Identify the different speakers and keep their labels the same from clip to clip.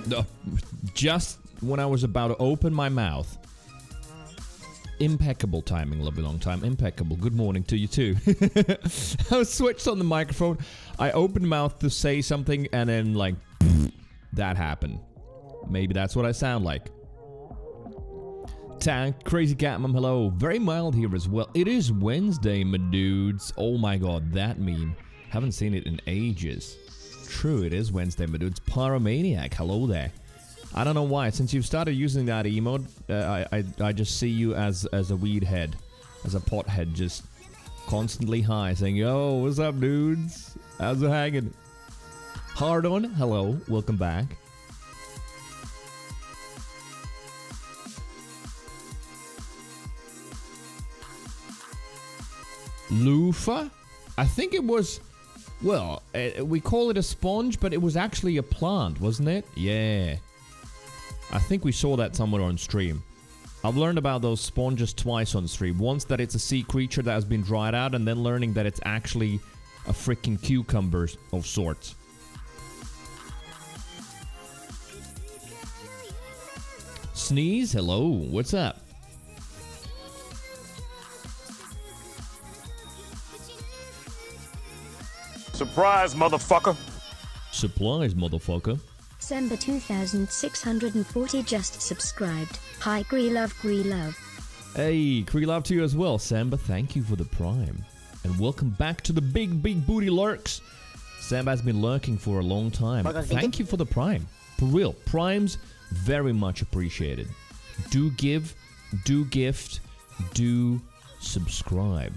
Speaker 1: No, just when I was about to open my mouth. Impeccable timing, lovely long time. Impeccable. Good morning to you too. I was switched on the microphone. I opened mouth to say something and then like that happened. Maybe that's what I sound like. Tank, Crazy Catmum, hello. Very mild here as well. It is Wednesday, my dudes. Oh my god, that meme. Haven't seen it in ages. True, it is Wednesday, my dudes. Pyromaniac, hello there. I don't know why. Since you've started using that emote, I just see you as a weed head, as a pothead, just constantly high, saying, "Yo, what's up, dudes? How's it hanging?" Hard on, hello, welcome back. Loofah? I think it was. Well, we call it a sponge, but it was actually a plant, wasn't it? Yeah. I think we saw that somewhere on stream. I've learned about those sponges twice on stream. Once that it's a sea creature that has been dried out, and then learning that it's actually a freaking cucumber of sorts. Sneeze, hello, what's up?
Speaker 2: Surprise, motherfucker.
Speaker 1: Surprise, motherfucker.
Speaker 3: December 2640 just subscribed. Hi, Greelove, Greelove.
Speaker 1: Hey, Creelove to you as well, Samba. Thank you for the prime. And welcome back to the big booty lurks. Samba has been lurking for a long time. Thank you for the prime. For real, primes very much appreciated. Do give, do gift, do subscribe.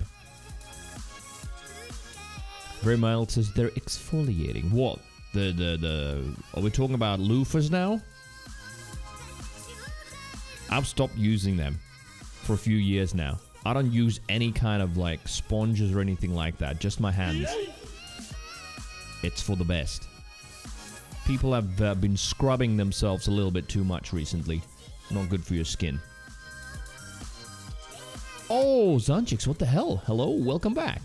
Speaker 1: Very mild says they're exfoliating. What? Are we talking about loofahs now? I've stopped using them for a few years now. I don't use any kind of like sponges or anything like that. Just my hands. It's for the best. People have been scrubbing themselves a little bit too much recently. Not good for your skin. Oh, Zanchix, what the hell? Hello, welcome back.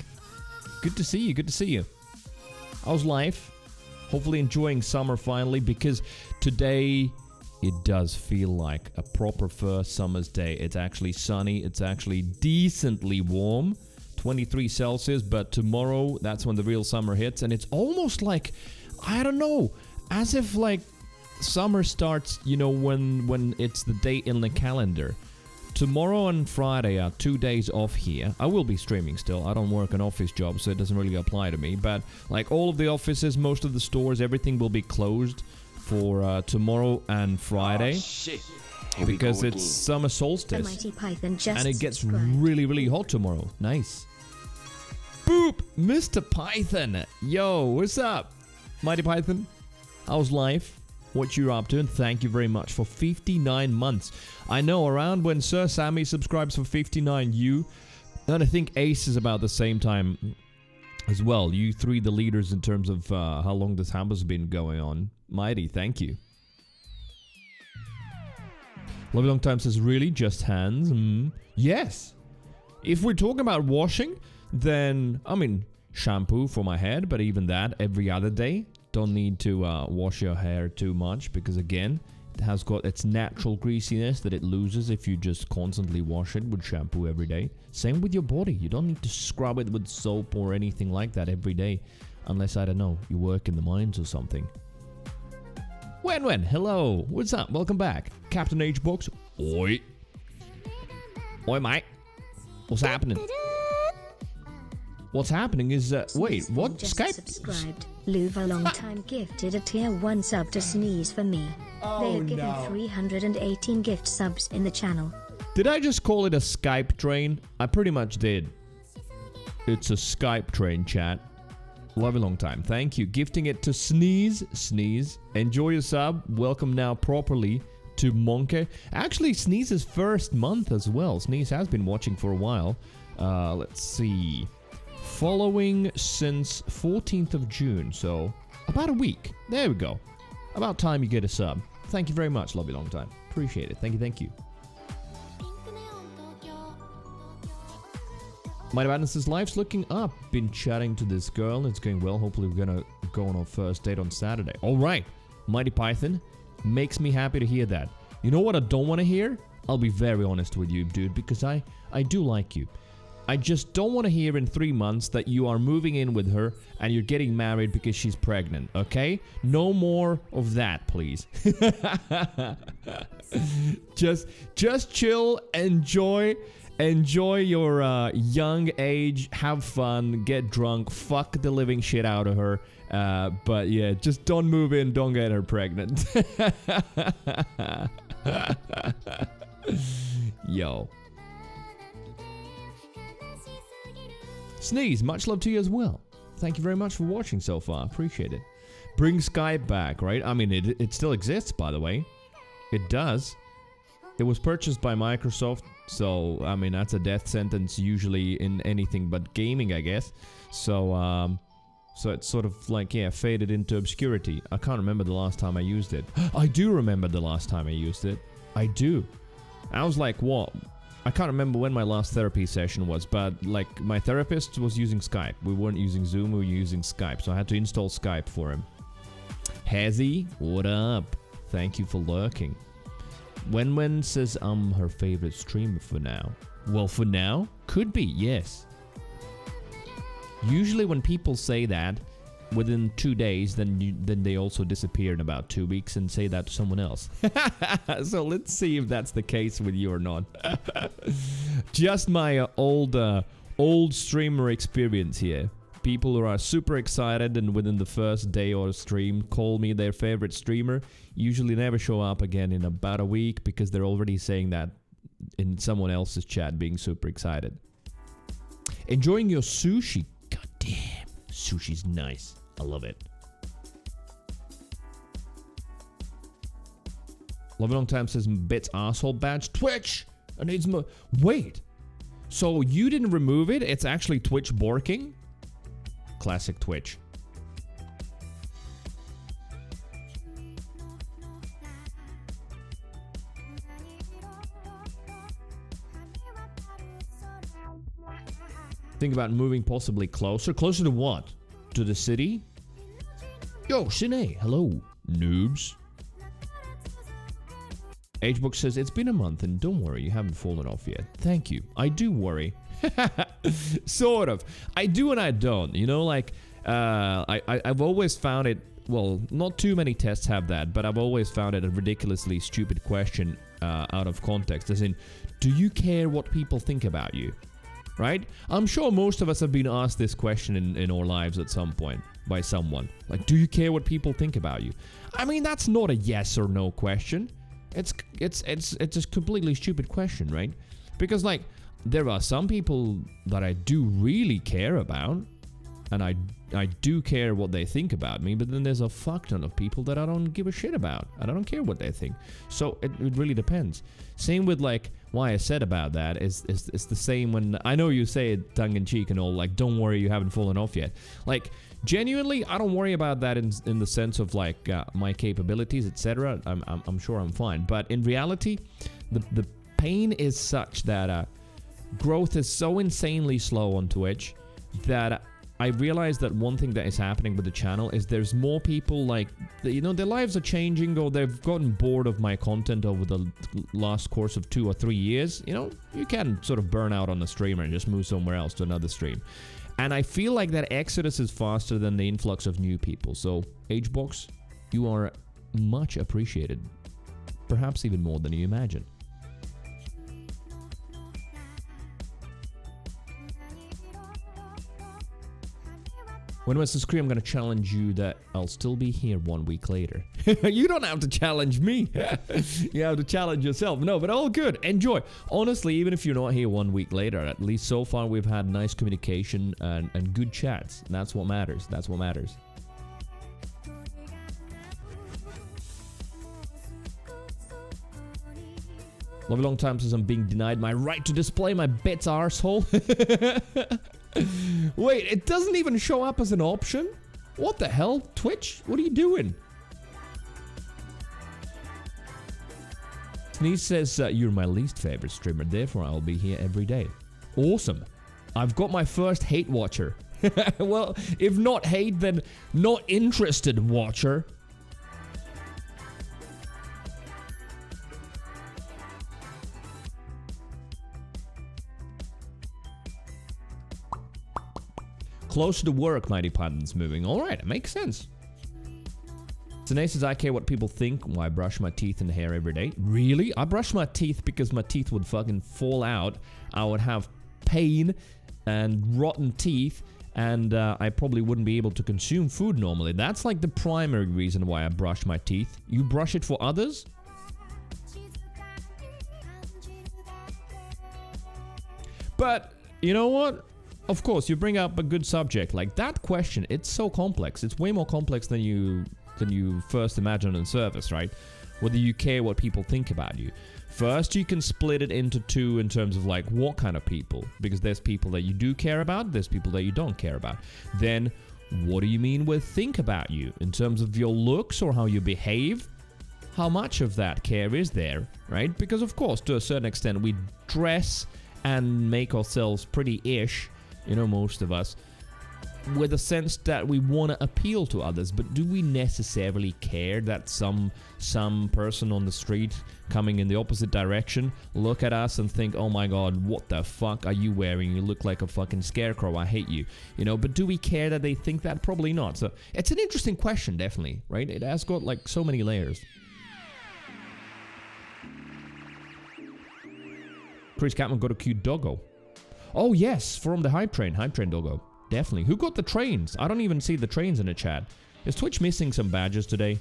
Speaker 1: Good to see you, good to see you. How's life? Hopefully enjoying summer finally, because today it does feel like a proper first summer's day. It's actually sunny, it's actually decently warm, 23 Celsius, but tomorrow, that's when the real summer hits, and it's almost like, I don't know, as if like summer starts, you know, when it's the date in the calendar. Tomorrow and Friday are 2 days off here. I will be streaming still. I don't work an office job, so it doesn't really apply to me. But like all of the offices, most of the stores, everything will be closed for tomorrow and Friday.
Speaker 4: Oh, shit.
Speaker 1: Because it's summer solstice.
Speaker 3: Mighty Python just
Speaker 1: and it gets
Speaker 3: subscribed.
Speaker 1: really hot tomorrow. Nice. Boop! Mr. Python! Yo, what's up? Mighty Python? How's life? What you're up to, and thank you very much for 59 months. I know, around when Sir Sammy subscribes for 59, and I think Ace is about the same time as well. You three the leaders in terms of how long this has been going on. Mighty, thank you. Love Long Time says, really? Just hands? Yes. If we're talking about washing, then, I mean, shampoo for my head, but even that every other day. Don't need to wash your hair too much, because again, it has got its natural greasiness that it loses if you just constantly wash it with shampoo every day. Same with your body. You don't need to scrub it with soap or anything like that every day. Unless, I don't know, you work in the mines or something. Wen, hello. What's up? Welcome back. Captain H-Box. Oi. Oi, mate. What's happening? What's happening is, wait, what?
Speaker 3: Just
Speaker 1: Skype?
Speaker 3: subscribed. Luva long time gifted a tier 1 sub to Sneeze for me. They are given 318 gift subs in the channel.
Speaker 1: Did I just call it a Skype train? I pretty much did. It's a Skype train, chat. Love a long time. Thank you. Gifting it to Sneeze. Sneeze. Enjoy your sub. Welcome now properly to Monkey. Actually, Sneeze's first month as well. Sneeze has been watching for a while. Let's see. Following since 14th of June. So, about a week. There we go. About time you get a sub. Thank you very much. Love you long time. Appreciate it. Thank you, thank you. Mighty Madness' life's looking up. Been chatting to this girl. It's going well. Hopefully we're gonna go on our first date on Saturday. Alright. Mighty Python. Makes me happy to hear that. You know what I don't want to hear? I'll be very honest with you, dude. Because I do like you. I just don't want to hear in 3 months that you are moving in with her and you're getting married because she's pregnant, okay? No more of that, please. just chill, enjoy your young age, have fun, get drunk, fuck the living shit out of her. But yeah, just don't move in, don't get her pregnant. Yo. Sneeze, much love to you as well. Thank you very much for watching so far. Appreciate it. Bring Skype back, right? I mean, it still exists, by the way. It does. It was purchased by Microsoft, so, I mean, that's a death sentence usually in anything but gaming, I guess. So, so it's sort of like, yeah, faded into obscurity. I can't remember the last time I used it. I do remember the last time I used it. I do. I was like, what? I can't remember when my last therapy session was, but like my therapist was using Skype. We weren't using Zoom, we were using Skype, so I had to install Skype for him. Hazy, what up? Thank you for lurking. Wen says I'm her favorite streamer for now. Well, for now, could be, yes. Usually when people say that, within 2 days, then they also disappear in about 2 weeks and say that to someone else. So let's see if that's the case with you or not. Just my old streamer experience here. People who are super excited and within the first day or stream call me their favorite streamer usually never show up again in about a week because they're already saying that in someone else's chat, being super excited. Enjoying your sushi. God damn. Sushi's nice. I love it. Love it long time says Bits asshole badge. Twitch! I need some. Wait. So you didn't remove it? It's actually Twitch borking? Classic Twitch. Think about moving possibly closer. Closer to what? To the city? Yo, Shine, hello, noobs. Hbook says, it's been a month and don't worry, you haven't fallen off yet. Thank you. I do worry. Sort of. I do and I don't. You know, like, I've always found it, well, not too many tests have that, but I've always found it a ridiculously stupid question out of context. As in, do you care what people think about you? Right? I'm sure most of us have been asked this question in our lives at some point by someone. Like, do you care what people think about you? I mean, that's not a yes or no question. It's a completely stupid question, right? Because, like, there are some people that I do really care about, and I do care what they think about me, but then there's a fuck ton of people that I don't give a shit about, and I don't care what they think. So it really depends. Same with, like, why I said about that is the same when I know you say it tongue-in-cheek and all, like, don't worry, you haven't fallen off yet. Like, genuinely, I don't worry about that in the sense of, like, my capabilities, etc. I'm sure I'm fine. But in reality, the pain is such that growth is so insanely slow on Twitch that I realized that one thing that is happening with the channel is there's more people, like, you know, their lives are changing or they've gotten bored of my content over the last course of 2 or 3 years. You know, you can sort of burn out on a streamer and just move somewhere else to another stream. And I feel like that exodus is faster than the influx of new people. So, HBox, you are much appreciated. Perhaps even more than you imagine. When Wes is Cree, I'm gonna challenge you that I'll still be here 1 week later. You don't have to challenge me. You have to challenge yourself. No, but all good. Enjoy. Honestly, even if you're not here 1 week later, at least so far we've had nice communication and good chats. That's what matters. That's what matters. Long, long time since I'm being denied my right to display my bits, arsehole. Wait, it doesn't even show up as an option? What the hell? Twitch? What are you doing? Sneeze says, you're my least favorite streamer, therefore I'll be here every day. Awesome. I've got my first hate watcher. Well, if not hate, then not interested watcher. Close to work, Mighty Python's moving. Alright, it makes sense. Tanae says, I care what people think. Why I brush my teeth and hair every day. Really? I brush my teeth because my teeth would fucking fall out. I would have pain and rotten teeth. And I probably wouldn't be able to consume food normally. That's like the primary reason why I brush my teeth. You brush it for others? But, you know what? Of course, you bring up a good subject. Like that question, it's so complex. It's way more complex than you first imagined on the surface, right? Whether you care what people think about you. First, you can split it into two in terms of like what kind of people. Because there's people that you do care about, there's people that you don't care about. Then, what do you mean with think about you? In terms of your looks or how you behave? How much of that care is there, right? Because of course, to a certain extent, we dress and make ourselves pretty-ish, you know, most of us, with a sense that we want to appeal to others. But do we necessarily care that some person on the street coming in the opposite direction look at us and think, oh my god, what the fuck are you wearing? You look like a fucking scarecrow. I hate you. You know, but do we care that they think that? Probably not. So it's an interesting question, definitely, right? It has got like so many layers. Chris Catman got a cute doggo. Oh yes, from the Hype Train doggo. Definitely. Who got the trains? I don't even see the trains in the chat. Is Twitch missing some badges today?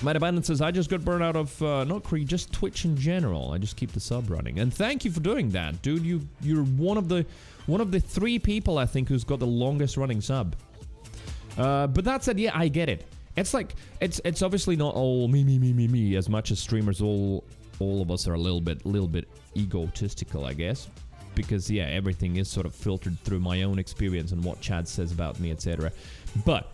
Speaker 1: Might Abandon says, I just got burned out of, not Cree, just Twitch in general. I just keep the sub running. And thank you for doing that, dude. You're one of the 3 people, I think, who's got the longest running sub. But that said, yeah, I get it. It's like, it's obviously not all me, as much as streamers, all of us are a little bit egotistical, I guess. Because, yeah, everything is sort of filtered through my own experience and what Chad says about me, etc. But,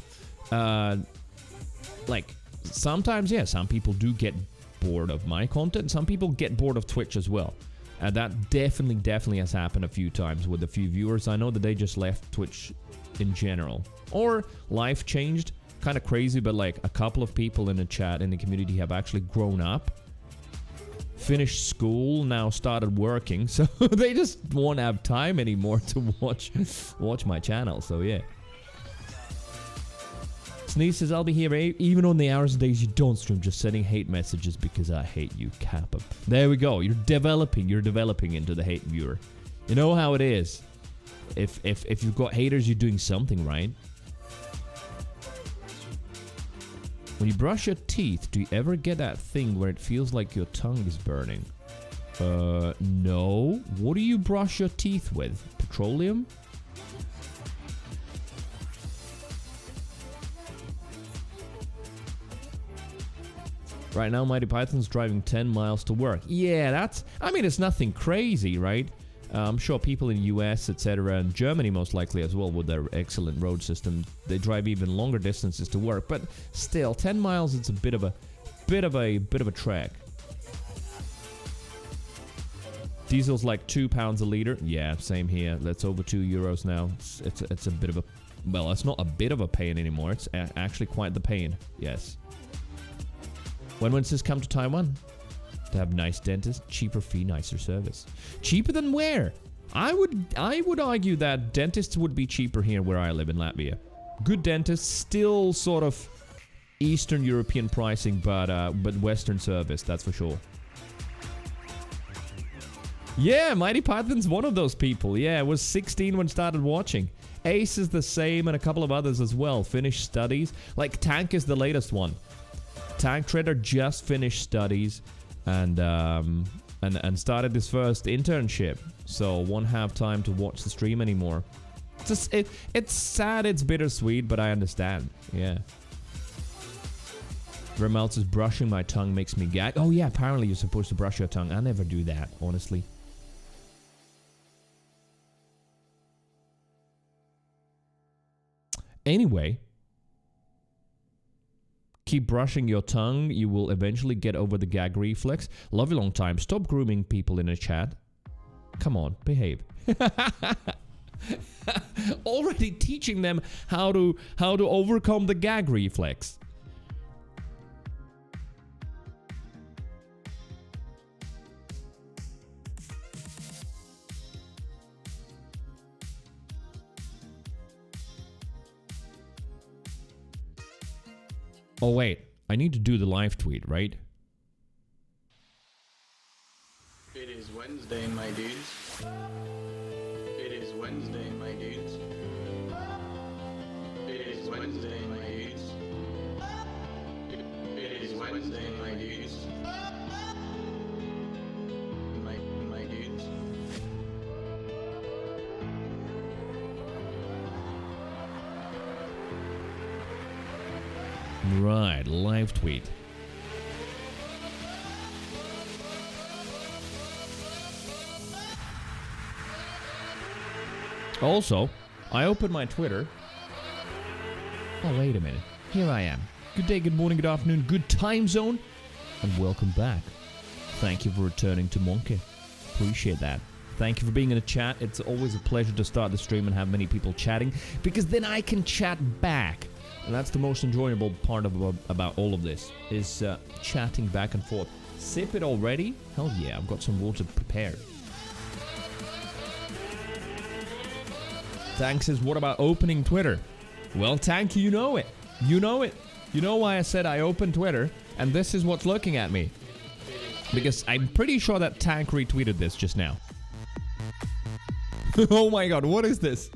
Speaker 1: like, sometimes, yeah, some people do get bored of my content. Some people get bored of Twitch as well. And that definitely has happened a few times with a few viewers. I know that they just left Twitch in general. Or life changed. Kind of crazy, but like a couple of people in the chat, in the community, have actually grown up, finished school, now started working, so they just won't have time anymore to watch my channel. So yeah. Sneeze says, I'll be here even on the hours and days you don't stream, just sending hate messages because I hate you, Kappa. There we go. You're developing into the hate viewer. You know how it is. If you've got haters, you're doing something right. When you brush your teeth, do you ever get that thing where it feels like your tongue is burning? No. What do you brush your teeth with? Petroleum? Right now, Mighty Python's driving 10 miles to work. Yeah, I mean, it's nothing crazy, right? I'm sure people in the US, etc., and Germany most likely as well, with their excellent road system, they drive even longer distances to work. But still, 10 miles, it's a bit of a trek. Diesel's like £2 a liter. Yeah, same here. That's over €2 now. It's a bit of a, well, it's not a bit of a pain anymore. It's actually quite the pain. Yes. When says come to Taiwan? to have nice dentist, cheaper fee, nicer service. Cheaper than where? I would argue that dentists would be cheaper here where I live in Latvia. Good dentists, still sort of Eastern European pricing, but Western service, that's for sure. Yeah, Mighty Python's one of those people. Yeah, was 16 when started watching. Ace is the same, and a couple of others as well. Finished studies. Like Tank is the latest one. Tank Trader just finished studies and started his first internship. So won't have time to watch the stream anymore. It's sad, it's bittersweet, but I understand. Yeah. Remelts is brushing my tongue makes me gag. Oh yeah, apparently you're supposed to brush your tongue. I never do that, honestly. Anyway, keep brushing your tongue. You will eventually get over the gag reflex. Love you long time. Stop grooming people in a chat. Come on, behave. Already teaching them how to overcome the gag reflex. Oh wait, I need to do the live tweet, right?
Speaker 4: It is Wednesday, my dudes. It is Wednesday, my dudes. It is Wednesday, my dudes. It is Wednesday, my dudes. My dudes.
Speaker 1: Right, live tweet. Also, I opened my Twitter. Oh, wait a minute. Here I am. Good day, good morning, good afternoon, good time zone, and welcome back. Thank you for returning to Monkey. Appreciate that. Thank you for being in the chat. It's always a pleasure to start the stream and have many people chatting, because then I can chat back. And that's the most enjoyable part about all of this, is chatting back and forth. Sip it already? Hell yeah, I've got some water prepared. Tank says, what about opening Twitter? Well, Tank, you know it. You know it. You know why I said I opened Twitter, and this is what's looking at me. Because I'm pretty sure that Tank retweeted this just now. Oh my god, what is this?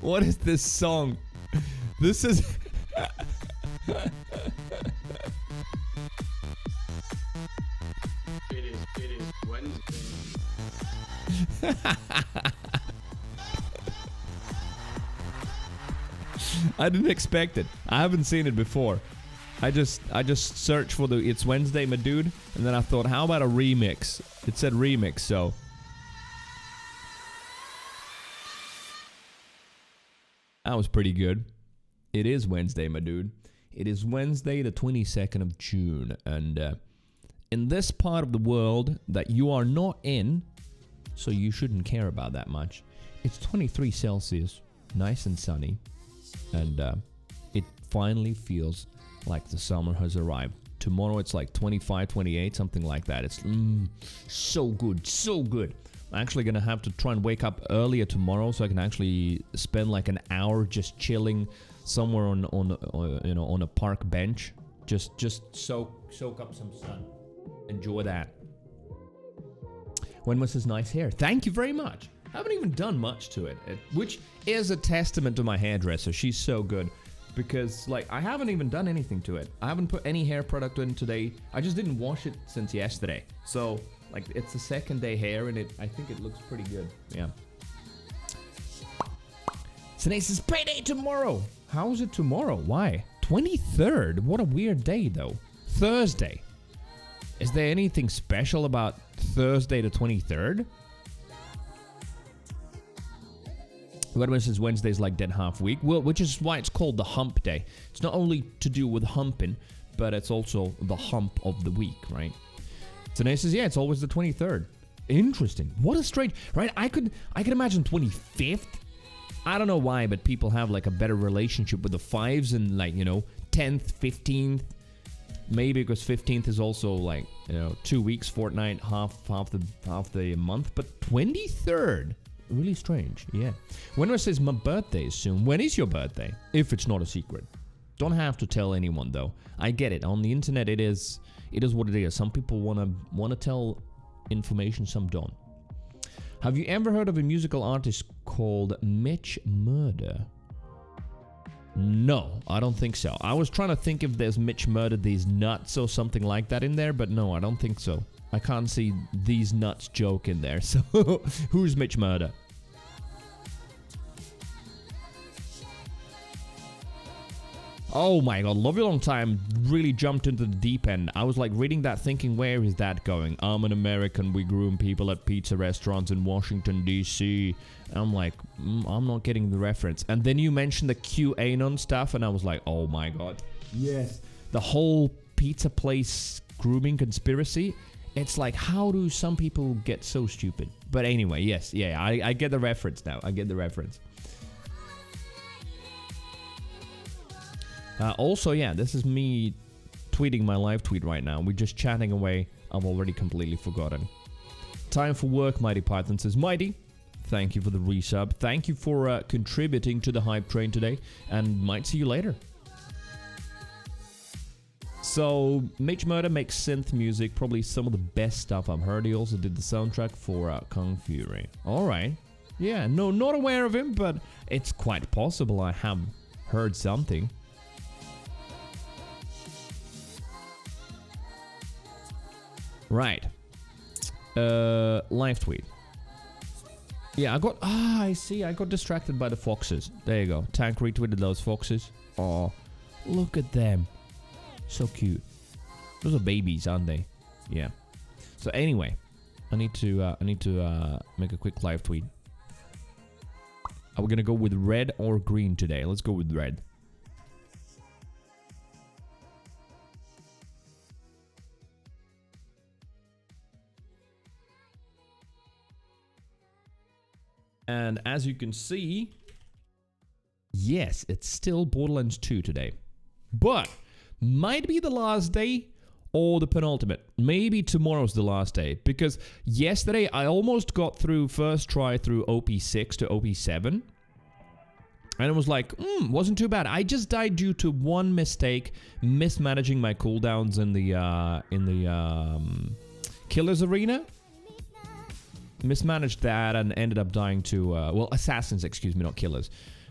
Speaker 1: What is this song? This is...
Speaker 4: It is Wednesday.
Speaker 1: I didn't expect it. I haven't seen it before. I just searched for the It's Wednesday, my dude, and then I thought, how about a remix? It said remix, so... That was pretty good. It is Wednesday, my dude. It is Wednesday, the 22nd of June, and in this part of the world that you are not in, so you shouldn't care about that much, it's 23 Celsius, nice and sunny, and it finally feels like the summer has arrived. Tomorrow it's like 25, 28, something like that. It's so good, so good. I'm actually gonna have to try and wake up earlier tomorrow so I can actually spend like an hour just chilling somewhere on a park bench. Just soak up some sun. Enjoy that. When was his nice hair? Thank you very much. I haven't even done much to it, which is a testament to my hairdresser. She's so good. Because, like, I haven't even done anything to it. I haven't put any hair product in today. I just didn't wash it since yesterday. So, like, it's the second day hair, and I think it looks pretty good. Yeah. Sinace is payday tomorrow. How is it tomorrow? Why? 23rd? What a weird day, though. Thursday. Is there anything special about Thursday the 23rd? Whatever says Wednesday's like dead half week, well, which is why it's called the hump day. It's not only to do with humping, but it's also the hump of the week, right? Tanae says, yeah, it's always the 23rd. Interesting. What a strange, right? I could imagine 25th. I don't know why, but people have like a better relationship with the 5s and like, you know, 10th, 15th. Maybe because 15th is also like, 2 weeks, fortnight, half the month. But 23rd, really strange. Yeah. When says my birthday is soon. When is your birthday? If it's not a secret. Don't have to tell anyone though. I get it. On the internet, it is what it is. Some people wanna tell information, some don't. Have you ever heard of a musical artist called Mitch Murder? No, I don't think so. I was trying to think if there's Mitch Murder These Nuts or something like that in there, but no, I don't think so. I can't see These Nuts joke in there. So, who's Mitch Murder? Oh my god, Love You Long Time really jumped into the deep end. I was like reading that thinking, where is that going? I'm an American, we groom people at pizza restaurants in Washington, D.C. I'm like, I'm not getting the reference. And then you mentioned the QAnon stuff, and I was like, oh my god. Yes. The whole pizza place grooming conspiracy. It's like, how do some people get so stupid? But anyway, yes, yeah, I get the reference now. I get the reference. Also, yeah, this is me tweeting my live tweet right now. We're just chatting away. I've already completely forgotten. Time for work, Mighty Python says, Mighty, thank you for the resub. Thank you for contributing to the hype train today, and might see you later. So, Mitch Murder makes synth music, probably some of the best stuff I've heard. He also did the soundtrack for Kung Fury. Alright. Yeah, no, not aware of him, but it's quite possible I have heard something. Right. Live tweet. Yeah, I see. I got distracted by the foxes. There you go. Tank retweeted those foxes. Oh, look at them. So cute. Those are babies, aren't they? Yeah. So anyway, I need to make a quick live tweet. Are we gonna go with red or green today? Let's go with red. And as you can see, yes, it's still Borderlands 2 today. But might be the last day or the penultimate. Maybe tomorrow's the last day. Because yesterday I almost got through first try through OP6 to OP7. And it was like, wasn't too bad. I just died due to one mistake, mismanaging my cooldowns in the Killer's Arena. Mismanaged that and ended up dying to, well, assassins, excuse me, not killers.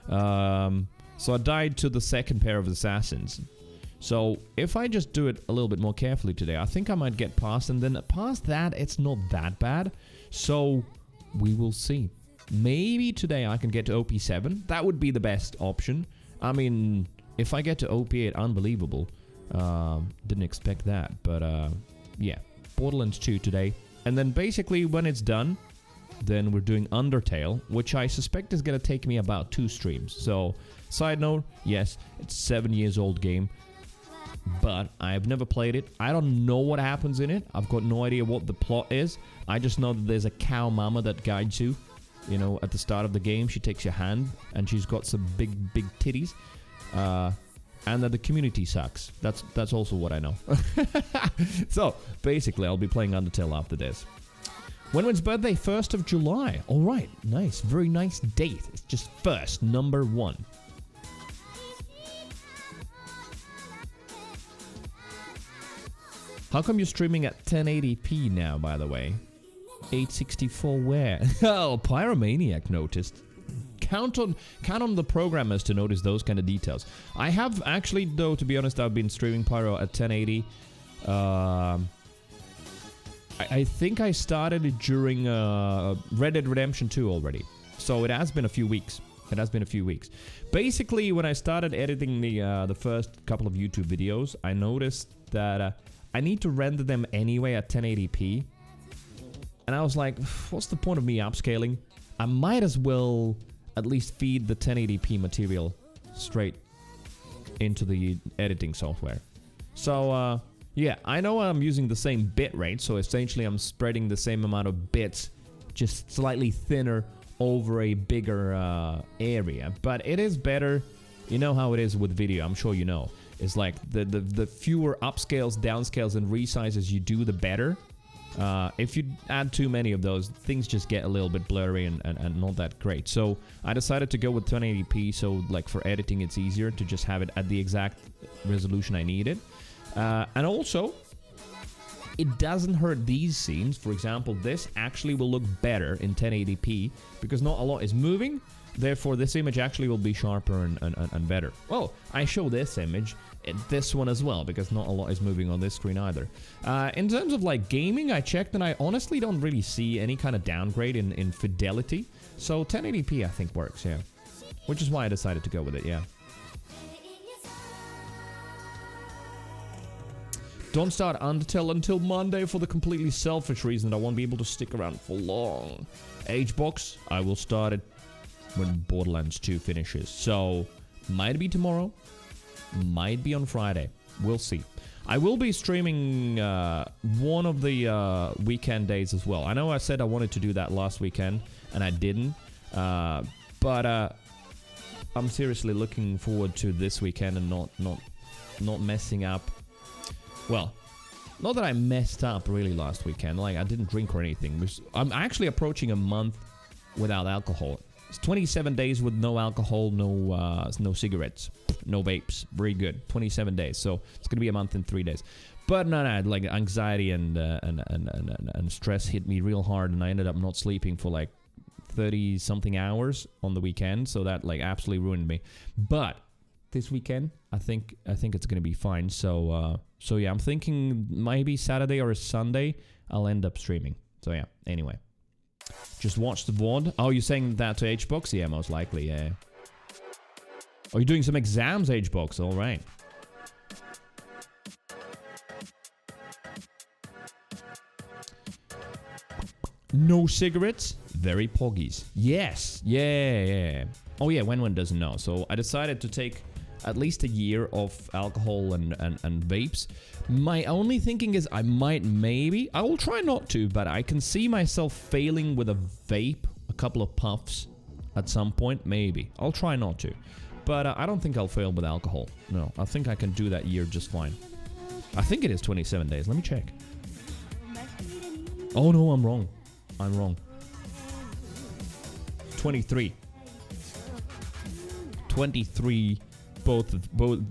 Speaker 1: So I died to the second pair of assassins. So if I just do it a little bit more carefully today, I think I might get past, and then past that, it's not that bad. So we will see. Maybe today I can get to OP7. That would be the best option. I mean, if I get to OP8, unbelievable. Didn't expect that, but yeah. Borderlands 2 today. And then basically when it's done, then we're doing Undertale, which I suspect is going to take me about 2 streams. So, side note, yes, it's a 7 years old game, but I've never played it. I don't know what happens in it. I've got no idea what the plot is. I just know that there's a cow mama that guides you. You know, at the start of the game, she takes your hand, and she's got some big titties. And that the community sucks. That's also what I know. So, basically, I'll be playing Undertale after this. When's birthday? 1st of July. Alright, nice. Very nice date. It's just first, number 1. How come you're streaming at 1080p now, by the way? 864 where? Oh, Pyromaniac noticed. Count on the programmers to notice those kind of details. I have actually, though, to be honest, I've been streaming Pyro at 1080. I think I started it during Red Dead Redemption 2 already. So it has been a few weeks. Basically, when I started editing the first couple of YouTube videos, I noticed that I need to render them anyway at 1080p. And I was like, what's the point of me upscaling? I might as well at least feed the 1080p material straight into the editing software. So, yeah, I know I'm using the same bit rate, so essentially I'm spreading the same amount of bits, just slightly thinner over a bigger area. But it is better. You know how it is with video, I'm sure you know. is like the fewer upscales, downscales, and resizes you do, the better. If you add too many of those, things just get a little bit blurry and not that great. So I decided to go with 1080p, so like for editing it's easier to just have it at the exact resolution I needed. And also, it doesn't hurt these scenes. For example, this actually will look better in 1080p because not a lot is moving. Therefore, this image actually will be sharper and better. Well, I show this image, this one as well, because not a lot is moving on this screen either. In terms of like gaming, I checked and I honestly don't really see any kind of downgrade in fidelity. So 1080p I think works, yeah. Which is why I decided to go with it, yeah. Don't start Undertale until Monday for the completely selfish reason that I won't be able to stick around for long. HBox, I will start it when Borderlands 2 finishes. So, might be tomorrow, might be on Friday. We'll see. I will be streaming one of the weekend days as well. I know I said I wanted to do that last weekend, and I didn't. But I'm seriously looking forward to this weekend and not messing up. Well, not that I messed up really last weekend. Like, I didn't drink or anything. I'm actually approaching a month without alcohol. It's 27 days with no alcohol, no cigarettes, no vapes. Very good. 27 days. So it's gonna be a month in 3 days. But no, like anxiety and stress hit me real hard, and I ended up not sleeping for like 30 something hours on the weekend. So that like absolutely ruined me. But this weekend, I think it's gonna be fine. So yeah, I'm thinking maybe Saturday or Sunday I'll end up streaming. So yeah. Anyway. Just watch the VOD. Oh, you're saying that to HBox? Yeah, most likely, yeah. Oh, you're doing some exams, HBox. All right. No cigarettes? Very poggies. Yes. Yeah. Oh, yeah, when doesn't know. So I decided to take at least a year of alcohol and vapes. My only thinking is I will try not to, but I can see myself failing with a vape, a couple of puffs at some point, maybe. I'll try not to. But I don't think I'll fail with alcohol. No, I think I can do that year just fine. I think it is 27 days. Let me check. Oh no, I'm wrong. 23. 23. Both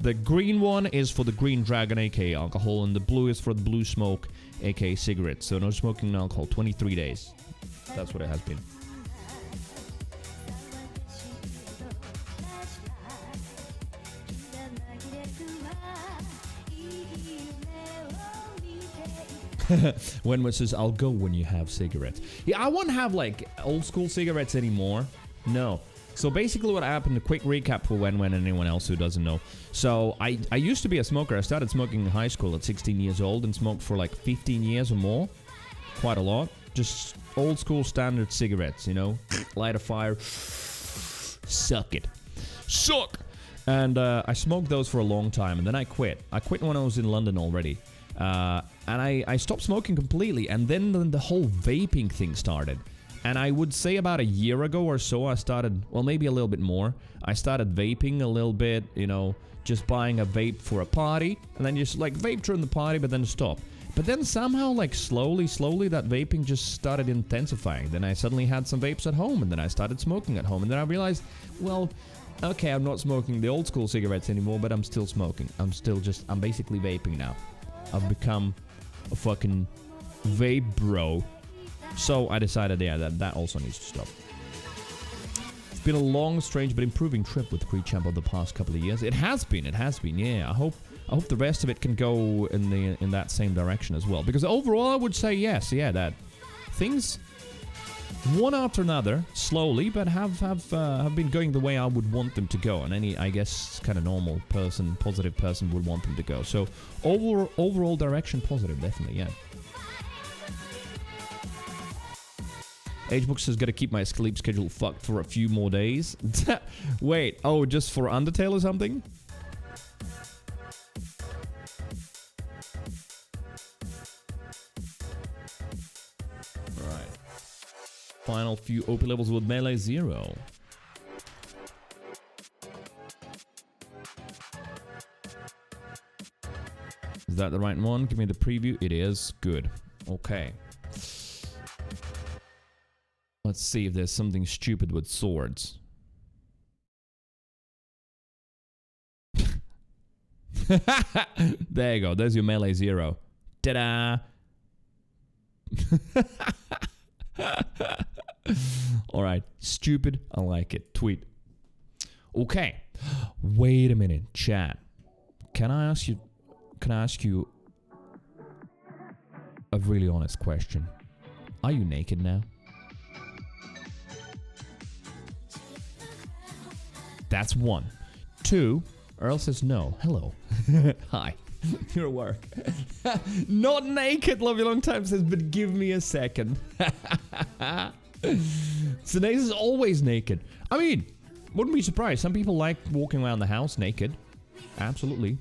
Speaker 1: the green one is for the green dragon, aka alcohol, and the blue is for the blue smoke, aka cigarettes. So no smoking and alcohol. 23 days. That's what it has been. When says I'll go when you have cigarettes. Yeah, I won't have like old school cigarettes anymore. No. So basically what happened, a quick recap for when anyone else who doesn't know. So I used to be a smoker. I started smoking in high school at 16 years old and smoked for like 15 years or more. Quite a lot. Just old school standard cigarettes, you know. Light a fire. Suck it. Suck! And I smoked those for a long time and then I quit. I quit when I was in London already. And I stopped smoking completely, and then the whole vaping thing started. And I would say about a year ago or so, I started, well, maybe a little bit more. I started vaping a little bit, you know, just buying a vape for a party, and then just like vape during the party, but then stop. But then somehow, like slowly, that vaping just started intensifying. Then I suddenly had some vapes at home, and then I started smoking at home, and then I realized, well, okay, I'm not smoking the old school cigarettes anymore, but I'm still smoking. I'm basically vaping now. I've become a fucking vape bro. So I decided, yeah, that also needs to stop. It's been a long, strange, but improving trip with Creeviant over the past couple of years. It has been, yeah. I hope the rest of it can go in that same direction as well. Because overall, I would say yes, yeah, that things one after another, slowly, but have been going the way I would want them to go, and any, I guess, kind of normal person, positive person would want them to go. So overall direction positive, definitely, yeah. HBooks has got to keep my sleep schedule fucked for a few more days. Wait, oh, just for Undertale or something? Right. Final few OP levels with Melee Zer0. Is that the right one? Give me the preview. It is. Good. Okay. Let's see if there's something stupid with swords. There you go. There's your melee 0. Ta-da! Alright. Stupid. I like it. Tweet. Okay. Wait a minute, chat. Can I ask you a really honest question? Are you naked now? That's 1. 2, Earl says no. Hello. Hi. You're at work. Not naked, love you long time says, but give me a second. Sinead is always naked. I mean, wouldn't be surprised. Some people like walking around the house naked. Absolutely.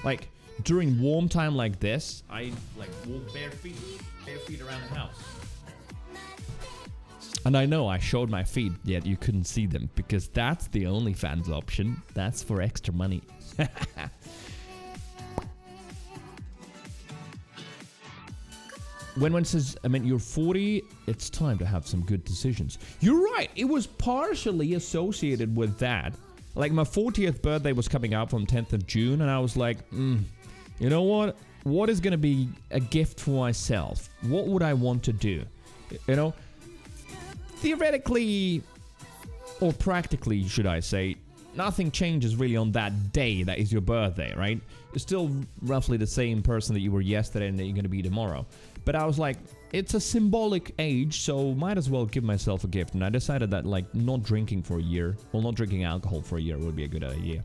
Speaker 1: Like, during warm time like this, I like walk bare feet around the house. And I know I showed my feet, yet you couldn't see them, because that's the OnlyFans option. That's for extra money. When one says, I mean, you're 40, it's time to have some good decisions. You're right. It was partially associated with that. Like, my 40th birthday was coming up on 10th of June, and I was like, you know what? What is going to be a gift for myself? What would I want to do? You know? Theoretically, or practically, should I say, nothing changes really on that day that is your birthday, right? You're still roughly the same person that you were yesterday and that you're going to be tomorrow. But I was like, it's a symbolic age, so might as well give myself a gift. And I decided that, like, not drinking for a year, or not drinking alcohol for a year would be a good idea.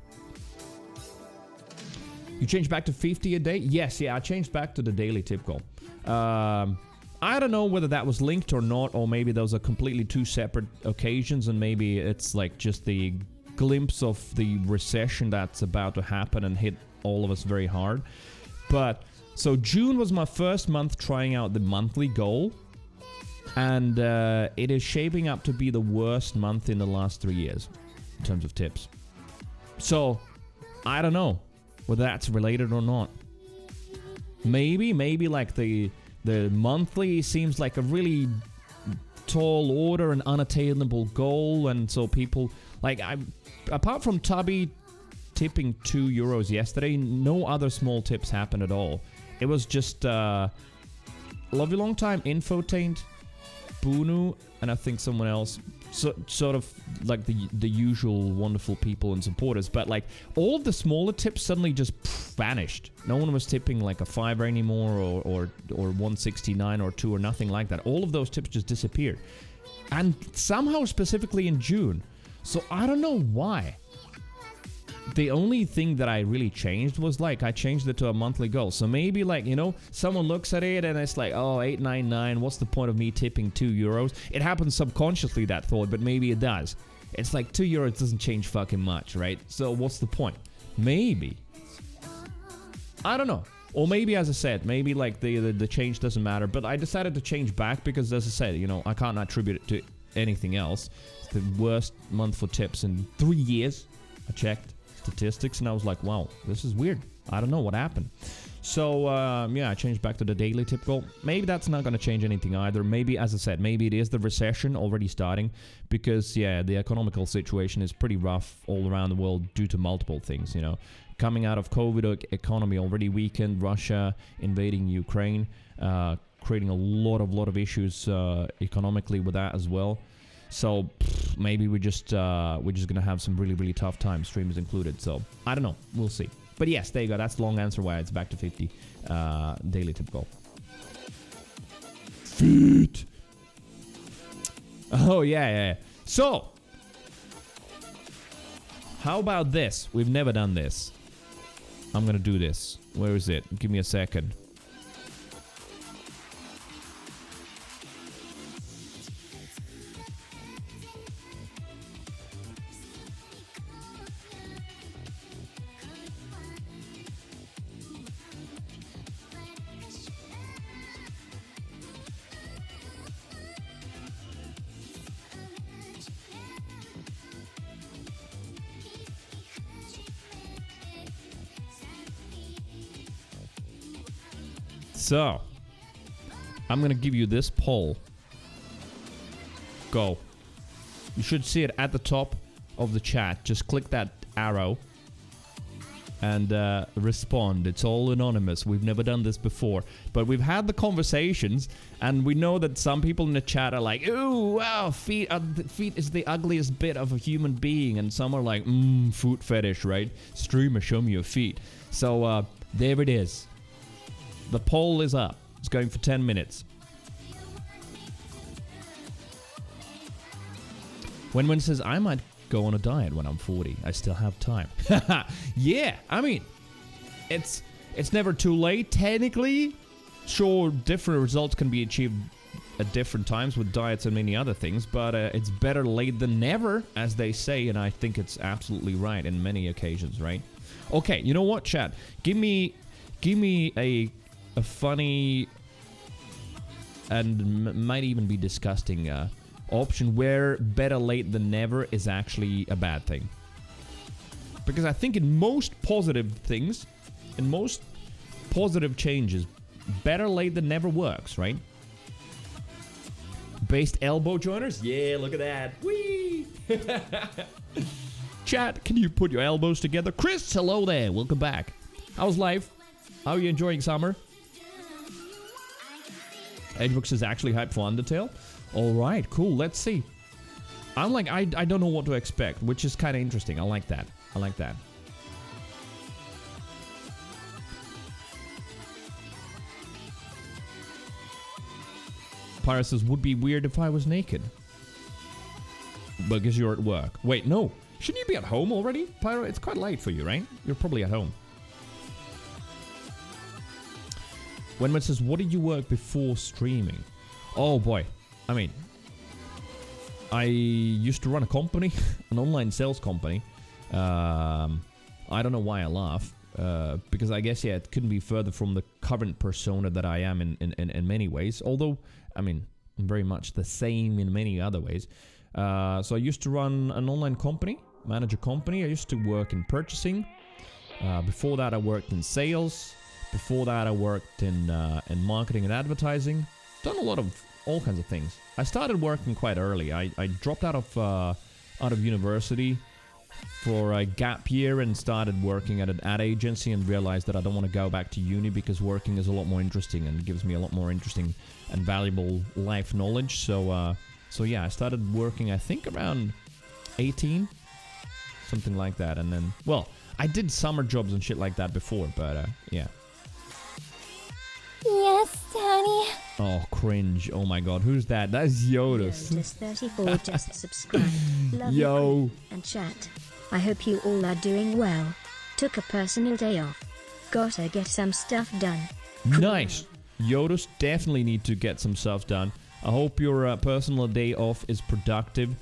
Speaker 1: You changed back to 50 a day? Yes, yeah, I changed back to the daily tip goal. I don't know whether that was linked or not, or maybe those are completely two separate occasions, and maybe it's like just the glimpse of the recession that's about to happen and hit all of us very hard. But so June was my first month trying out the monthly goal, and it is shaping up to be the worst month in the last 3 years in terms of tips. So I don't know whether that's related or not. Maybe like the monthly seems like a really tall order and unattainable goal, and so people like apart from Tubby tipping €2 yesterday, no other small tips happened at all. It was just Love You Long Time, Infotained, Bunu, and I think someone else. So, sort of like the usual wonderful people and supporters, but like all of the smaller tips suddenly just vanished. No one was tipping like a $5 anymore, or 169 or 2 or nothing like that. All of those tips just disappeared, and somehow specifically in June. So I don't know why. The only thing that I really changed was like I changed it to a monthly goal. So maybe like, you know, someone looks at it and it's like, oh, 899, what's the point of me tipping €2? It happens subconsciously, that thought, but maybe it does. It's like €2 doesn't change fucking much, right? So what's the point? Maybe. I don't know. Or maybe, as I said, maybe like the change doesn't matter. But I decided to change back because, as I said, you know, I can't attribute it to anything else. It's the worst month for tips in 3 years. I checked statistics and I was like, wow, this is weird. I don't know what happened. So yeah, I changed back to the daily tip goal. Maybe that's not going to change anything either. Maybe, as I said, maybe it is the recession already starting, because yeah, the economical situation is pretty rough all around the world due to multiple things, you know. Coming out of COVID, economy already weakened, Russia invading Ukraine, creating a lot of issues economically with that as well. So maybe we're just gonna have some really tough times, streamers included. So I don't know, we'll see. But yes, there you go. That's the long answer why it's back to 50 daily tip goal. Feet. Oh yeah. So how about this? We've never done this. I'm gonna do this. Where is it? Give me a second. So, I'm gonna give you this poll. Go. You should see it at the top of the chat. Just click that arrow and respond. It's all anonymous. We've never done this before, but we've had the conversations, and we know that some people in the chat are like, "Ooh, wow, feet is the ugliest bit of a human being," and some are like, "Foot fetish, right? Streamer, show me your feet." So there it is. The poll is up. It's going for 10 minutes. When says, I might go on a diet when I'm 40. I still have time. Yeah, I mean, it's never too late. Technically, sure, different results can be achieved at different times with diets and many other things, but it's better late than never, as they say, and I think it's absolutely right in many occasions, right? Okay, you know what, chat? Give me a funny and might even be disgusting option where better late than never is actually a bad thing. Because I think in most positive things, in most positive changes, better late than never works, right? Based elbow joiners? Yeah, look at that. Whee! Chat, can you put your elbows together? Chris, hello there. Welcome back. How's life? How are you enjoying summer? Edgeworks is actually hyped for Undertale. Alright, cool. Let's see. I'm like, I don't know what to expect, which is kind of interesting. I like that. I like that. Pyro says, would be weird if I was naked. Because you're at work. Wait, no. Shouldn't you be at home already? Pyro, it's quite late for you, right? You're probably at home. Wenman says, what did you work before streaming? Oh boy. I mean, I used to run a company, an online sales company. I don't know why I laugh. Because I guess, yeah, it couldn't be further from the current persona that I am in many ways. Although, I mean, I'm very much the same in many other ways. So I used to run an online company, manage a company. I used to work in purchasing. Before that, I worked in sales. Before that, I worked in marketing and advertising. Done a lot of all kinds of things. I started working quite early. I dropped out of university for a gap year and started working at an ad agency and realized that I don't want to go back to uni because working is a lot more interesting and gives me a lot more interesting and valuable life knowledge. So yeah, I started working, I think around 18, something like that. And then, well, I did summer jobs and shit like that before, but yeah.
Speaker 5: Yes, Daddy.
Speaker 1: Oh, cringe. Oh my god, who's that? That's Yodis.
Speaker 3: Yodas34 just subscribed. Love
Speaker 1: Yo.
Speaker 3: you and chat. I hope you all are doing well. Took a personal day off. Gotta get some stuff done.
Speaker 1: Nice. Yodis definitely need to get some stuff done. I hope your personal day off is productive,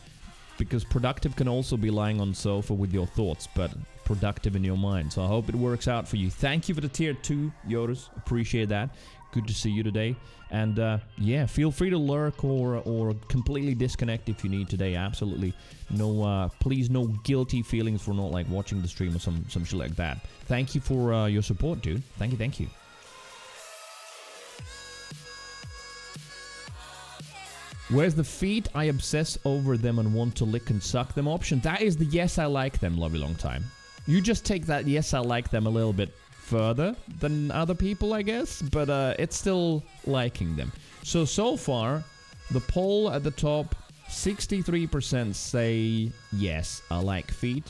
Speaker 1: because productive can also be lying on sofa with your thoughts, but productive in your mind. So I hope it works out for you. Thank you for the tier 2, Yodis. Appreciate that. Good to see you today. And yeah, feel free to lurk or completely disconnect if you need today. Absolutely. No, please, no guilty feelings for not like watching the stream or some shit like that. Thank you for your support, dude. Thank you, thank you. Where's the feet? I obsess over them and want to lick and suck them option. That is the yes, I like them, lovely long time. You just take that yes, I like them a little bit further than other people, I guess, but it's still liking them. So far, the poll at the top, 63% say yes, I like feet,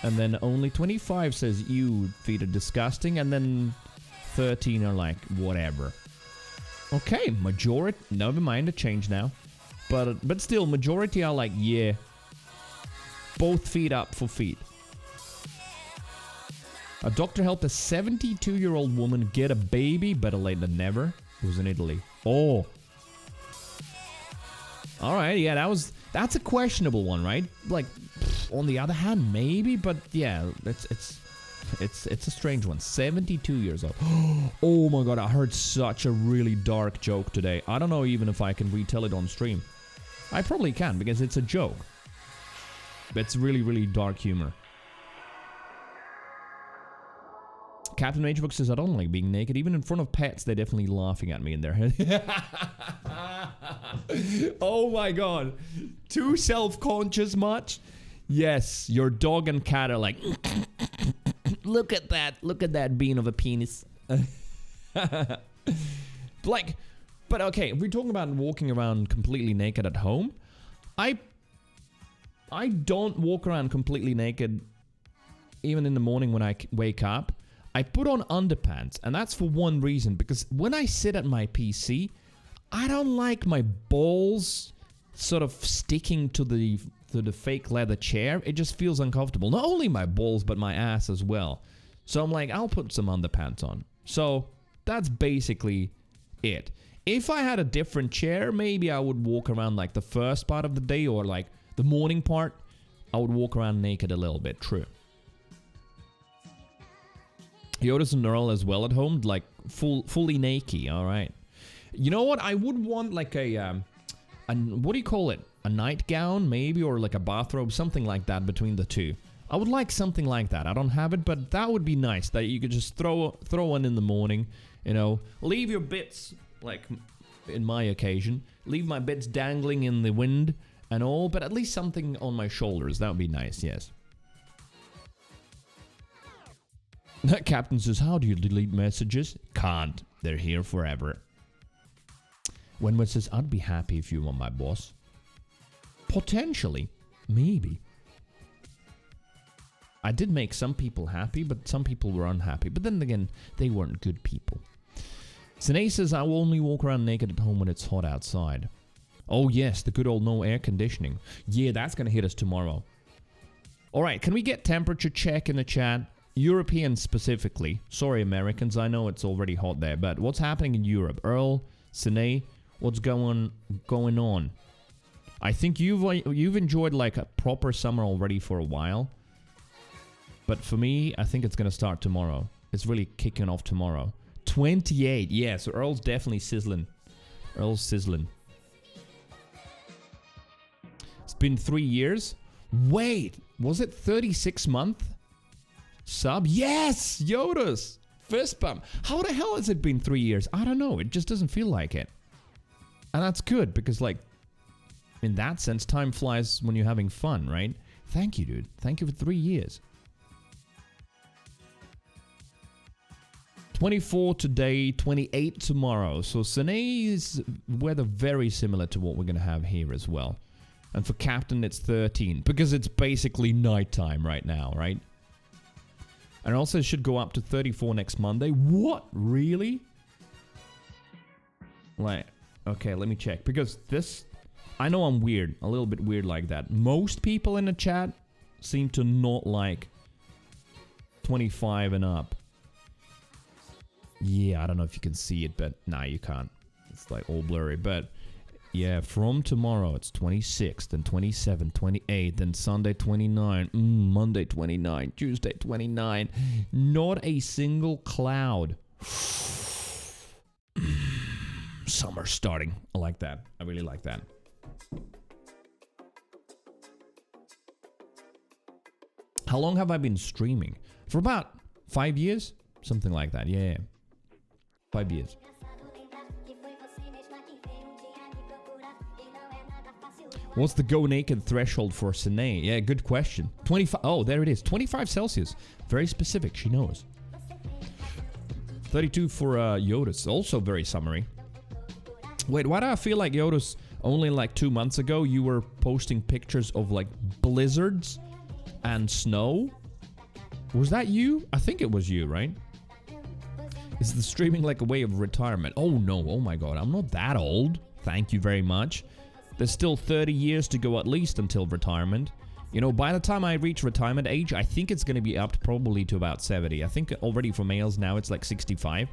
Speaker 1: and then only 25 says ew, feet are disgusting, and then 13 are like whatever. Okay, majority, never mind, it changed now, but still, majority are like yeah, both feet up for feet. A doctor helped a 72-year-old woman get a baby, better late than never. It was in Italy. Oh. Alright, yeah, that's a questionable one, right? Like, on the other hand, maybe, but yeah, it's a strange one. 72 years old. Oh my god, I heard such a really dark joke today. I don't know even if I can retell it on stream. I probably can, because it's a joke. It's really, really dark humor. Captain Majorbook says, I don't like being naked. Even in front of pets, they're definitely laughing at me in their head. Oh my god. Too self-conscious much? Yes, your dog and cat are like, look at that bean of a penis. Like, but okay, if we're talking about walking around completely naked at home, I don't walk around completely naked even in the morning when I wake up. I put on underpants, and that's for one reason, because when I sit at my PC, I don't like my balls sort of sticking to the fake leather chair. It just feels uncomfortable. Not only my balls, but my ass as well. So I'm like, I'll put some underpants on. So that's basically it. If I had a different chair, maybe I would walk around like the first part of the day, or like the morning part, I would walk around naked a little bit. True. Yoda's and Earl as well at home, like fully naked. All right. You know what? I would want like a what do you call it? A nightgown, maybe, or like a bathrobe, something like that between the two. I would like something like that. I don't have it, but that would be nice. That you could just throw one in the morning. You know, leave your bits, like in my occasion, leave my bits dangling in the wind and all, but at least something on my shoulders. That would be nice. Yes. That captain says, how do you delete messages? Can't. They're here forever. Wenwood says, I'd be happy if you were my boss. Potentially. Maybe. I did make some people happy, but some people were unhappy. But then again, they weren't good people. Sine says, I will only walk around naked at home when it's hot outside. Oh yes, the good old no air conditioning. Yeah, that's going to hit us tomorrow. Alright, can we get temperature check in the chat? Europeans specifically. Sorry, Americans, I know it's already hot there, but what's happening in Europe? Earl, Sine, what's going on? I think you've enjoyed like a proper summer already for a while. But for me, I think it's going to start tomorrow. It's really kicking off tomorrow. 28. Yeah, so Earl's definitely sizzling. Earl's sizzling. It's been 3 years. Wait, was it 36 month? Sub? Yes! Yodas! Fist bump. How the hell has it been 3 years? I don't know. It just doesn't feel like it. And that's good, because like, in that sense, time flies when you're having fun, right? Thank you, dude. Thank you for 3 years. 24 today, 28 tomorrow. So Sine's weather very similar to what we're going to have here as well. And for Captain, it's 13, because it's basically nighttime right now, right? And also it should go up to 34 next Monday. What? Really? Like, okay, let me check. Because this, I know I'm weird. A little bit weird like that. Most people in the chat seem to not like 25 and up. Yeah, I don't know if you can see it, but nah, you can't. It's like all blurry. But yeah, from tomorrow, it's 26th, then 27th, 28th, then Sunday 29, Monday 29, Tuesday 29. Not a single cloud. Summer starting. I like that. I really like that. How long have I been streaming? For about 5 years? Something like that, yeah. 5 years. What's the go naked threshold for Sine? Yeah, good question. 25. Oh, there it is. 25 Celsius. Very specific. She knows. 32 for Yodas. Also very summery. Wait, why do I feel like Yodas only like 2 months ago you were posting pictures of like blizzards and snow? Was that you? I think it was you, right? Is the streaming like a way of retirement? Oh no, oh my god, I'm not that old. Thank you very much. There's still 30 years to go at least until retirement. You know, by the time I reach retirement age, I think it's going to be upped probably to about 70. I think already for males now it's like 65.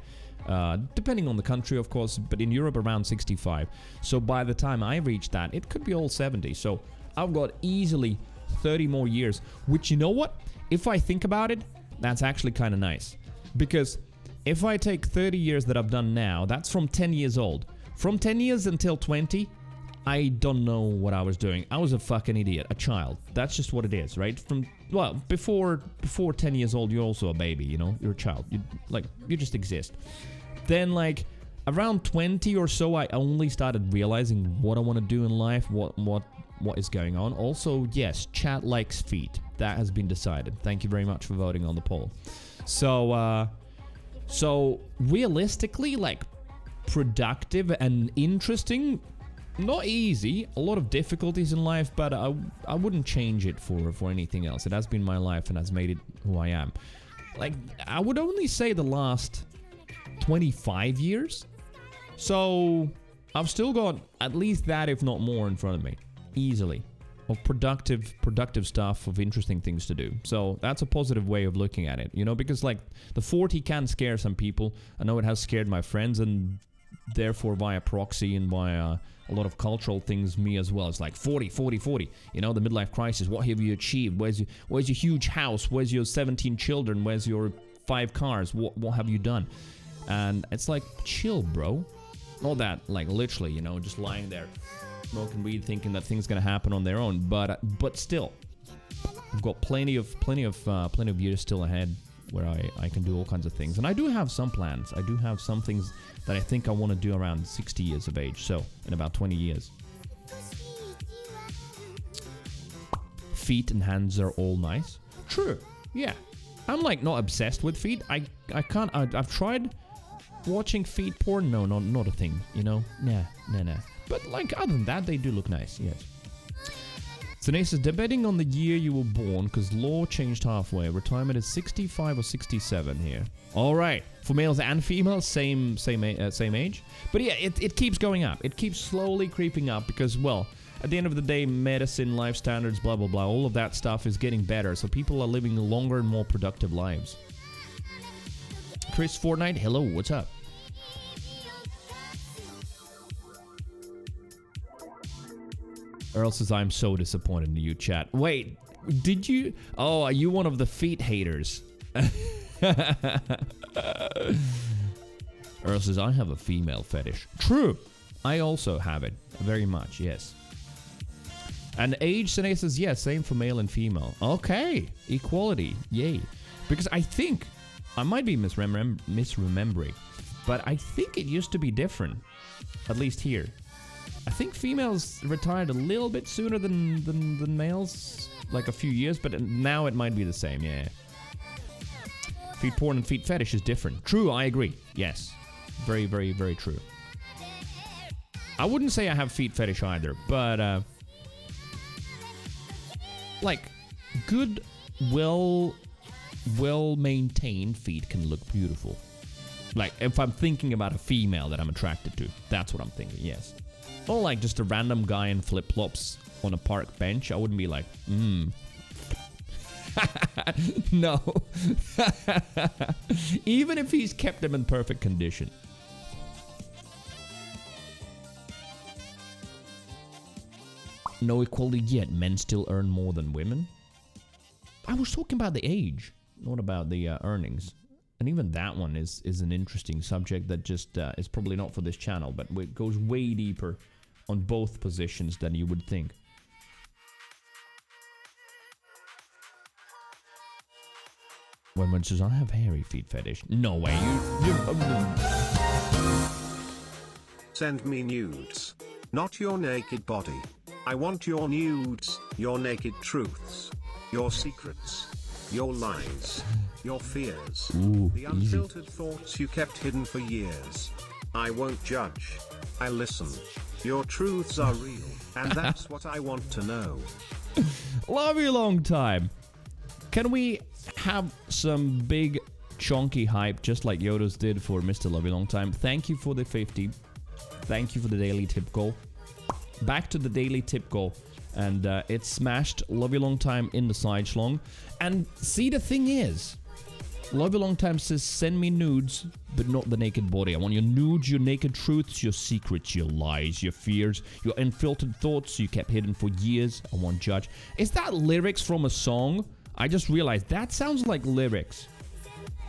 Speaker 1: Depending on the country, of course, but in Europe around 65. So by the time I reach that, it could be all 70. So I've got easily 30 more years, which, you know what? If I think about it, that's actually kind of nice. Because if I take 30 years that I've done now, that's from 10 years old. From 10 years until 20, I don't know what I was doing. I was a fucking idiot, a child. That's just what it is, right? Well, before 10 years old, you're also a baby, you know? You're a child. You just exist. Then, like, around 20 or so, I only started realizing what I want to do in life, what is going on. Also, yes, chat likes feet. That has been decided. Thank you very much for voting on the poll. So realistically, like, productive and interesting, not easy, a lot of difficulties in life, but I wouldn't change it for anything else. It has been my life and has made it who I am. Like, I would only say the last 25 years. So I've still got at least that, if not more, in front of me, easily, of productive stuff, of interesting things to do. So that's a positive way of looking at it, you know, because like the 40 can scare some people. I know it has scared my friends, and therefore via proxy and via a lot of cultural things, me as well. It's like 40, you know, the midlife crisis. What have you achieved? Where's your huge house? Where's your 17 children? Where's your 5 cars? What have you done? And it's like, chill, bro. Not that, like, literally, you know, just lying there, smoking weed, thinking that things gonna happen on their own. But still, I've got plenty of years still ahead where I can do all kinds of things. And I do have some plans. I do have some things that I think I want to do around 60 years of age. So in about 20 years. Feet and hands are all nice. True. Yeah. I'm like not obsessed with feet. I can't. I've tried watching feet porn. No, not a thing. You know. Nah. But like other than that, they do look nice. Yes. Zer0 says, debating on the year you were born because law changed halfway. Retirement is 65 or 67 here. All right, for males and females, same age. But yeah, it keeps going up. It keeps slowly creeping up because, well, at the end of the day, medicine, life standards, blah blah blah, all of that stuff is getting better. So people are living longer and more productive lives. Chris Fortnite, hello, what's up? Earl says, I'm so disappointed in you, chat. Wait, did you? Oh, are you one of the feet haters? Earl says, I have a female fetish. True. I also have it. Very much, yes. And age, Zer0 says, yes, same for male and female. Okay. Equality. Yay. Because I think, I might be misremembering, but I think it used to be different. At least here. I think females retired a little bit sooner than males, like a few years, but now it might be the same, yeah. Feet porn and feet fetish is different. True, I agree. Yes. Very, very, very true. I wouldn't say I have feet fetish either, but, like, good, well-maintained feet can look beautiful. Like, if I'm thinking about a female that I'm attracted to, that's what I'm thinking, yes. Or like just a random guy in flip-flops on a park bench, I wouldn't be like, no. Even if he's kept them in perfect condition. No equality yet. Men still earn more than women. I was talking about the age, not about the earnings. And even that one is an interesting subject that just is probably not for this channel, but it goes way deeper on both positions than you would think. When says, I have hairy feet fetish. No way.
Speaker 5: Send me nudes. Not your naked body. I want your nudes, your naked truths, your secrets, your lies, your fears, the unfiltered thoughts you kept hidden for years. I won't judge. I listen. Your truths are real, and that's what I want to know.
Speaker 1: Love you long time. Can we have some big chunky hype just like Yoda's did for Mr. Love You Long Time? Thank you for the 50. Thank you for the daily tip goal. Back to the daily tip goal. And it smashed Love You Long Time in the side schlong. And see, the thing is, Love You Long Time says, send me nudes, but not the naked body. I want your nudes, your naked truths, your secrets, your lies, your fears, your unfiltered thoughts you kept hidden for years. I won't judge. Is that lyrics from a song? I just realized that sounds like lyrics.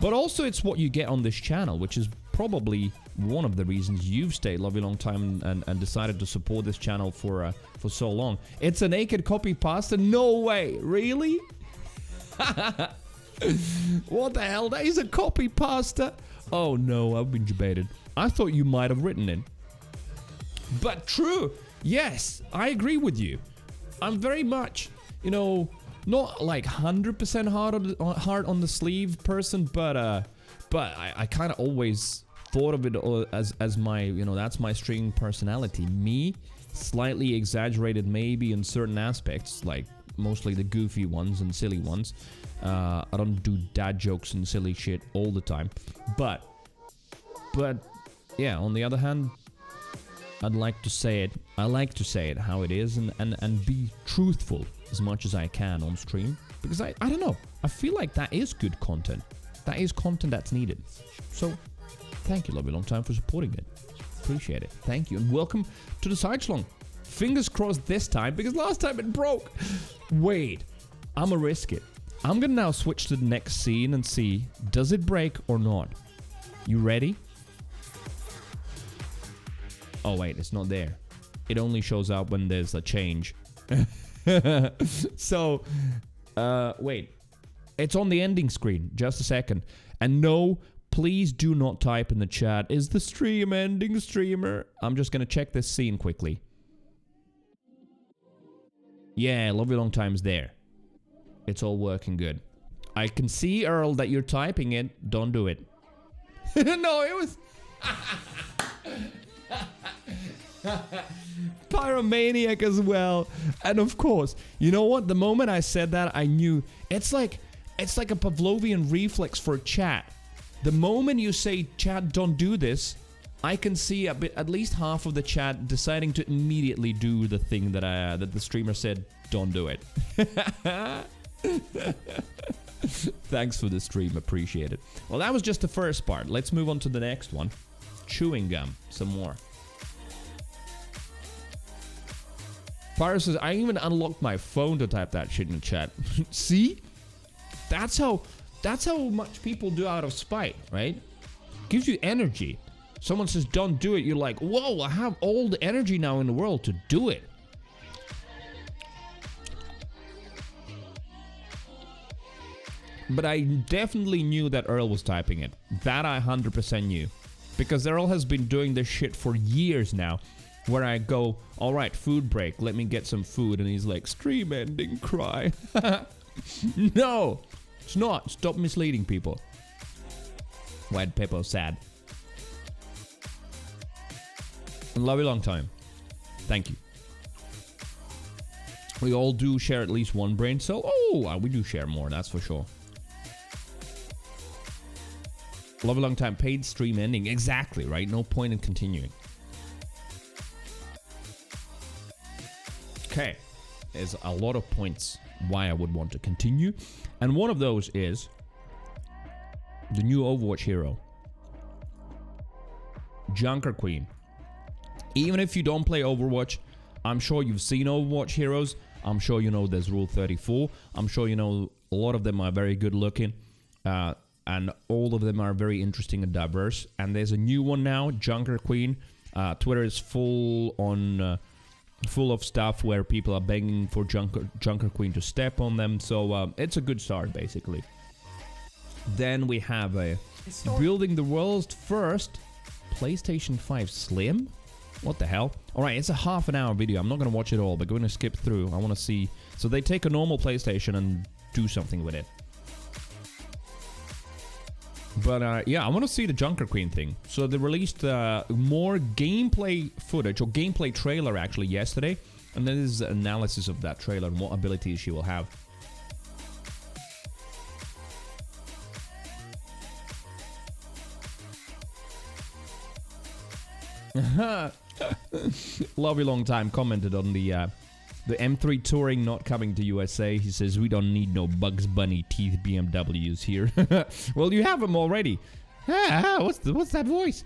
Speaker 1: But also it's what you get on this channel, which is probably one of the reasons you've stayed lovely long time and decided to support this channel for so long. It's a naked copy pasta? No way, really? What the hell? That is a copy pasta? Oh no, I've been debated. I thought you might have written it. But true, yes, I agree with you. I'm very much, you know, not like 100% hard on the sleeve person, but I kind of always thought of it as my, you know, that's my streaming personality. Me, slightly exaggerated maybe in certain aspects, like mostly the goofy ones and silly ones. I don't do dad jokes and silly shit all the time, but yeah, on the other hand, I'd like to say it. I like to say it how it is and be truthful as much as I can on stream, because I don't know, I feel like that is good content. That is content that's needed. So thank you, lovely long time, for supporting it. Appreciate it. Thank you, and welcome to the side schlong. Fingers crossed this time, because last time it broke. Wait, I'ma risk it. I'm gonna now switch to the next scene and see, does it break or not? You ready? Oh wait, it's not there. It only shows up when there's a change. So, wait. It's on the ending screen. Just a second. And no, please do not type in the chat, is the stream ending, streamer? I'm just gonna check this scene quickly. Yeah, lovely long time's there. It's all working good. I can see, Earl, that you're typing it. Don't do it. No, it was... Pyromaniac as well. And of course, you know what? The moment I said that, I knew. It's like a Pavlovian reflex for chat. The moment you say, chat, don't do this, I can see at least half of the chat deciding to immediately do the thing that the streamer said, don't do it. Thanks for the stream, appreciate it. Well, that was just the first part. Let's move on to the next one. Chewing gum, some more. Pyro says, I even unlocked my phone to type that shit in the chat. See? That's how much people do out of spite, right? Gives you energy. Someone says, don't do it. You're like, whoa, I have all the energy now in the world to do it. But I definitely knew that Earl was typing it. That I 100% knew. Because Earl has been doing this shit for years now. Where I go, alright, food break, let me get some food. And he's like, stream ending, cry. No, it's not. Stop misleading people. White pepper, sad. Love you long time. Thank you. We all do share at least one brain cell. Oh, we do share more, that's for sure. Love a long time. Paid stream ending. Exactly, right? No point in continuing. Okay. There's a lot of points why I would want to continue. And one of those is the new Overwatch hero. Junker Queen. Even if you don't play Overwatch, I'm sure you've seen Overwatch heroes. I'm sure you know there's Rule 34. I'm sure you know a lot of them are very good looking. And all of them are very interesting and diverse. And there's a new one now, Junker Queen. Twitter is full of stuff where people are begging for Junker Queen to step on them. So it's a good start, basically. Then we have building the world's first PlayStation 5 Slim. What the hell? Alright, it's a half an hour video. I'm not going to watch it all, but going to skip through. I want to see. So they take a normal PlayStation and do something with it. But yeah, I want to see the Junker Queen thing. So they released more gameplay footage, or gameplay trailer actually, yesterday. And then there's an analysis of that trailer and what abilities she will have. Love you long time commented on the M3 Touring not coming to USA. He says, we don't need no Bugs Bunny teeth BMWs here. Well, you have them already. What's that voice?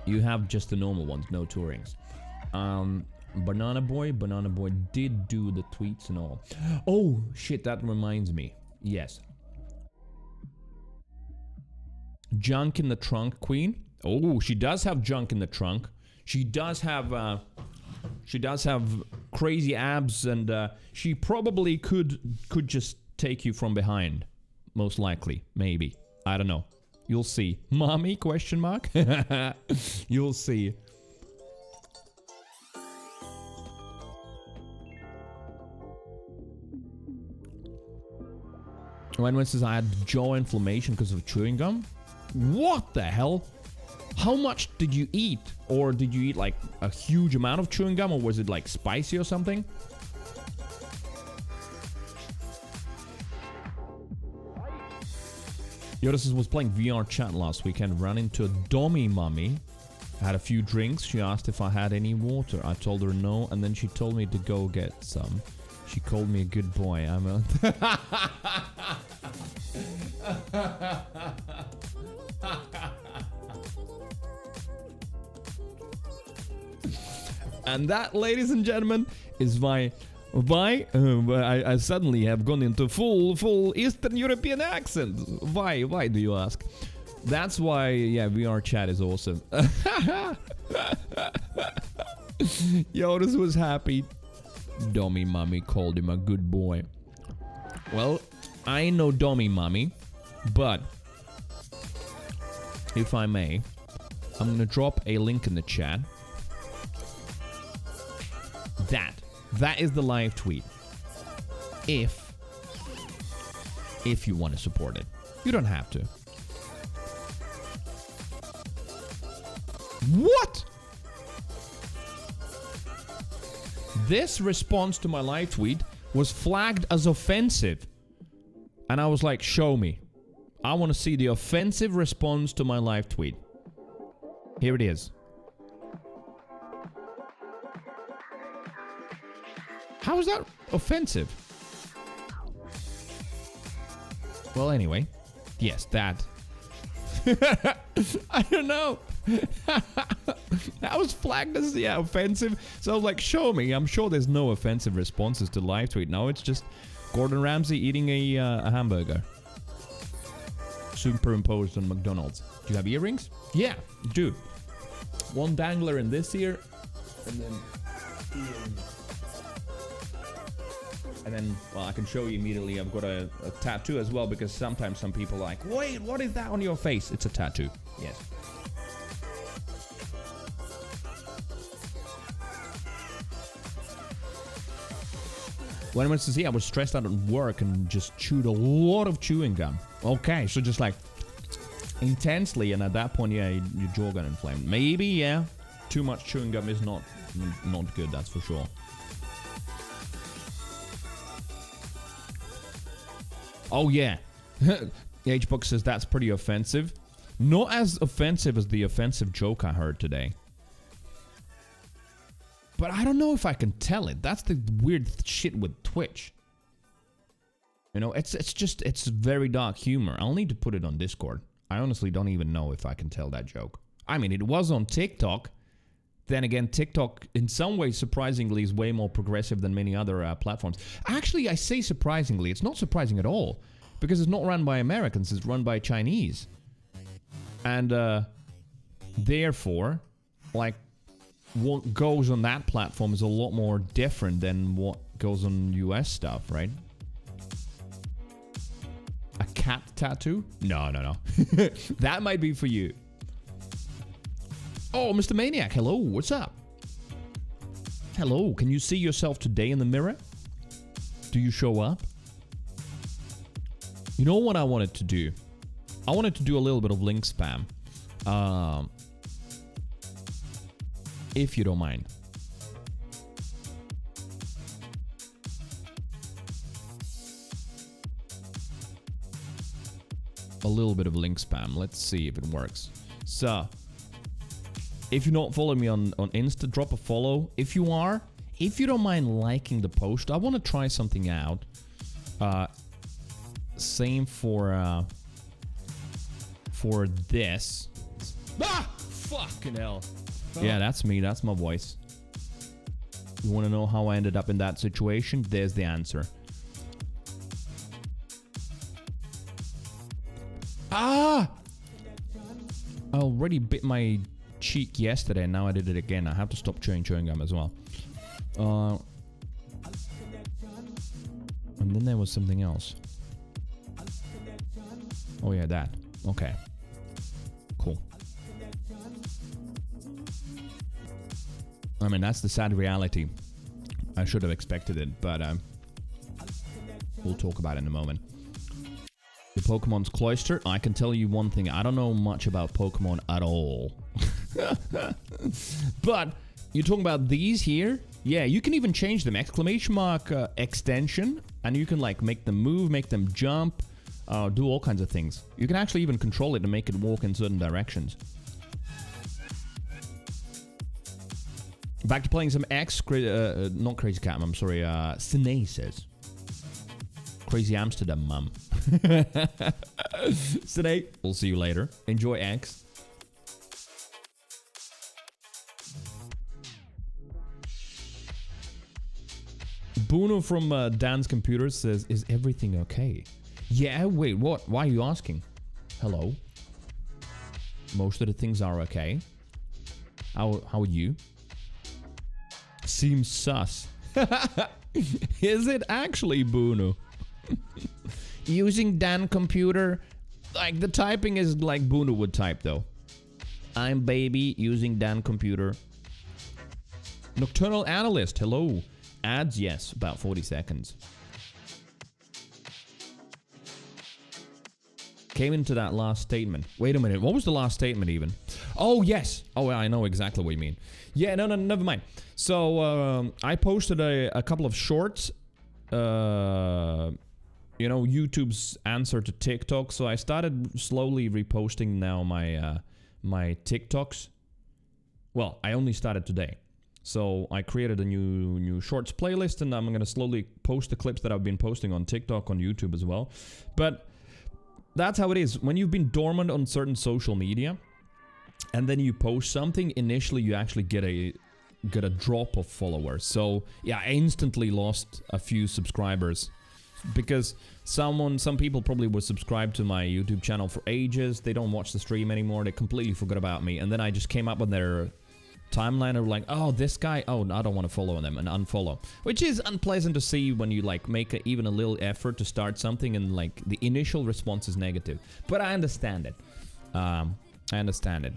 Speaker 1: You have just the normal ones, no Tourings. Banana Boy did do the tweets and all. Oh, shit, that reminds me. Yes. Junk in the trunk, Queen. Oh, she does have junk in the trunk. She does have crazy abs, and she probably could just take you from behind. Most likely, maybe. I don't know. You'll see. Mommy? Question mark. You'll see. When says I had jaw inflammation because of chewing gum. What the hell? How much did you eat? Or did you eat like a huge amount of chewing gum, or was it like spicy or something? Yoda was playing VR chat last weekend, ran into a dummy mummy. I had a few drinks. She asked if I had any water. I told her no, and then she told me to go get some. She called me a good boy. I'm a... And that, ladies and gentlemen, is why I suddenly have gone into full Eastern European accent. Why do you ask? That's why, yeah, VR chat is awesome. Yodas was happy. Dummy Mummy called him a good boy. Well, I ain't no dummy mummy, but if I may, I'm gonna drop a link in the chat. That is the live tweet. If you want to support it. You don't have to. What? This response to my live tweet was flagged as offensive. And I was like, show me. I want to see the offensive response to my live tweet. Here it is. How is that offensive? Well, anyway. Yes, that. I don't know. That was flagged as, yeah, offensive. So I was like, show me. I'm sure there's no offensive responses to live tweet. No, it's just Gordon Ramsay eating a hamburger. Superimposed on McDonald's. Do you have earrings? Yeah, dude. One dangler in this ear. And then, well, I can show you immediately. I've got a tattoo as well, because sometimes some people are like, wait, what is that on your face? It's a tattoo. Yes. When I went to see, I was stressed out at work and just chewed a lot of chewing gum. Okay, so just like intensely, and at that point, yeah, your jaw got inflamed. Maybe, yeah. Too much chewing gum is not good, that's for sure. Oh, yeah. H-Book says that's pretty offensive. Not as offensive as the offensive joke I heard today. But I don't know if I can tell it. That's the weird shit with Twitch. You know, it's very dark humor. I'll need to put it on Discord. I honestly don't even know if I can tell that joke. I mean, it was on TikTok. Then again, TikTok, in some ways, surprisingly, is way more progressive than many other platforms. Actually, I say surprisingly. It's not surprising at all. Because it's not run by Americans. It's run by Chinese. And, therefore, like, what goes on that platform is a lot more different than what goes on US stuff, right? A cat tattoo? No. That might be for you. Oh, Mr. Maniac, hello, what's up? Hello, can you see yourself today in the mirror? Do you show up? You know what I wanted to do? I wanted to do a little bit of link spam. If you don't mind. A little bit of link spam. Let's see if it works. So, if you're not following me on Insta, drop a follow. If you are, if you don't mind liking the post, I want to try something out. Same for this. Ah! Fucking hell. Yeah, that's me. That's my voice. You want to know how I ended up in that situation? There's the answer. Ah! I already bit my cheek yesterday, and now I did it again. I have to stop chewing gum as well. And then there was something else. Oh yeah, that. Okay. Cool. I mean, that's the sad reality. I should have expected it, but we'll talk about it in a moment. The Pokemon's Cloister. I can tell you one thing. I don't know much about Pokemon at all. But you're talking about these here? Yeah, you can even change them. Exclamation mark extension. And you can like make them move, make them jump, do all kinds of things. You can actually even control it and make it walk in certain directions. Back to playing some X, not Crazy Cat, I'm sorry, Sine says. Crazy Amsterdam, mum. Sine, we'll see you later. Enjoy X. Bruno from Dan's Computer says, is everything okay? Yeah, wait, what? Why are you asking? Hello? Most of the things are okay. How are you? Seems sus. Is it actually, Bruno? Using Dan Computer, like the typing is like Bruno would type though. I'm baby using Dan Computer. Nocturnal Analyst, hello. Ads, yes, about 40 seconds. Came into that last statement. Wait a minute, what was the last statement even? Oh, yes. Oh, I know exactly what you mean. Yeah, no, never mind. So, I posted a couple of shorts. You know, YouTube's answer to TikTok. So I started slowly reposting now my TikToks. Well, I only started today. So I created a new shorts playlist, and I'm gonna slowly post the clips that I've been posting on TikTok, on YouTube as well. But that's how it is. When you've been dormant on certain social media, and then you post something, initially you actually get a drop of followers. So yeah, I instantly lost a few subscribers because some people probably were subscribed to my YouTube channel for ages. They don't watch the stream anymore. They completely forgot about me, and then I just came up on their timeline of like, oh, this guy, oh, I don't want to follow them, and unfollow, which is unpleasant to see when you like make even a little effort to start something and like the initial response is negative. But I understand it. I understand it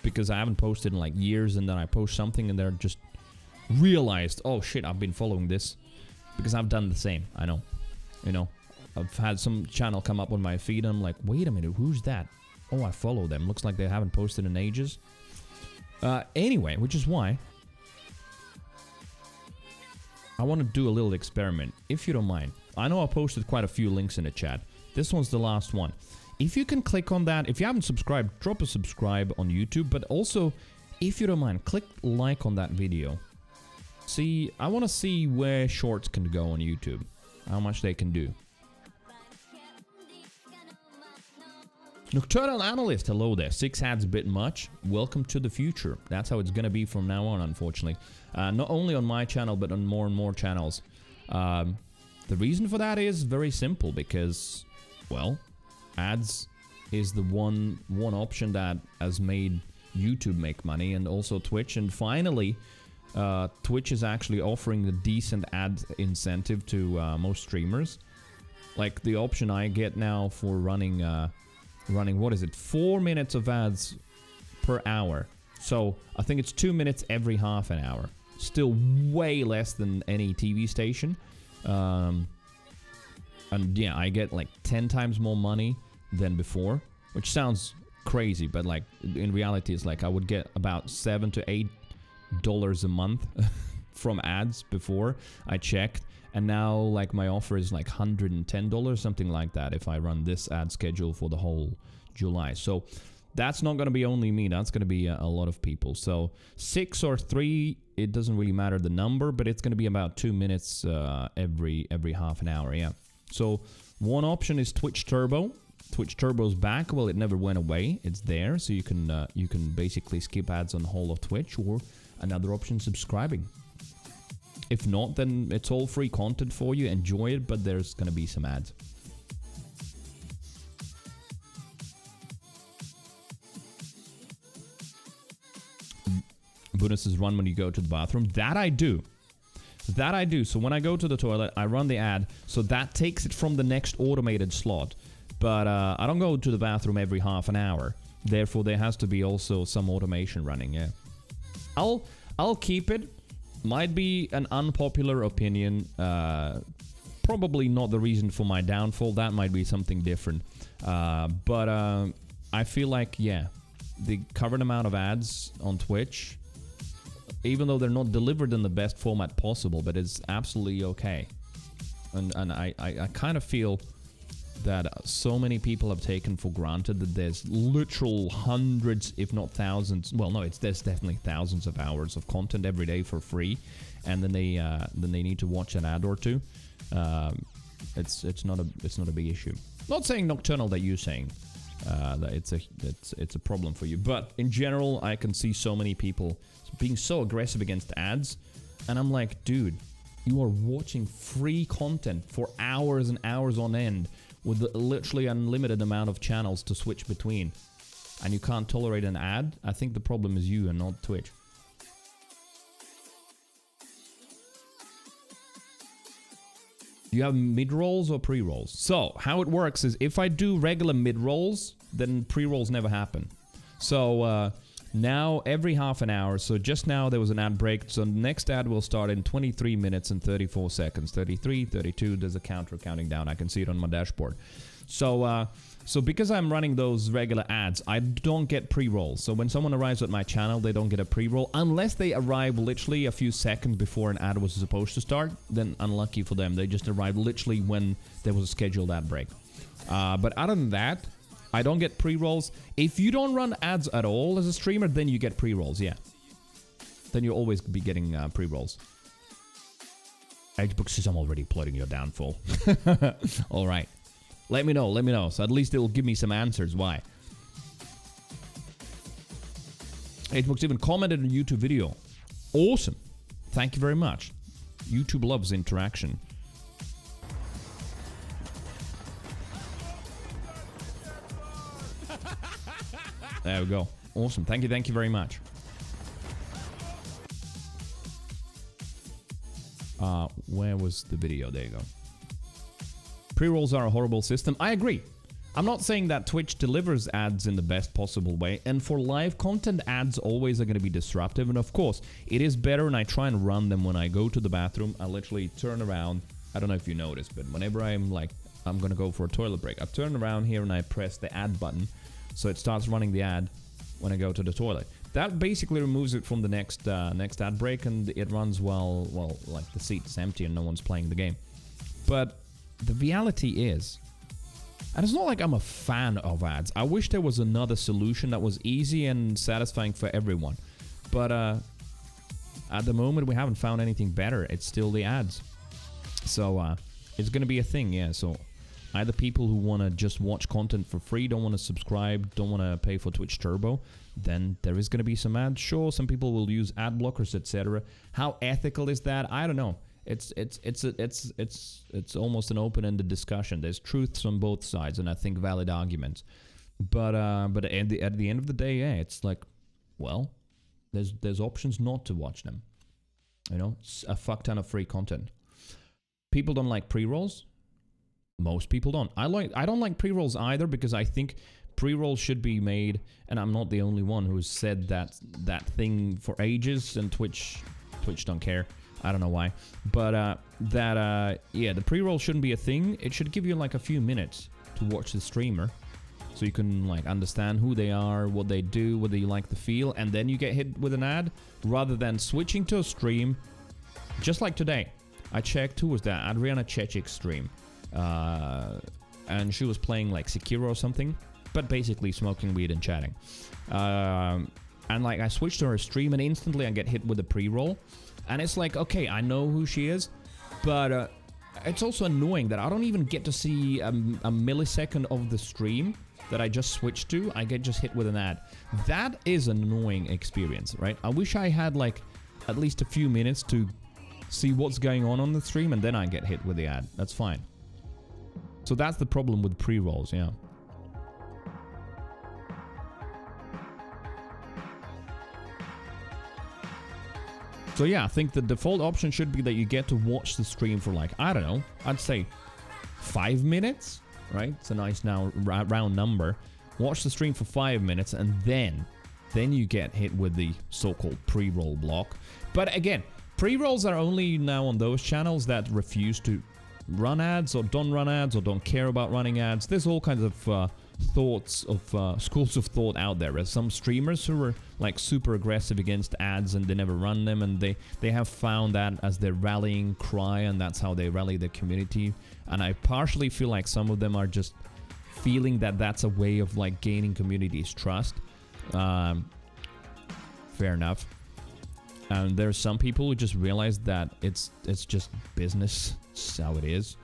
Speaker 1: because I haven't posted in like years, and then I post something and they're just realized, oh shit, I've been following this because I've done the same. I know, you know, I've had some channel come up on my feed and I'm like, wait a minute, who's that? Oh, I follow them. Looks like they haven't posted in ages. Anyway, which is why I want to do a little experiment, if you don't mind. I know I posted quite a few links in the chat. This one's the last one. If you can click on that, if you haven't subscribed, drop a subscribe on YouTube, but also, if you don't mind, click like on that video. See, I want to see where shorts can go on YouTube, how much they can do. Nocturnal Analyst, hello there. 6 ads a bit much. Welcome to the future. That's how it's gonna be from now on, unfortunately. Not only on my channel, but on more and more channels. The reason for that is very simple, because, well, ads is the one option that has made YouTube make money, and also Twitch. And finally, Twitch is actually offering a decent ad incentive to most streamers. Like the option I get now for running, what is it, 4 minutes of ads per hour. So I think it's 2 minutes every half an hour. Still way less than any TV station. And yeah, I get like 10 times more money than before, which sounds crazy, but like in reality it's like I would get about $7 to $8 a month from ads before I checked. And now, like, my offer is like $110, something like that, if I run this ad schedule for the whole July. So that's not going to be only me. That's going to be a lot of people. So 6 or 3, it doesn't really matter the number, but it's going to be about 2 minutes every half an hour. Yeah. So one option is Twitch Turbo. Twitch Turbo's back. Well, it never went away. It's there, so you can basically skip ads on the whole of Twitch, or another option, subscribing. If not, then it's all free content for you. Enjoy it, but there's gonna be some ads. bonuses run when you go to the bathroom. That I do. That I do. So when I go to the toilet, I run the ad. So that takes it from the next automated slot. But I don't go to the bathroom every half an hour. Therefore, there has to be also some automation running, yeah. I'll keep it. Might be an unpopular opinion. Probably not the reason for my downfall. That might be something different. But I feel like, yeah, the current amount of ads on Twitch, even though they're not delivered in the best format possible, but it's absolutely okay. And I kind of feel that so many people have taken for granted that there's literal hundreds, if not thousands. Well, no, there's definitely thousands of hours of content every day for free, and then they need to watch an ad or two. It's not a big issue. Not saying Nocturnal that you're saying that it's a problem for you, but in general, I can see so many people being so aggressive against ads, and I'm like, dude, you are watching free content for hours and hours on end with the literally unlimited amount of channels to switch between, and you can't tolerate an ad. I think the problem is you and not Twitch. Do you have mid-rolls or pre-rolls? So, how it works is if I do regular mid-rolls, then pre-rolls never happen. So, now every half an hour, so just now there was an ad break, so the next ad will start in 23 minutes and 34 seconds. 33, 32, there's a counter counting down. I can see it on my dashboard. So, so because I'm running those regular ads, I don't get pre-rolls. So when someone arrives at my channel, they don't get a pre-roll. Unless they arrive literally a few seconds before an ad was supposed to start, then unlucky for them. They just arrive literally when there was a scheduled ad break. But other than that, I don't get pre-rolls. If you don't run ads at all as a streamer, then you get pre-rolls, yeah. Then you'll always be getting pre-rolls. Xbox says I'm already plotting your downfall. Alright. Let me know. So at least it will give me some answers why. Xbox even commented on a YouTube video. Awesome. Thank you very much. YouTube loves interaction. There we go. Awesome. Thank you very much. Where was the video? There you go. Pre-rolls are a horrible system. I agree. I'm not saying that Twitch delivers ads in the best possible way, and for live content, ads always are going to be disruptive, and of course, it is better, and I try and run them when I go to the bathroom. I literally turn around. I don't know if you noticed, but whenever I'm like, I'm going to go for a toilet break, I turn around here and I press the ad button, so it starts running the ad when I go to the toilet. That basically removes it from the next ad break, and it runs while like the seat's empty and no one's playing the game. But the reality is, and it's not like I'm a fan of ads. I wish there was another solution that was easy and satisfying for everyone. But at the moment, we haven't found anything better. It's still the ads. So it's going to be a thing, yeah. So either people who want to just watch content for free, don't want to subscribe, don't want to pay for Twitch Turbo, then there is going to be some ads. Sure, some people will use ad blockers, etc. How ethical is that? I don't know. It's almost an open-ended discussion. There's truths on both sides, and I think valid arguments. But at the end of the day, yeah, it's like, well, there's options not to watch them. You know, it's a fuck ton of free content. People don't like pre-rolls. Most people don't. I don't like pre-rolls either, because I think pre-rolls should be made, and I'm not the only one who's said that thing for ages, and Twitch don't care. I don't know why, but yeah, the pre-roll shouldn't be a thing. It should give you like a few minutes to watch the streamer, so you can like understand who they are, what they do, whether you like the feel, and then you get hit with an ad, rather than switching to a stream. Just like today, I checked who was that, Adriana Chechik's stream, and she was playing like Sekiro or something, but basically smoking weed and chatting. And like I switched to her stream, and instantly I get hit with a pre-roll. And it's like, okay, I know who she is, but it's also annoying that I don't even get to see a millisecond of the stream that I just switched to. I get just hit with an ad. That is an annoying experience, right? I wish I had like at least a few minutes to see what's going on the stream, and then I get hit with the ad. That's fine. So that's the problem with pre-rolls, yeah. So yeah, I think the default option should be that you get to watch the stream for like, I don't know, I'd say 5 minutes, right? It's a nice now round number. Watch the stream for 5 minutes and then you get hit with the so-called pre-roll block. But again, pre-rolls are only now on those channels that refuse to run ads or don't run ads or don't care about running ads. There's all kinds of schools of thought out there. There's some streamers who are like super aggressive against ads and they never run them, and they have found that as their rallying cry, and that's how they rally the community. And I partially feel like some of them are just feeling that that's a way of like gaining community's trust. Fair enough. And there's some people who just realize that it's just business. It's how it is,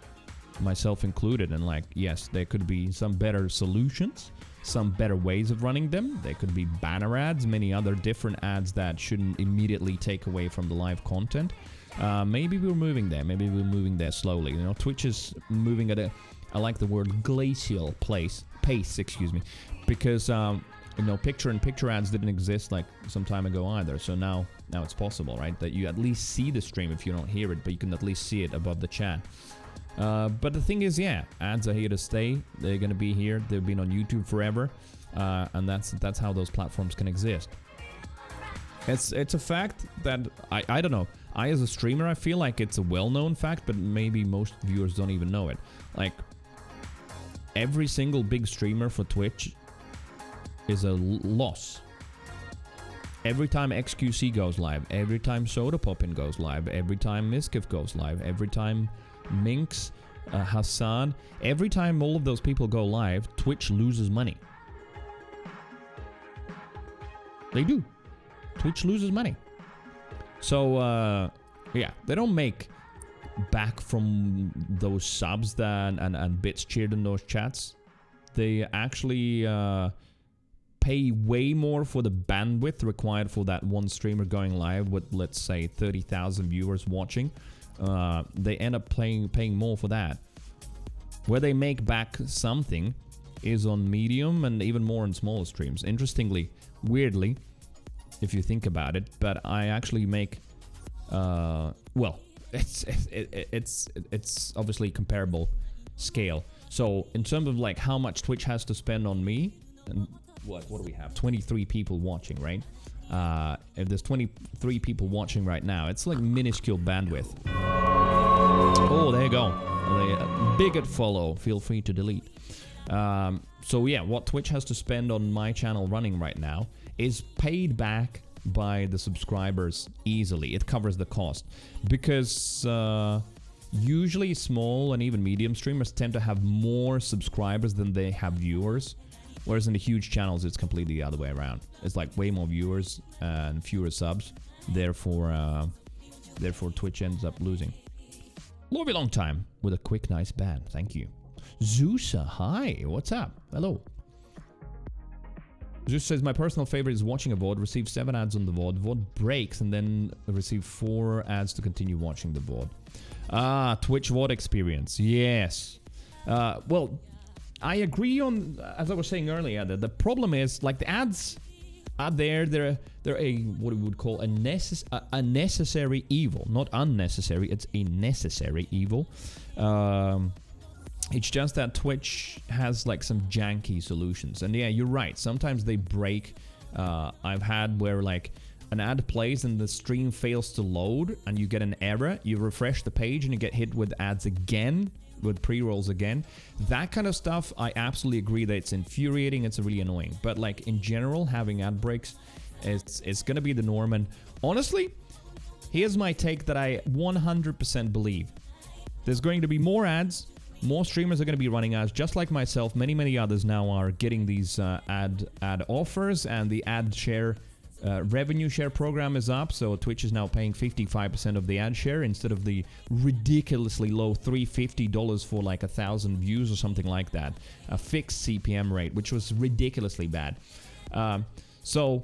Speaker 1: myself included. And like, yes, there could be some better solutions, some better ways of running them. There could be banner ads, many other different ads that shouldn't immediately take away from the live content. Maybe we're moving there. Maybe we're moving there slowly. You know, Twitch is moving at a, I like the word glacial pace, excuse me, because you know, picture-in-picture ads didn't exist like some time ago either. So now it's possible, right? That you at least see the stream if you don't hear it, but you can at least see it above the chat. But the thing is, yeah, ads are here to stay. They're gonna be here. They've been on YouTube forever, and that's how those platforms can exist. It's a fact that I don't know. I as a streamer, I feel like it's a well-known fact, but maybe most viewers don't even know it. Like every single big streamer for Twitch is a loss. Every time XQC goes live, every time Soda Poppin goes live, every time Miskiff goes live, every time Minx, Hassan, every time all of those people go live, Twitch loses money. They do. Twitch loses money. So, yeah, they don't make back from those subs that and bits cheered in those chats. They actually pay way more for the bandwidth required for that one streamer going live with, let's say, 30,000 viewers watching. They end up paying more for that. Where they make back something is on medium and even more on smaller streams. Interestingly, weirdly, if you think about it, but I actually make, well, it's obviously comparable scale. So in terms of like how much Twitch has to spend on me, and what do we have? 23 people watching, right? If there's 23 people watching right now, it's like minuscule bandwidth. Oh, there you go. Bigot follow. Feel free to delete. So yeah, what Twitch has to spend on my channel running right now is paid back by the subscribers easily. It covers the cost because usually small and even medium streamers tend to have more subscribers than they have viewers. Whereas in the huge channels, it's completely the other way around. It's like way more viewers and fewer subs. Therefore, Twitch ends up losing. Love you long time with a quick, nice ban. Thank you. Zeusa, hi. What's up? Hello. Zeus says, my personal favorite is watching a VOD, receive 7 ads on the VOD. VOD breaks and then receive 4 ads to continue watching the VOD. Ah, Twitch VOD experience. Yes. Well, I agree on, as I was saying earlier, the problem is, like, the ads are there. They're a, what we would call a necessary evil. Not unnecessary, it's a necessary evil. It's just that Twitch has, like, some janky solutions. And yeah, you're right. Sometimes they break. I've had where, like, an ad plays and the stream fails to load and you get an error. You refresh the page and you get hit with ads again, with pre-rolls again. That kind of stuff, I absolutely agree that it's infuriating. It's really annoying. But, like, in general, having ad breaks, it's going to be the norm. And honestly, here's my take that I 100% believe. There's going to be more ads. More streamers are going to be running ads, just like myself. Many others now are getting these ad offers, and the ad share revenue share program is up. So Twitch is now paying 55% of the ad share instead of the ridiculously low $350 for like 1,000 views or something like that. A fixed CPM rate, which was ridiculously bad. So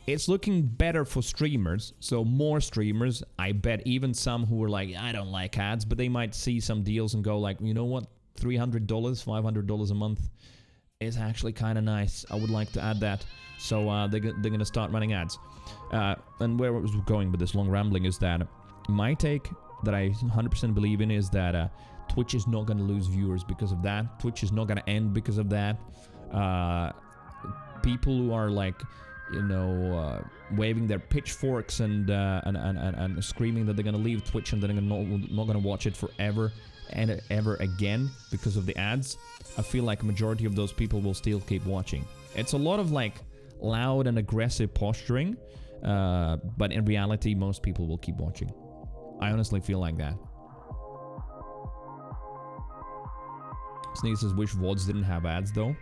Speaker 1: it's looking better for streamers. So more streamers, I bet even some who are like, I don't like ads, but they might see some deals and go like, you know what, $300, $500 a month, is actually kind of nice. I would like to add that. So they're going to start running ads. And where I was going with this long rambling is that my take that I 100% believe in is that Twitch is not going to lose viewers because of that. Twitch is not going to end because of that. People who are like, you know, waving their pitchforks and screaming that they're going to leave Twitch and they're not going to watch it forever and ever again because of the ads, I feel like a majority of those people will still keep watching. It's a lot of like loud and aggressive posturing, but in reality, most people will keep watching. I honestly feel like that. Sneeze says, wish VODs didn't have ads though.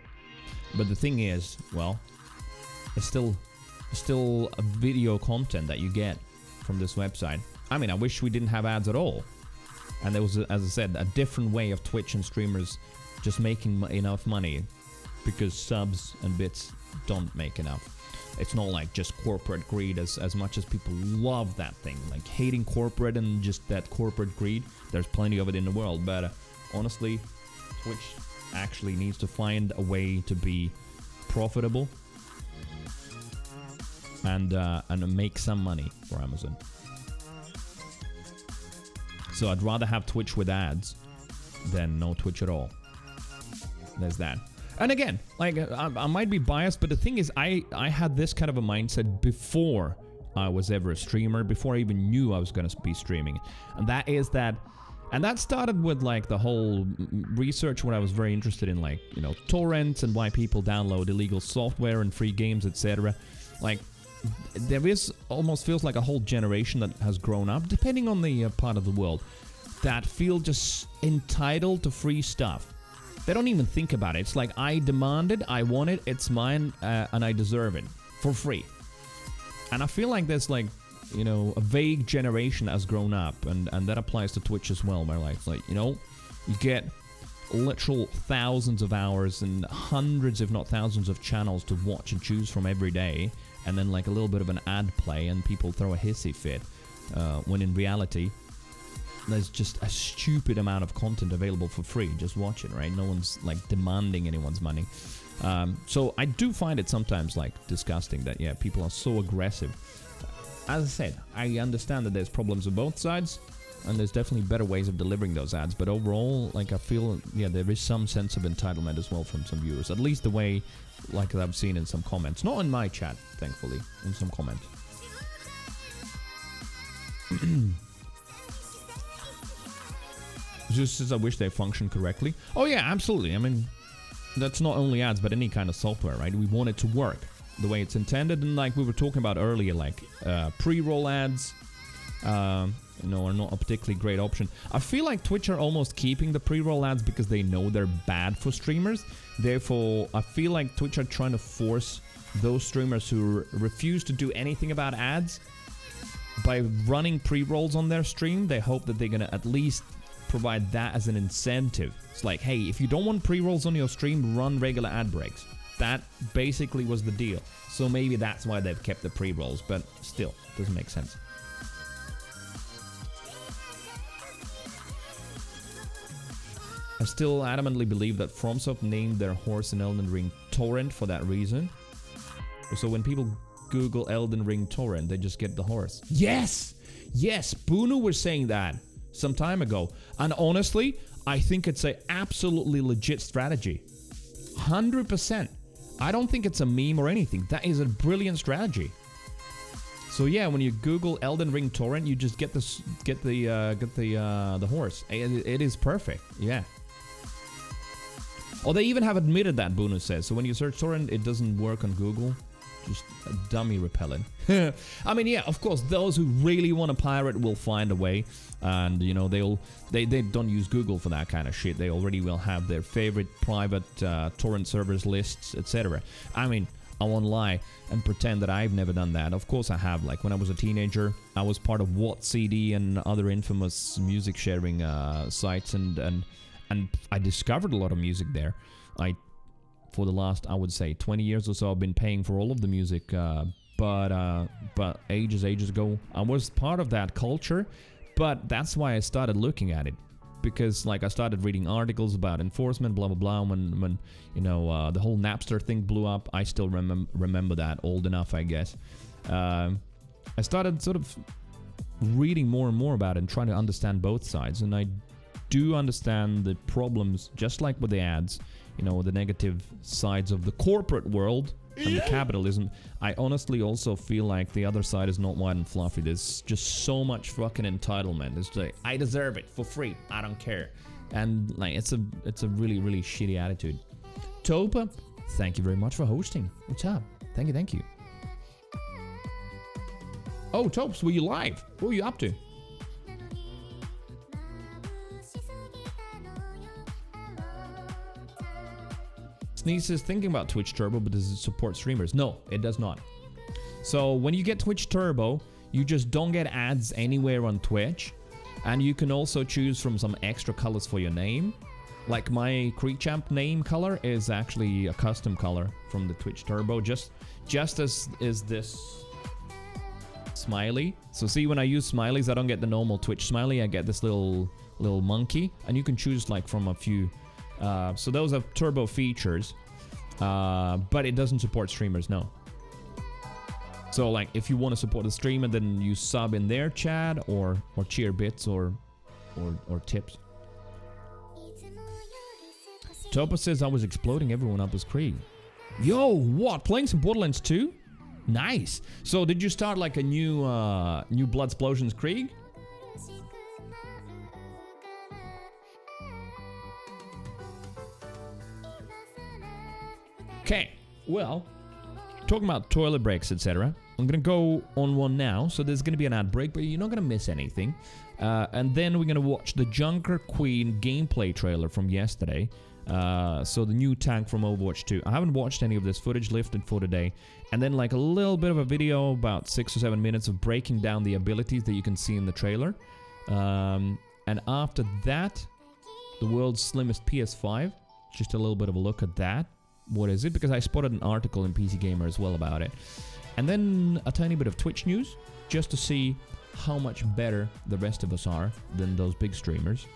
Speaker 1: But the thing is, well, it's still a video content that you get from this website. I mean, I wish we didn't have ads at all. And there was, as I said, a different way of Twitch and streamers just making enough money, because subs and bits don't make enough. It's not like just corporate greed as much as people love that thing. Like hating corporate and just that corporate greed. There's plenty of it in the world, but honestly, Twitch actually needs to find a way to be profitable and make some money for Amazon. So I'd rather have Twitch with ads than no Twitch at all. There's that. And again, like I might be biased, but the thing is, I had this kind of a mindset before I was ever a streamer, before I even knew I was going to be streaming. And that is that, and that started with like the whole research when I was very interested in, like, you know, torrents and why people download illegal software and free games, etc. Like, there is, almost feels like a whole generation that has grown up, depending on the part of the world, that feel just entitled to free stuff. They don't even think about it. It's like, I demand it, I want it, it's mine, and I deserve it for free. And I feel like there's like, you know, a vague generation that has grown up, and that applies to Twitch as well, where like, it's like, you know, you get literal thousands of hours and hundreds, if not thousands, of channels to watch and choose from every day, and then like a little bit of an ad play, and people throw a hissy fit, when in reality, there's just a stupid amount of content available for free. Just watch it, right? No one's like demanding anyone's money. So I do find it sometimes like disgusting that, yeah, people are so aggressive. As I said, I understand that there's problems on both sides, and there's definitely better ways of delivering those ads. But overall, like, I feel, yeah, there is some sense of entitlement as well from some viewers. At least the way, like, I've seen in some comments. Not in my chat, thankfully, in some comments. Just as I wish they functioned correctly. Oh yeah, absolutely. I mean, that's not only ads, but any kind of software, right? We want it to work the way it's intended, and like we were talking about earlier, like pre-roll ads, you know, are not a particularly great option. I feel like Twitch are almost keeping the pre-roll ads because they know they're bad for streamers. Therefore, I feel like Twitch are trying to force those streamers who refuse to do anything about ads by running pre-rolls on their stream. They hope that they're gonna at least provide that as an incentive. It's like, hey, if you don't want pre-rolls on your stream, run regular ad breaks. That basically was the deal. So maybe that's why they've kept the pre-rolls, but still, doesn't make sense. I still adamantly believe that FromSoft named their horse in Elden Ring Torrent for that reason. So when people Google Elden Ring Torrent, they just get the horse. Yes! Yes, Bunu was saying that some time ago, and honestly, I think it's a absolutely legit strategy. 100%. I don't think it's a meme or anything. That is a brilliant strategy. So yeah, when you Google Elden Ring Torrent, you just get the horse. It is perfect. Yeah. Oh, they even have admitted that, Bunu says. So when you search torrent, it doesn't work on Google. Just a dummy repellent. I mean, yeah, of course, those who really want to pirate will find a way, and you know they don't use Google for that kind of shit. They already will have their favorite private torrent servers lists, etc. I mean, I won't lie and pretend that I've never done that. Of course I have. Like when I was a teenager, I was part of WhatCD and other infamous music sharing sites, and I discovered a lot of music there. For the last, I would say, 20 years or so, I've been paying for all of the music, but ages ago, I was part of that culture, but that's why I started looking at it, because like I started reading articles about enforcement, blah blah blah. When you know the whole Napster thing blew up, I still remember that, old enough, I guess. I started sort of reading more and more about it and trying to understand both sides, and I do understand the problems, just like with the ads, you know, the negative sides of the corporate world and the capitalism. I honestly also feel like the other side is not white and fluffy. There's just so much fucking entitlement. It's like, I deserve it for free, I don't care. And like it's a really, really shitty attitude. Topa, thank you very much for hosting. What's up? Thank you. Oh, Topes, were you live? What were you up to? Sneeze is thinking about Twitch Turbo, but does it support streamers? No, it does not. So when you get Twitch Turbo, you just don't get ads anywhere on Twitch. And you can also choose from some extra colors for your name. Like my Creeviant name color is actually a custom color from the Twitch Turbo, just as is this smiley. So see, when I use smileys, I don't get the normal Twitch smiley. I get this little monkey, and you can choose like from a few. So those are turbo features, but it doesn't support streamers, no. So like if you want to support the streamer, then you sub in their chat or cheer bits or tips. Topa says I was exploding everyone up as Krieg. Yo, what? Playing some Borderlands 2? Nice. So did you start like a new Blood Explosions Krieg? Okay, well, talking about toilet breaks, etc. I'm gonna go on one now, so there's gonna be an ad break, but you're not gonna miss anything. And then we're gonna watch the Junker Queen gameplay trailer from yesterday. So the new tank from Overwatch 2. I haven't watched any of this footage lifted for today. And then like a little bit of a video, about 6 or 7 minutes of breaking down the abilities that you can see in the trailer. And after that, the world's slimmest PS5. Just a little bit of a look at that. What is it? Because I spotted an article in PC Gamer as well about it. And then a tiny bit of Twitch news, just to see how much better the rest of us are than those big streamers.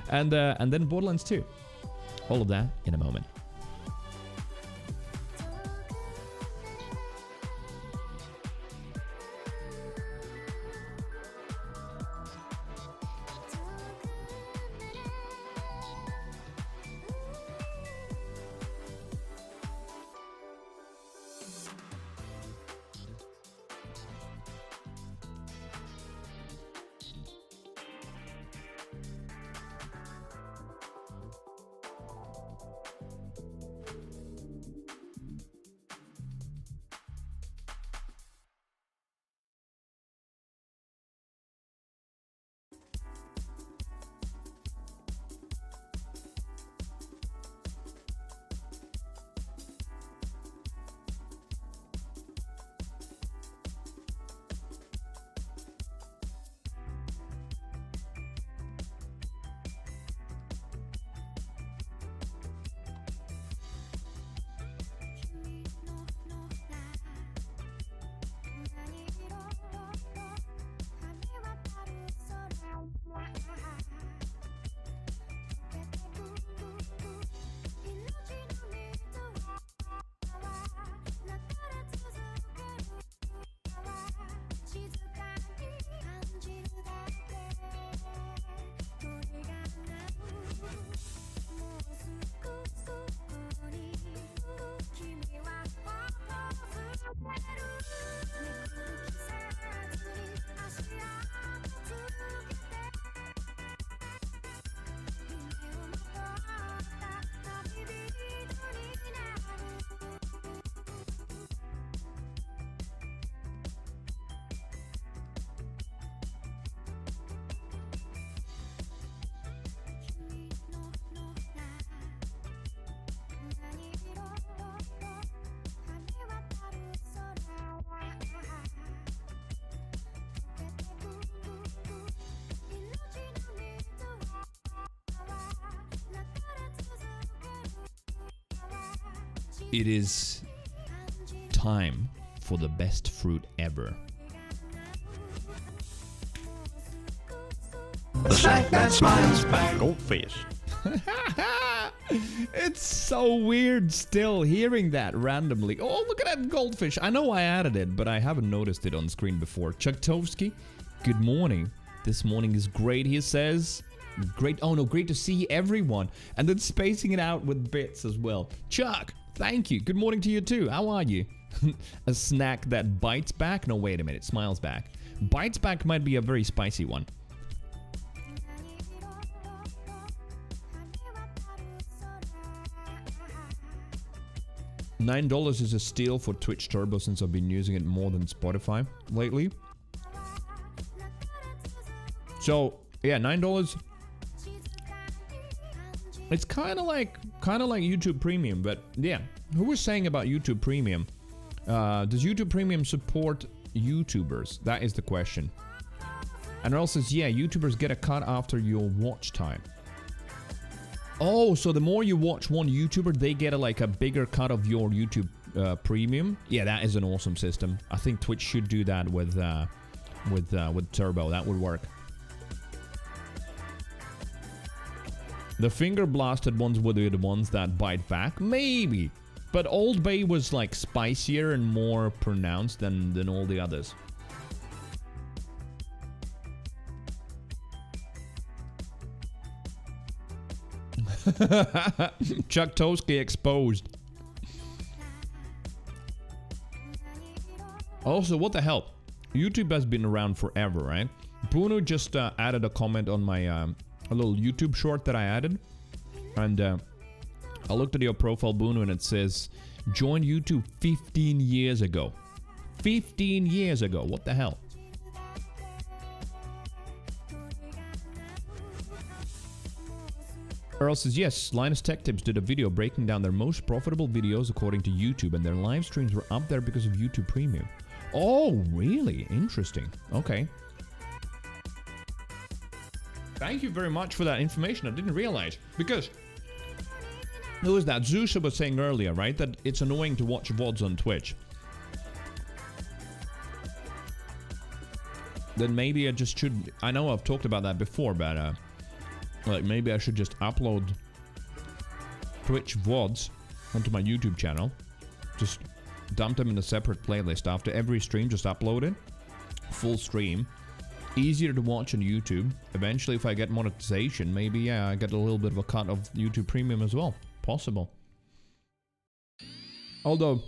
Speaker 1: and then Borderlands 2. All of that in a moment. It is time for the best fruit ever.
Speaker 5: The snack that smiles back.
Speaker 2: Goldfish.
Speaker 1: It's so weird still hearing that randomly. Oh, look at that goldfish. I know I added it, but I haven't noticed it on screen before. Chuktovsky, good morning. This morning is great, he says. Great. Oh, no, great to see everyone. And then spacing it out with bits as well. Chuck, thank you. Good morning to you too. How are you? A snack that bites back? No, wait a minute. Smiles back. Bites back might be a very spicy one. $9 is a steal for Twitch Turbo since I've been using it more than Spotify lately. So yeah, $9. It's kind of like YouTube Premium, but yeah. Who was saying about YouTube Premium? Does YouTube Premium support YouTubers? That is the question. And Earl says, yeah, YouTubers get a cut after your watch time. Oh, so the more you watch one YouTuber, they get a bigger cut of your YouTube Premium. Yeah, that is an awesome system. I think Twitch should do that with Turbo. That would work. The finger blasted ones were the ones that bite back, maybe. But Old Bay was like spicier and more pronounced than all the others. Chuck Toski exposed. Also, what the hell? YouTube has been around forever, right? Bruno just added a comment on my a little YouTube short that I added, and I looked at your profile, Bruno, and it says joined YouTube 15 years ago. 15 years ago. What the hell? Earl says, yes, Linus Tech Tips did a video breaking down their most profitable videos according to YouTube, and their live streams were up there because of YouTube Premium. Oh, really? Interesting. Okay. Thank you very much for that information. I didn't realize. Because, who was that? Zeus was saying earlier, right? That it's annoying to watch VODs on Twitch. Then maybe I just should... I know I've talked about that before, but... like, maybe I should just upload Twitch VODs onto my YouTube channel. Just dump them in a separate playlist. After every stream, just upload it. Full stream. Easier to watch on YouTube. Eventually, if I get monetization, maybe, yeah, I get a little bit of a cut of YouTube Premium as well. Possible. Although,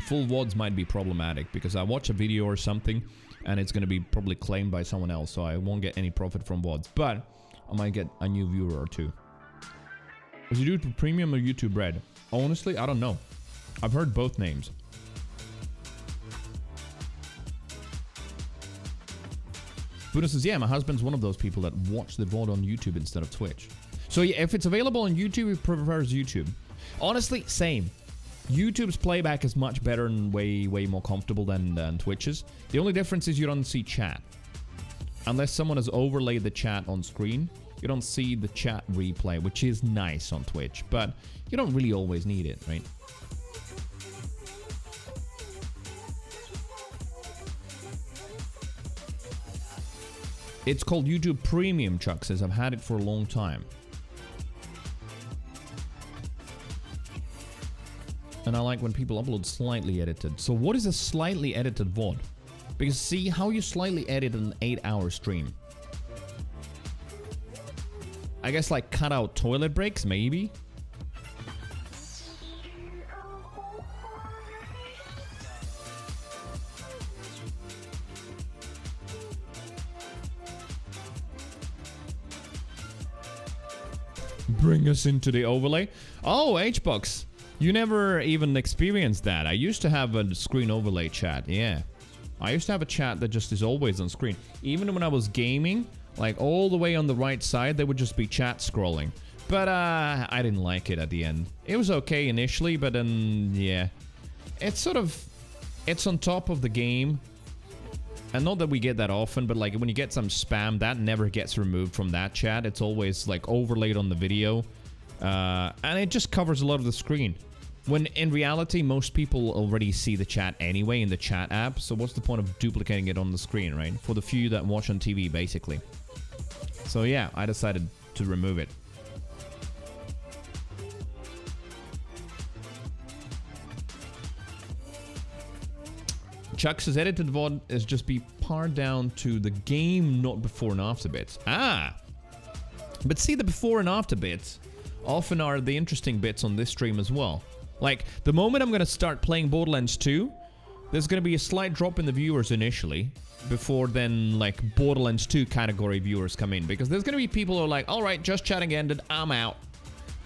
Speaker 1: full VODs might be problematic, because I watch a video or something, and it's going to be probably claimed by someone else, so I won't get any profit from VODs. But... I might get a new viewer or two. Was it YouTube Premium or YouTube Red? Honestly, I don't know. I've heard both names. Buddha says, yeah, my husband's one of those people that watch the VOD on YouTube instead of Twitch. So yeah, if it's available on YouTube, he prefers YouTube. Honestly, same. YouTube's playback is much better and way more comfortable than Twitch's. The only difference is you don't see chat. Unless someone has overlaid the chat on screen, you don't see the chat replay, which is nice on Twitch, but you don't really always need it, right? It's called YouTube Premium, Chuck says. I've had it for a long time. And I like when people upload slightly edited. So what is a slightly edited VOD? Because see how you slightly edit an 8-hour stream. I guess like cut out toilet breaks, maybe? Bring us into the overlay. Oh, HBox. You never even experienced that. I used to have a screen overlay chat, yeah. I used to have a chat that just is always on screen. Even when I was gaming, like all the way on the right side, there would just be chat scrolling. But I didn't like it at the end. It was okay initially, but then, yeah. It's sort of, it's on top of the game. And not that we get that often, but like when you get some spam, that never gets removed from that chat. It's always like overlaid on the video. And it just covers a lot of the screen. When in reality, most people already see the chat anyway in the chat app. So what's the point of duplicating it on the screen, right? For the few that watch on TV, basically. So yeah, I decided to remove it. Chuck says edited VOD is just be pared down to the game, not before and after bits. Ah! But see, the before and after bits often are the interesting bits on this stream as well. Like, the moment I'm gonna start playing Borderlands 2, there's gonna be a slight drop in the viewers initially, before then, like, Borderlands 2 category viewers come in. Because there's gonna be people who are like, alright, just chatting ended, I'm out.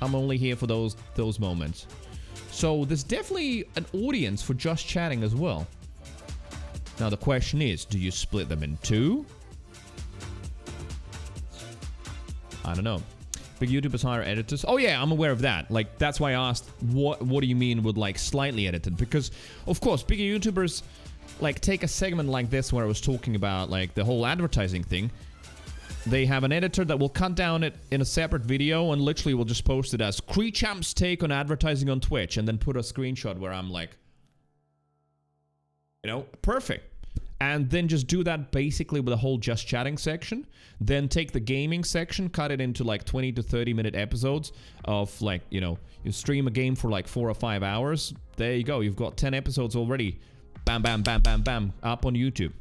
Speaker 1: I'm only here for those moments. So there's definitely an audience for just chatting as well. Now the question is, do you split them in two? I don't know. Big YouTubers hire editors. Oh yeah, I'm aware of that. Like, that's why I asked, what do you mean with, like, slightly edited? Because, of course, bigger YouTubers, like, take a segment like this where I was talking about, like, the whole advertising thing. They have an editor that will cut down it in a separate video and literally will just post it as Creechamp's take on advertising on Twitch and then put a screenshot where I'm like, you know, perfect. And then just do that basically with the whole just chatting section. Then take the gaming section, cut it into like 20 to 30 minute episodes of, like, you know, you stream a game for like 4 or 5 hours. There you go. You've got 10 episodes already. Bam, bam, bam, bam, bam. Up on YouTube.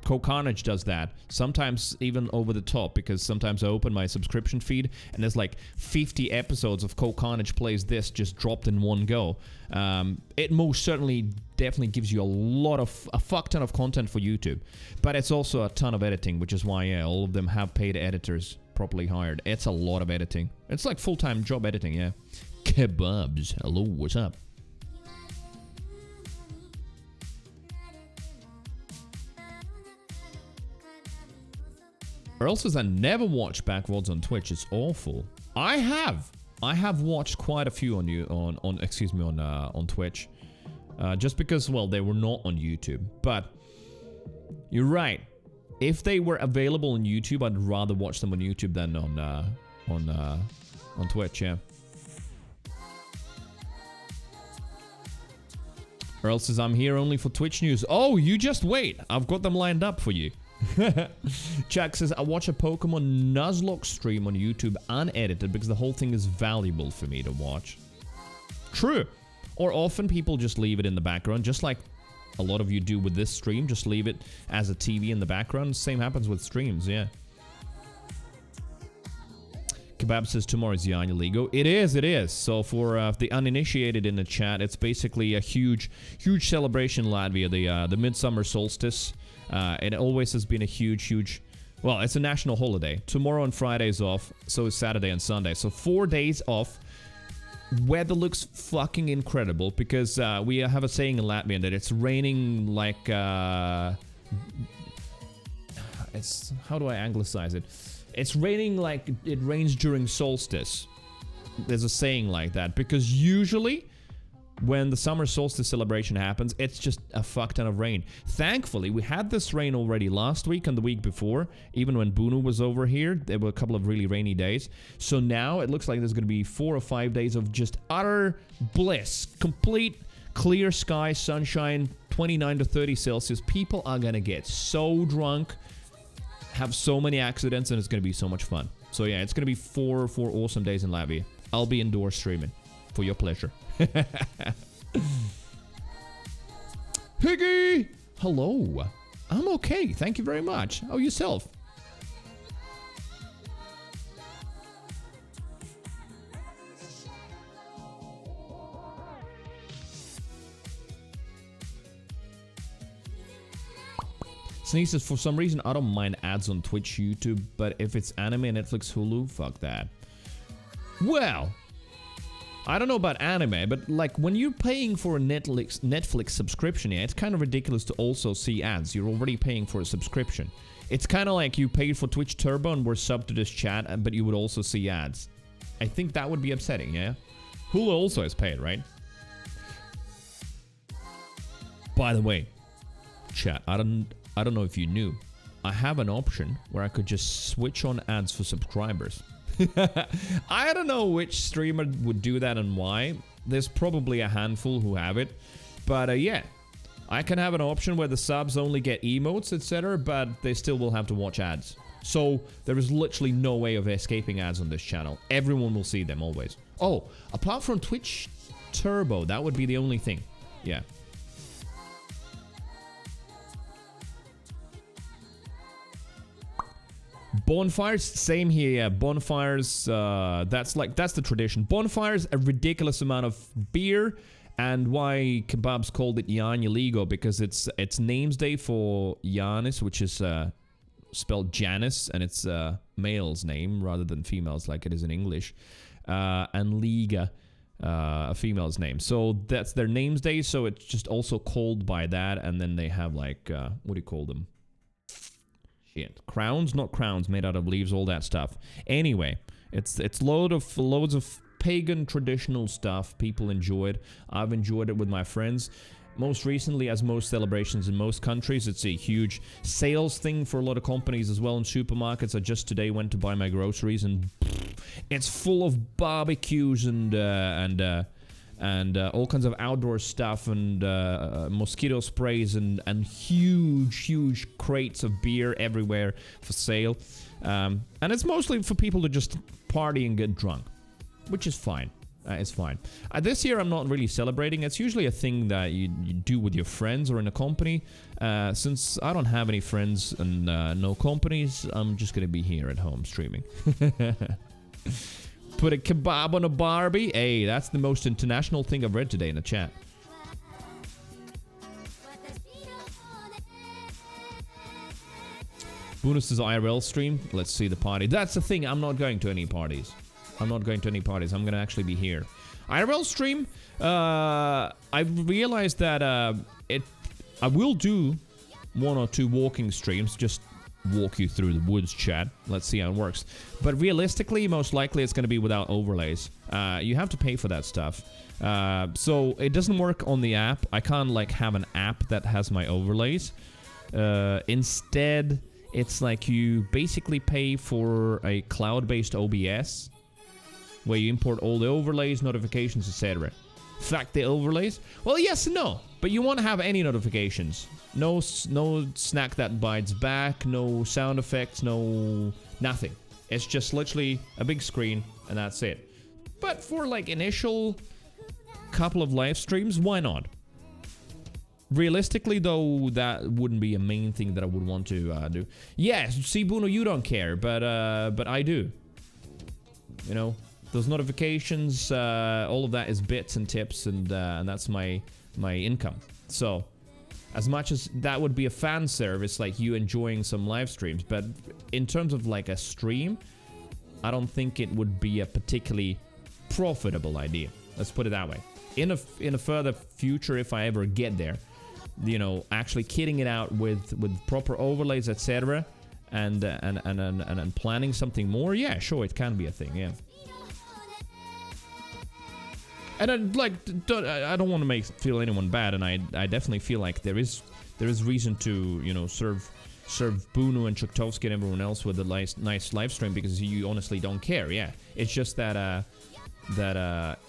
Speaker 1: Cold Carnage does that. Sometimes even over the top, because sometimes I open my subscription feed and there's like 50 episodes of Cold Carnage plays this just dropped in one go. It most certainly definitely gives you a fuck ton of content for YouTube. But it's also a ton of editing, which is why, yeah, all of them have paid editors properly hired. It's a lot of editing. It's like full-time job editing, yeah. Kebabs. Hello, what's up? Or else I never watch back VODs on Twitch. It's awful. I have watched quite a few on Twitch. Just because, well, they were not on YouTube. But you're right. If they were available on YouTube, I'd rather watch them on YouTube than on Twitch, yeah. Or else I'm here only for Twitch news. Oh, you just wait. I've got them lined up for you. Jack says, I watch a Pokemon Nuzlocke stream on YouTube unedited because the whole thing is valuable for me to watch. True. Or often people just leave it in the background, just like a lot of you do with this stream. Just leave it as a TV in the background. Same happens with streams, yeah. Kebab says tomorrow's Yanya Ligo. It is. So for the uninitiated in the chat, it's basically a huge celebration in Latvia, the midsummer solstice. It always has been a huge, well, it's a national holiday. Tomorrow and Friday is off, so is Saturday and Sunday. So 4 days off. Weather looks fucking incredible because we have a saying in Latvian that it's raining like, how do I anglicize it? It's raining like it rains during solstice. There's a saying like that because usually when the summer solstice celebration happens, it's just a fuck ton of rain. Thankfully, we had this rain already last week and the week before. Even when Bunu was over here, there were a couple of really rainy days. So now it looks like there's going to be 4 or 5 days of just utter bliss. Complete clear sky, sunshine, 29 to 30 Celsius. People are going to get so drunk, have so many accidents, and it's going to be so much fun. So yeah, it's going to be four awesome days in Latvia. I'll be indoors streaming for your pleasure. Higgy! Hello. I'm okay. Thank you very much. How yourself? Sneeze says, for some reason, I don't mind ads on Twitch, YouTube, but if it's anime, Netflix, Hulu, fuck that. Well, I don't know about anime, but like when you're paying for a Netflix subscription, yeah, it's kind of ridiculous to also see ads. You're already paying for a subscription. It's kind of like you paid for Twitch Turbo and were subbed to this chat, but you would also see ads. I think that would be upsetting, yeah? Hulu also is paid, right? By the way, chat, I don't know if you knew. I have an option where I could just switch on ads for subscribers. I don't know which streamer would do that and why. There's probably a handful who have it. But yeah, I can have an option where the subs only get emotes, etc. But they still will have to watch ads. So there is literally no way of escaping ads on this channel. Everyone will see them always. Oh, apart from Twitch Turbo, that would be the only thing. Yeah. Bonfires, same here, yeah. Bonfires, that's the tradition. Bonfires, a ridiculous amount of beer, and why Kebabs called it Jan Ligo, because it's name's day for Janis, which is spelled Janice, and it's male's name rather than female's like it is in English, and Liga, a female's name. So that's their name's day, so it's just also called by that, and then they have like, what do you call them? Shit. Crowns? Not crowns, made out of leaves, all that stuff. Anyway, it's loads of pagan traditional stuff. People enjoy it. I've enjoyed it with my friends. Most recently, as most celebrations in most countries, it's a huge sales thing for a lot of companies as well in supermarkets. I just today went to buy my groceries, and it's full of barbecues and all kinds of outdoor stuff, and mosquito sprays, and huge crates of beer everywhere for sale. And it's mostly for people to just party and get drunk, which is fine. It's fine. This year I'm not really celebrating. It's usually a thing that you do with your friends or in a company. Since I don't have any friends and no companies, I'm just gonna be here at home streaming. Put a kebab on a Barbie. Hey, that's the most international thing I've read today in the chat. Bonus is IRL stream. Let's see the party. That's the thing. I'm not going to any parties. I'm not going to any parties. I'm going to actually be here. IRL stream. I've realized that I will do 1 or 2 walking streams. Just walk you through the woods, chat. Let's see how it works. But realistically, most likely it's going to be without overlays. You have to pay for that stuff. So it doesn't work on the app. I can't like have an app that has my overlays. Instead, it's like you basically pay for a cloud-based OBS where you import all the overlays, notifications, etc. Fact the overlays? Well, yes and no. But you won't have any notifications. No snack that bites back, no sound effects, no nothing. It's just literally a big screen and that's it. But for like initial couple of live streams, why not? Realistically though, that wouldn't be a main thing that I would want to do. Yes, see Bruno, you don't care, but I do. You know, those notifications, all of that is bits and tips, and that's my income. So as much as that would be a fan service, like you enjoying some live streams, but in terms of like a stream, I don't think it would be a particularly profitable idea. Let's put it that way. In a further future, if I ever get there, you know, actually kitting it out with proper overlays, etc., and planning something more, yeah, sure, it can be a thing, yeah. And I don't want to feel anyone bad, and I definitely feel like there is reason to, you know, serve Bunu and Chuktovsky and everyone else with a nice live stream, because you honestly don't care. Yeah, it's just that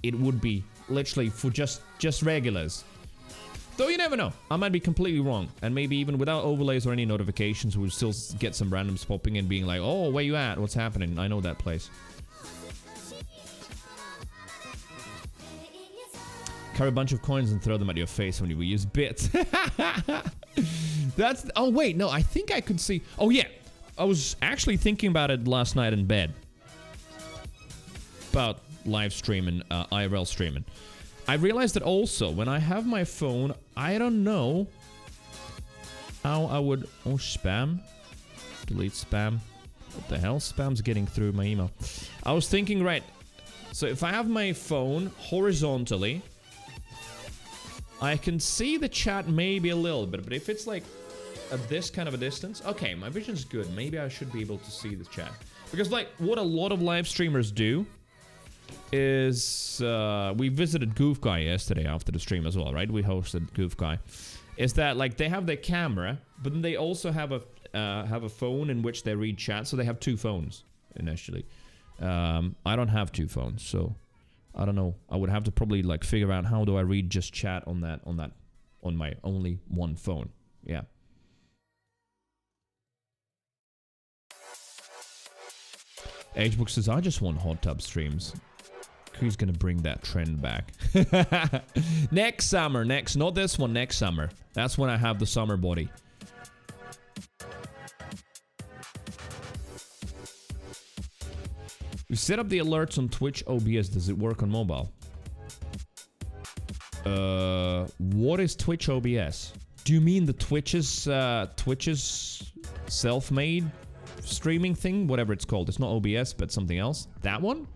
Speaker 1: it would be literally for just regulars. Though you never know, I might be completely wrong, and maybe even without overlays or any notifications, we'll still get some randoms popping in, being like, "Oh, where you at? What's happening? I know that place." Carry a bunch of coins and throw them at your face when you use bits. That's... Oh, wait. No, I think I could see... Oh, yeah. I was actually thinking about it last night in bed. About live streaming, IRL streaming. I realized that also, when I have my phone, I don't know how I would... Oh, spam. Delete spam. What the hell? Spam's getting through my email. I was thinking, right... So if I have my phone horizontally... I can see the chat maybe a little bit, but if it's like at this kind of a distance, okay, my vision's good. Maybe I should be able to see the chat. Because like what a lot of live streamers do is, we visited Goof Guy yesterday after the stream as well, right? We hosted Goof Guy. Is that like they have their camera, but then they also have a phone in which they read chat, so they have 2 phones initially. I don't have 2 phones, so... I don't know. I would have to probably like figure out how do I read just chat on my only one phone. Yeah. Agebook says, I just want hot tub streams. Who's gonna bring that trend back? Next summer, not this one, next summer. That's when I have the summer body. You set up the alerts on Twitch OBS. Does it work on mobile? What is Twitch OBS? Do you mean the Twitch's self-made streaming thing? Whatever it's called. It's not OBS, but something else. That one?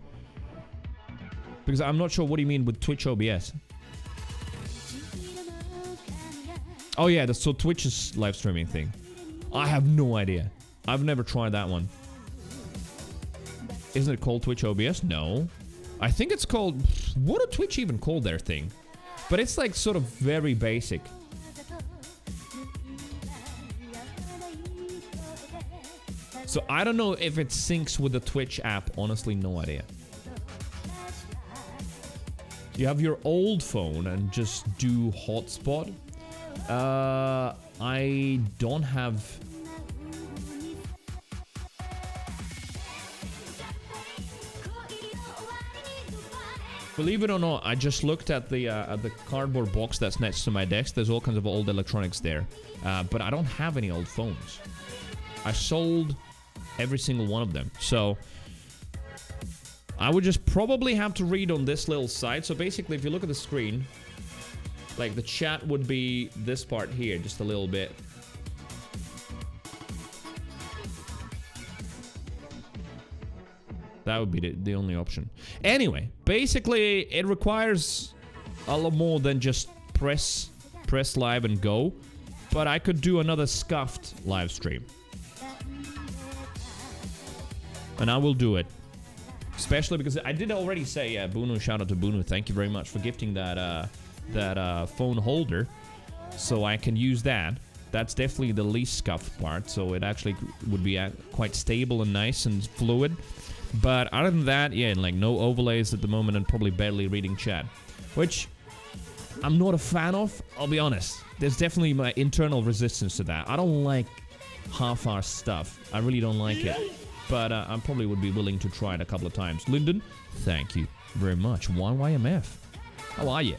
Speaker 1: Because I'm not sure what do you mean with Twitch OBS. Oh yeah, so Twitch's live streaming thing. I have no idea. I've never tried that one. Isn't it called Twitch OBS? No. I think it's called... What do Twitch even call their thing? But it's like sort of very basic. So I don't know if it syncs with the Twitch app. Honestly, no idea. You have your old phone and just do hotspot. I don't have... Believe it or not, I just looked at the cardboard box that's next to my desk. There's all kinds of old electronics there. But I don't have any old phones. I sold every single one of them. So I would just probably have to read on this little side. So basically, if you look at the screen, like the chat would be this part here, just a little bit. That would be the only option. Anyway, basically, it requires a lot more than just press live and go. But I could do another scuffed live stream. And I will do it. Especially because I did already say, yeah, Bunu, shout out to Bunu. Thank you very much for gifting that phone holder. So I can use that. That's definitely the least scuffed part. So it actually would be quite stable and nice and fluid. But other than that, yeah, like no overlays at the moment and probably barely reading chat. Which I'm not a fan of, I'll be honest. There's definitely my internal resistance to that. I don't like half-arsed stuff. I really don't like it. But I probably would be willing to try it a couple of times. Lyndon, thank you very much. YYMF, how are you?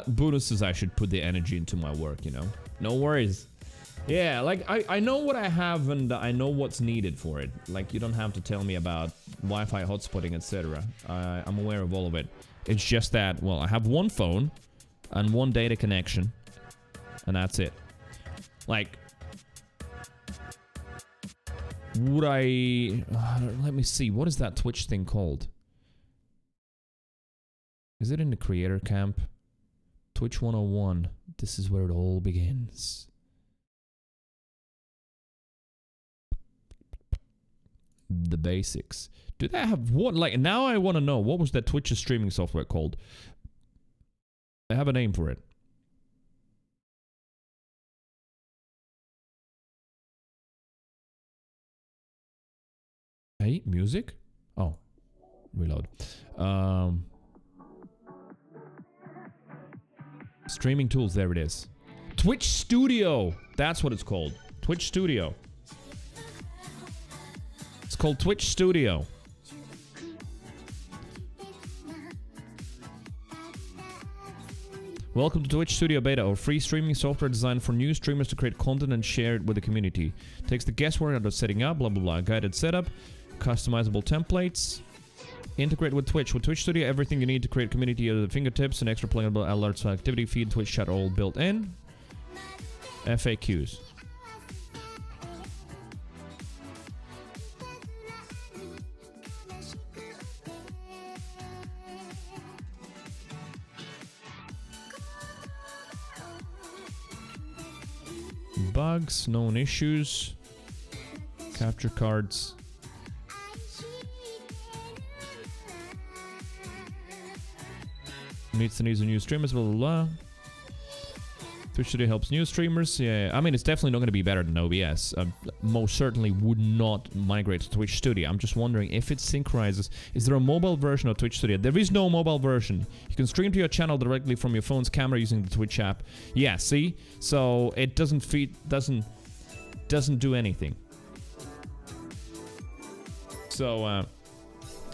Speaker 1: Buddha says I should put the energy into my work, you know? No worries. Yeah, like, I know what I have and I know what's needed for it. Like, you don't have to tell me about Wi-Fi hotspotting, etc. I'm aware of all of it. It's just that, well, I have one phone and one data connection. And that's it. Like, would I... let me see, what is that Twitch thing called? Is it in the creator camp? Twitch 101. This is where it all begins. The basics. Do they have what? Like, now I want to know, what was that Twitch streaming software called? I have a name for it. Hey, music? Oh, reload. Streaming tools, there it is. Twitch Studio. That's what it's called. Twitch Studio. It's called Twitch Studio. Welcome to Twitch Studio Beta, our free streaming software designed for new streamers to create content and share it with the community. Takes the guesswork out of setting up, blah blah blah. Guided setup, customizable templates, integrate with Twitch. With Twitch Studio, everything you need to create community at the fingertips, and extra pluggable alerts, activity feed, Twitch chat all built in. FAQs. Bugs, known issues, capture cards. Meets the needs of new streamers, blah blah blah. Twitch Studio helps new streamers. Yeah, I mean, it's definitely not going to be better than OBS. Most certainly would not migrate to Twitch Studio. I'm just wondering if it synchronizes. Is there a mobile version of Twitch Studio? There is no mobile version. You can stream to your channel directly from your phone's camera using the Twitch app. Yeah, see? So it doesn't do anything. So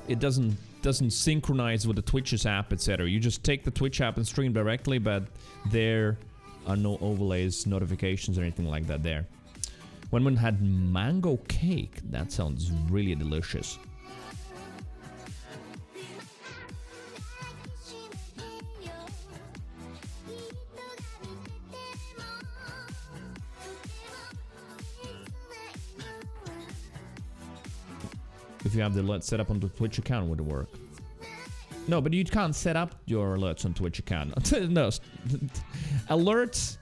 Speaker 1: it doesn't synchronize with the Twitch's app, etc. You just take the Twitch app and stream directly, but there are no overlays, notifications, or anything like that there. When one had mango cake, that sounds really delicious. If you have the alert set up on the Twitch account, would it work? No, but you can't set up your alerts on Twitch account. No, alerts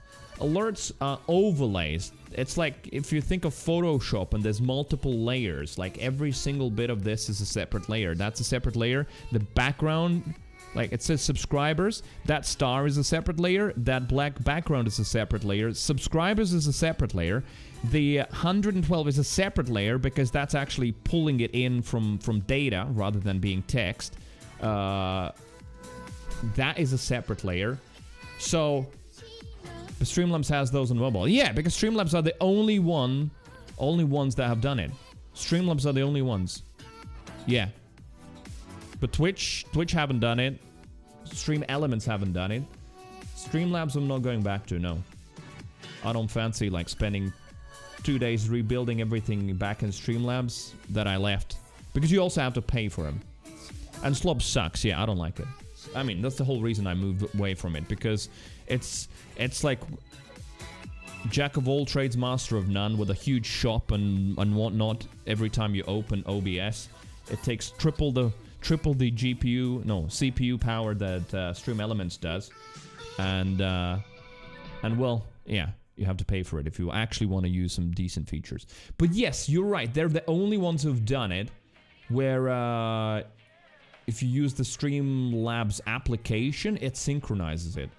Speaker 1: are overlays. It's like if you think of Photoshop and there's multiple layers, like every single bit of this is a separate layer. That's a separate layer. The background, like it says subscribers, that star is a separate layer. That black background is a separate layer. Subscribers is a separate layer. The 112 is a separate layer because that's actually pulling it in from data rather than being text. That is a separate layer. So Streamlabs has those on mobile. Yeah, because Streamlabs are the only ones that have done it. Streamlabs are the only ones. Yeah. But Twitch haven't done it. Stream Elements haven't done it. Streamlabs I'm not going back to, no. I don't fancy like spending 2 days rebuilding everything back in Streamlabs that I left. Because you also have to pay for them. And Slob sucks, yeah, I don't like it. I mean, that's the whole reason I moved away from it, because it's like jack of all trades, master of none, with a huge shop and whatnot. Every time you open OBS, it takes triple the CPU power that Stream Elements does, and well, yeah, you have to pay for it if you actually want to use some decent features. But yes, you're right, they're the only ones who've done it, where if you use the Streamlabs application, it synchronizes it.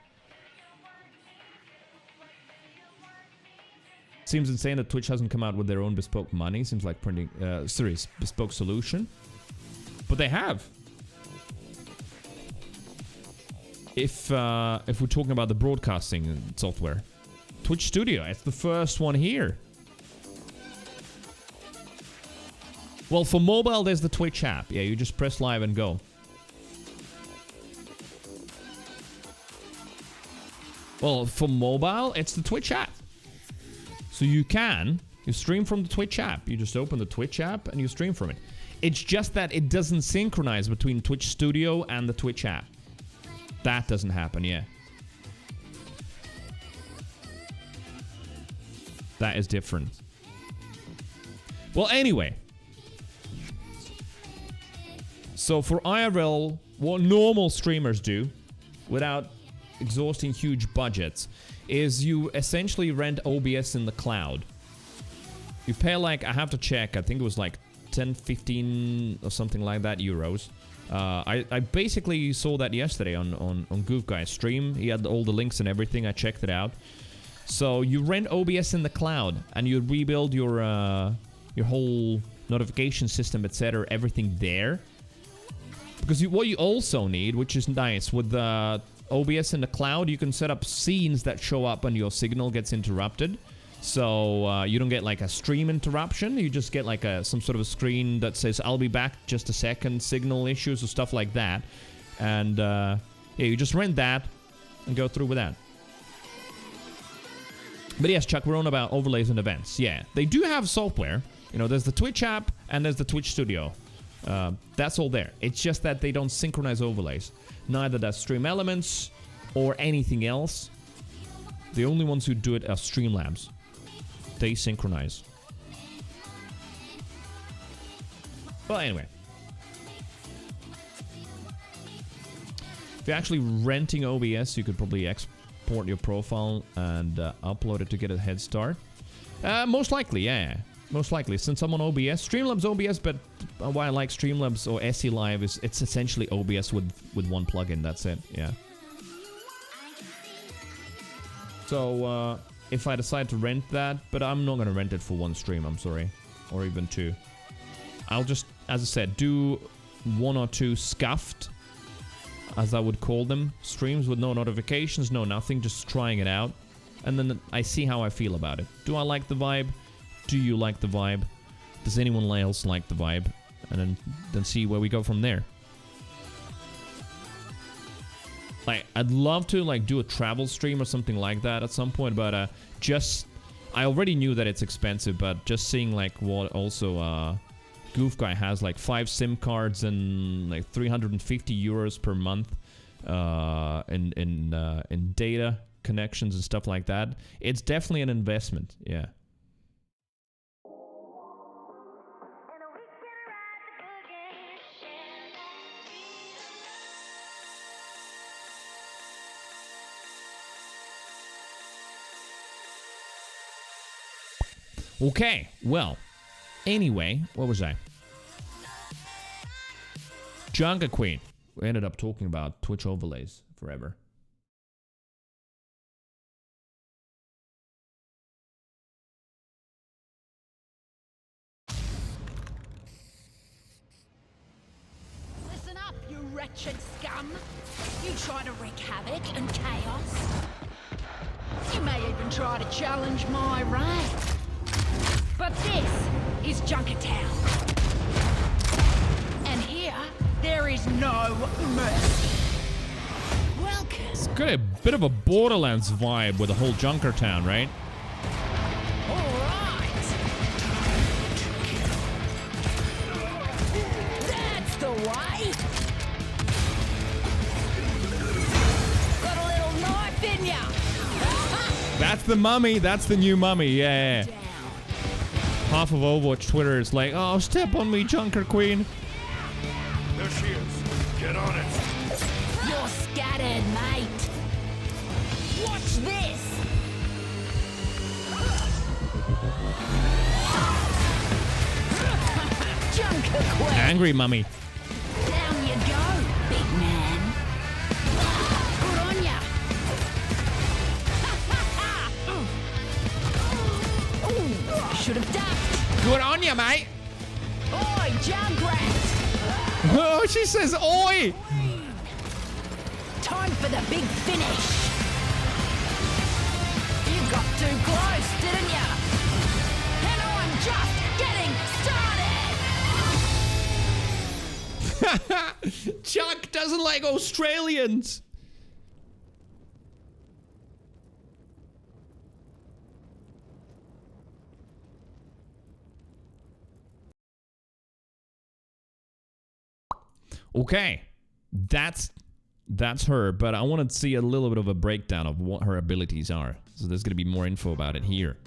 Speaker 1: Seems insane that Twitch hasn't come out with their own bespoke money. Seems like printing, bespoke solution. But they have. If we're talking about the broadcasting software, Twitch Studio, it's the first one here. Well, for mobile, there's the Twitch app. Yeah, you just press live and go. Well, for mobile, it's the Twitch app. So you stream from the Twitch app. You just open the Twitch app and you stream from it. It's just that it doesn't synchronize between Twitch Studio and the Twitch app. That doesn't happen, yeah. That is different. Well, anyway. So for IRL, what normal streamers do, without exhausting huge budgets, is you essentially rent OBS in the cloud. You pay like, I have to check, I think it was like 10, 15 or something like that euros. I basically saw that yesterday on Goof Guy's stream. He had all the links and everything. I checked it out. So you rent OBS in the cloud and you rebuild your whole notification system, etc., everything there. Because what you also need, which is nice, with the OBS in the cloud, you can set up scenes that show up when your signal gets interrupted. So you don't get like a stream interruption. You just get like some sort of a screen that says, I'll be back just a second, signal issues or stuff like that. And yeah, you just rent that and go through with that. But yes, Chuck, we're on about overlays and events. Yeah, they do have software. You know, there's the Twitch app and there's the Twitch Studio. That's all there. It's just that they don't synchronize overlays. Neither does Stream Elements or anything else. The only ones who do it are Streamlabs. They synchronize. Well, anyway. If you're actually renting OBS, you could probably export your profile and upload it to get a head start. Most likely, yeah. Most likely, since I'm on OBS. Streamlabs OBS, but why I like Streamlabs or SE Live is it's essentially OBS with one plugin. That's it, yeah. So, if I decide to rent that, but I'm not gonna rent it for one stream, I'm sorry. Or even two. I'll just, as I said, do 1 or 2 scuffed, as I would call them, streams with no notifications, no nothing, just trying it out. And then I see how I feel about it. Do I like the vibe? Do you like the vibe? Does anyone else like the vibe? And then see where we go from there. Like, I'd love to like do a travel stream or something like that at some point, but just I already knew that it's expensive, but just seeing like what also Goof Guy has like 5 SIM cards and like 350 euros per month in data connections and stuff like that. It's definitely an investment, yeah. Okay, well, anyway, what was I? Junker Queen. We ended up talking about Twitch overlays forever.
Speaker 6: Listen up, you wretched scum. You try to wreak havoc and chaos. You may even try to challenge my reign. But this is Junkertown. And here, there is no mercy. Welcome.
Speaker 1: It's got a bit of a Borderlands vibe with the whole Junkertown, right?
Speaker 6: Alright. That's the way. Got a little knife in ya.
Speaker 1: That's the mummy. That's the new mummy. Yeah. Half of Overwatch Twitter is like, oh, step on me, Junker Queen.
Speaker 2: There she is. Get on it.
Speaker 6: You're scattered, mate. Watch this. Junker Queen.
Speaker 1: Angry mummy.
Speaker 6: Down you go, big man. Good on ya. Should have ducked.
Speaker 1: Good on you, mate.
Speaker 6: Oi, Junkrat.
Speaker 1: Oh, she says, oi.
Speaker 6: Time for the big finish. You got too close, didn't ya? And I'm just getting started.
Speaker 1: Chuck doesn't like Australians. Okay, that's her, but I want to see a little bit of a breakdown of what her abilities are. So there's going to be more info about it here.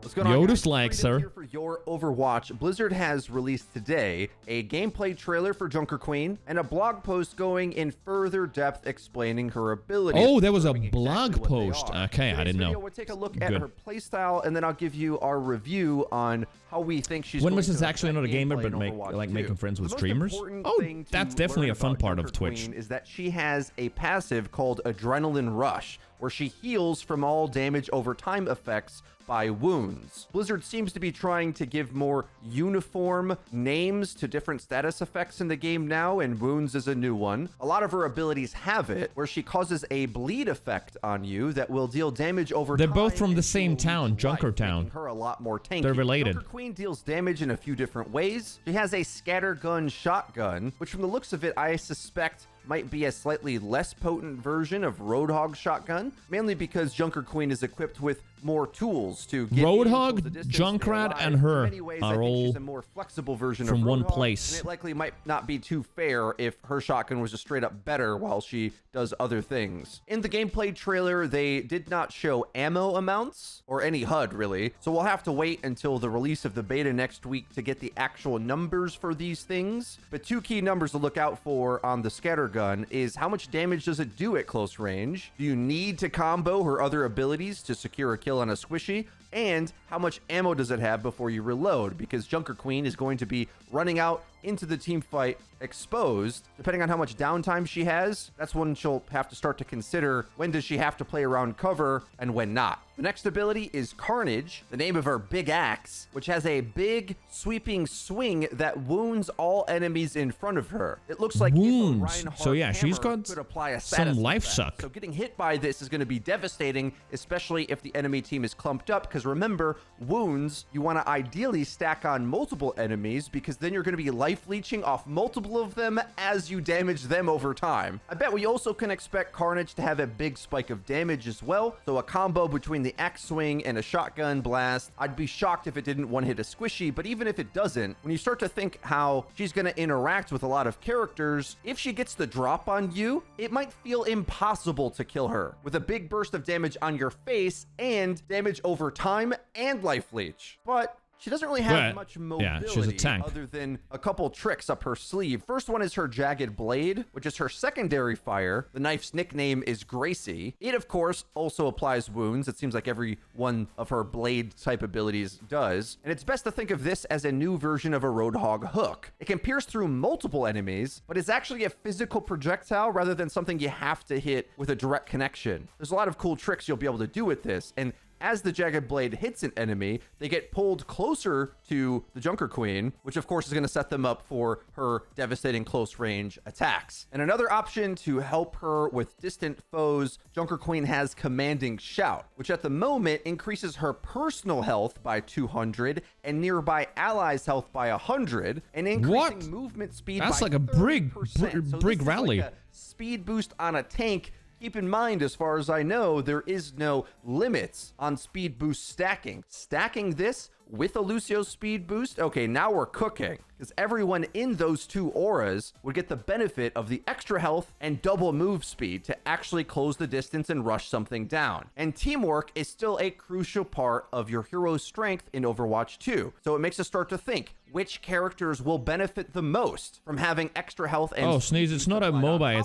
Speaker 7: What's going on,
Speaker 1: Yoda's
Speaker 7: guys?
Speaker 1: like, sir.
Speaker 7: Here for your Overwatch. Blizzard has released today a gameplay trailer for Junker Queen and a blog post going in further depth explaining her abilities.
Speaker 1: Oh, there was a
Speaker 7: exactly
Speaker 1: blog
Speaker 7: what they
Speaker 1: post.
Speaker 7: are.
Speaker 1: Okay, I didn't know.
Speaker 7: We'll take a look at
Speaker 1: Good.
Speaker 7: her playstyle, and then I'll give you our review on how we think she's
Speaker 1: When
Speaker 7: going
Speaker 1: was
Speaker 7: to
Speaker 1: this actually not a
Speaker 7: affect
Speaker 1: gamer,
Speaker 7: gameplay
Speaker 1: but
Speaker 7: in Overwatch 2.
Speaker 1: making friends with
Speaker 7: The most
Speaker 1: streamers?
Speaker 7: important
Speaker 1: Oh,
Speaker 7: thing to
Speaker 1: that's definitely
Speaker 7: learn
Speaker 1: a fun
Speaker 7: about
Speaker 1: part of
Speaker 7: Junker
Speaker 1: Twitch.
Speaker 7: Queen is that she has a passive called Adrenaline Rush, where she heals from all damage over time effects by wounds. Blizzard seems to be trying to give more uniform names to different status effects in the game now, and wounds is a new one. A lot of her abilities have it, where she causes a bleed effect on you that will deal damage over
Speaker 1: They're
Speaker 7: time.
Speaker 1: both from the
Speaker 7: and
Speaker 1: same
Speaker 7: will
Speaker 1: town,
Speaker 7: lose life,
Speaker 1: Junkertown.
Speaker 7: making her a lot more tanky.
Speaker 1: They're related.
Speaker 7: Junker Queen deals damage in a few different ways. She has a scattergun shotgun, which from the looks of it, I suspect might be a slightly less potent version of Roadhog shotgun, mainly because Junker Queen is equipped with more tools to get
Speaker 1: Roadhog,
Speaker 7: into the distance
Speaker 1: Junkrat,
Speaker 7: alive.
Speaker 1: and her
Speaker 7: In many ways, I
Speaker 1: are
Speaker 7: think
Speaker 1: all
Speaker 7: she's a more flexible version
Speaker 1: from
Speaker 7: of
Speaker 1: one
Speaker 7: Roadhog,
Speaker 1: place.
Speaker 7: and it likely might not be too fair if her shotgun was just straight up better while she does other things. In the gameplay trailer, they did not show ammo amounts or any HUD really, so we'll have to wait until the release of the beta next week to get the actual numbers for these things. But two key numbers to look out for on the scattergun is how much damage does it do at close range? Do you need to combo her other abilities to secure a kill on a squishy? And how much ammo does it have before you reload? Because Junker Queen is going to be running out into the team fight exposed. Depending on how much downtime she has, that's when she'll have to start to consider when does she have to play around cover and when not. The next ability is Carnage, the name of her big axe, which has a big sweeping swing that wounds all enemies in front of her. It looks like
Speaker 1: wounds.
Speaker 7: If a
Speaker 1: So yeah, she's
Speaker 7: hammer
Speaker 1: got
Speaker 7: could apply a
Speaker 1: some
Speaker 7: status
Speaker 1: life
Speaker 7: effect.
Speaker 1: suck.
Speaker 7: So getting hit by this is going to be devastating, especially if the enemy team is clumped up, because remember, wounds, you want to ideally stack on multiple enemies, because then you're going to be life leeching off multiple of them as you damage them over time. I bet we also can expect Carnage to have a big spike of damage as well, so a combo between the axe swing and a shotgun blast. I'd be shocked if it didn't one-hit a squishy, but even if it doesn't, when you start to think how she's going to interact with a lot of characters, if she gets the drop on you, it might feel impossible to kill her with a big burst of damage on your face and damage over time and life leech. But she doesn't really have much mobility
Speaker 1: she's a tank.
Speaker 7: other than a couple tricks up her sleeve. First one is her Jagged Blade, which is her secondary fire. The knife's nickname is Gracie. It, of course, also applies wounds. It seems like every one of her blade type abilities does. And it's best to think of this as a new version of a Roadhog hook. It can pierce through multiple enemies, but it's actually a physical projectile rather than something you have to hit with a direct connection. There's a lot of cool tricks you'll be able to do with this, and as the Jagged Blade hits an enemy, they get pulled closer to the Junker Queen, which of course is going to set them up for her devastating close range attacks. And another option to help her with distant foes, Junker Queen has Commanding Shout, which at the moment increases her personal health by 200 and nearby allies' health by 100, and increasing movement speed
Speaker 1: That's
Speaker 7: by
Speaker 1: like a brig
Speaker 7: 30%. So
Speaker 1: brig
Speaker 7: this is
Speaker 1: rally.
Speaker 7: like a speed boost on a tank. Keep in mind, as far as I know, there is no limits on speed boost stacking. Stacking this with a Lucio speed boost, okay, now we're cooking. Because everyone in those two auras would get the benefit of the extra health and double move speed to actually close the distance and rush something down. And teamwork is still a crucial part of your hero's strength in Overwatch 2. So it makes us start to think, which characters will benefit the most from having extra health and
Speaker 1: Oh, Sneeze, it's not a MOBA,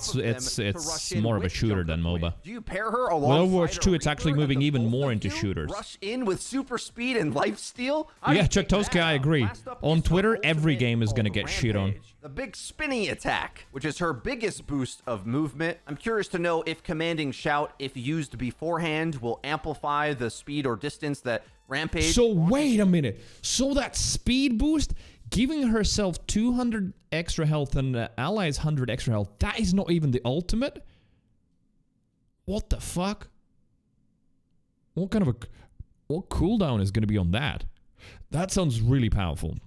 Speaker 1: it's more of a shooter than MOBA.
Speaker 7: Do you pair her alongside
Speaker 1: With Overwatch 2, it's
Speaker 7: Reaper
Speaker 1: actually
Speaker 7: and
Speaker 1: moving
Speaker 7: the
Speaker 1: even
Speaker 7: both
Speaker 1: more
Speaker 7: of
Speaker 1: into
Speaker 7: you
Speaker 1: shooters.
Speaker 7: Rush in with super speed and life steal?
Speaker 1: Yeah, Chuck Toska, I agree. On Twitter, every game is
Speaker 7: going
Speaker 1: gonna get shit on.
Speaker 7: The big spinny attack, which is her biggest boost of movement. I'm curious to know if Commanding Shout, if used beforehand, will amplify the speed or distance that Rampage...
Speaker 1: So wait a minute. So that speed boost, giving herself 200 extra health and the allies 100 extra health, that is not even the ultimate? What the fuck? What cooldown is going to be on that? That sounds really powerful.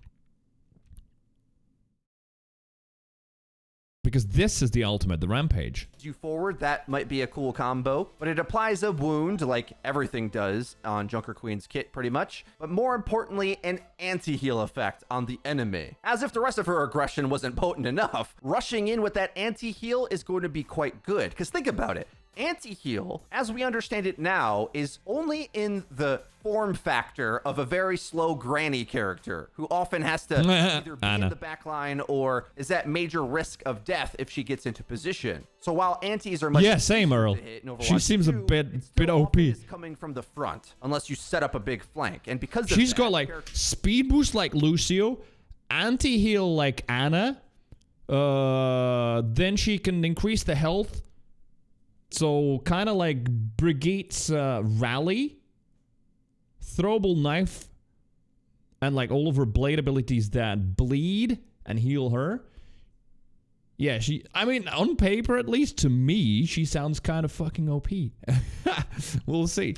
Speaker 1: Because this is the ultimate, the Rampage.
Speaker 7: You forward, that might be a cool combo, but it applies a wound like everything does on Junker Queen's kit pretty much, but more importantly, an anti-heal effect on the enemy. As if the rest of her aggression wasn't potent enough, rushing in with that anti-heal is going to be quite good, because think about it. Anti-heal, as we understand it now, is only in the form factor of a very slow granny character who often has to either be in the back line or is at major risk of death if she gets into position. So while antis are much
Speaker 1: same Earl. She seems a bit OP.
Speaker 7: Is coming from the front unless you set up a big flank, and because
Speaker 1: she's got like speed boost like Lucio, anti-heal like Ana, then she can increase the health. So, kind of like Brigitte's Rally, Throwable Knife, and like all of her blade abilities that bleed and heal her. Yeah, I mean, on paper, at least to me, she sounds kind of fucking OP. We'll see.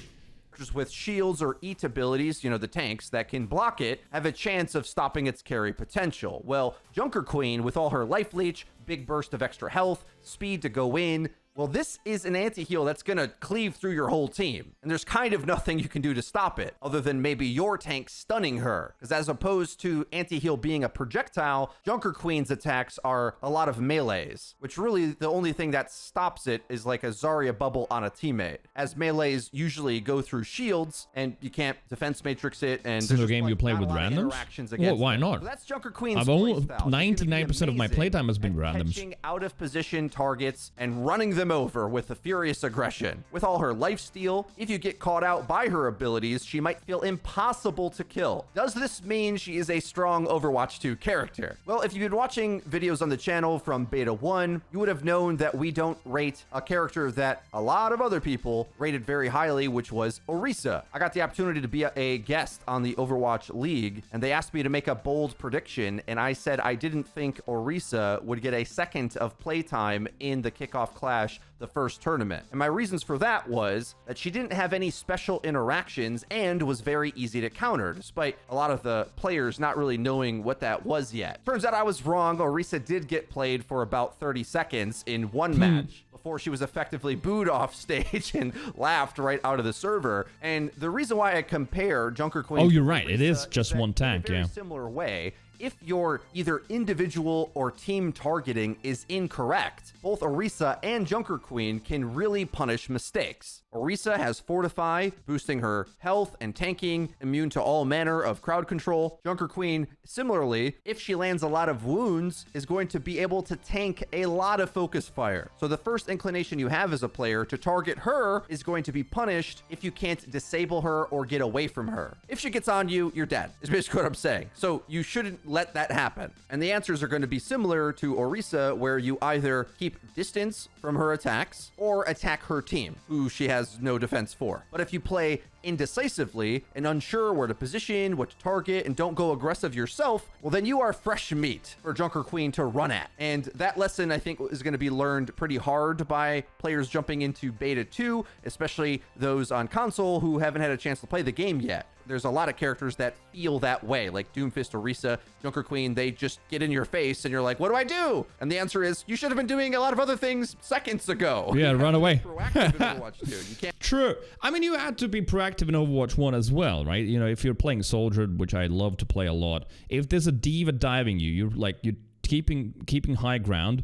Speaker 7: With shields or EAT abilities, you know, the tanks that can block it, have a chance of stopping its carry potential. Well, Junker Queen, with all her life leech, big burst of extra health, speed to go in, well, this is an anti-heal that's going to cleave through your whole team. And there's kind of nothing you can do to stop it, other than maybe your tank stunning her. Because as opposed to anti-heal being a projectile, Junker Queen's attacks are a lot of melees, which really the only thing that stops it is like a Zarya bubble on a teammate. As melees usually go through shields, and you can't defense matrix it, and
Speaker 1: this is a game you play with randoms? Well, why not?
Speaker 7: So that's Junker Queen's
Speaker 1: I've only 99% of my playtime has been randoms.
Speaker 7: Catching out of position targets and running them them over with a furious aggression. With all her lifesteal, if you get caught out by her abilities, she might feel impossible to kill. Does this mean she is a strong Overwatch 2 character? Well, if you've been watching videos on the channel from Beta 1, you would have known that we don't rate a character that a lot of other people rated very highly, which was Orisa. I got the opportunity to be a guest on the Overwatch League, and they asked me to make a bold prediction, and I said I didn't think Orisa would get a second of playtime in the kickoff clash, the first tournament. And my reasons for that was that she didn't have any special interactions and was very easy to counter, despite a lot of the players not really knowing what that was yet. Turns out I was wrong. Orisa did get played for about 30 seconds in one match before she was effectively booed off stage and laughed right out of the server. And the reason why I compare Junker Queen...
Speaker 1: Oh, you're right. It is just one tank,
Speaker 7: in a very similar way. If your either individual or team targeting is incorrect, both Orisa and Junker Queen can really punish mistakes. Orisa has Fortify, boosting her health and tanking, immune to all manner of crowd control. Junker Queen, similarly, if she lands a lot of wounds, is going to be able to tank a lot of focus fire. So the first inclination you have as a player to target her is going to be punished if you can't disable her or get away from her. If she gets on you, you're dead, is basically what I'm saying. So you shouldn't let that happen. And the answers are going to be similar to Orisa, where you either keep distance from her attacks or attack her team, who she has no defense for. But if you play indecisively and unsure where to position, what to target, and don't go aggressive yourself, well, then you are fresh meat for Junker Queen to run at. And that lesson, I think, is going to be learned pretty hard by players jumping into Beta 2, especially those on console who haven't had a chance to play the game yet. There's a lot of characters that feel that way, like Doomfist, Orisa, Junker Queen. They just get in your face and you're like, what do I do? And the answer is, you should have been doing a lot of other things seconds ago.
Speaker 1: Yeah, run away.
Speaker 7: Proactive in Overwatch 2. You can't.
Speaker 1: True. I mean, you had to be proactive in Overwatch 1 as well, right? You know, if you're playing Soldier, which I love to play a lot, if there's a diva diving you, you're keeping high ground,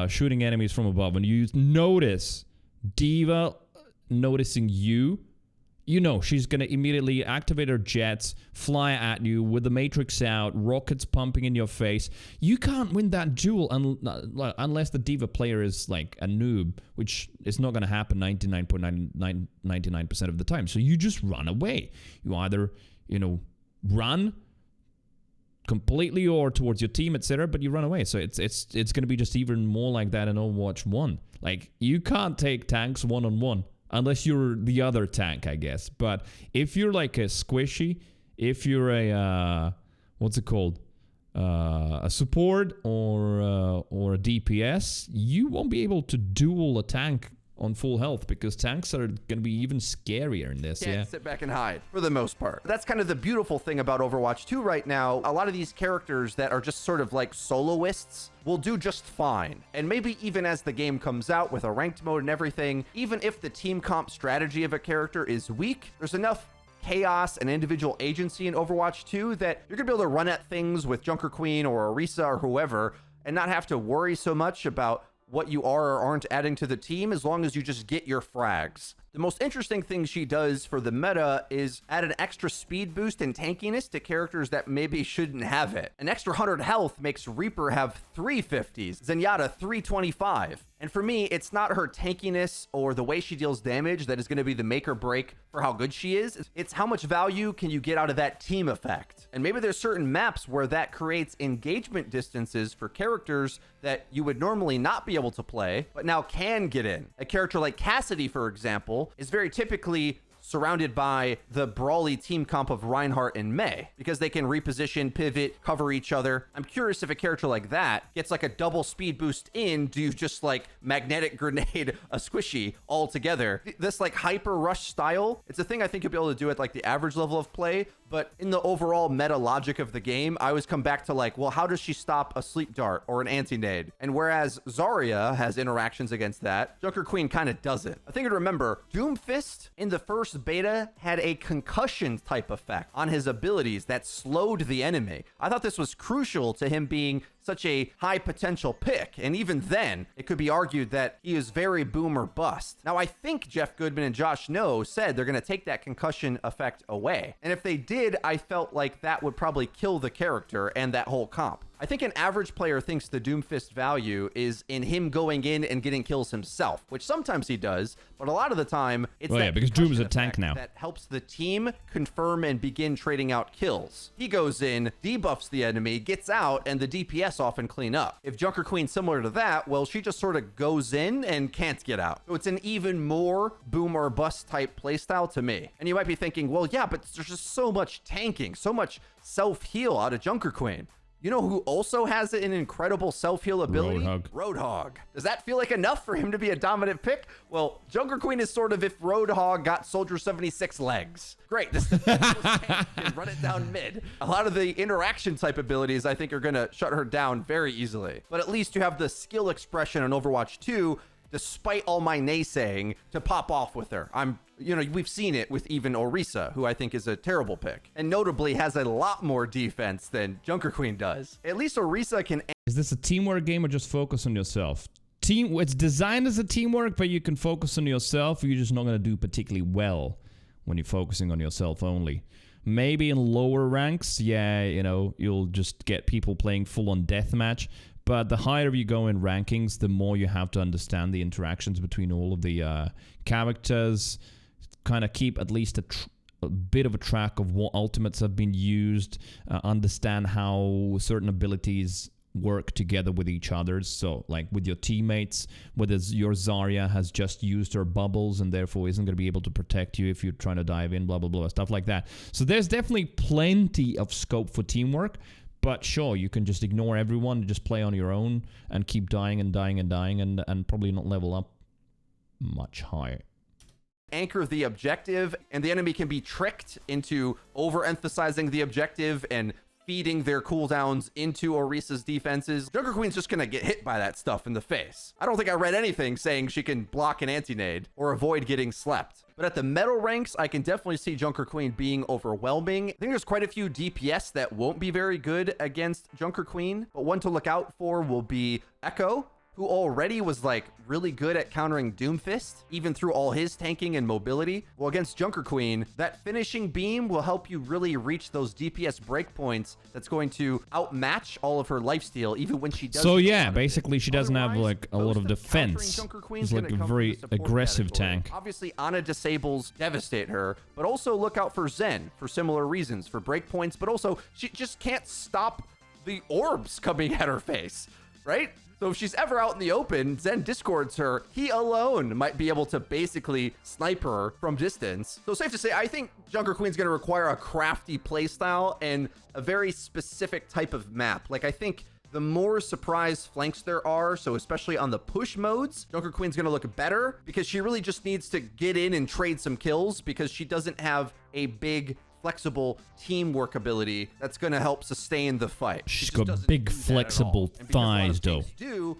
Speaker 1: shooting enemies from above, and you notice diva noticing you, you know she's going to immediately activate her jets, fly at you with the Matrix out, rockets pumping in your face. You can't win that duel unless the diva player is like a noob, which is not going to happen 99.99% of the time. So you just run away. You either, run completely or towards your team, etc., but you run away. So it's going to be just even more like that in Overwatch 1. Like, you can't take tanks one-on-one. Unless you're the other tank, I guess. But if you're like a squishy, if you're a, what's it called? A support or a DPS, you won't be able to duel a tank on full health, because tanks are going to be even scarier in this.
Speaker 7: Can't sit back and hide for the most part. That's kind of the beautiful thing about Overwatch 2 right now. A lot of these characters that are just sort of like soloists will do just fine. And maybe even as the game comes out with a ranked mode and everything, even if the team comp strategy of a character is weak, there's enough chaos and individual agency in Overwatch 2 that you're gonna be able to run at things with Junker Queen or Orisa or whoever and not have to worry so much about what you are or aren't adding to the team, as long as you just get your frags. The most interesting thing she does for the meta is add an extra speed boost and tankiness to characters that maybe shouldn't have it. An extra 100 health makes Reaper have 350s, Zenyatta 325. And for me, it's not her tankiness or the way she deals damage that is going to be the make or break for how good she is. It's how much value can you get out of that team effect. And maybe there's certain maps where that creates engagement distances for characters that you would normally not be able to play, but now can get in. A character like Cassidy, for example, is very typically surrounded by the brawly team comp of Reinhardt and Mei, because they can reposition, pivot, cover each other. I'm curious if a character like that gets like a double speed boost in, do you just like magnetic grenade a squishy all together? This like hyper rush style, it's a thing I think you'll be able to do at like the average level of play, but in the overall meta logic of the game, I always come back to like, well, how does she stop a sleep dart or an anti-nade? And whereas Zarya has interactions against that, Junker Queen kind of doesn't. I think to remember, Doomfist in the first beta had a concussion type effect on his abilities that slowed the enemy. I thought this was crucial to him being such a high potential pick. And even then, it could be argued that he is very boom or bust. Now, I think Jeff Goodman and Josh No said they're going to take that concussion effect away. And if they did, I felt like that would probably kill the character and that whole comp. I think an average player thinks the Doomfist value is in him going in and getting kills himself, which sometimes he does, but a lot of the time it's
Speaker 1: because Doom is a tank now.
Speaker 7: That helps the team confirm and begin trading out kills. He goes in, debuffs the enemy, gets out, and the DPS often clean up. If Junker Queen's similar to that, well, she just sort of goes in and can't get out. So it's an even more boom or bust type playstyle to me. And you might be thinking, well, yeah, but there's just so much tanking, so much self-heal out of Junker Queen. You know who also has an incredible self-heal ability? Roadhog. Does that feel like enough for him to be a dominant pick? Well, Junker Queen is sort of if Roadhog got Soldier 76 legs. Great. This can run it down mid. A lot of the interaction type abilities, I think, are going to shut her down very easily. But at least you have the skill expression on Overwatch 2, despite all my naysaying, to pop off with her. We've seen it with even Orisa, who I think is a terrible pick, and notably has a lot more defense than Junker Queen does. At least Orisa can...
Speaker 1: Is this a teamwork game or just focus on yourself? It's designed as a teamwork, but you can focus on yourself. You're just not going to do particularly well when you're focusing on yourself only. Maybe in lower ranks, yeah, you'll just get people playing full-on deathmatch. But the higher you go in rankings, the more you have to understand the interactions between all of the characters, kind of keep at least a bit of a track of what ultimates have been used, understand how certain abilities work together with each other. So, like with your teammates, whether your Zarya has just used her bubbles and therefore isn't going to be able to protect you if you're trying to dive in, blah, blah, blah, stuff like that. So there's definitely plenty of scope for teamwork. But sure, you can just ignore everyone and just play on your own and keep dying and dying and dying and probably not level up much higher.
Speaker 7: Anchor the objective, and the enemy can be tricked into overemphasizing the objective and feeding their cooldowns into Orisa's defenses. Junker Queen's just gonna get hit by that stuff in the face. I don't think I read anything saying she can block an anti-nade or avoid getting slept. But at the metal ranks, I can definitely see Junker Queen being overwhelming. I think there's quite a few DPS that won't be very good against Junker Queen, but one to look out for will be Echo, who already was like really good at countering Doomfist, even through all his tanking and mobility. Well, against Junker Queen, that finishing beam will help you really reach those DPS breakpoints that's going to outmatch all of her lifesteal, even when she does.
Speaker 1: So yeah, basically she doesn't have like a lot of defense. She's like a very aggressive tank.
Speaker 7: Obviously, Ana disables Devastate her, but also look out for Zen for similar reasons, for breakpoints, but also she just can't stop the orbs coming at her face, right? So if she's ever out in the open, Zen discords her. He alone might be able to basically snipe her from distance. So safe to say, I think Junker Queen's going to require a crafty playstyle and a very specific type of map. Like, I think the more surprise flanks there are, so especially on the push modes, Junker Queen's going to look better because she really just needs to get in and trade some kills because she doesn't have a big flexible teamwork ability that's going to help sustain the fight.
Speaker 1: She's got big flexible thighs, though.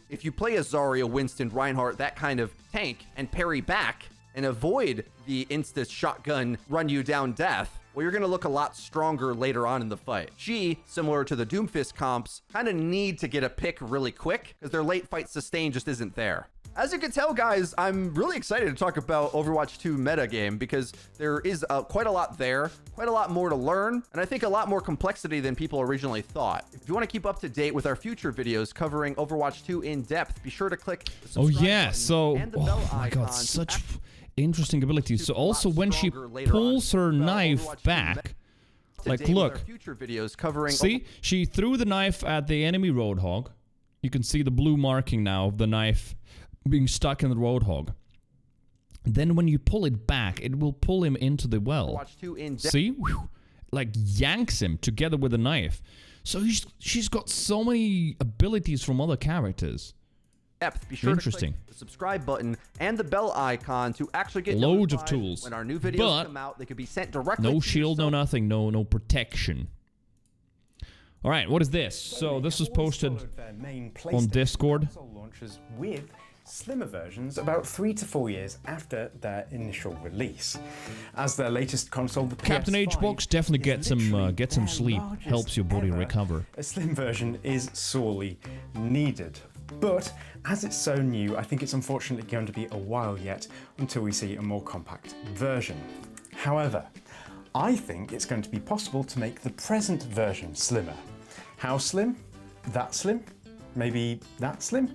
Speaker 7: If you play a Zarya, Winston, Reinhardt, that kind of tank, and parry back and avoid the insta shotgun run you down death, well, you're going to look a lot stronger later on in the fight. She, similar to the Doomfist comps, kind of need to get a pick really quick because their late fight sustain just isn't there. As you can tell, guys, I'm really excited to talk about Overwatch 2 metagame because there is quite a lot there, quite a lot more to learn, and I think a lot more complexity than people originally thought. If you want to keep up to date with our future videos covering Overwatch 2 in depth, be sure to click the subscribe button and the bell icon.
Speaker 1: My God, such interesting abilities. So also when she pulls her knife back, like look, see, she threw the knife at the enemy Roadhog. You can see the blue marking now of the knife being stuck in the Roadhog. Then when you pull it back, it will pull him into the well. See? Whew. Like yanks him together with a knife. So she's got so many abilities from other characters.
Speaker 7: Be sure to click the subscribe button and the bell icon to actually get
Speaker 1: loads of tools.
Speaker 7: When our new videos come out, they could be sent directly.
Speaker 1: No shield, no nothing, no protection. All right, what is this? So this was posted on Discord.
Speaker 8: Launchers with slimmer versions about 3 to 4 years after their initial release. As their latest console, the
Speaker 1: Captain
Speaker 8: PS5
Speaker 1: Hbox, definitely get some sleep.
Speaker 8: largest
Speaker 1: Helps your body
Speaker 8: ever.
Speaker 1: recover.
Speaker 8: A slim version is sorely needed. But as it's so new, I think it's unfortunately going to be a while yet until we see a more compact version. However, I think it's going to be possible to make the present version slimmer. How slim? That slim? Maybe that slim?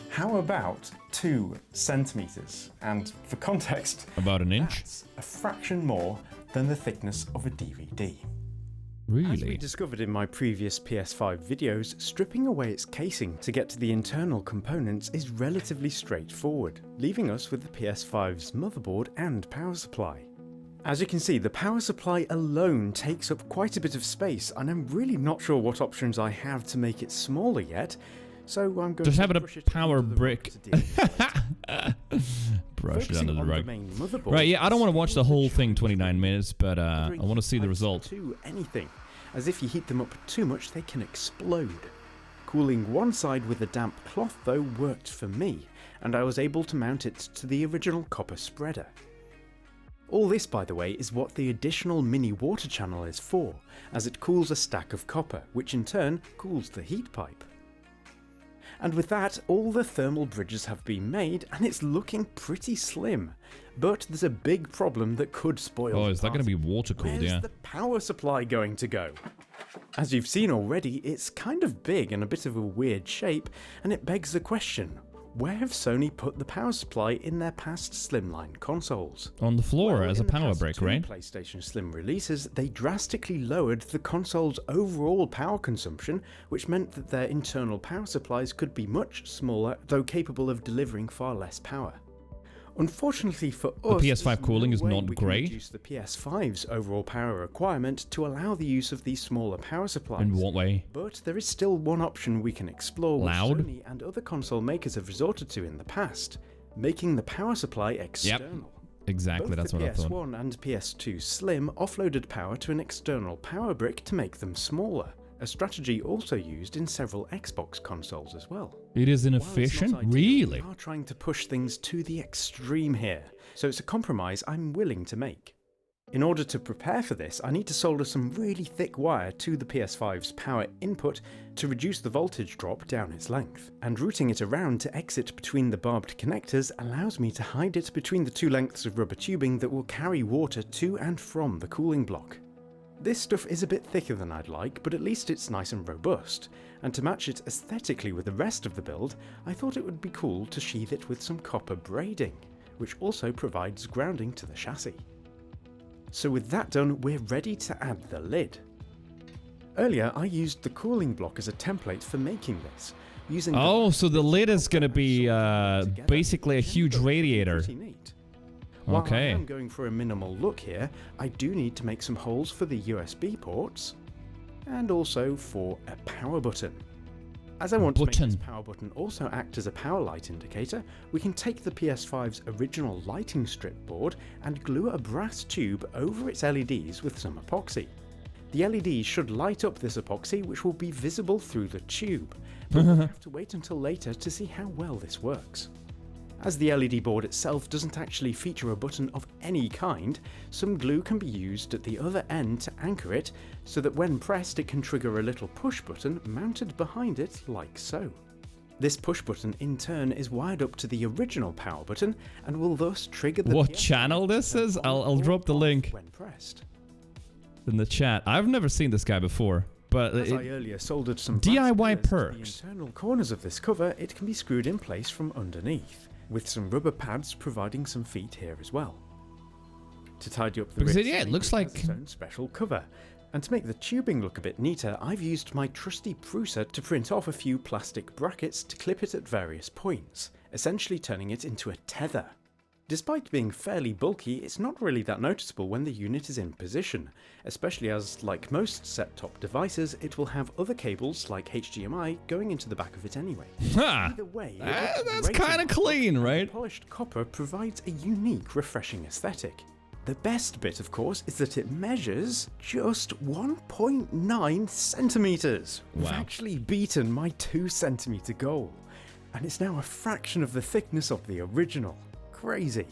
Speaker 8: How about 2 centimeters? And for context,
Speaker 1: About an inch?
Speaker 8: that's a fraction more than the thickness of a DVD.
Speaker 1: Really?
Speaker 8: As we discovered in my previous PS5 videos, stripping away its casing to get to the internal components is relatively straightforward, leaving us with the PS5's motherboard and power supply. As you can see, the power supply alone takes up quite a bit of space, and I'm really not sure what options I have to make it smaller yet, so I'm going
Speaker 1: Just
Speaker 8: to
Speaker 1: have it a
Speaker 8: push it
Speaker 1: power
Speaker 8: under the
Speaker 1: brick.
Speaker 8: rug to deal with.
Speaker 1: Brush it
Speaker 8: Focusing
Speaker 1: under the
Speaker 8: on
Speaker 1: rug.
Speaker 8: main motherboard,
Speaker 1: Right, yeah, I don't want to watch the whole thing
Speaker 8: challenge
Speaker 1: 29 minutes, but I want to see the result.
Speaker 8: To anything, as if you heat them up too much, they can explode. Cooling one side with a damp cloth, though, worked for me, and I was able to mount it to the original copper spreader. All this, by the way, is what the additional mini water channel is for, as it cools a stack of copper, which in turn cools the heat pipe. And with that, all the thermal bridges have been made, and it's looking pretty slim. But there's a big problem that could spoil
Speaker 1: Oh,
Speaker 8: the
Speaker 1: is that going to
Speaker 8: party.
Speaker 1: be water cooled?
Speaker 8: Where's
Speaker 1: Yeah.
Speaker 8: the power supply going to go? As you've seen already, it's kind of big and a bit of a weird shape, and it begs the question, where have Sony put the power supply in their past slimline consoles?
Speaker 1: On the floor
Speaker 8: Well,
Speaker 1: as a
Speaker 8: in the
Speaker 1: power
Speaker 8: past
Speaker 1: brick,
Speaker 8: 2
Speaker 1: right?
Speaker 8: PlayStation Slim releases, they drastically lowered the console's overall power consumption, which meant that their internal power supplies could be much smaller, though capable of delivering far less power. Unfortunately for us,
Speaker 1: PS5
Speaker 8: there's
Speaker 1: cooling
Speaker 8: no
Speaker 1: is
Speaker 8: way
Speaker 1: not
Speaker 8: we can
Speaker 1: great.
Speaker 8: reduce the PS5's overall power requirement to allow the use of these smaller power supplies.
Speaker 1: In what way?
Speaker 8: But there is still one option we can explore, which
Speaker 1: Loud?
Speaker 8: Sony and other console makers have resorted to in the past, making the power supply external.
Speaker 1: Exactly,
Speaker 8: Both
Speaker 1: that's
Speaker 8: the
Speaker 1: what I thought.
Speaker 8: PS1 and PS2 Slim offloaded power to an external power brick to make them smaller, a strategy also used in several Xbox consoles as well.
Speaker 1: It is
Speaker 8: While it's
Speaker 1: inefficient?
Speaker 8: not ideal,
Speaker 1: Really?
Speaker 8: We are trying to push things to the extreme here, so it's a compromise I'm willing to make. In order to prepare for this, I need to solder some really thick wire to the PS5's power input to reduce the voltage drop down its length, and routing it around to exit between the barbed connectors allows me to hide it between the 2 lengths of rubber tubing that will carry water to and from the cooling block. This stuff is a bit thicker than I'd like, but at least it's nice and robust, and to match it aesthetically with the rest of the build, I thought it would be cool to sheathe it with some copper braiding, which also provides grounding to the chassis. So with that done, we're ready to add the lid. Earlier, I used the cooling block as a template for making this, using
Speaker 1: Oh, so the lid is going to be
Speaker 8: together.
Speaker 1: basically a huge radiator.
Speaker 8: Pretty neat. While
Speaker 1: Okay.
Speaker 8: I am going for a minimal look here, I do need to make some holes for the USB ports, and also for a power button. As I want to make this power button also act as a power light indicator, we can take the PS5's original lighting strip board and glue a brass tube over its LEDs with some epoxy. The LEDs should light up this epoxy, which will be visible through the tube, but we'll have to wait until later to see how well this works. As the LED board itself doesn't actually feature a button of any kind, some glue can be used at the other end to anchor it, so that when pressed it can trigger a little push button mounted behind it like so. This push button in turn is wired up to the original power button and will thus trigger the
Speaker 1: What
Speaker 8: PS5
Speaker 1: channel this
Speaker 8: to turn
Speaker 1: is?
Speaker 8: on
Speaker 1: I'll
Speaker 8: or
Speaker 1: drop the
Speaker 8: off
Speaker 1: link
Speaker 8: when pressed.
Speaker 1: in the chat. I've never seen this guy before, but
Speaker 8: As I earlier soldered some
Speaker 1: DIY
Speaker 8: brass pillars to
Speaker 1: perks.
Speaker 8: the internal corners of this cover, it can be screwed in place from underneath, with some rubber pads providing some feet here as well. To tidy up the
Speaker 1: Because
Speaker 8: ribs,
Speaker 1: yeah, it looks
Speaker 8: has
Speaker 1: like-
Speaker 8: its own special cover. And to make the tubing look a bit neater, I've used my trusty prusa to print off a few plastic brackets to clip it at various points, essentially turning it into a tether. Despite being fairly bulky, it's not really that noticeable when the unit is in position, especially as, like most set-top devices, it will have other cables like HDMI going into the back of it anyway.
Speaker 1: Ha!
Speaker 8: Either way, it
Speaker 1: Ah,
Speaker 8: looks
Speaker 1: that's
Speaker 8: great
Speaker 1: kind
Speaker 8: in
Speaker 1: of clean,
Speaker 8: the
Speaker 1: right?
Speaker 8: polished copper provides a unique, refreshing aesthetic. The best bit, of course, is that it measures just 1.9 centimeters. We've
Speaker 1: Wow.
Speaker 8: actually beaten my 2 centimeter goal. and it's now a fraction of the thickness of the original. Crazy.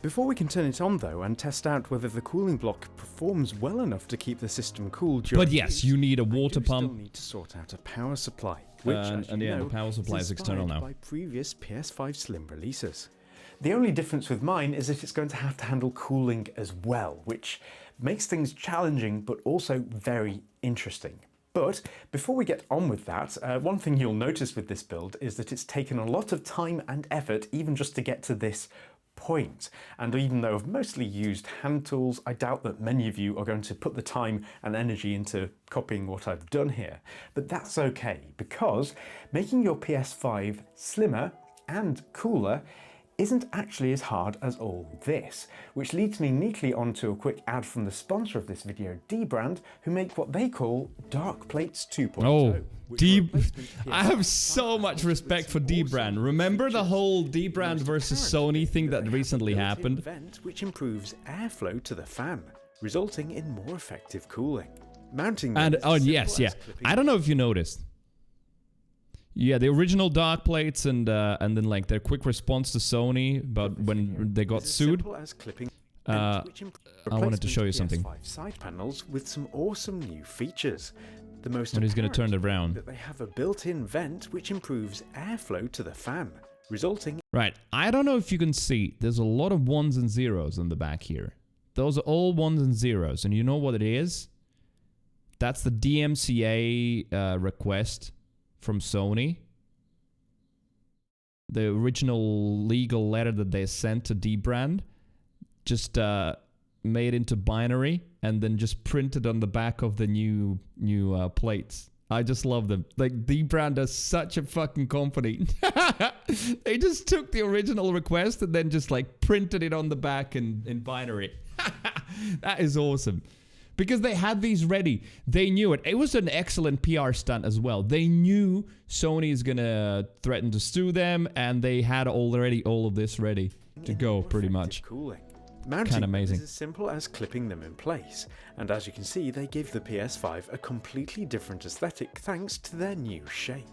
Speaker 8: Before we can turn it on though and test out whether the cooling block performs well enough to keep the system cool during
Speaker 1: But yes, you need a water pump.
Speaker 8: Still need to sort out a power supply, which
Speaker 1: and yeah, the power supply is external now.
Speaker 8: By previous PS5 Slim releases. The only difference with mine is that it's going to have to handle cooling as well, which makes things challenging but also very interesting. But before we get on with that, one thing you'll notice with this build is that it's taken a lot of time and effort even just to get to this point. And even though I've mostly used hand tools, I doubt that many of you are going to put the time and energy into copying what I've done here. But that's okay, because making your PS5 slimmer and cooler isn't actually as hard as all this, which leads me neatly onto a quick ad from the sponsor of this video, D-Brand, who make what they call Dark Plates 2.0.
Speaker 1: Oh, I have so much respect for D-Brand. Remember the whole D-Brand versus Sony thing that recently happened?
Speaker 8: Vent which improves airflow to the fan, resulting in more effective cooling. Mounting
Speaker 1: and oh yes, yeah. I don't know if you noticed. Yeah, the original dark plates and then like their quick response to Sony about when they got sued. I wanted to show you something.
Speaker 8: Side panels with some awesome new features. The most
Speaker 1: and he's going to turn it around.
Speaker 8: That they have a built-in vent which improves airflow to the fan, resulting.
Speaker 1: Right, I don't know if you can see. There's a lot of ones and zeros on the back here. Those are all ones and zeros, and you know what it is? That's the DMCA request from Sony. The original legal letter that they sent to D-Brand, just made into binary and then just printed on the back of the new plates. I just love them. Like, D-Brand is such a fucking company. They just took the original request and then just like printed it on the back in binary. That is awesome. Because they had these ready. They knew it. It was an excellent PR stunt as well. They knew Sony is going to threaten to sue them, and they had already all of this ready to go, pretty much. Kind of amazing.
Speaker 8: Is as simple as clipping them in place. And as you can see, they give the PS5 a completely different aesthetic thanks to their new shape.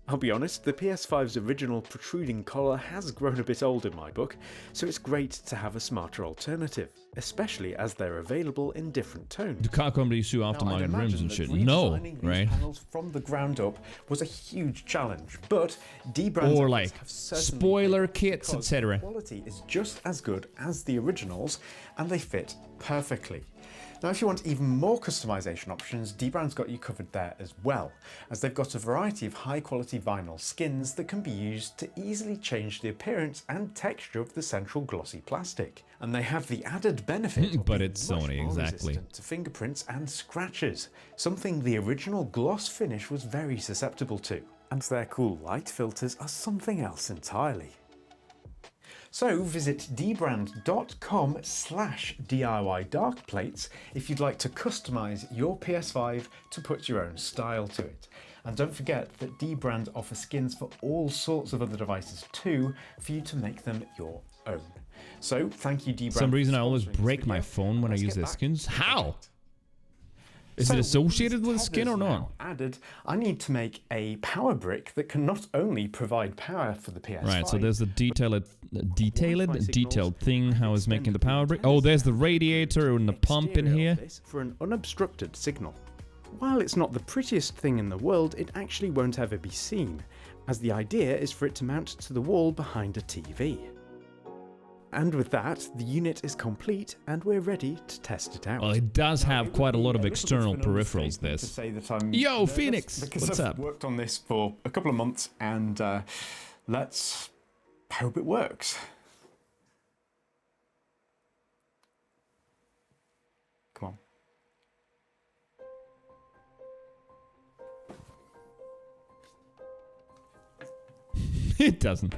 Speaker 8: I'll be honest, the PS5's original protruding collar has grown a bit old in my book, so it's great to have a smarter alternative, especially as they're available in different tones.
Speaker 1: You can't come to sue aftermarket rims and shit. No, right?
Speaker 8: Panels from the ground up was a huge challenge, but D-Brand
Speaker 1: or like spoiler kits, etc.
Speaker 8: The quality is just as good as the originals, and they fit perfectly. Now, if you want even more customization options, D-Brand's got you covered there as well, as they've got a variety of high-quality vinyl skins that can be used to easily change the appearance and texture of the central glossy plastic. And they have the added benefit of
Speaker 1: but it's Sony, exactly,
Speaker 8: resistant to fingerprints and scratches, something the original gloss finish was very susceptible to. And their cool light filters are something else entirely. So visit dbrand.com/DIY darkplates if you'd like to customize your PS5 to put your own style to it. And don't forget that D-Brand offers skins for all sorts of other devices too, for you to make them your own. So thank you, D-Brand.
Speaker 1: For some reason I always break my phone when I use their skins. How? Is it associated with the skin or not?
Speaker 8: Added, I need to make a power brick that can not only provide power for the PS5.
Speaker 1: Right, so there's the detailed thing how it's making the power brick. Oh, there's the radiator and the pump in here.
Speaker 8: For an unobstructed signal. While it's not the prettiest thing in the world, it actually won't ever be seen, as the idea is for it to mount to the wall behind a TV. And with that, the unit is complete and we're ready to test it out.
Speaker 1: Well, it does have quite a lot of external peripherals, this. Yo, Phoenix! What's up?
Speaker 8: I've worked on this for a couple of months and let's hope it works. Come on.
Speaker 1: It doesn't.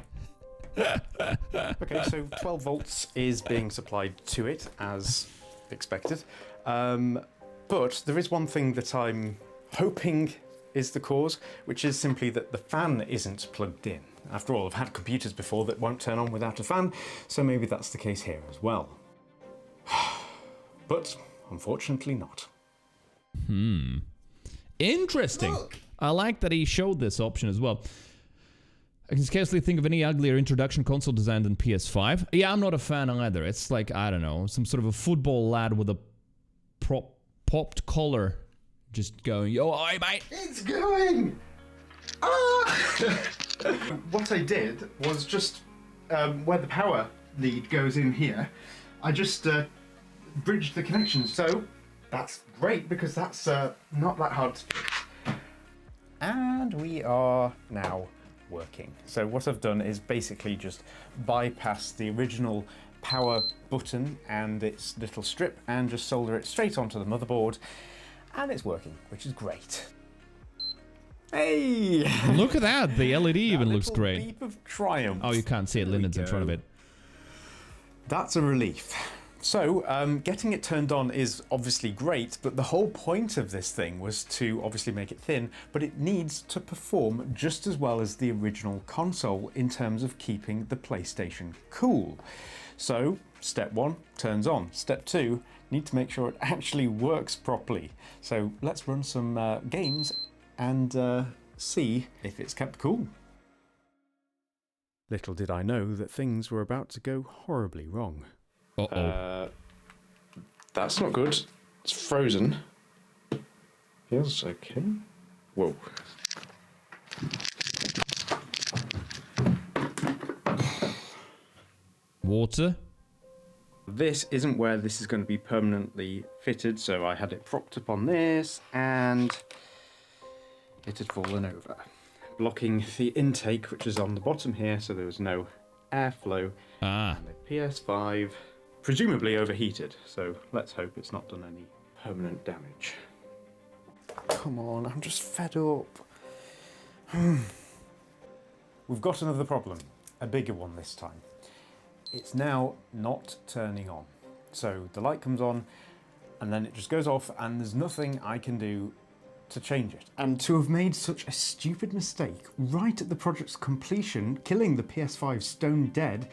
Speaker 8: Okay, so 12 volts is being supplied to it as expected, but there is one thing that I'm hoping is the cause, which is simply that the fan isn't plugged in. After all, I've had computers before that won't turn on without a fan, so maybe that's the case here as well. But unfortunately not.
Speaker 1: Interesting. Look. I like that he showed this option as well. I can scarcely think of any uglier introduction console design than PS5. Yeah, I'm not a fan either. It's like, I don't know, some sort of a football lad with a popped collar just going, yo, oi, mate.
Speaker 8: It's going! Ah! What I did was just, where the power lead goes in here, I just bridged the connection. So that's great because that's not that hard to fix. And we are now working. So what I've done is basically just bypass the original power button and its little strip and just solder it straight onto the motherboard, and it's working, which is great. Hey!
Speaker 1: Look at that, the LED even looks great.
Speaker 8: Leap of triumph.
Speaker 1: Oh, you can't see it, Linden's in front of it.
Speaker 8: That's a relief. So, getting it turned on is obviously great, but the whole point of this thing was to obviously make it thin, but it needs to perform just as well as the original console in terms of keeping the PlayStation cool. So, step 1, turns on. Step 2, need to make sure it actually works properly. So, let's run some games and see if it's kept cool. Little did I know that things were about to go horribly wrong.
Speaker 1: Uh-oh.
Speaker 8: That's not good. It's frozen. Feels okay. Whoa.
Speaker 1: Water?
Speaker 8: This isn't where this is going to be permanently fitted, so I had it propped up on this and it had fallen over, blocking the intake, which is on the bottom here, so there was no airflow.
Speaker 1: Ah.
Speaker 8: And the PS5 presumably overheated, so let's hope it's not done any permanent damage. Come on, I'm just fed up. We've got another problem, a bigger one this time. It's now not turning on. So the light comes on and then it just goes off and there's nothing I can do to change it. And to have made such a stupid mistake right at the project's completion, killing the PS5 stone dead,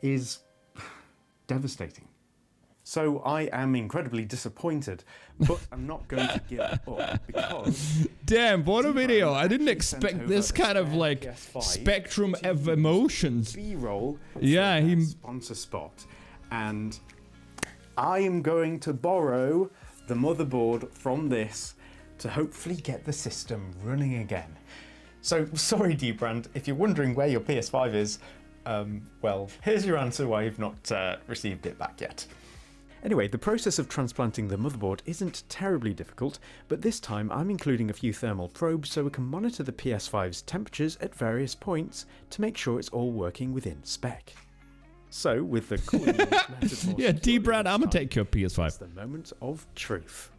Speaker 8: is devastating. So I am incredibly disappointed, but I'm not going to give up because...
Speaker 1: Damn, what a video! I didn't expect this kind of like
Speaker 8: PS5
Speaker 1: spectrum of emotions.
Speaker 8: B-roll.
Speaker 1: Yeah, he...
Speaker 8: sponsor spot, and I am going to borrow the motherboard from this to hopefully get the system running again. So sorry, D-Brand, if you're wondering where your PS5 is, well, here's your answer why you've not received it back yet. Anyway, the process of transplanting the motherboard isn't terribly difficult, but this time I'm including a few thermal probes so we can monitor the PS5's temperatures at various points to make sure it's all working within spec. So, with the cooling method more
Speaker 1: Yeah, D-Brand, I'm gonna take your PS5.
Speaker 8: it's the moment of truth.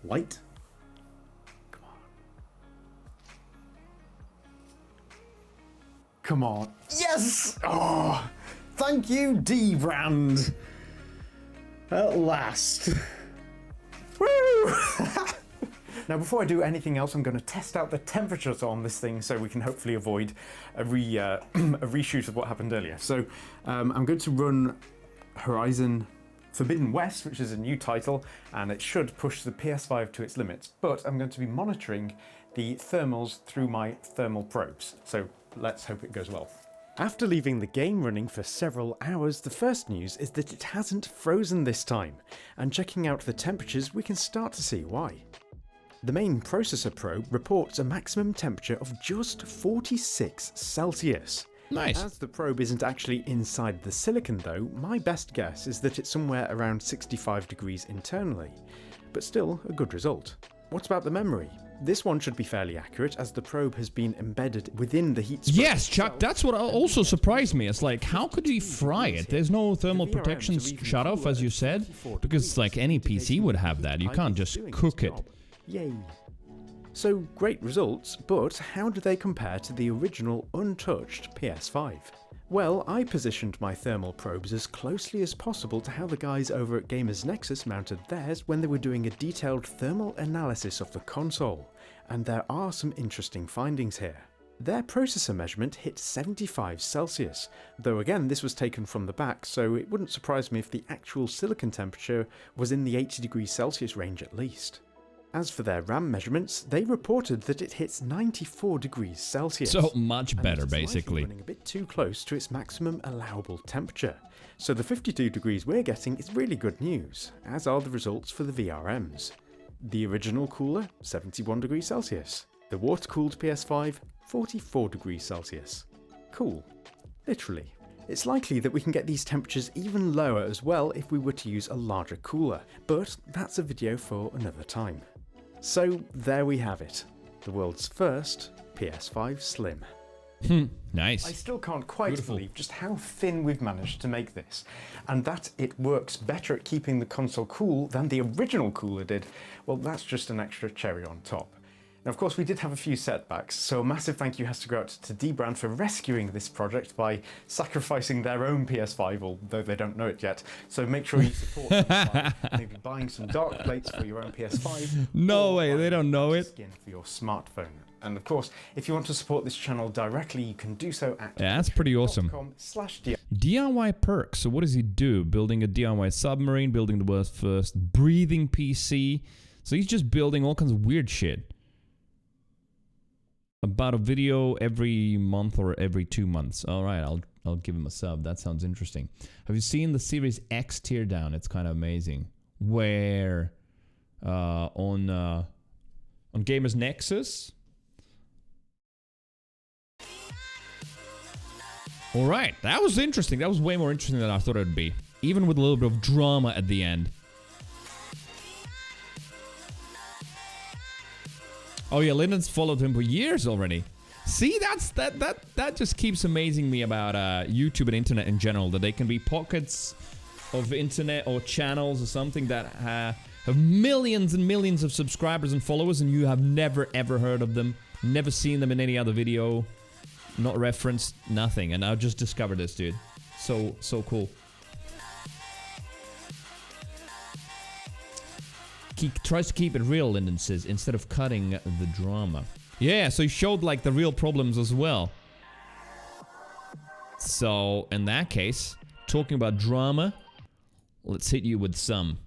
Speaker 8: Light. Come on. Come on. Yes! Oh! Thank you, D-Brand! At last. Woo! Now, before I do anything else, I'm going to test out the temperatures on this thing so we can hopefully avoid a reshoot of what happened earlier. So, I'm going to run Horizon Forbidden West, which is a new title, and it should push the PS5 to its limits, but I'm going to be monitoring the thermals through my thermal probes. So, let's hope it goes well. After leaving the game running for several hours, the first news is that it hasn't frozen this time, and checking out the temperatures we can start to see why. The main processor probe reports a maximum temperature of just 46 Celsius.
Speaker 1: Nice.
Speaker 8: As the probe isn't actually inside the silicon though, my best guess is that it's somewhere around 65 degrees internally, but still a good result. What about the memory? This one should be fairly accurate as the probe has been embedded within the heat spread.
Speaker 1: Yes, Chuck, that's what also surprised me. It's like, how could he fry it? There's no thermal protection shut off, as you said, because it's like any PC would have that. You can't just cook it.
Speaker 8: Yay. So, great results, but how do they compare to the original untouched PS5? Well, I positioned my thermal probes as closely as possible to how the guys over at Gamers Nexus mounted theirs when they were doing a detailed thermal analysis of the console, and there are some interesting findings here. Their processor measurement hit 75 Celsius, though again this was taken from the back, so it wouldn't surprise me if the actual silicon temperature was in the 80 degrees Celsius range at least. As for their RAM measurements, they reported that it hits 94 degrees Celsius.
Speaker 1: So much better,
Speaker 8: and it's
Speaker 1: basically.
Speaker 8: running a bit too close to its maximum allowable temperature. So the 52 degrees we're getting is really good news, as are the results for the VRMs. The original cooler, 71 degrees Celsius. The water-cooled PS5, 44 degrees Celsius. Cool. Literally. It's likely that we can get these temperatures even lower as well if we were to use a larger cooler, but that's a video for another time. So there we have it. The world's first PS5 Slim.
Speaker 1: Nice.
Speaker 8: I still can't quite
Speaker 1: Beautiful.
Speaker 8: believe just how thin we've managed to make this, and that it works better at keeping the console cool than the original cooler did. Well, that's just an extra cherry on top. Now, of course, we did have a few setbacks, so a massive thank you has to go out to D-Brand for rescuing this project by sacrificing their own PS5, although they don't know it yet. So make sure you support them by maybe buying some dark plates for your own PS5.
Speaker 1: No way, they don't know it.
Speaker 8: Skin for your smartphone. And of course, if you want to support this channel directly, you can do so at
Speaker 1: Yeah, that's pretty awesome. DIY perks. So what does he do? Building a DIY submarine, building the world's first breathing PC. So he's just building all kinds of weird shit. About a video every month or every 2 months. All right, I'll give him a sub. That sounds interesting. Have you seen the Series X teardown? It's kind of amazing. Where on Gamers Nexus. All right, that was interesting. That was way more interesting than I thought it would be. Even with a little bit of drama at the end. Oh yeah, Lyndon's followed him for years already. See, that just keeps amazing me about YouTube and internet in general, that they can be pockets of internet or channels or something that have millions and millions of subscribers and followers, and you have never ever heard of them, never seen them in any other video, not referenced, nothing. And I just discovered this, dude. So cool. He tries to keep it real, Lyndon says, instead of cutting the drama. Yeah, so he showed like the real problems as well. So in that case, talking about drama, let's hit you with some.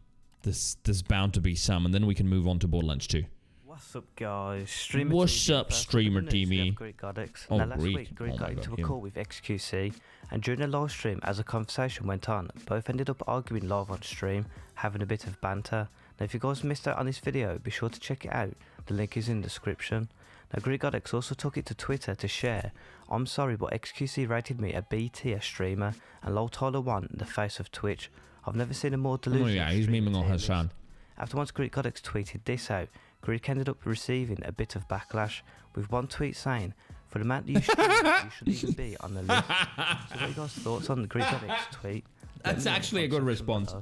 Speaker 1: There's bound to be some, and then we can move on to Borderlands 2.
Speaker 9: What's up, guys? Streamer
Speaker 1: What's
Speaker 9: TV.
Speaker 1: up, Streamer TV?
Speaker 9: Greek Goddix.
Speaker 1: Oh,
Speaker 9: now, last
Speaker 1: Greek.
Speaker 9: week, Greek
Speaker 1: Oh
Speaker 9: got
Speaker 1: my
Speaker 9: into
Speaker 1: God,
Speaker 9: a
Speaker 1: him.
Speaker 9: call with XQC, and during the live stream, as the conversation went on, both ended up arguing live on stream, having a bit of banter. Now, if you guys missed out on this video, be sure to check it out. The link is in the description. Now, Greek Goddix also took it to Twitter to share. I'm sorry, but XQC rated me a B tier streamer, and Lol Tyler 1, the face of Twitch. I've never seen a more delusional.
Speaker 1: Oh yeah, he's
Speaker 9: streamer
Speaker 1: memeing on
Speaker 9: tier
Speaker 1: Hassan.
Speaker 9: list. After once Greek Goddix tweeted this out, Greek ended up receiving a bit of backlash, with one tweet saying, for the amount that you stream, you should even be on the list. So what are you guys' thoughts on the Greek Goddix tweet?
Speaker 1: That's actually a good response.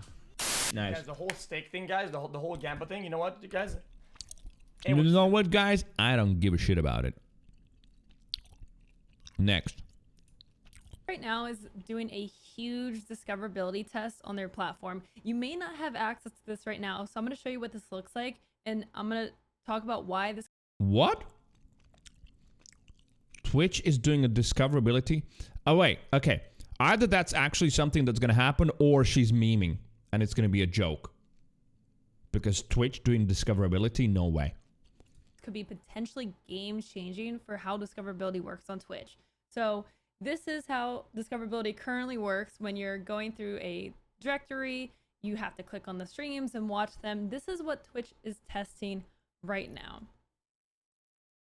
Speaker 1: Nice.
Speaker 10: Guys, the whole steak thing, guys, the whole Gamba thing, you know what, you guys?
Speaker 1: You know what, guys? I don't give a shit about it. Next.
Speaker 11: Right now is doing a huge discoverability test on their platform. You may not have access to this right now, so I'm going to show you what this looks like, and I'm going to talk about why this...
Speaker 1: What? Twitch is doing a discoverability? Oh, wait. Okay. Either that's actually something that's going to happen, or she's memeing, and it's going to be a joke. Because Twitch doing discoverability? No way.
Speaker 11: Could be potentially game-changing for how discoverability works on Twitch. So this is how discoverability currently works. When you're going through a directory, you have to click on the streams and watch them. This is what Twitch is testing right now.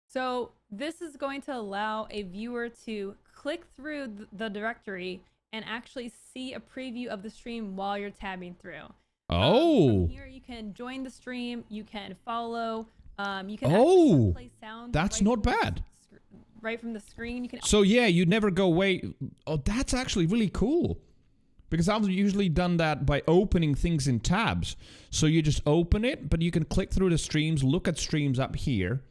Speaker 11: So this is going to allow a viewer to click through the directory and actually see a preview of the stream while you're tabbing through.
Speaker 1: Oh.
Speaker 11: From here you can join the stream, you can follow, you can
Speaker 1: Oh,
Speaker 11: play sound.
Speaker 1: that's not bad.
Speaker 11: Right from the screen, you can.
Speaker 1: So yeah, you never go away. Oh, that's actually really cool. Because I've usually done that by opening things in tabs. So you just open it, but you can click through the streams, look at streams up here.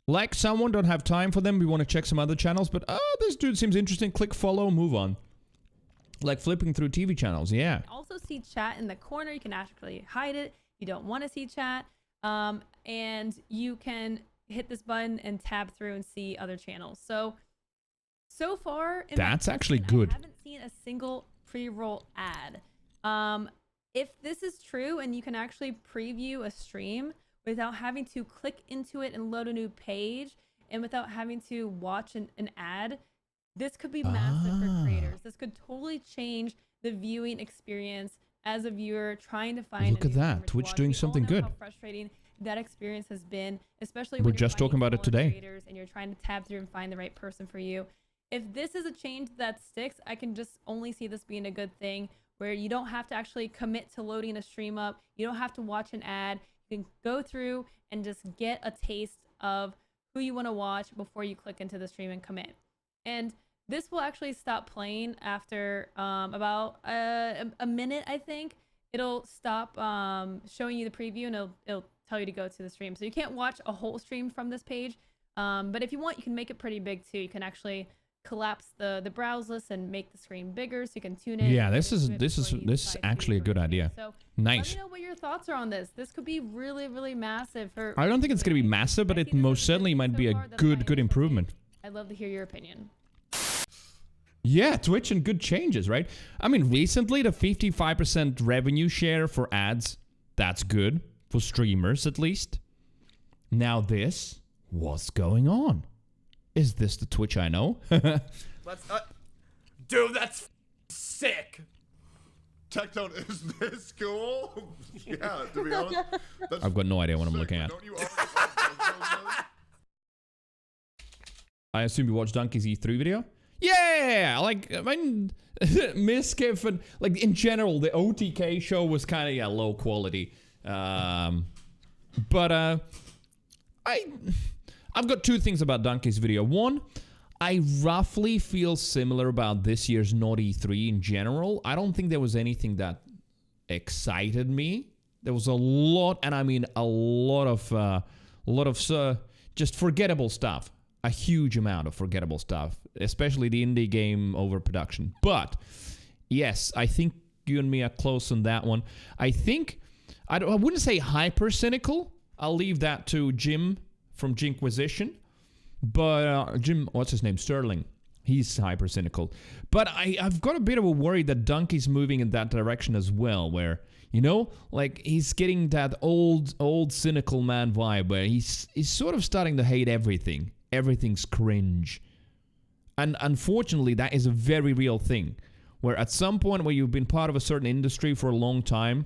Speaker 1: Like someone, don't have time for them, we want to check some other channels, but oh, this dude seems interesting, click follow, move on. Like flipping through TV channels, yeah.
Speaker 11: You can also see chat in the corner, you can actually hide it if you don't want to see chat. And you can hit this button and tab through and see other channels. So far,
Speaker 1: that's actually good.
Speaker 11: I haven't seen a single pre-roll ad. If this is true and you can actually preview a stream without having to click into it and load a new page, and without having to watch an ad. This could be massive for creators. This could totally change the viewing experience as a viewer trying to find.
Speaker 1: Look at that, Twitch doing something good.
Speaker 11: How frustrating that experience has been, especially
Speaker 1: we're
Speaker 11: when
Speaker 1: just talking about it today.
Speaker 11: Creators and you're trying to tab through and find the right person for you. If this is a change that sticks, I can just only see this being a good thing, where you don't have to actually commit to loading a stream up. You don't have to watch an ad. You can go through and just get a taste of who you want to watch before you click into the stream and commit. And this will actually stop playing after about a minute, I think. It'll stop showing you the preview, and it'll tell you to go to the stream. So you can't watch a whole stream from this page. But if you want, you can make it pretty big too. You can actually collapse the browse list and make the screen bigger so you can tune in.
Speaker 1: Yeah, this is actually a good idea.
Speaker 11: So
Speaker 1: nice.
Speaker 11: let me know what your thoughts are on this. This could be really, really massive.
Speaker 1: I don't think it's going to be massive, but it most certainly might be a good improvement.
Speaker 11: I'd love to hear your opinion.
Speaker 1: Yeah, Twitch and good changes, right? I mean, recently the 55% revenue share for ads, that's good for streamers at least. Now this, what's going on? Is this the Twitch I know?
Speaker 2: Let's, dude, that's sick. Tectone, is this cool? Yeah, to be honest.
Speaker 1: I've got no idea what I'm looking at. I assume you watched Donkey's E3 video? Yeah, like, I mean, Miskiff and, like, in general, the OTK show was kind of, low quality. But, I've got two things about Donkey's video. One, I roughly feel similar about this year's not E3 in general. I don't think there was anything that excited me. There was a lot, and I mean a lot of just forgettable stuff. A huge amount of forgettable stuff, especially the indie game overproduction. But yes, I think you and me are close on that one. I think I wouldn't say hyper cynical. I'll leave that to Jim from Jinquisition. But Jim, what's his name? Sterling. He's hyper cynical. But I've got a bit of a worry that Donkey's moving in that direction as well, where, you know, like he's getting that old cynical man vibe where he's sort of starting to hate everything. Everything's cringe. And unfortunately, that is a very real thing. Where at some point where you've been part of a certain industry for a long time,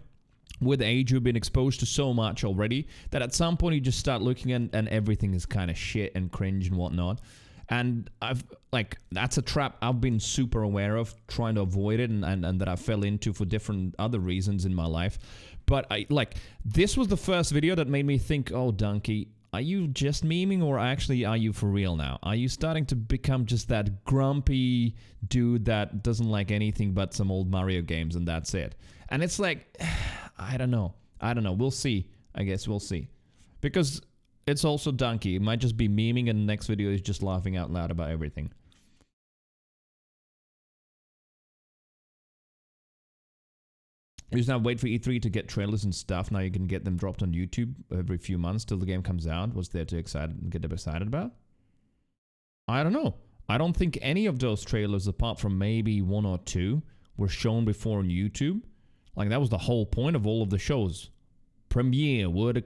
Speaker 1: with age you've been exposed to so much already, that at some point you just start looking and everything is kind of shit and cringe and whatnot. And that's a trap I've been super aware of, trying to avoid it, and that I fell into for different other reasons in my life. But this was the first video that made me think, oh, Donkey, are you just memeing, or actually are you for real now? Are you starting to become just that grumpy dude that doesn't like anything but some old Mario games and that's it? And it's like, I don't know. We'll see. I guess we'll see. Because it's also Donkey. It might just be memeing, and the next video is just laughing out loud about everything. You just now wait for E3 to get trailers and stuff. Now you can get them dropped on YouTube every few months till the game comes out. What's there to get excited about? I don't know. I don't think any of those trailers, apart from maybe one or two, were shown before on YouTube. Like, that was the whole point of all of the shows. Premiere, world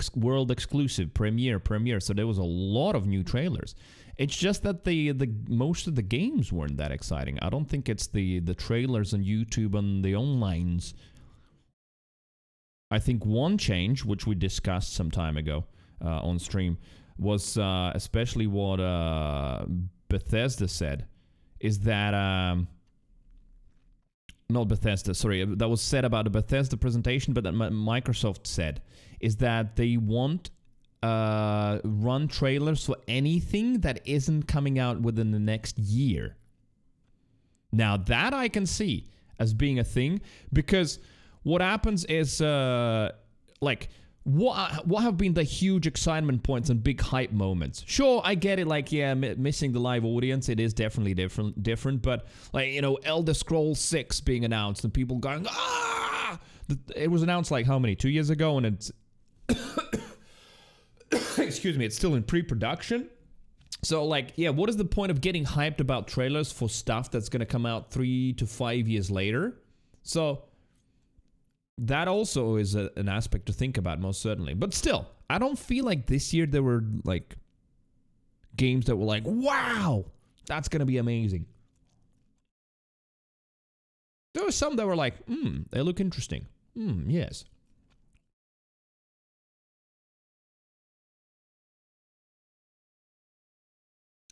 Speaker 1: exclusive, premiere. So there was a lot of new trailers. It's just that the most of the games weren't that exciting. I don't think it's the trailers on YouTube and the onlines. I think one change, which we discussed some time ago on stream, was especially what Bethesda said, is that... not Bethesda, sorry, that was said about the Bethesda presentation, but that Microsoft said, is that they won't run trailers for anything that isn't coming out within the next year. Now, that I can see as being a thing, because... what happens is, what have been the huge excitement points and big hype moments? Sure, I get it, missing the live audience, it is definitely different, but, Elder Scrolls 6 being announced and people going, ah! It was announced, how many, 2 years ago, and it's... excuse me, it's still in pre-production? So, what is the point of getting hyped about trailers for stuff that's gonna come out 3 to 5 years later? So... that also is an aspect to think about, most certainly. But still, I don't feel like this year there were like games that were like, wow, that's gonna be amazing. There were some that were like, they look interesting. Yes.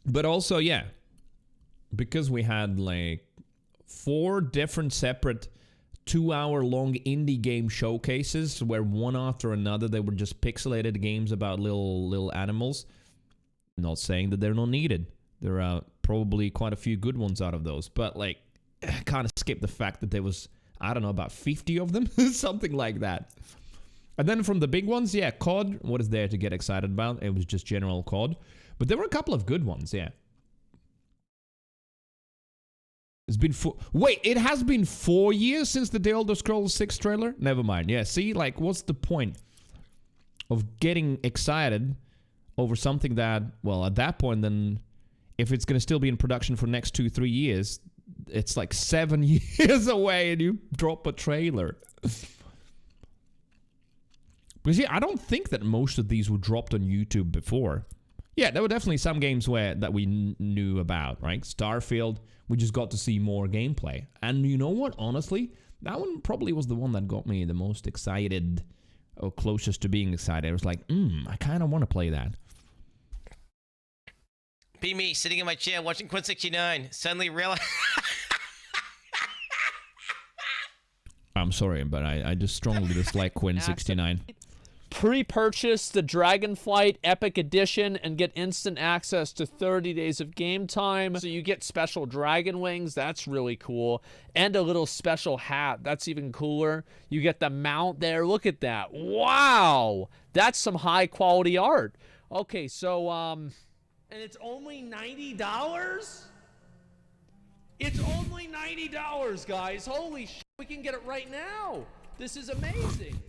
Speaker 1: But also, yeah, because we had like 4 different separate 2-hour-long indie game showcases where one after another they were just pixelated games about little animals. Not saying that they're not needed. There are probably quite a few good ones out of those, but like, kind of skip the fact that there was, I don't know, about 50 of them, something like that. And then from the big ones, yeah, COD, what is there to get excited about? It was just general COD. But there were a couple of good ones, yeah. It's been wait, it has been 4 years since the Elder Scrolls 6 trailer? Never mind. Yeah, see, like, what's the point of getting excited over something that, well, at that point, then, if it's going to still be in production for the next 2-3 years, it's like 7 years away and you drop a trailer. Because, yeah, I don't think that most of these were dropped on YouTube before. Yeah, there were definitely some games that we knew about, right? Starfield, we just got to see more gameplay. And you know what? Honestly, that one probably was the one that got me the most excited, or closest to being excited. I was like, I kind of want to play that.
Speaker 12: Be me, sitting in my chair watching Quint 69. Suddenly realize...
Speaker 1: I'm sorry, but I just strongly dislike Quint 69.
Speaker 13: Pre-purchase the Dragonflight Epic Edition and get instant access to 30 days of game time. So you get special dragon wings. That's really cool. And a little special hat. That's even cooler. You get the mount there. Look at that. Wow. That's some high quality art. Okay, so, and it's only $90? It's only $90, guys. Holy shit. We can get it right now. This is amazing.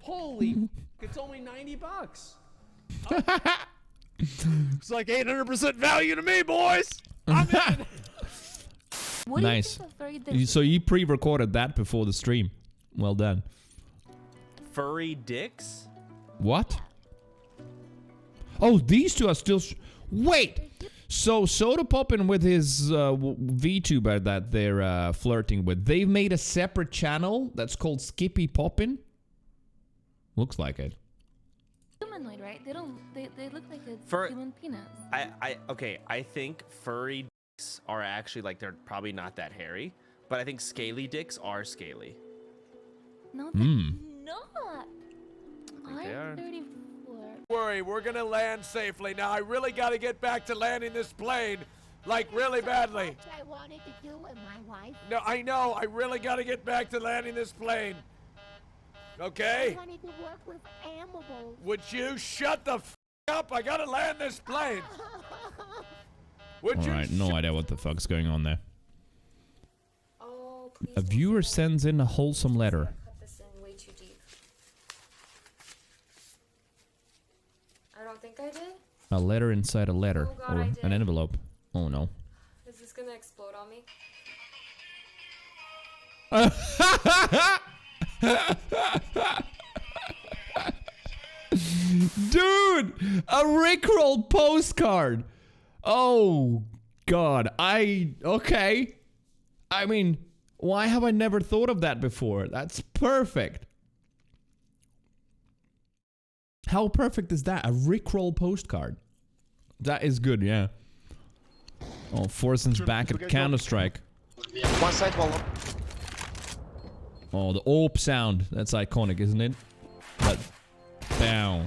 Speaker 13: Holy it's only $90. Oh. It's like 800% value to me, boys. I'm in.
Speaker 1: What nice. So you pre-recorded that before the stream. Well done.
Speaker 14: Furry dicks?
Speaker 1: What? Oh, these two are still... Wait! So Soda Poppin with his VTuber that they're flirting with, they've made a separate channel that's called Skippy Poppin? Looks like it.
Speaker 15: Humanoid, right? They don't. They look like a human penis.
Speaker 14: Okay. I think furry dicks are actually like they're probably not that hairy, but I think scaly dicks are scaly.
Speaker 15: No, they're not. I'm 34.
Speaker 16: Worry, we're gonna land safely. Now I really gotta get back to landing this plane, like really badly.
Speaker 17: I wanted to do with my wife.
Speaker 16: No, I know. I really gotta get back to landing this plane. Okay?
Speaker 17: I wanted to work with animals.
Speaker 16: Would you shut the f up? I gotta land this plane.
Speaker 1: Alright, no idea what the fuck's going on there. Oh, a viewer sends in a wholesome letter.
Speaker 18: Cut this in way too deep. I don't think I did.
Speaker 1: A letter inside a letter.
Speaker 18: Oh God,
Speaker 1: or an envelope. Oh no.
Speaker 18: Is this gonna explode on me?
Speaker 1: Dude, a Rickroll postcard. Oh God, okay. I mean, why have I never thought of that before? That's perfect. How perfect is that? A Rickroll postcard. That is good, yeah. Oh, Forsen's back at Counter-Strike.
Speaker 19: One side wall up.
Speaker 1: Oh, the AWP sound. That's iconic, isn't it? But, bow.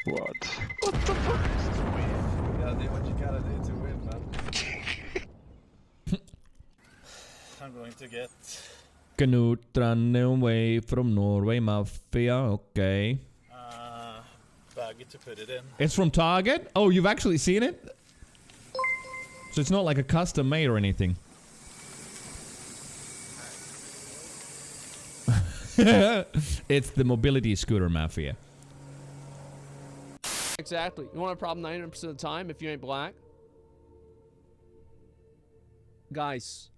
Speaker 19: What? What the fuck?
Speaker 2: You gotta do what you gotta do to win, man. I'm going to get...
Speaker 1: Canute run away from Norway Mafia, okay.
Speaker 2: Bag to put it in.
Speaker 1: It's from Target? Oh, you've actually seen it? So it's not like a custom made or anything. It's the mobility scooter mafia.
Speaker 13: Exactly. You want a problem 90% of the time if you ain't black? Guys,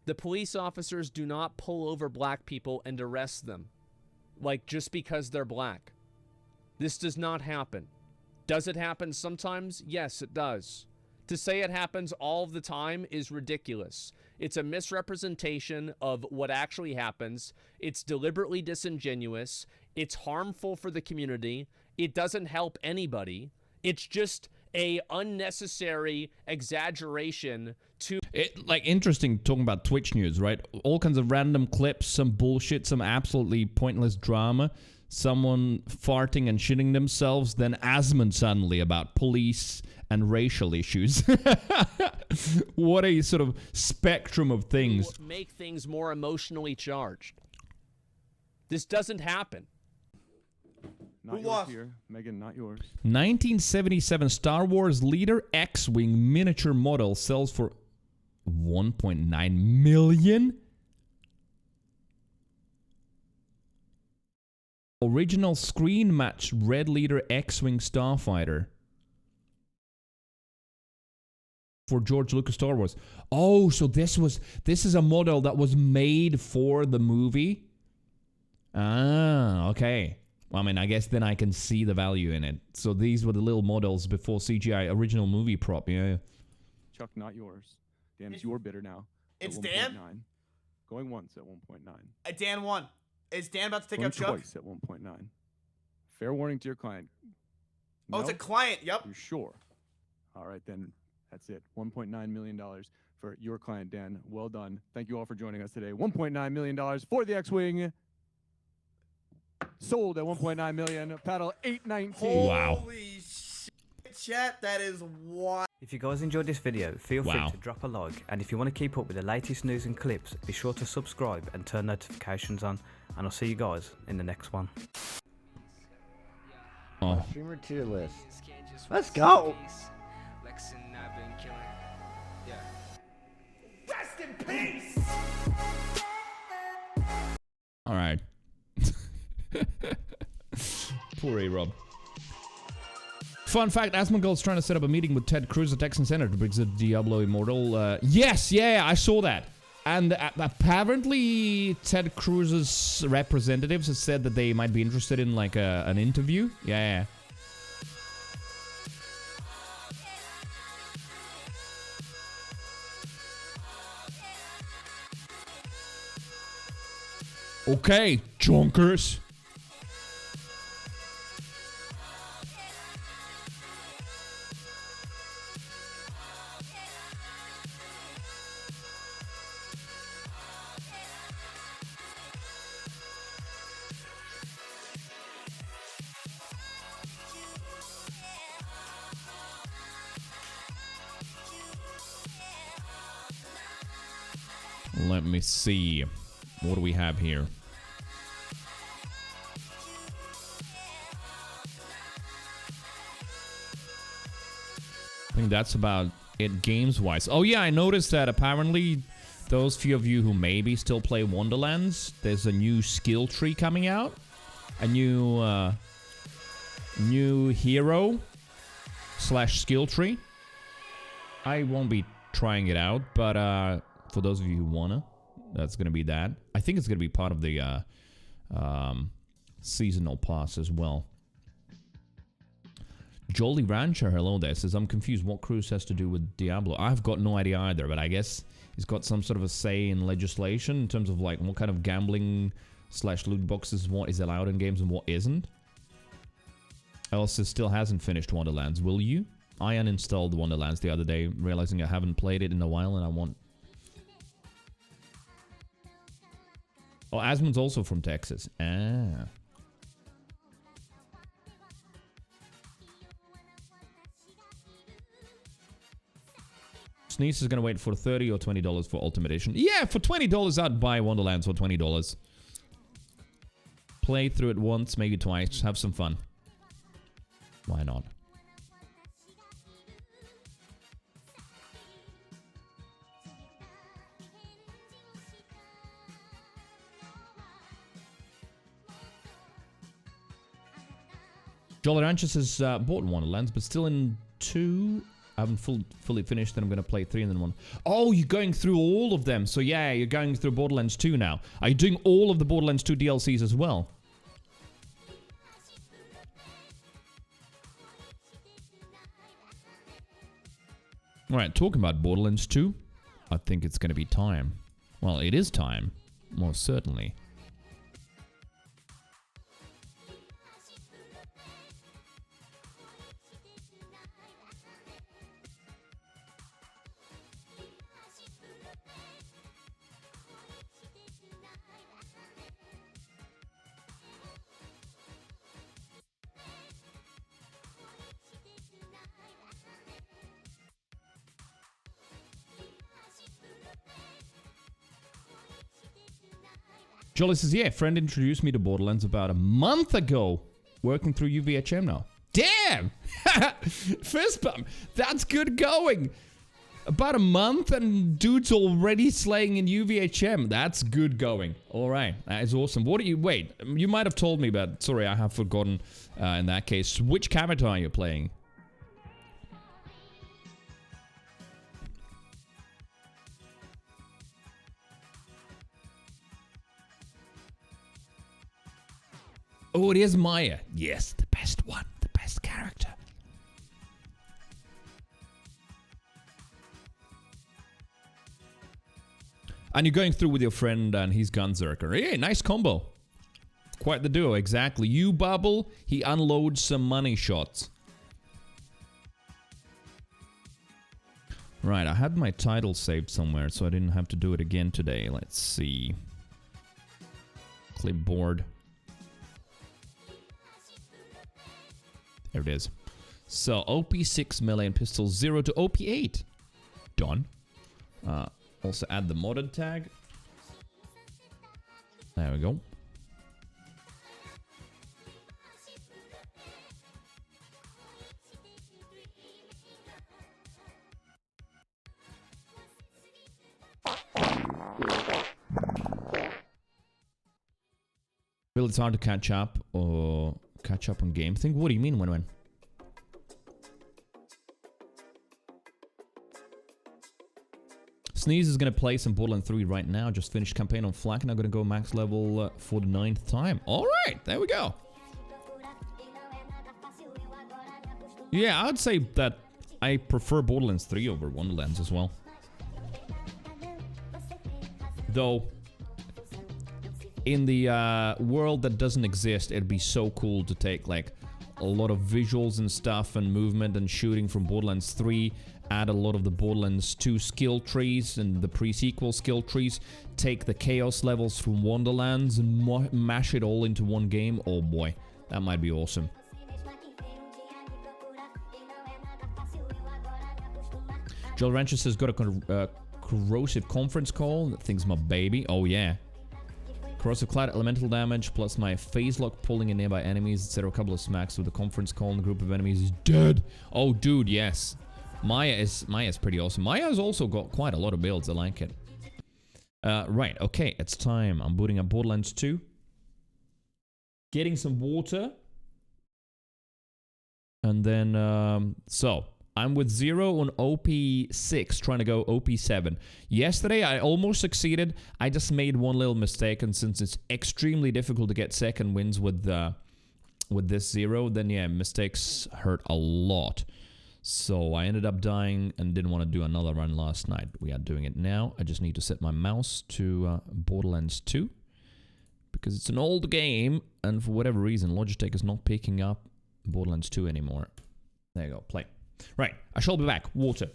Speaker 13: The police officers do not pull over black people and arrest them, like just because they're black. This does not happen. Does it happen sometimes? Yes, it does. To say it happens all of the time is ridiculous. It's a misrepresentation of what actually happens. It's deliberately disingenuous. It's harmful for the community. It doesn't help anybody. It's just a unnecessary exaggeration to...
Speaker 1: Interesting talking about Twitch news, right? All kinds of random clips, some bullshit, some absolutely pointless drama. Someone farting and shitting themselves, then Asmund suddenly about police and racial issues. What a sort of spectrum of things.
Speaker 13: Make things more emotionally charged. This doesn't happen.
Speaker 20: Not yours here. Megan, not yours.
Speaker 1: 1977 Star Wars Leader X-Wing miniature model sells for 1.9 million. Original screen match Red Leader X-Wing Starfighter for George Lucas Star Wars. Oh, so this is a model that was made for the movie. Ah, okay. Well, I mean, I guess then I can see the value in it. So these were the little models before CGI, original movie prop. Yeah.
Speaker 20: Chuck, not yours. Dan, it's your bidder now.
Speaker 10: It's Dan?
Speaker 20: Going once at 1.9.
Speaker 10: Dan won. Is Dan about to take
Speaker 20: Going
Speaker 10: up Chuck?
Speaker 20: twice at 1.9. Fair warning to your client.
Speaker 10: Oh, it's a client. Yep.
Speaker 20: You're sure? All right, then. That's it. $1.9 million for your client, Dan. Well done. Thank you all for joining us today. $1.9 million for the X-Wing. Sold at $1.9 million. Paddle 819.
Speaker 1: Wow.
Speaker 10: Holy shit, chat. That is wild.
Speaker 9: If you guys enjoyed this video, feel free to drop a like, and if you want to keep up with the latest news and clips, be sure to subscribe and turn notifications on, and I'll see you guys in the next one.
Speaker 1: Oh.
Speaker 21: Streamer tier list. Let's go!
Speaker 10: Rest in peace!
Speaker 1: All right. Poor A-Rob. Fun fact, Asmongold's trying to set up a meeting with Ted Cruz at Texan Center to bring the Diablo Immortal. Yes, yeah, I saw that. And apparently Ted Cruz's representatives have said that they might be interested in like an interview. Yeah. Okay, junkers. Let me see. What do we have here? I think that's about it games-wise. Oh yeah, I noticed that apparently those few of you who maybe still play Wonderlands, there's a new skill tree coming out. A new hero / skill tree. I won't be trying it out, but for those of you who wanna, that's gonna be that. I think it's gonna be part of the seasonal pass as well. Jolly Rancher, hello there, says, I'm confused what Cruz has to do with Diablo. I've got no idea either, but I guess he's got some sort of a say in legislation in terms of like what kind of gambling / loot boxes, what is allowed in games and what isn't. Elsa still hasn't finished Wonderlands, will you? I uninstalled Wonderlands the other day, realizing I haven't played it in a while and I want... Oh, Asmund's also from Texas. Ah. Sneeze is going to wait for $30 or $20 for Ultimate Edition. Yeah, for $20 I'd buy Wonderlands for $20. Play through it once, maybe twice. Have some fun. Why not? Jolly Rancher has bought Wonderlands, but still in 2 I haven't fully finished, then I'm going to play 3 and then 1. Oh, you're going through all of them. So yeah, you're going through Borderlands 2 now. Are you doing all of the Borderlands 2 DLCs as well? Alright, talking about Borderlands 2, I think it's going to be time. Well, it is time, most certainly. Jolly says, yeah, friend introduced me to Borderlands about a month ago. Working through UVHM now. Damn! Fist bump. That's good going. About a month and dude's already slaying in UVHM. That's good going. All right. That is awesome. What do you... Wait, you might have told me, but sorry, I have forgotten in that case. Which character are you playing? Oh, it is Maya. Yes, the best one. The best character. And you're going through with your friend and he's Gunzerker. Hey, nice combo. Quite the duo, exactly. You bubble, he unloads some money shots. Right, I had my title saved somewhere, so I didn't have to do it again today. Let's see. Clipboard. There it is. So, OP 6 melee and pistol 0 to OP 8. Done. Also add the modded tag. There we go. Well, it's hard to catch up or catch up on game thing. What do you mean when? Sneeze is going to play some Borderlands 3 right now. Just finished campaign on Flak and I'm going to go max level for the 9th time. Alright, there we go. Yeah, I would say that I prefer Borderlands 3 over Wonderlands as well. Though, in the world that doesn't exist, it'd be so cool to take like a lot of visuals and stuff and movement and shooting from Borderlands 3, add a lot of the Borderlands 2 skill trees and the pre-sequel skill trees, take the chaos levels from Wonderlands and mash it all into one game. Oh boy, that might be awesome. Joel Rancher says, got a corrosive conference call. That thing's my baby. Oh yeah. Corrosive Cloud, elemental damage, plus my phase lock pulling in nearby enemies, etc. A couple of smacks with the conference call and a group of enemies is dead. Oh, dude, yes. Maya's pretty awesome. Maya's also got quite a lot of builds. I like it. Right, okay, it's time. I'm booting up Borderlands 2. Getting some water. And then, so... I'm with Zer0 on OP6, trying to go OP7. Yesterday, I almost succeeded. I just made one little mistake, and since it's extremely difficult to get second wins with this Zer0, then yeah, mistakes hurt a lot. So I ended up dying and didn't want to do another run last night. We are doing it now. I just need to set my mouse to Borderlands 2, because it's an old game, and for whatever reason, Logitech is not picking up Borderlands 2 anymore. There you go, play. Right, I shall be back. Water.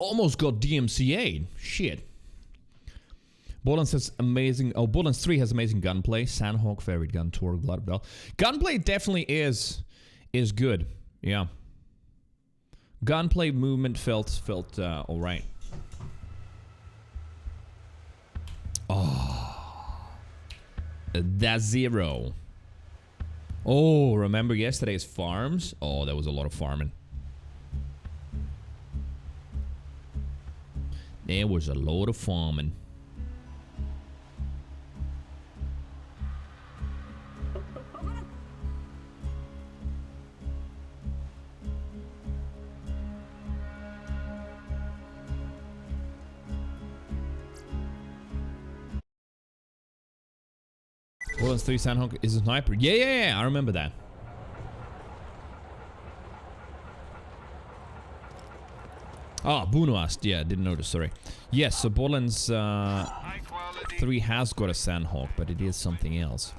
Speaker 1: Almost got DMCA'd. Shit. Borderlands has amazing... Oh, Borderlands 3 has amazing gunplay. Sandhawk, varied gun, torque, blah, blah, blah. Gunplay definitely is good. Yeah. Gunplay movement felt alright. Oh. That's Zer0. Oh, remember yesterday's farms? Oh, there was a lot of farming. There was a lot of farming. Borderlands 3 Sandhawk is a sniper. Yeah, I remember that. Ah, Bruno asked. Yeah, didn't notice, sorry. Yes, so Borderlands 3 has got a Sandhawk, but it is something else.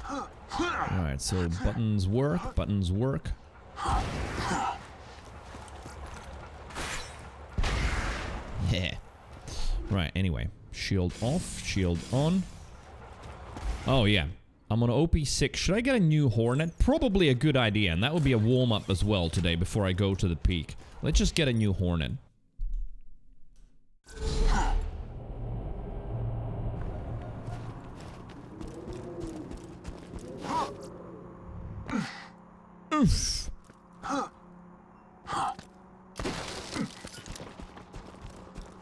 Speaker 1: Alright, so buttons work, buttons work. Yeah. Right, anyway. Shield off, shield on. Oh, yeah. I'm on OP6. Should I get a new Hornet? Probably a good idea, and that would be a warm-up as well today before I go to the peak. Let's just get a new Hornet. Oof.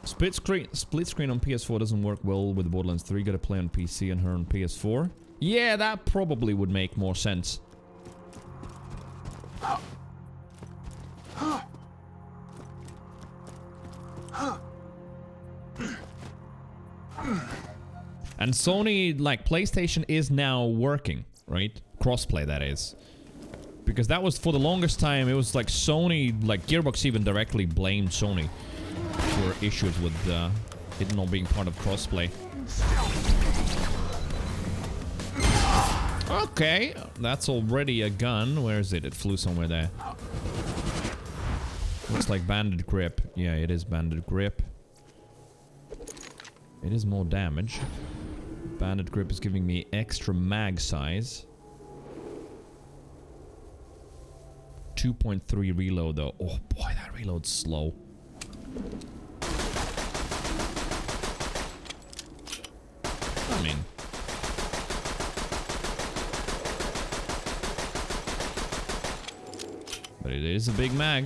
Speaker 1: Split screen on PS4 doesn't work well with Borderlands 3. Gotta play on PC and her on PS4. Yeah, that probably would make more sense. And Sony, like, PlayStation is now working, right? Crossplay, that is. Because that was, for the longest time, it was like Sony, like Gearbox even directly blamed Sony for issues with it not being part of crossplay. Okay, that's already a gun. Where is it? It flew somewhere there. Looks like banded grip. Yeah, it is banded grip. It is more damage. Banded grip is giving me extra mag size. 2.3 reload though. Oh boy, that reload's slow. I mean... but it is a big mag.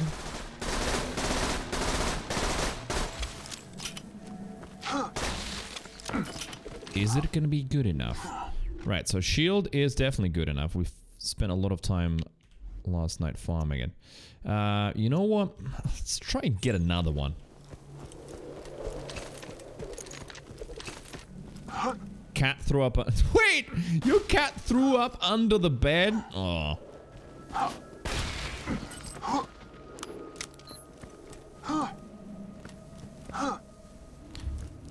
Speaker 1: Is it gonna be good enough? Right, so shield is definitely good enough. We've spent a lot of time last night farming it. You know what? Let's try and get another one. Cat threw up... Wait! Your cat threw up under the bed? Oh.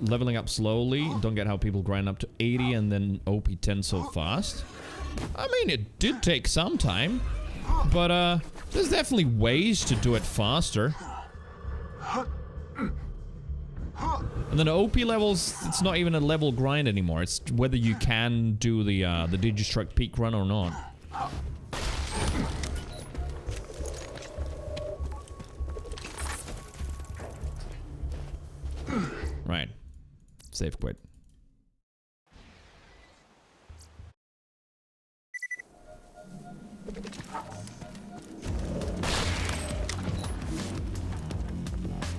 Speaker 1: Leveling up slowly. Don't get how people grind up to 80 and then OP10 so fast. I mean, it did take some time. But, there's definitely ways to do it faster. And then OP levels, it's not even a level grind anymore. It's whether you can do the Digistruct peak run or not. Right. Save quit.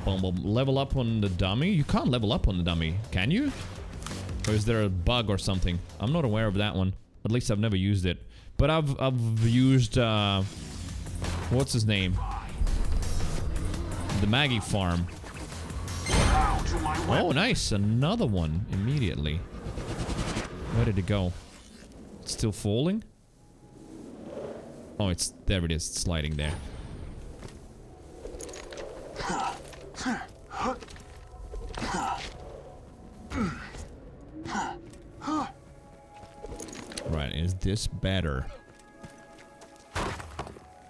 Speaker 1: Level up on the dummy? You can't level up on the dummy, can you? Or is there a bug or something? I'm not aware of that one. At least I've never used it. But I've used what's his name? The Maggie farm. Oh, nice. Another one immediately. Where did it go? It's still falling? Oh, it's... there it is. It's sliding there. Right, is this better?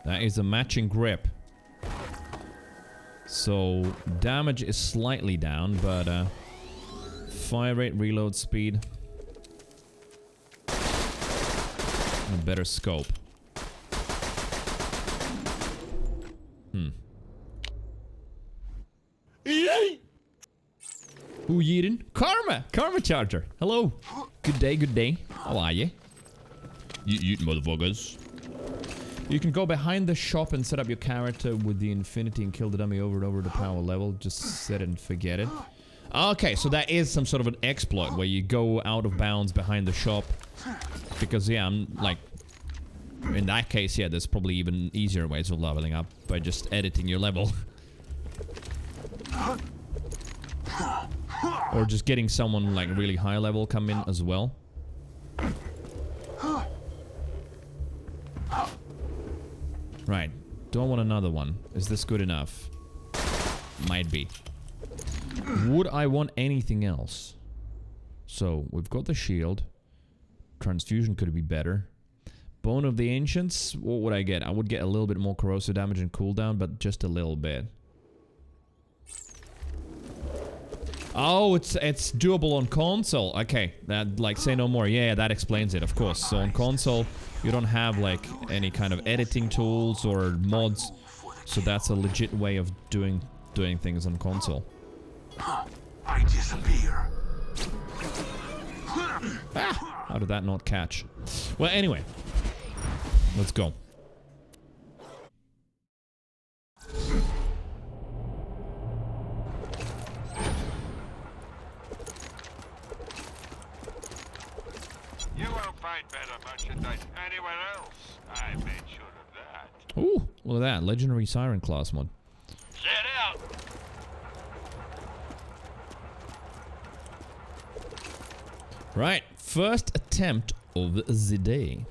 Speaker 1: That is a matching grip. So damage is slightly down, but fire rate, reload speed, and a better scope. Who yeetin'? Karma! Karma Charger! Hello! Good day, good day. How are you? Yeet motherfuckers. You can go behind the shop and set up your character with the infinity and kill the dummy over and over the power level. Just set it and forget it. Okay, so that is some sort of an exploit where you go out of bounds behind the shop. Because, yeah, I'm like... In that case, yeah, there's probably even easier ways of leveling up by just editing your level. Or just getting someone like really high level come in as well. Right. Do I want another one? Is this good enough? Might be. Would I want anything else? So, we've got the shield. Transfusion could be better. Bone of the Ancients, what would I get? I would get a little bit more corrosive damage and cooldown, but just a little bit. Oh, it's doable on console. Okay, that, like, say no more. Yeah, that explains it, of course. So on console, you don't have, like, any kind of editing tools or mods. So that's a legit way of doing things on console.
Speaker 10: I disappear.
Speaker 1: Ah, how did that not catch? Well, anyway. Let's go.
Speaker 16: You won't find better merchandise anywhere else. I made sure of that.
Speaker 1: Ooh, look at that. Legendary Siren class mod.
Speaker 16: Set out.
Speaker 1: Right. First attempt of the day.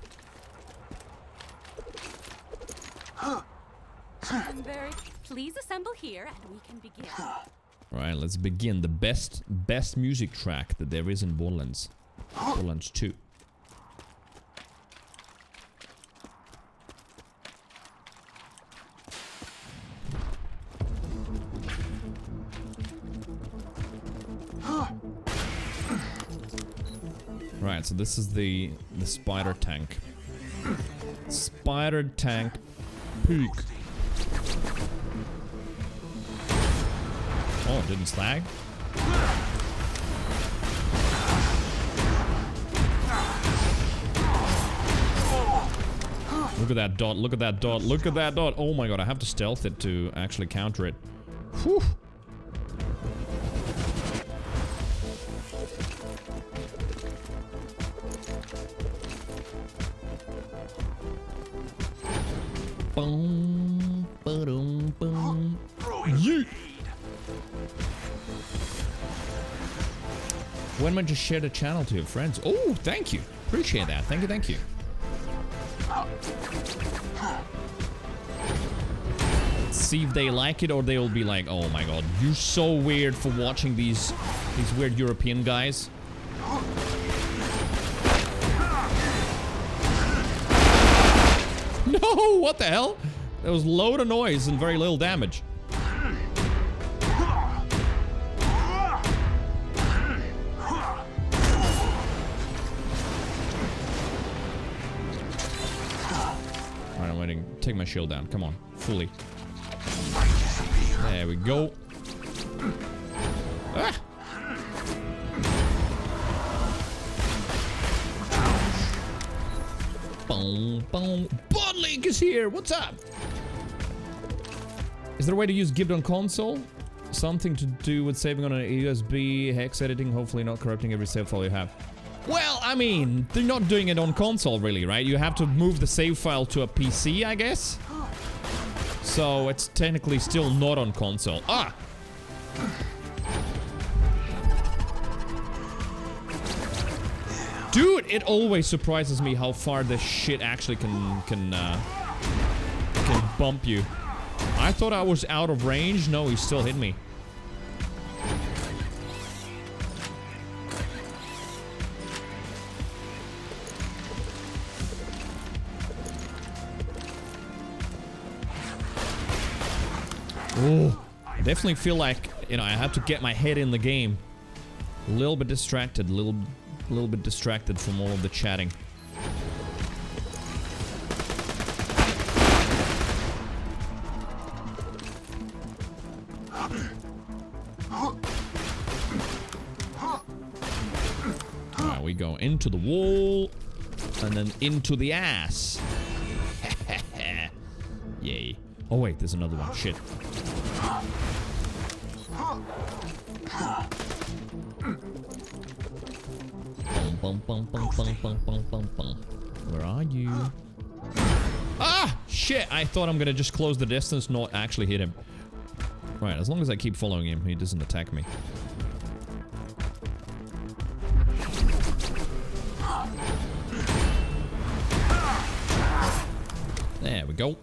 Speaker 4: Please assemble here and we can begin.
Speaker 1: Right, let's begin. The best music track that there is in Borderlands. Borderlands 2. Right, so this is the spider tank. Spider tank peak. Oh, it didn't slag? Look at that dot, look at that dot, look at that dot. Oh my god, I have to stealth it to actually counter it. Whew. Boom, boom, boom. Yeet. When might you share the channel to your friends? Oh, thank you. Appreciate that. Thank you, thank you. See if they like it or they will be like, oh my god, you're so weird for watching these weird European guys. No, what the hell? There was a load of noise and very little damage. Alright, I'm waiting. Take my shield down. Come on. Fully. There we go. Ah! Boom, boom. Bodlink is here! What's up? Is there a way to use Gibbed on console? Something to do with saving on a USB, hex editing, hopefully not corrupting every save file you have. Well, I mean, they're not doing it on console really, right? You have to move the save file to a PC, I guess? So it's technically still not on console. Ah! Dude, it always surprises me how far this shit actually can bump you. I thought I was out of range. No, he still hit me. Oh, Definitely feel like, you know, I have to get my head in the game. A little bit distracted, little bit distracted from all of the chatting. Alright, we go into the wall and then into the ass. Yay. Oh wait, there's another one. Shit. Bum, bum, bum, bum, bum, bum, bum, bum. Where are you? Ah! Shit! I thought I'm gonna just close the distance, not actually hit him. Right, as long as I keep following him, he doesn't attack me. There we go.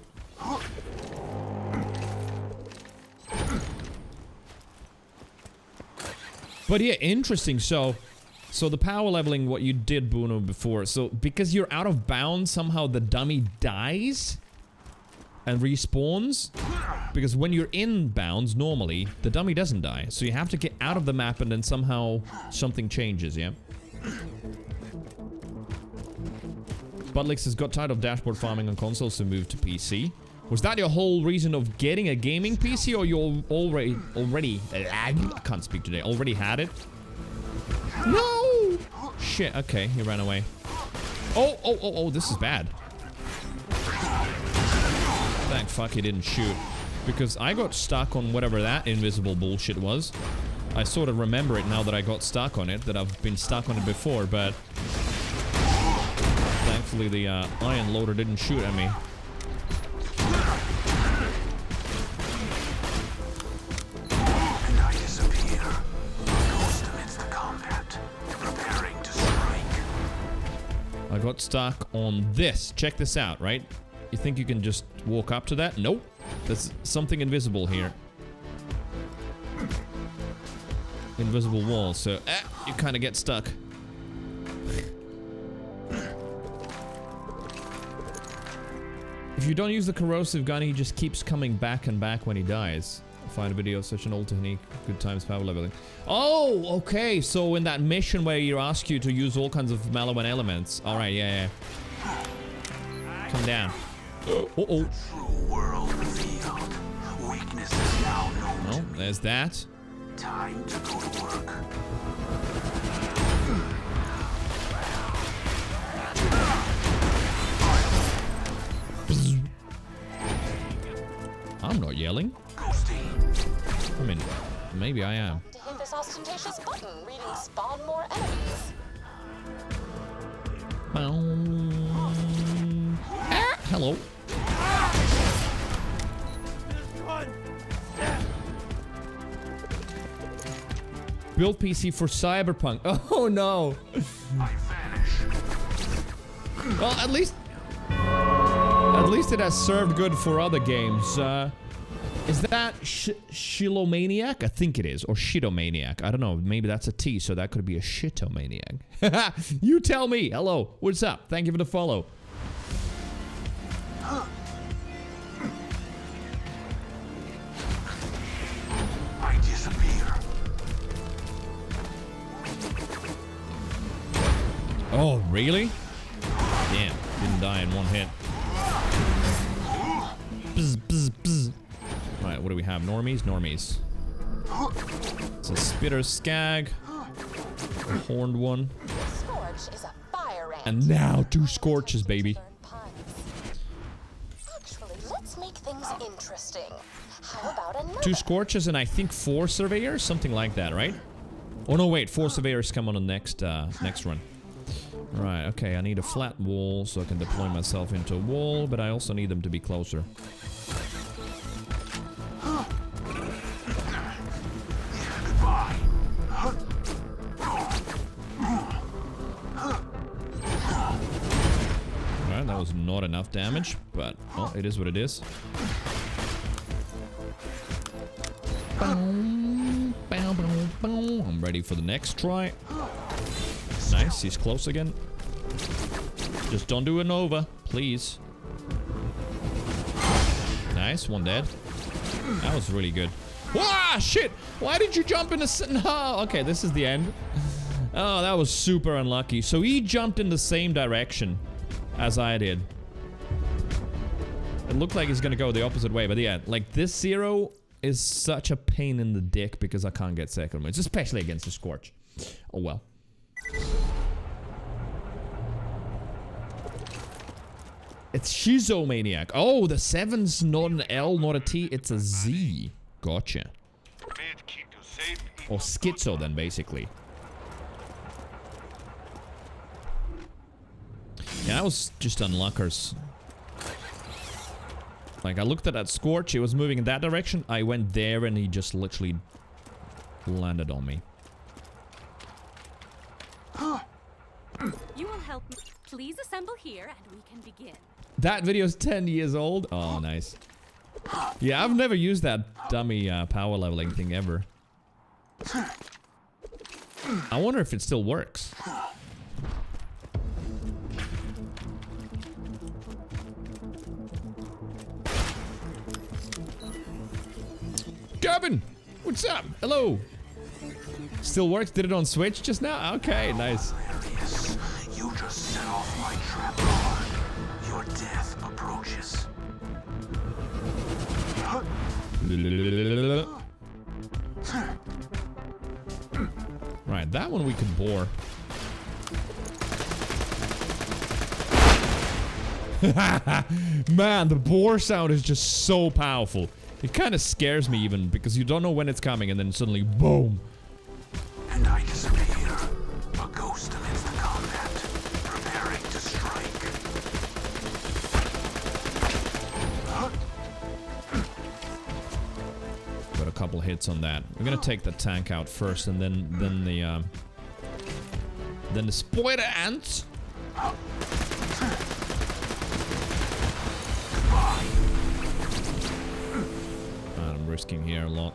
Speaker 1: But yeah, interesting. So the power leveling, what you did, Bruno, before. So because you're out of bounds, somehow the dummy dies and respawns. Because when you're in bounds, normally, the dummy doesn't die. So you have to get out of the map and then somehow something changes, yeah? Butlix has got tired of dashboard farming on consoles to move to PC. Was that your whole reason of getting a gaming PC, or you already I can't speak today, already had it? No! Shit, okay, he ran away. Oh, this is bad. Thank fuck he didn't shoot. Because I got stuck on whatever that invisible bullshit was. I sort of remember it now that I got stuck on it, that I've been stuck on it before, but... Thankfully the iron loader didn't shoot at me.
Speaker 10: And I disappear. Ghost amidst the combat, preparing to strike.
Speaker 1: I got stuck on this. Check this out, right? You think you can just walk up to that? Nope. There's something invisible here. Invisible wall, so you kind of get stuck. If you don't use the corrosive gun, he just keeps coming back and back when he dies. Find a video of such an old technique. Good times power leveling. Oh, okay. So in that mission where you ask you to use all kinds of Maliwan elements. All right, yeah. Come down. Uh-oh.
Speaker 10: True world revealed. Weakness is now known.
Speaker 1: Oh, there's that.
Speaker 10: Time to go to work.
Speaker 1: I'm not yelling. I mean, maybe I am.
Speaker 3: To hit this ostentatious button, reading spawn more enemies.
Speaker 1: Hello. Build PC for Cyberpunk. Oh no. Well, at least it has served good for other games. Is that Shilomaniac? I think it is. Or Shitomaniac. I don't know. Maybe that's a T, so that could be a Shitomaniac. You tell me. Hello. What's up? Thank you for the follow.
Speaker 10: I disappear.
Speaker 1: Oh, really? Damn. Didn't die in one hit. Bzz, bzz, bzz. Right, what do we have? Normies? Normies. It's a spitter skag. A horned one.
Speaker 3: Scorch is a fire ant.
Speaker 1: And now 2 scorches, baby.
Speaker 3: Actually, let's make things interesting. How about another?
Speaker 1: 2 scorches and I think 4 surveyors? Something like that, right? Oh no, wait. 4 surveyors come on the next run. Right, okay, I need a flat wall so I can deploy myself into a wall, but I also need them to be closer.
Speaker 10: Goodbye.
Speaker 1: Alright, that was not enough damage, but, well, it is what it is. I'm ready for the next try. Nice, he's close again. Just don't do a Nova, please. Nice, one dead. That was really good. Ah, shit! Why did you jump in the... No! Okay, this is the end. Oh, that was super unlucky. So he jumped in the same direction as I did. It looked like he's gonna go the opposite way, but yeah, like this Zer0 is such a pain in the dick because I can't get second wins, especially against the Scorch. Oh well. It's Schizomaniac. Oh, the 7's not an L, not a T, it's a Z. Gotcha. Or schizo then, basically. Yeah, that was just unluckers. Like, I looked at that Scorch, he was moving in that direction, I went there and he just literally landed on me.
Speaker 4: You will help me. Please assemble here and we can begin.
Speaker 1: That video's 10 years old? Oh, nice. Yeah, I've never used that dummy power leveling thing ever. I wonder if it still works. Gavin! What's up? Hello! Still works? Did it on Switch just now? Okay, nice.
Speaker 10: You just set off my trap card. Your death approaches.
Speaker 1: Right, that one we could bore. Man, the boar sound is just so powerful. It kind of scares me even, because you don't know when it's coming and then suddenly, boom.
Speaker 10: And I disappear. A ghost amidst the combat, preparing to strike.
Speaker 1: Got a couple hits on that. We're gonna take the tank out first, and then the spider ants. I'm risking here a lot.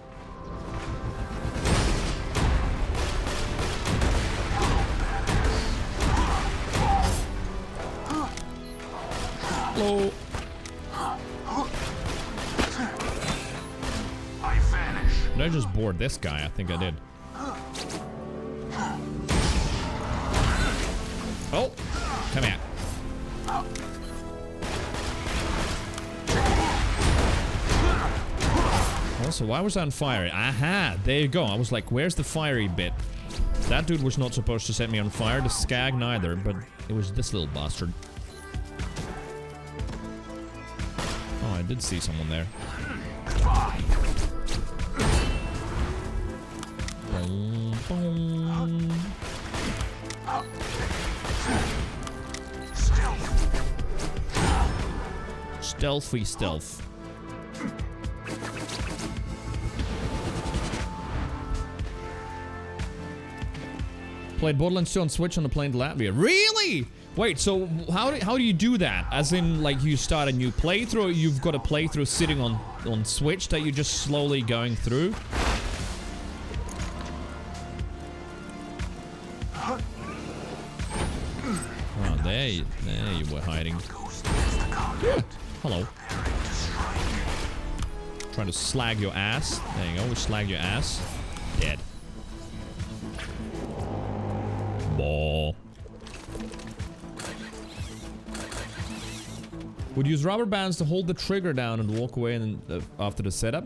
Speaker 1: Hello.
Speaker 10: I vanish.
Speaker 1: Did I just board this guy? I think I did. Oh, come here. Also, why was I on fire? Aha, there you go. I was like, where's the fiery bit? That dude was not supposed to set me on fire. The Skag neither, but it was this little bastard. Oh, I did see someone there. Boom, boom. Stealthy stealth. Played Borderlands 2 on Switch on the plane to Latvia. Really? Wait, so how do you do that? As in, like, you start a new playthrough, or you've got a playthrough sitting on Switch that you're just slowly going through? Oh, there you were hiding. Yeah. Hello. Trying to slag your ass. There you go, we slag your ass. Dead. Ball. Would use rubber bands to hold the trigger down and walk away and after the setup.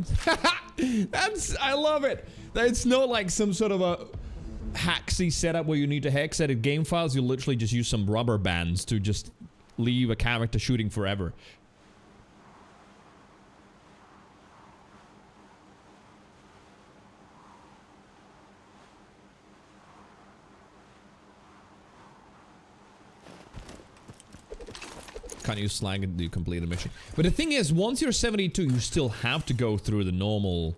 Speaker 1: I love it. It's not like some sort of a hacksy setup where you need to hex edit game files. You literally just use some rubber bands to just leave a character shooting forever. Can't use slag and do complete a mission. But the thing is, once you're 72, you still have to go through the normal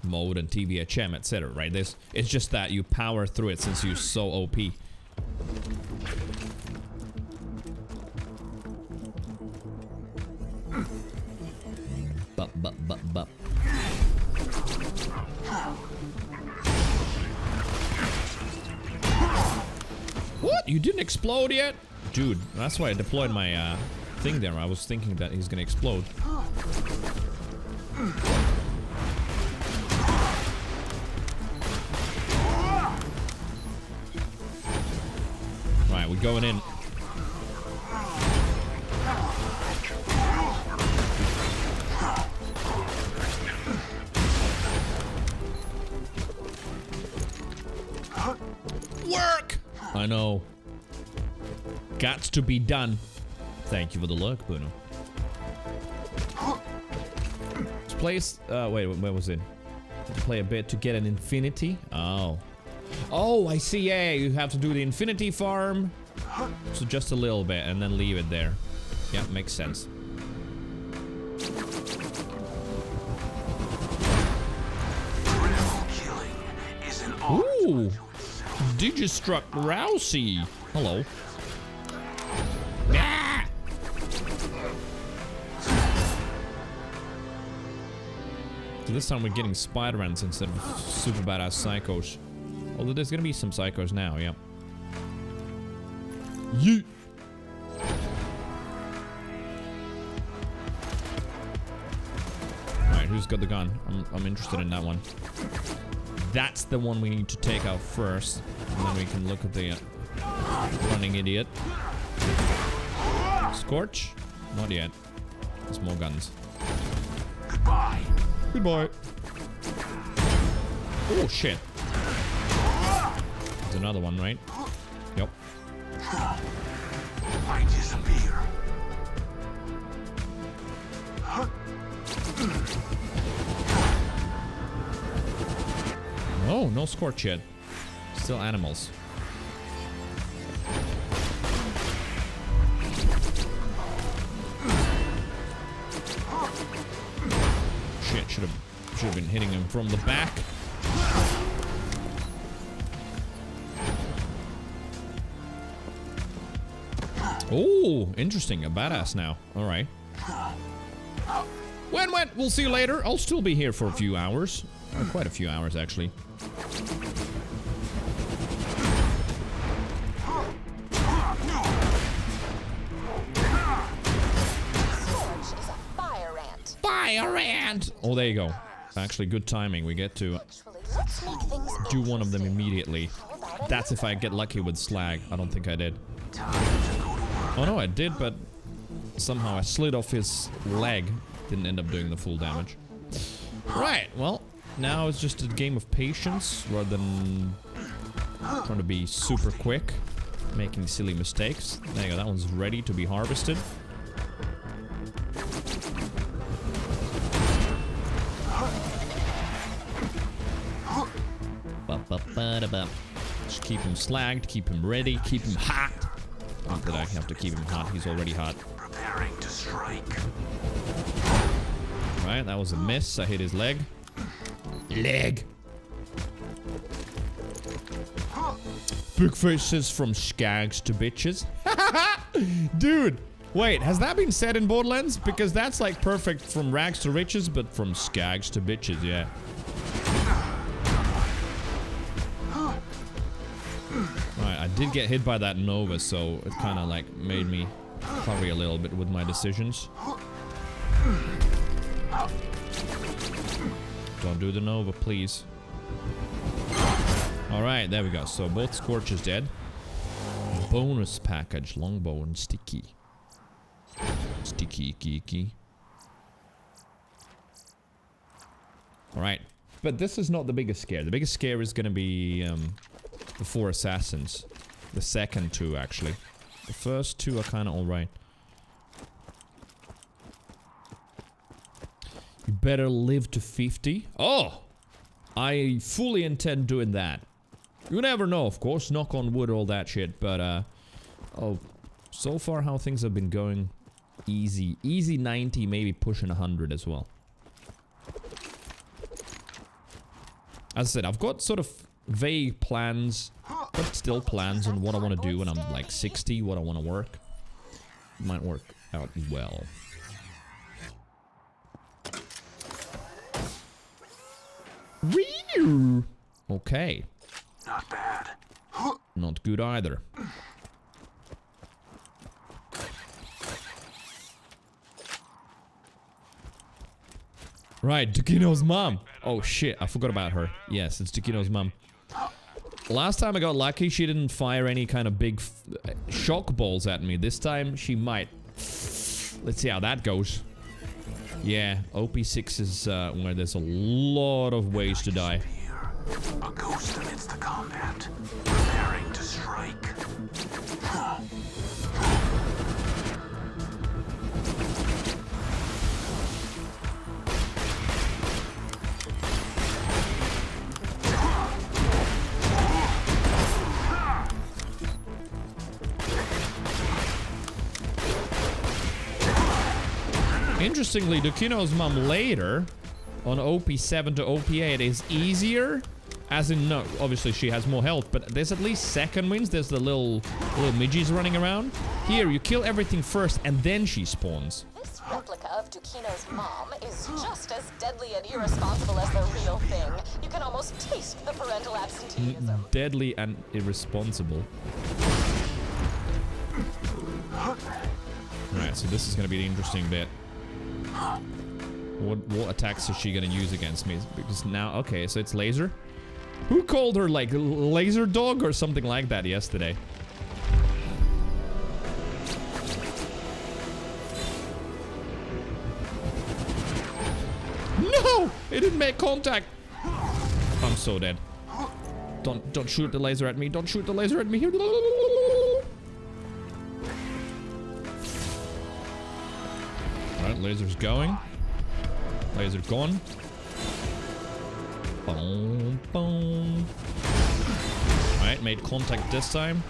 Speaker 1: mode and TVHM, etc. Right? It's just that you power through it since you're so OP. Bup. What? You didn't explode yet? Dude, that's why I deployed my thing there. I was thinking that he's gonna explode. Alright, we're going in. Work! I know. Gots to be done. Thank you for the luck, Bruno. Let's play. Wait, where was it? Let's play a bit to get an infinity. Oh. Oh, I see. Yeah, you have to do the infinity farm. So just a little bit and then leave it there. Yeah, makes sense. Ooh. Digistruct Rousey. Hello. Ah! So this time we're getting Spider-Mans instead of super badass psychos. Although there's gonna be some psychos now, yeah. Yeet! Alright, who's got the gun? I'm interested in that one. That's the one we need to take out first. And then we can look at the running idiot. Scorch? Not yet. There's more guns.
Speaker 10: Goodbye.
Speaker 1: Goodbye. Oh, shit. There's another one, right? Yep.
Speaker 10: I disappear.
Speaker 1: Oh, no Scorch yet. Still animals. Shit, should have been hitting him from the back. Oh, interesting. A badass now. All right. When? We'll see you later. I'll still be here for a few hours. Quite a few hours, actually. Fire ant! Oh, there you go. Actually, good timing. We get to do one of them immediately. That's if I get lucky with slag. I don't think I did. Oh no, I did, but somehow I slid off his leg. Didn't end up doing the full damage. Right, well, now it's just a game of patience rather than trying to be super quick, making silly mistakes. There you go, that one's ready to be harvested. Just keep him slagged, keep him ready, keep him hot. Not that I have to keep him hot, he's already hot.
Speaker 10: Preparing to strike.
Speaker 1: Right, that was a miss. I hit his leg. Leg! Big faces from skags to bitches. Dude! Wait, has that been said in Borderlands? Because that's like perfect from rags to riches, but from skags to bitches, yeah. Right, I did get hit by that Nova, so it kind of like made me hurry a little bit with my decisions. Don't do the Nova, please. Alright, there we go. So both Scorch is dead. Bonus package, longbow and sticky. Sticky, geeky. Alright. But this is not the biggest scare. The biggest scare is gonna be the 4 assassins. The second 2, actually. The first 2 are kind of alright. You better live to 50. Oh! I fully intend doing that. You never know, of course. Knock on wood, all that shit. But, oh, so far how things have been going. Easy. Easy 90, maybe pushing 100 as well. As I said, I've got sort of vague plans, but still plans on what I want to do when I'm like 60, what I want to work. Might work out well. Okay.
Speaker 10: Not bad.
Speaker 1: Not good either. Right, Dukino's mom. Oh shit, I forgot about her. Yes, it's Dukino's mom. Last time I got lucky, she didn't fire any kind of big shock balls at me. This time, she might. Let's see how that goes. Yeah, OP6 is where there's a lot of ways to die.
Speaker 10: A ghost amidst the combat, preparing to strike.
Speaker 1: Interestingly, Dukino's mom later on OP7 to OP8 is easier, as in, no, obviously she has more health, but there's at least second wins. There's the little midgies running around. Here, you kill everything first and then she spawns.
Speaker 3: This replica of Dukino's mom is just as deadly and irresponsible as the real thing. You can almost taste the parental absenteeism.
Speaker 1: Deadly and irresponsible. Alright, so this is gonna be the interesting bit. What attacks is she gonna use against me? Because now, okay, so it's laser. Who called her like laser dog or something like that yesterday? No! It didn't make contact. I'm so dead. Don't shoot the laser at me. Don't shoot the laser at me. Alright, laser's going. Laser gone. Boom, boom. Alright, made contact this time.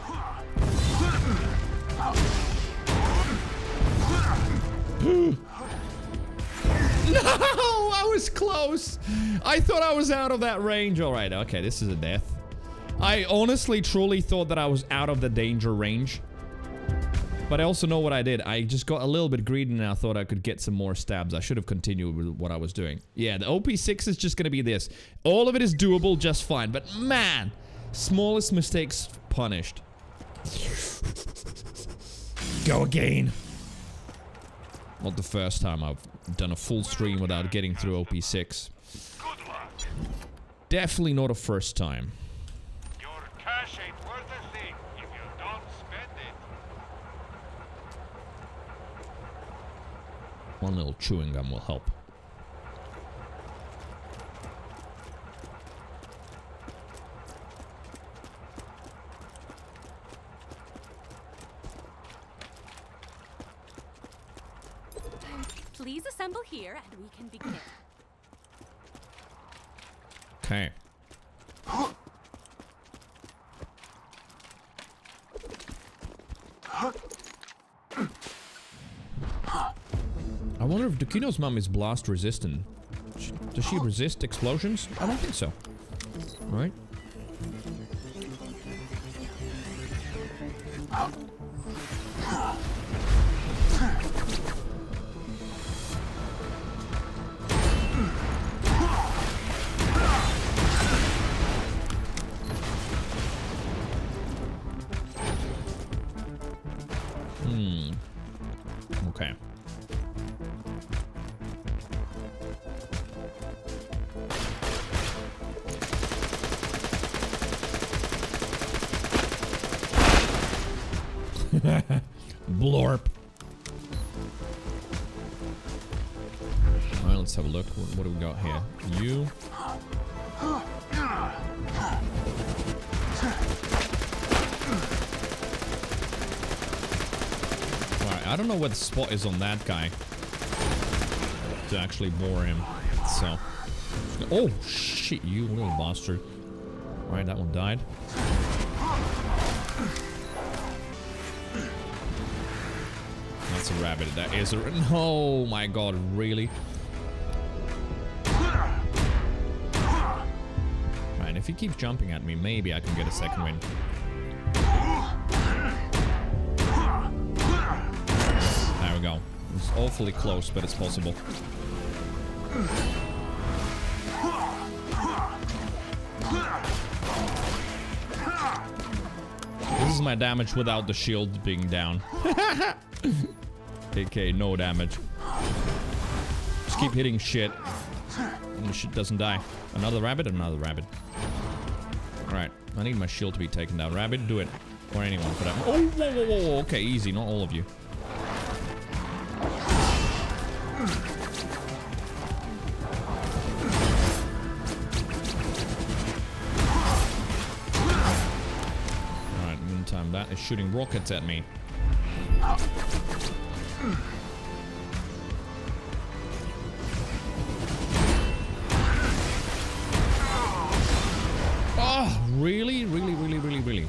Speaker 1: No! I was close! I thought I was out of that range. Alright, okay, this is a death. I honestly, truly thought that I was out of the danger range. But I also know what I did. I just got a little bit greedy and I thought I could get some more stabs. I should have continued with what I was doing. Yeah, the OP6 is just gonna be this. All of it is doable just fine. But man, smallest mistakes punished. Go again. Not the first time I've done a full stream without getting through OP6. Definitely not a first time.
Speaker 10: Your cash ain't worth a thing if you don't spend it.
Speaker 1: One little chewing gum will help.
Speaker 4: Please assemble here and we can begin.
Speaker 1: Okay. I wonder if Dukino's mom is blast resistant. Does she resist explosions? I don't think so. Alright. Okay. Blorp. Alright, let's have a look. What do we got here? You. Alright, I don't know what the spot is on that guy to actually bore him. So. Oh, shit, you little bastard. Alright, that one died. That's a rabbit. That is a... Oh my god, really? Right, if he keeps jumping at me, maybe I can get a second win. There we go. It's awfully close, but it's possible. This is my damage without the shield being down. AK, no damage. Just keep hitting shit. And the shit doesn't die. Another rabbit, another rabbit. Alright, I need my shield to be taken down. Rabbit, do it. Or anyone for that. Oh, whoa, whoa, whoa. Okay, easy. Not all of you. Alright, meantime, that is shooting rockets at me. Oh, really? Really, really, really, really?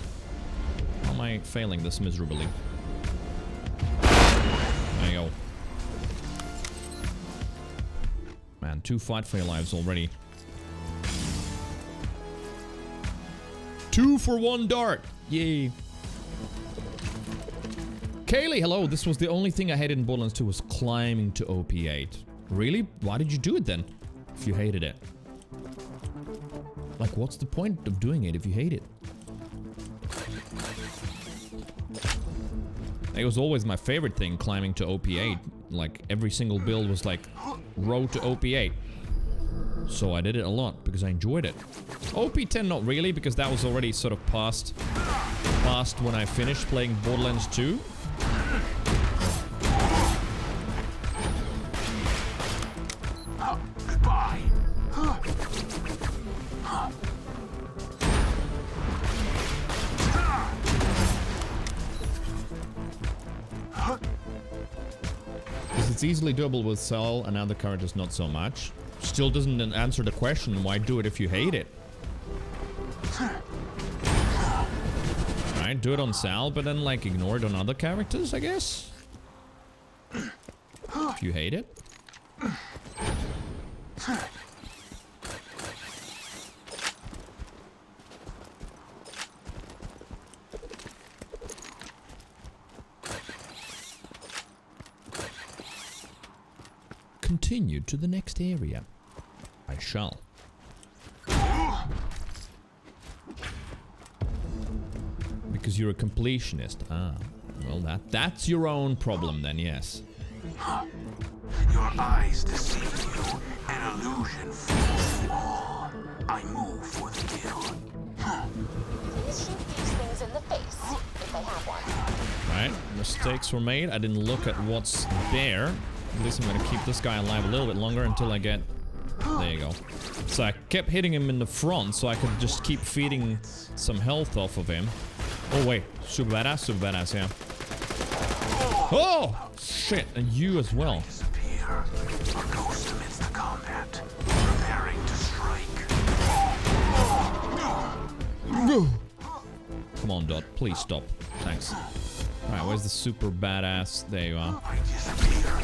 Speaker 1: How am I failing this miserably? There you go. Man, 2 fight for your lives already. 2 for 1 dart! Yay! Kaylee, hello! This was the only thing I hated in Borderlands 2 was climbing to OP8. Really? Why did you do it then? If you hated it. Like, what's the point of doing it if you hate it? It was always my favorite thing, climbing to OP8. Like, every single build was like, road to OP8. So I did it a lot, because I enjoyed it. OP10 not really, because that was already sort of past when I finished playing Borderlands 2.
Speaker 10: Goodbye.
Speaker 1: Because it's easily doable with Cell and other characters not so much. Still doesn't answer the question, why do it if you hate it? Right, do it on Sal, but then like ignore it on other characters, I guess? If you hate it? Continue to the next area. I shall. Because you're a completionist. Ah, well that's your own problem then, yes.
Speaker 10: Your eyes deceive you. An illusion fools you all. I move for the kill.
Speaker 3: Please shoot these things in the face, if they have one.
Speaker 1: Right, mistakes were made. I didn't look at what's there. At least I'm gonna keep this guy alive a little bit longer until I get... There you go. So I kept hitting him in the front so I could just keep feeding some health off of him. Oh wait, super badass, yeah. Oh! Shit, and you as well.
Speaker 10: Disappear. A ghost amidst the combat. Preparing to strike.
Speaker 1: Come on, Dot, please stop. Thanks. Alright, where's the super badass? There you are.
Speaker 10: I disappear.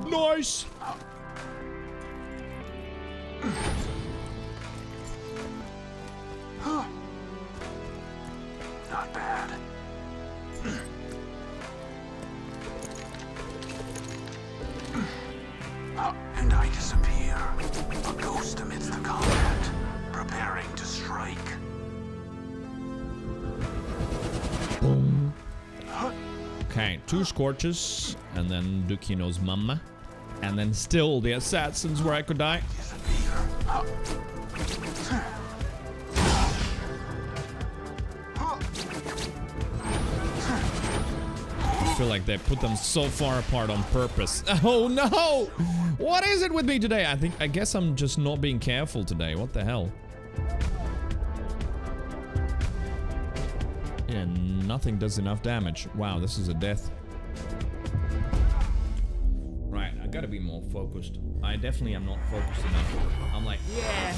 Speaker 1: Nice!
Speaker 10: Not bad. And I disappear. A ghost amidst the combat. Preparing to strike.
Speaker 1: Boom. Okay, 2 Scorches, and then Dukino's Mama. And then still the Assassins where I could die. I feel like they put them so far apart on purpose. Oh no! What is it with me today? I guess I'm just not being careful today. What the hell? Yeah, nothing does enough damage. Wow, this is a death. Right, I gotta be more focused. I definitely am not focused enough. I'm like, yeah,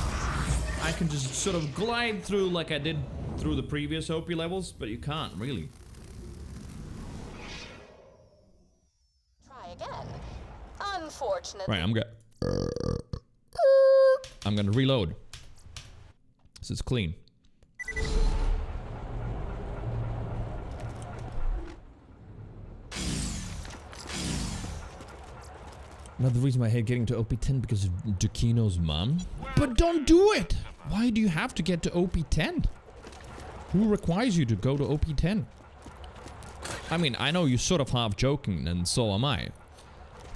Speaker 1: I can just sort of glide through like I did through the previous OP levels, but you can't really.
Speaker 3: Try again. Unfortunately.
Speaker 1: Right, I'm gonna reload. This is clean. Another reason why I hate getting to OP10 because of Dukino's mom. But don't do it! Why do you have to get to OP10? Who requires you to go to OP10? I mean, I know you're sort of half joking, and so am I.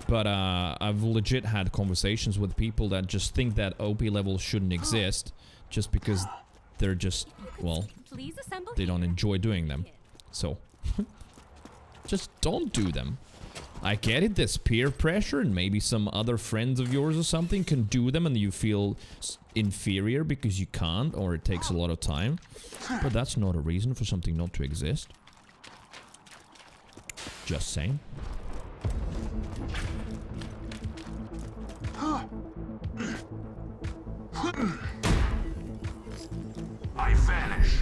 Speaker 1: But I've legit had conversations with people that just think that OP levels shouldn't exist just because they're just, well, they don't enjoy doing them. So, just don't do them. I get it, there's peer pressure and maybe some other friends of yours or something can do them and you feel inferior because you can't or it takes a lot of time. But that's not a reason for something not to exist. Just saying.
Speaker 10: I vanish.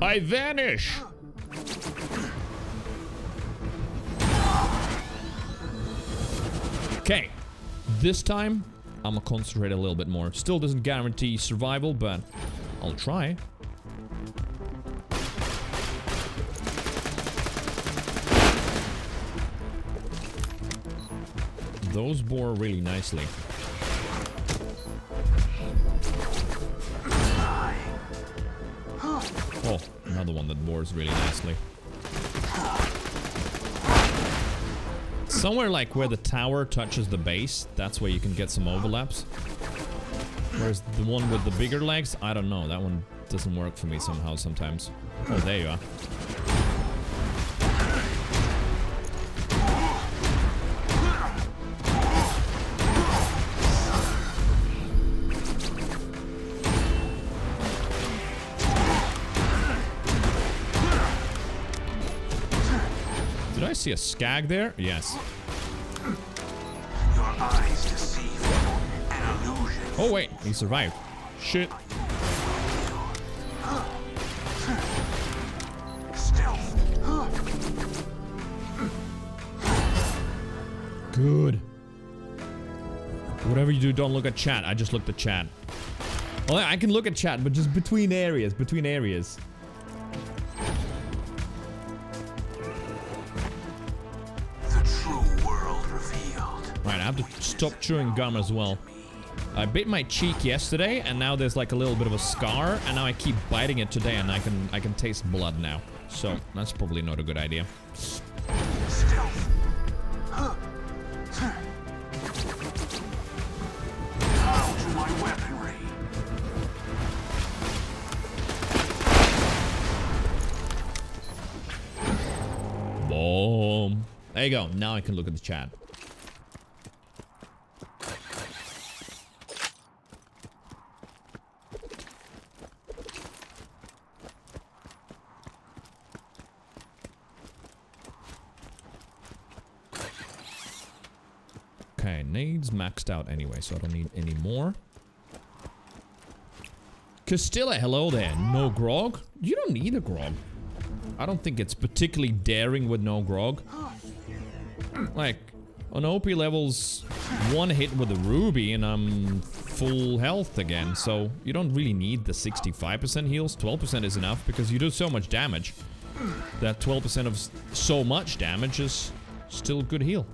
Speaker 1: I vanish! Okay, this time I'm gonna concentrate a little bit more. Still doesn't guarantee survival, but I'll try. Those bore really nicely. Oh, another one that bores really nicely. Somewhere like where the tower touches the base, that's where you can get some overlaps. Whereas the one with the bigger legs, I don't know. That one doesn't work for me somehow sometimes. Oh, there you are. Did I see a skag there? Yes.
Speaker 10: Your eyes deceive you. An illusion.
Speaker 1: Oh wait, he survived. Shit.
Speaker 10: Stealth.
Speaker 1: Good. Whatever you do, don't look at chat. I just looked at chat. Well, I can look at chat, but just between areas. Between areas. Right, I have to stop chewing gum as well. I bit my cheek yesterday, and now there's like a little bit of a scar, and now I keep biting it today, and I can taste blood now. So that's probably not a good idea.
Speaker 10: Stealth. Bow to my weaponry.
Speaker 1: Boom. There you go. Now I can look at the chat. Okay, nades maxed out anyway, so I don't need any more. Castilla, hello there. No grog? You don't need a grog. I don't think it's particularly daring with no grog. Like, on OP levels, one hit with a ruby and I'm full health again. So you don't really need the 65% heals. 12% is enough because you do so much damage. That 12% of so much damage is still a good heal.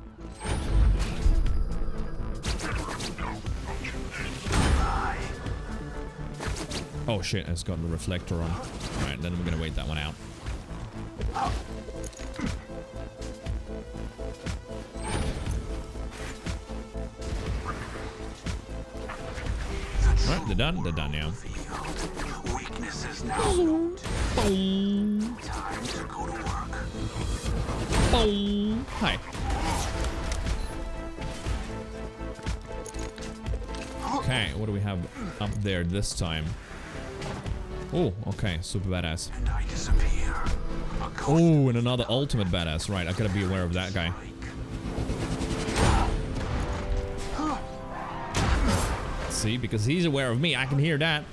Speaker 1: Oh shit, it's got the reflector on. Alright, then we're gonna wait that one out. Alright, they're done. They're done now.
Speaker 10: Weakness is now known. Time to go to work.
Speaker 1: Boom. Hi. Okay, what do we have up there this time? Oh, okay, super badass.
Speaker 10: And I disappear.
Speaker 1: Oh, and another ultimate badass. Right, I gotta be aware of that guy. See, because he's aware of me, I can hear that.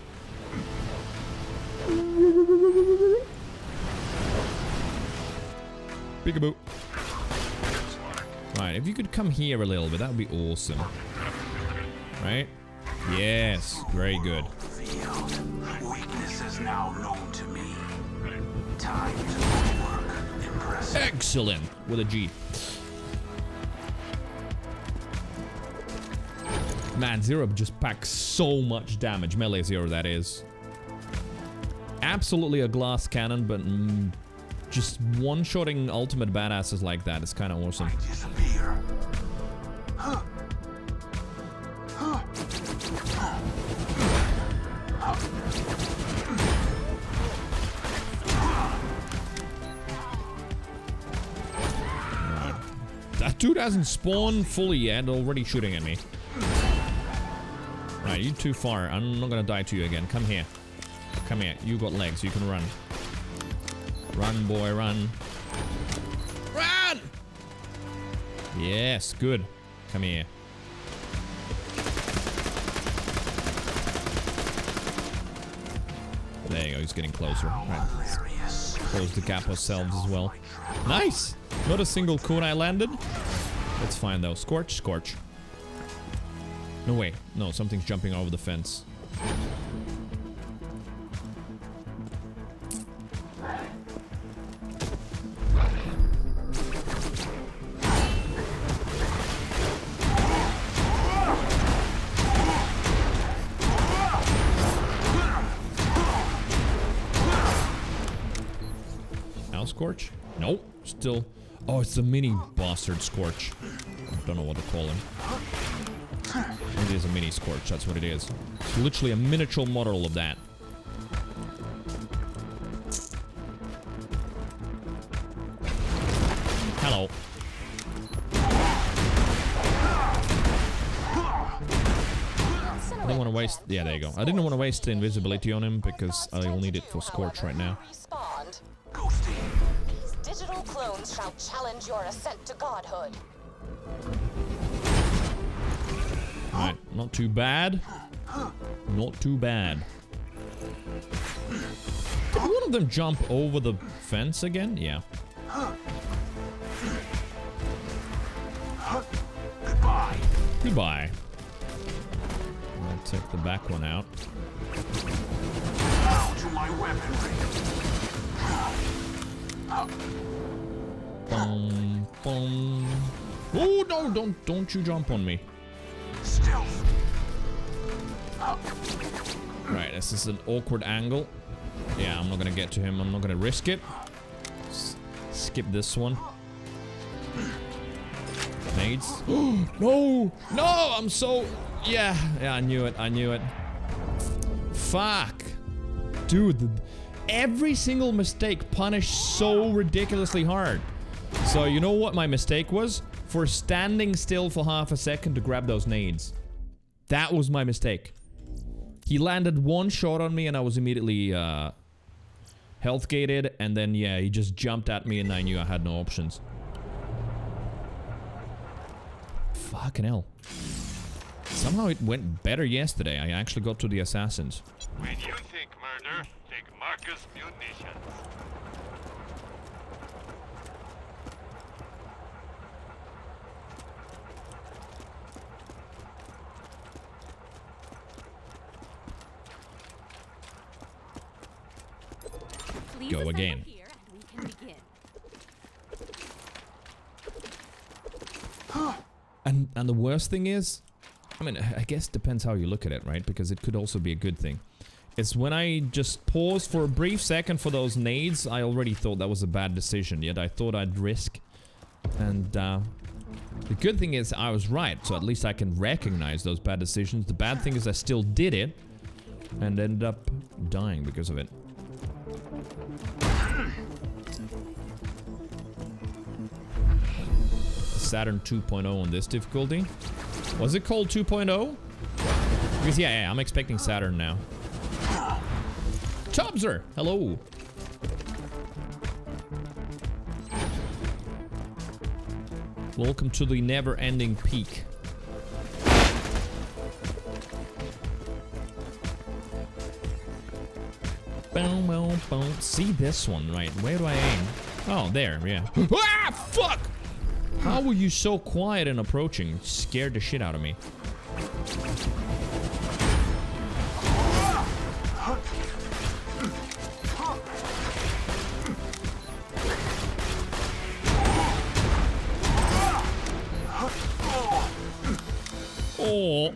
Speaker 1: Peekaboo. Right, if you could come here a little bit, that would be awesome. Right? Yes, very good.
Speaker 10: Weakness is now known to me. Time to work. Impressive.
Speaker 1: Excellent. With a G. Man, Zer0 just packs so much damage. Melee Zer0, that is. Absolutely a glass cannon, but just one-shotting ultimate badasses like that is kind of awesome. That dude hasn't spawned fully yet, already shooting at me. Right, you too far. I'm not gonna die to you again. Come here. Come here. You got legs. You can run. Run, boy, run. Run! Yes, good. Come here. There you go. He's getting closer. Right. Let's close the gap ourselves as well. Nice! Not a single kunai landed. That's fine though. Scorch, scorch. No way. No, something's jumping over the fence. Now Scorch? Nope. Still. Oh, it's a mini bastard Scorch. I don't know what to call him. It is a mini Scorch, that's what it is. It's literally a miniature model of that. Hello. I didn't want to waste... Yeah, there you go. I didn't want to waste the invisibility on him because I'll need it for Scorch right now.
Speaker 3: These digital clones shall challenge your ascent to godhood.
Speaker 1: Alright, not too bad. Not too bad. Did one of them jump over the fence again? Yeah.
Speaker 10: Goodbye.
Speaker 1: Goodbye. I'll take the back one out.
Speaker 10: Now to my weaponry.
Speaker 1: Boom, boom. Oh no! Don't you jump on me.
Speaker 10: Stealth.
Speaker 1: Right, this is an awkward angle. Yeah, I'm not gonna get to him. I'm not gonna risk it. Skip this one. Nades. No! No! I'm so... Yeah, I knew it. I knew it. Fuck. Dude, every single mistake punished so ridiculously hard. So, you know what my mistake was? For standing still for half a second to grab those nades. That was my mistake. He landed one shot on me and I was immediately health gated, and then yeah, he just jumped at me and I knew I had no options. Fucking hell. Somehow it went better yesterday. I actually got to the assassins.
Speaker 5: When you think murder, think Marcus Munitions.
Speaker 1: Go again. And the worst thing is, I mean, I guess it depends how you look at it, right? Because it could also be a good thing. It's when I just paused for a brief second for those nades, I already thought that was a bad decision, yet I thought I'd risk. And the good thing is I was right, so at least I can recognize those bad decisions. The bad thing is I still did it and ended up dying because of it. Saturn 2.0 on this difficulty. Was it called 2.0? Because yeah, I'm expecting Saturn now. Chobzer, hello. Welcome to the never-ending peak. Boom, boom, boom. See this one, right? Where do I aim? Oh, there, yeah. Ah, fuck! How were you so quiet and approaching? Scared the shit out of me. Oh.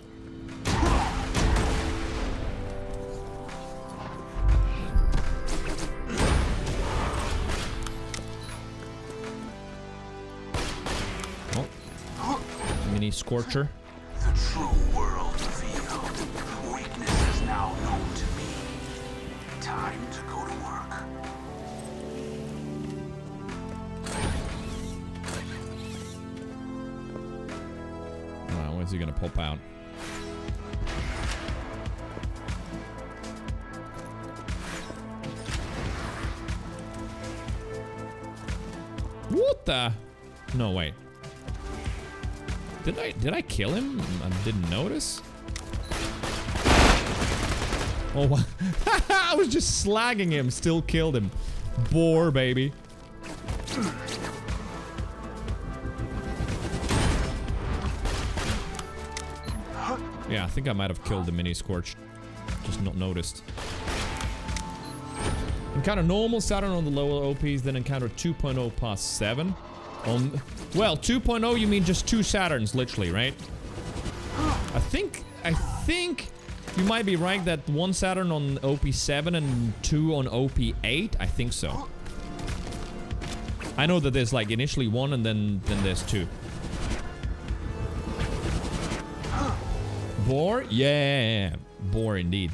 Speaker 1: mini Scorcher.
Speaker 10: The true world revealed. Weakness is now known to me. Time to go to work.
Speaker 1: Wow, when's he gonna pop out? What the? No, wait. Did I kill him? I didn't notice. Oh, wow. I was just slagging him, still killed him. Boar, baby. Yeah, I think I might have killed the mini Scorch. Just not noticed. Encounter normal Saturn on the lower OPs, then encounter 2.0 past 7. Well, 2.0 you mean just 2 Saturns, literally, right? I think you might be right that 1 Saturn on OP7 and 2 on OP8. I think so. I know that there's like initially 1 and then there's 2. Boar? Yeah, boar indeed.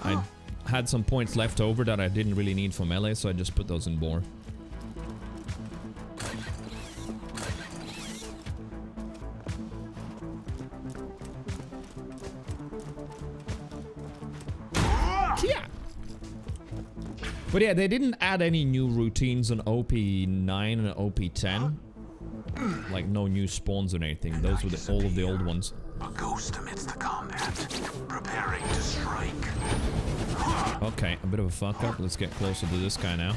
Speaker 1: I had some points left over that I didn't really need for melee, so I just put those in boar. Yeah. But yeah, they didn't add any new routines on OP9 and OP10. Like no new spawns or anything. Those were all of the old ones.
Speaker 10: A ghost amidst the combat, preparing to strike.
Speaker 1: Okay, a bit of a fuck up. Let's get closer to this guy now.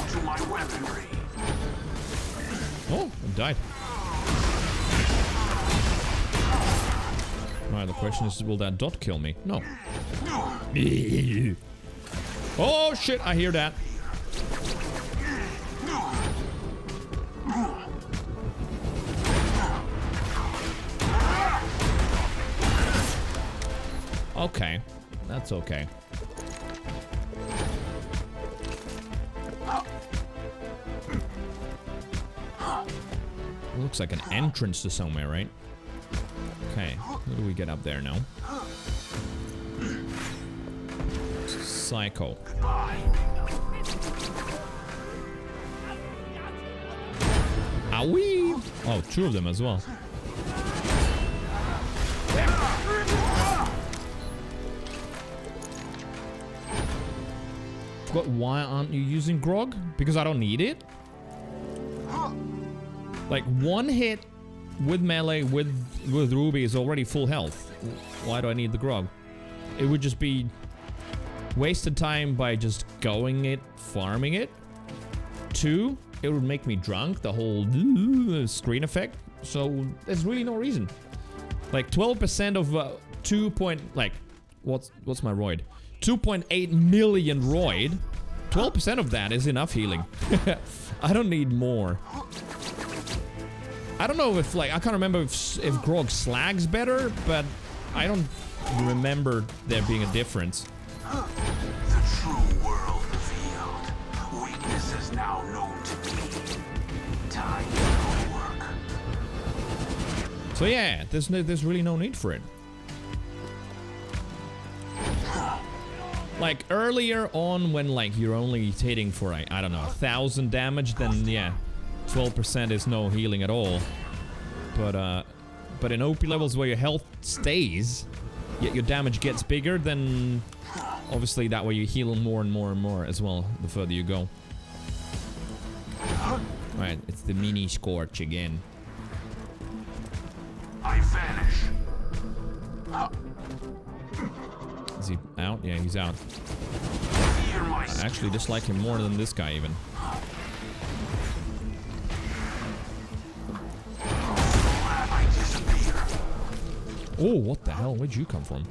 Speaker 10: To my weaponry.
Speaker 1: Oh, I died. Alright, the question is, will that dot kill me? No. Oh shit, I hear that. Okay, that's okay. Looks like an entrance to somewhere, right? Okay, what do we get up there now? Psycho. Owie! Oh, 2 of them as well. But why aren't you using Grog? Because I don't need it? Like 1 hit with melee with Ruby is already full health. Why do I need the Grog? It would just be wasted time by just going it, farming it. 2, it would make me drunk, the whole screen effect. So there's really no reason. Like 12% of 2 point, like what's my roid? 2.8 million roid. 12% of that is enough healing. I don't need more. I don't know if like I can't remember if Grog slags better, but I don't remember there being a difference.
Speaker 10: The true world revealed. Weakness is now known to me. Time to go to work.
Speaker 1: So yeah, there's really no need for it. Like earlier on when like you're only hitting for I don't know 1,000 damage, then yeah, 12% is no healing at all. But in OP levels where your health stays, yet your damage gets bigger, then obviously that way you heal more and more and more as well the further you go. Alright, it's the mini Scorch again.
Speaker 10: I vanish.
Speaker 1: Is he out? Yeah, he's out. I actually dislike him more than this guy even. Oh, what the hell? Where'd you come from?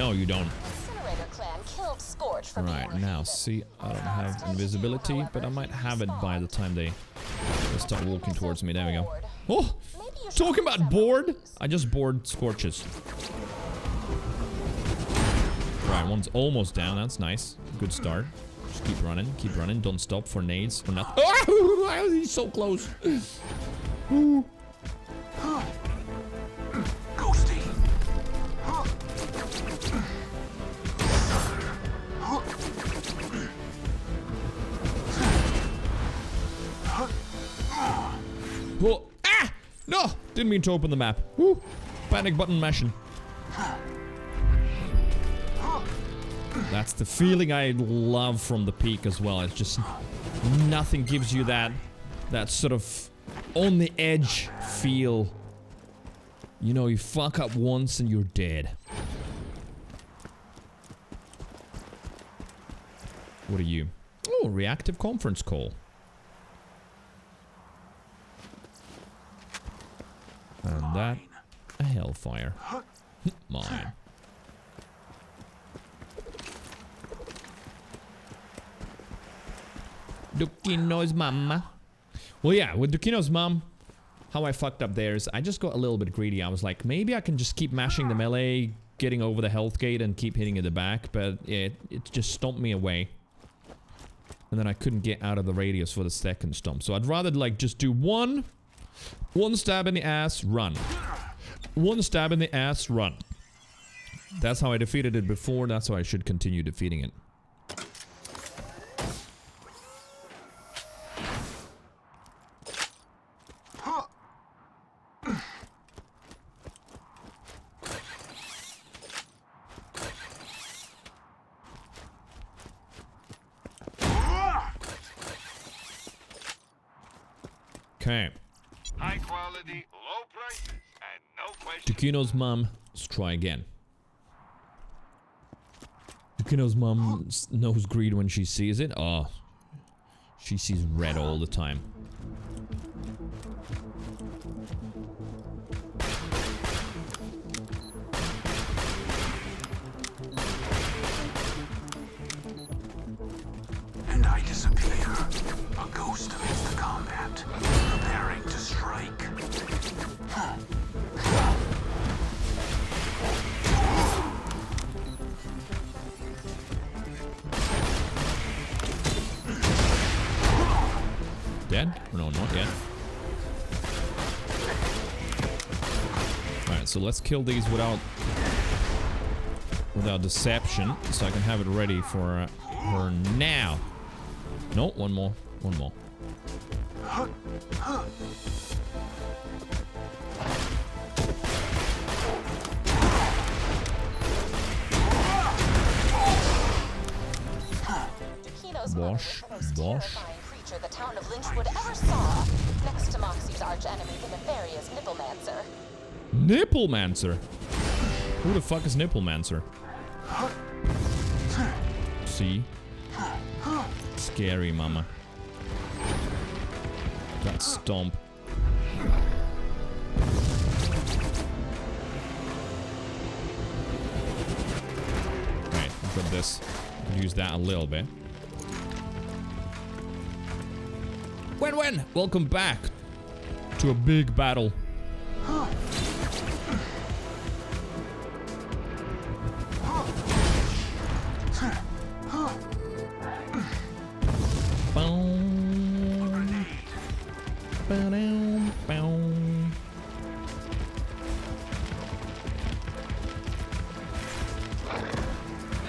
Speaker 1: No, you don't.
Speaker 3: Incinerator clan killed Scorch for being
Speaker 1: Right, now, see, I don't have invisibility, but I might have it by the time they start walking towards me. There we go. Oh! Talking about bored? I just bored Scorches. Right, one's almost down. That's nice. Good start. Just keep running. Don't stop for nades, for nothing. Oh, he's so close. Ooh.
Speaker 10: Ghosty.
Speaker 1: Oh, ah! No! Didn't mean to open the map. Woo! Panic button mashing. That's the feeling I love from the peak as well. It's just nothing gives you that sort of on the edge feel. You know, you fuck up once and you're dead. What are you? Oh, reactive conference call. And that, a hellfire. Mine. Dukino's mama. Well, yeah, with Dukino's mom, how I fucked up there is I just got a little bit greedy. I was like, maybe I can just keep mashing the melee, getting over the health gate and keep hitting at the back, but it just stomped me away. And then I couldn't get out of the radius for the second stomp. So I'd rather like just do one stab in the ass, run. One stab in the ass, run. That's how I defeated it before. That's how I should continue defeating it. Okay.
Speaker 5: High quality, low prices, and no question.
Speaker 1: Dukino's mom, let's try again. Dukino's mom knows greed when she sees it. Oh, she sees red all the time.
Speaker 10: And I disappear. A ghost amidst the combat, preparing to strike.
Speaker 1: Dead? No, not yet. Alright, so let's kill these without deception, so I can have it ready for her now. No, one more. One more. Bosh.
Speaker 3: Creature the town of Lynchwood ever saw. Next to Moxie's arch enemy, the nefarious Nipplemancer.
Speaker 1: Nipplemancer? Who the fuck is Nipplemancer? See? Scary, mama. That stomp. Right, got this. Use that a little bit. Wen! Welcome back to a big battle.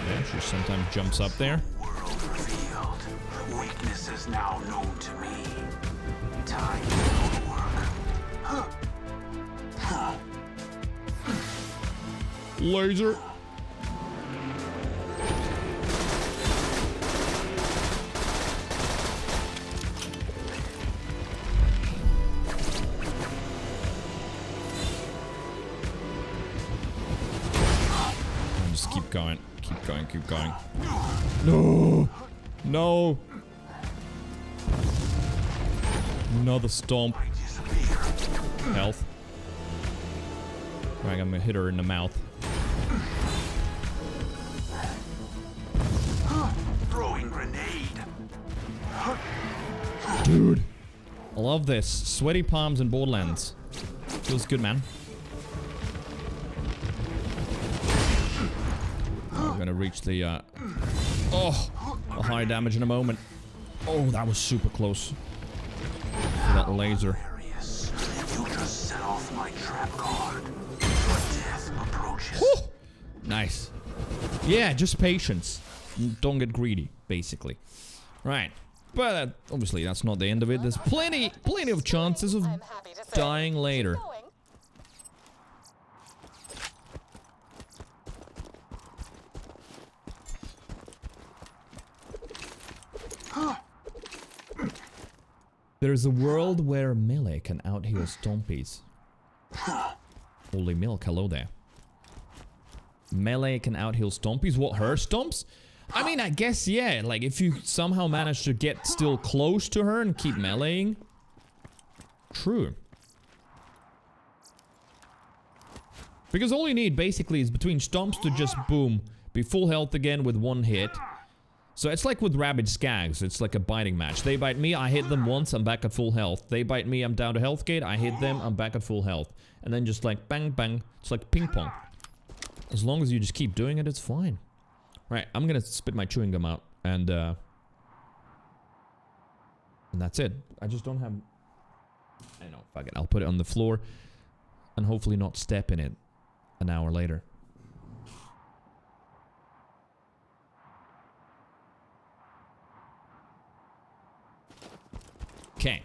Speaker 1: Yeah, she sometimes jumps up there.
Speaker 10: World revealed. Weakness is now known to me. Time to work.
Speaker 1: Laser. Just keep going. Keep going. Keep going. No. No. Another stomp. Health. Right, I'm gonna hit her in the mouth. Dude. I love this. Sweaty palms in Borderlands. Feels good, man. I'm gonna reach the, oh! A high damage in a moment. Oh, that was super close. That laser.
Speaker 10: You just set off my trap card. Death approaches.
Speaker 1: Whew. Nice. Yeah, just patience. Don't get greedy, basically. Right. But obviously that's not the end of it. There's plenty of chances of dying later. There's a world where melee can out-heal stompies. Holy milk, hello there. Melee can out-heal stompies? What, her stomps? I mean, I guess, yeah. Like, if you somehow manage to get still close to her and keep meleeing. True. Because all you need, basically, is between stomps to just, boom, be full health again with one hit. So it's like with rabid skags, it's like a biting match. They bite me, I hit them once, I'm back at full health. They bite me, I'm down to health gate, I hit them, I'm back at full health. And then just like bang bang, it's like ping pong. As long as you just keep doing it, it's fine. Right, I'm gonna spit my chewing gum out and that's it. I just don't have... I know, fuck it, I'll put it on the floor and hopefully not step in it an hour later. Okay.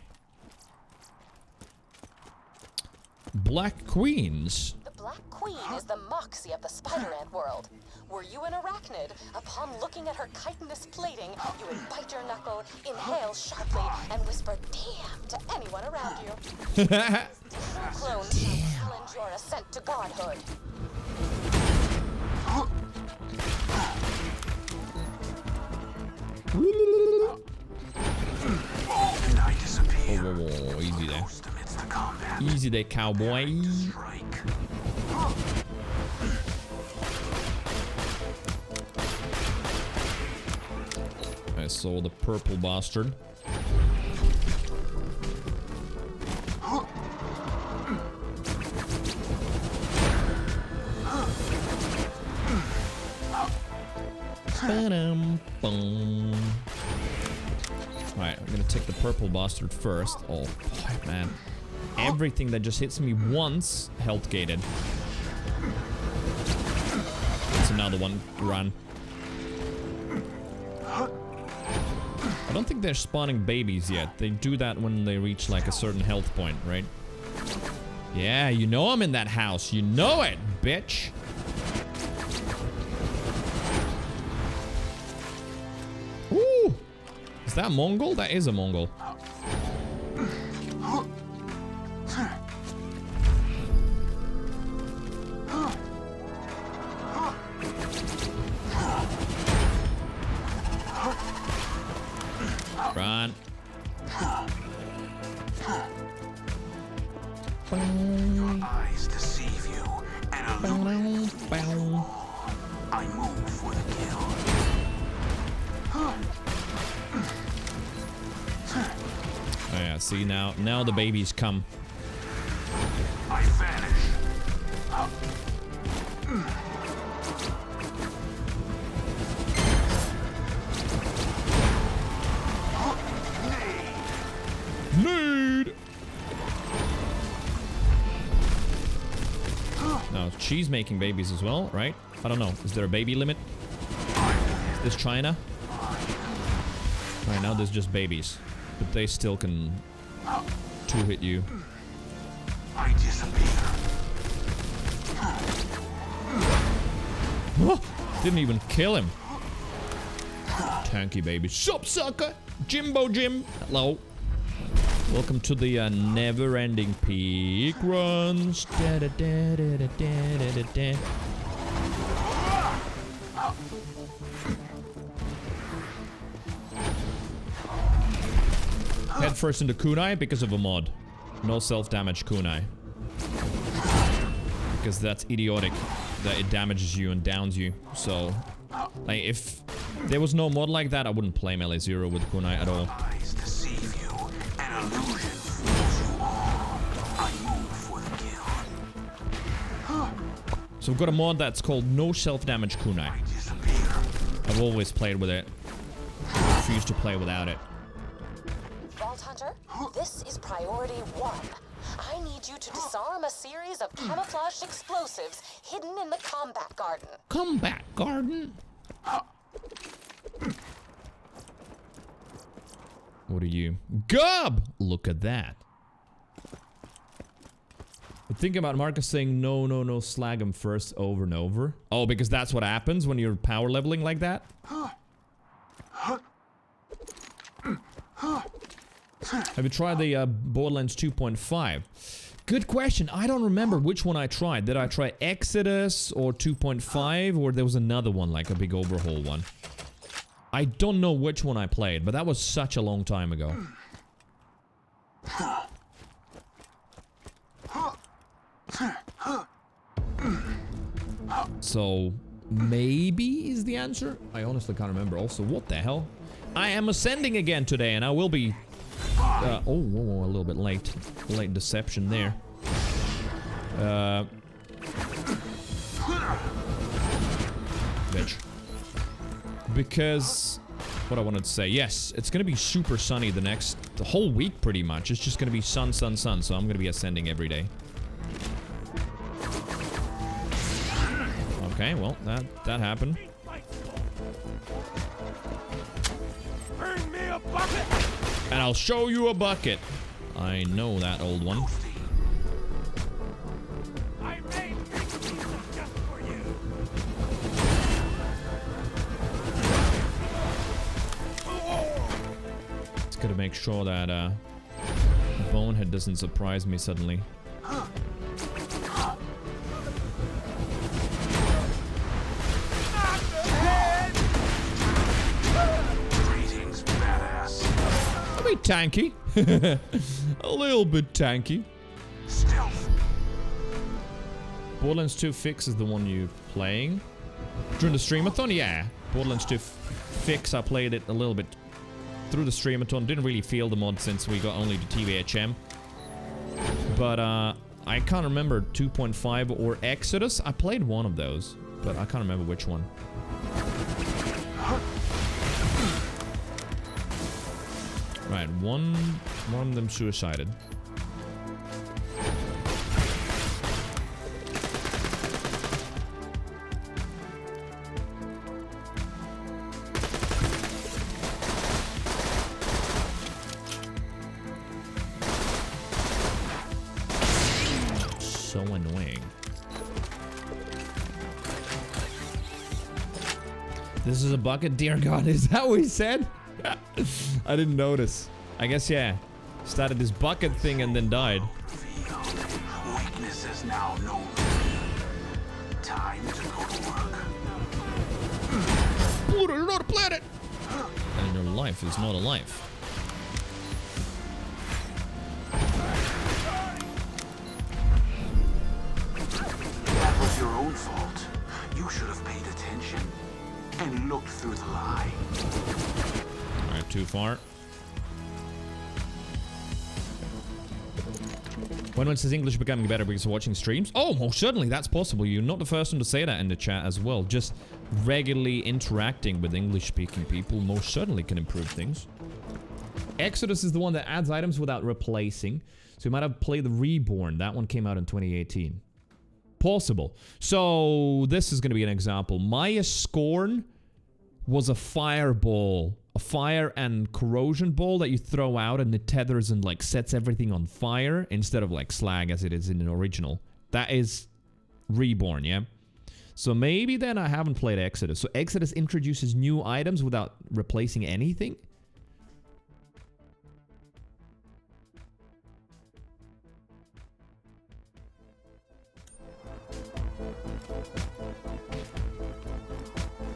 Speaker 1: Black Queens.
Speaker 3: The Black Queen is the moxie of the spider ant world. Were you an arachnid, upon looking at her chitinous plating, you would bite your knuckle, inhale sharply, and whisper "damn" to anyone around you. True clones shall challenge your ascent to godhood.
Speaker 1: Oh, easy there. Easy there, cowboy. I saw the purple bastard. Alright, I'm gonna take the purple bastard first. Oh, boy, man. Everything that just hits me once, health gated. That's another one. Run. I don't think they're spawning babies yet. They do that when they reach like a certain health point, right? Yeah, you know I'm in that house. You know it, bitch. Ooh! Is that Mongol? That is a Mongol. Run.
Speaker 10: Your eyes deceive you and illuminate. I move for the kill.
Speaker 1: Oh yeah, see now the babies come.
Speaker 10: I vanish.
Speaker 1: Need. No, she's making babies as well, right? I don't know. Is there a baby limit? Is this China? Right now there's just babies. But they still can two-hit you.
Speaker 10: I disappear.
Speaker 1: Oh, didn't even kill him. Tanky baby. Sup, sucker? Jimbo Jim. Hello. Welcome to the never-ending peak runs. Da, da, da, da, da, da, da, da. Head first into kunai because of a mod. No self-damage kunai. Because that's idiotic that it damages you and downs you. So, like, if there was no mod like that, I wouldn't play Melee Zero with kunai at all.
Speaker 10: Lies deceive you, an illusion fools you all. I move for the kill.
Speaker 1: So we've got a mod that's called No Self-Damage Kunai. I've always played with it. Refuse to play without it.
Speaker 3: Vault Hunter, this is priority 1. I need you to disarm a series of camouflaged explosives hidden in the combat garden.
Speaker 1: Combat garden? What are you? Gob! Look at that. Think about Marcus saying no, slag him first over and over. Oh, because that's what happens when you're power leveling like that? Have you tried the Borderlands 2.5? Good question. I don't remember which one I tried. Did I try Exodus or 2.5, or there was another one, like a big overhaul one? I don't know which one I played, but that was such a long time ago. So, maybe is the answer? I honestly can't remember. Also, what the hell? I am ascending again today, and I will be... a little bit late. Late deception there. Bitch. Because... what I wanted to say. Yes, it's gonna be super sunny the whole week, pretty much. It's just gonna be sun, so I'm gonna be ascending every day. Okay, well, that happened.
Speaker 16: Bring me a bucket!
Speaker 1: And I'll show you a bucket. I know that old one.
Speaker 16: I made pizza just for you.
Speaker 1: Just gotta make sure that Bonehead doesn't surprise me suddenly. A bit tanky. A little bit tanky. Borderlands 2 Fix is the one you playing during the streamathon? Yeah. Borderlands 2 Fix, I played it a little bit through the streamathon. Didn't really feel the mod since we got only the TVHM. But I can't remember 2.5 or Exodus. I played one of those, but I can't remember which one. Right, one of them suicided. So annoying. This is a bucket, dear God. Is that what he said? I didn't notice. I guess, yeah. Started this bucket thing and then died.
Speaker 10: Weakness is now known. Time to go to work.
Speaker 1: Pluto, you're not a planet! And your life is not a life.
Speaker 10: That was your own fault. You should have paid attention and looked through the lie.
Speaker 1: Alright, too far. When says English becoming better because of watching streams? Oh, most certainly, that's possible. You're not the first one to say that in the chat as well. Just regularly interacting with English-speaking people most certainly can improve things. Exodus is the one that adds items without replacing. So you might have played the Reborn. That one came out in 2018. Possible. So this is going to be an example. Maya Scorn was a fireball. A fire and corrosion ball that you throw out and it tethers and like sets everything on fire instead of like slag as it is in the original. That is Reborn, yeah? So maybe then I haven't played Exodus. So Exodus introduces new items without replacing anything?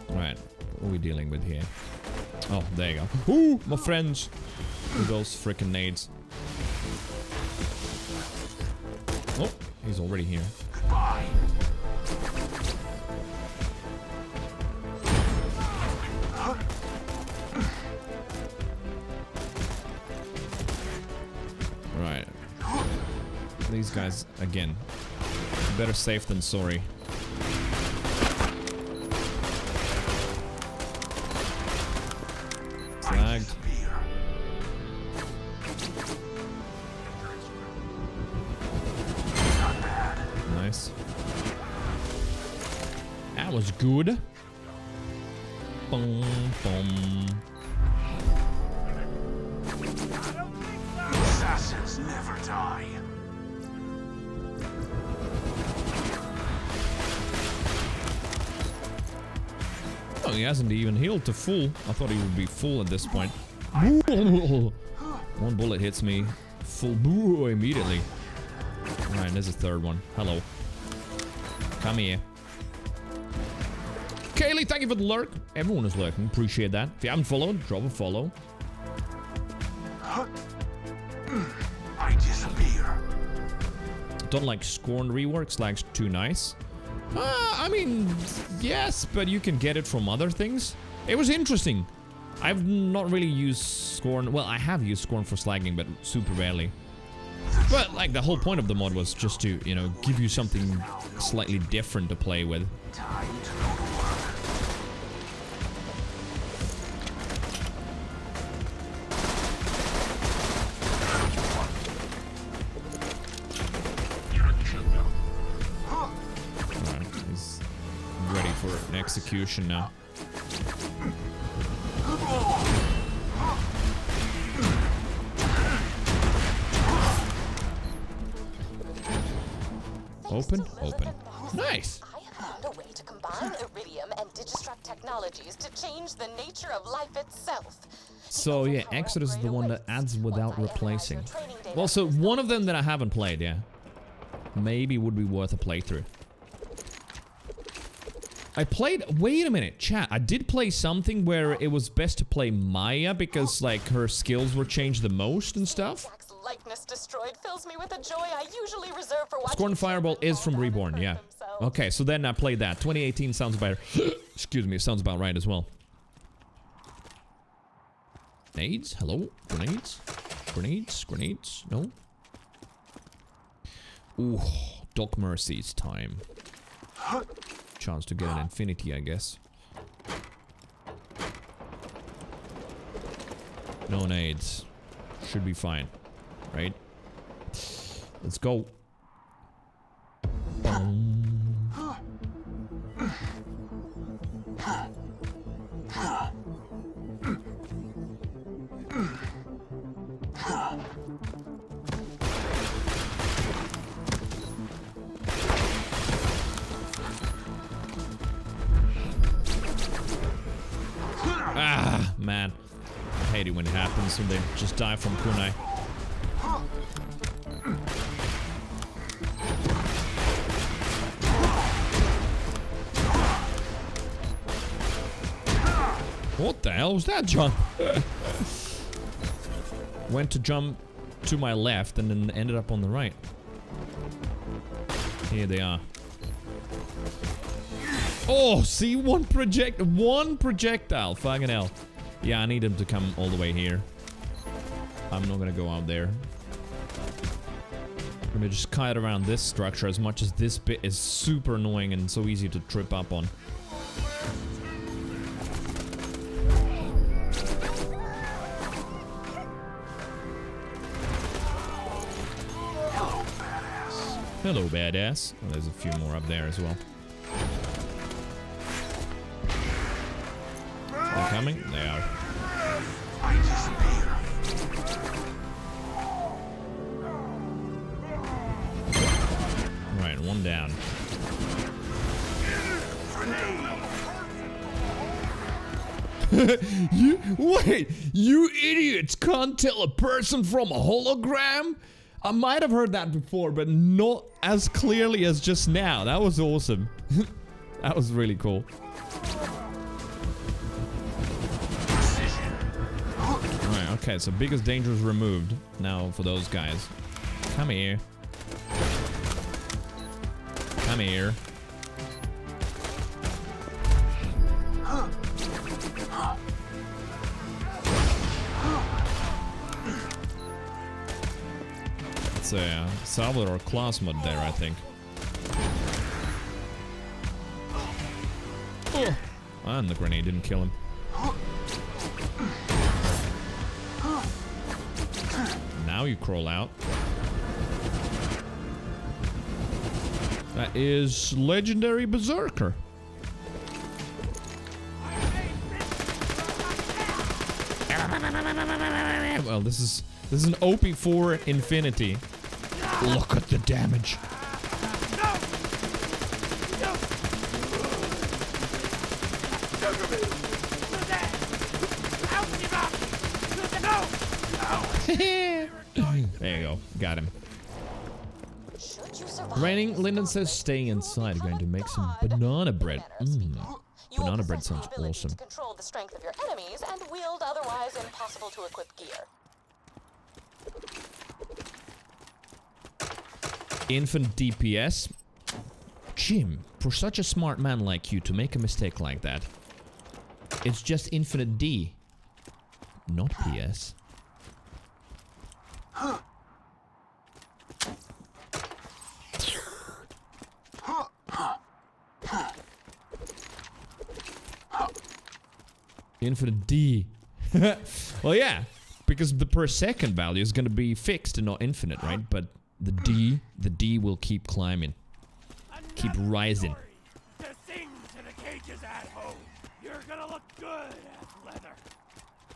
Speaker 1: Right, what are we dealing with here? Oh, there you go. Ooh, my friends. With those frickin' nades. Oh, he's already here. These guys, again, better safe than sorry. Flagged. Nice. That was good. Boom, boom.
Speaker 10: Assassins never die.
Speaker 1: Oh, he hasn't even healed to full. I thought he would be full at this point. One bullet hits me full immediately. Alright, there's a third one. Hello. Come here. Kaylee, thank you for the lurk. Everyone is lurking. Appreciate that. If you haven't followed, drop a follow.
Speaker 10: I disappear.
Speaker 1: Don't like Scorn reworks, like too nice. I mean, yes, but you can get it from other things. It was interesting. I've not really used Scorn. Well, I have used Scorn for slagging, but super rarely. But like the whole point of the mod was just to, you know, give you something slightly different to play with.
Speaker 10: Time to go to work.
Speaker 1: Alright, he's ready for an execution now. Open, open. Nice.
Speaker 3: I have found a way to combine iridium and digistruct technologies to change the nature of life itself.
Speaker 1: So yeah, Exodus is the one that adds without replacing. Well, so one of them that I haven't played, yeah. Maybe would be worth a playthrough. I played, wait a minute, chat. I did play something where it was best to play Maya because like her skills were changed the most and stuff.
Speaker 3: Likeness destroyed fills me with a joy I usually reserve for watching.
Speaker 1: Scorn Fireball is from Reborn, yeah. Okay, so then I played that. 2018 sounds better. Excuse me, sounds about right as well. Grenades? Hello? Grenades? Grenades? Grenades? No? Ooh, Doc Mercy's time. Chance to get an infinity, I guess. No nades. Should be fine. Right? Let's go. Ah, man. I hate it when it happens when they just die from kunai. What the hell was that jump? Went to jump to my left and then ended up on the right. Here they are. Oh, see, one projectile. Fucking hell. Yeah, I need him to come all the way here. I'm not gonna go out there. I'm gonna just kite around this structure as much as this bit is super annoying and so easy to trip up on. Hello, badass. Oh, there's a few more up there as well. They're coming? They are. Right, one down. Wait, you idiots can't tell a person from a hologram? I might have heard that before, but not as clearly as just now. That was awesome. That was really cool. Alright, okay, so biggest danger is removed now for those guys. Come here. Come here. That's a Salvador class mod there, I think. Oh. And the grenade didn't kill him. Now you crawl out. That is legendary Berserker. Well, this is an OP4 Infinity. Look at the damage. There you go. Got him. Raining, Lyndon says staying inside. Going to make some banana bread. Banana bread sounds awesome.
Speaker 3: To control the strength of your enemies and wield otherwise impossible to equip gear.
Speaker 1: Infant DPS. Jim, for such a smart man like you to make a mistake like that, it's just infinite D, not PS. Infinite D. Well, yeah, because the per second value is going to be fixed and not infinite, right? But the D will keep climbing, keep rising.
Speaker 16: To sing to the cages at home. You're gonna look good as leather.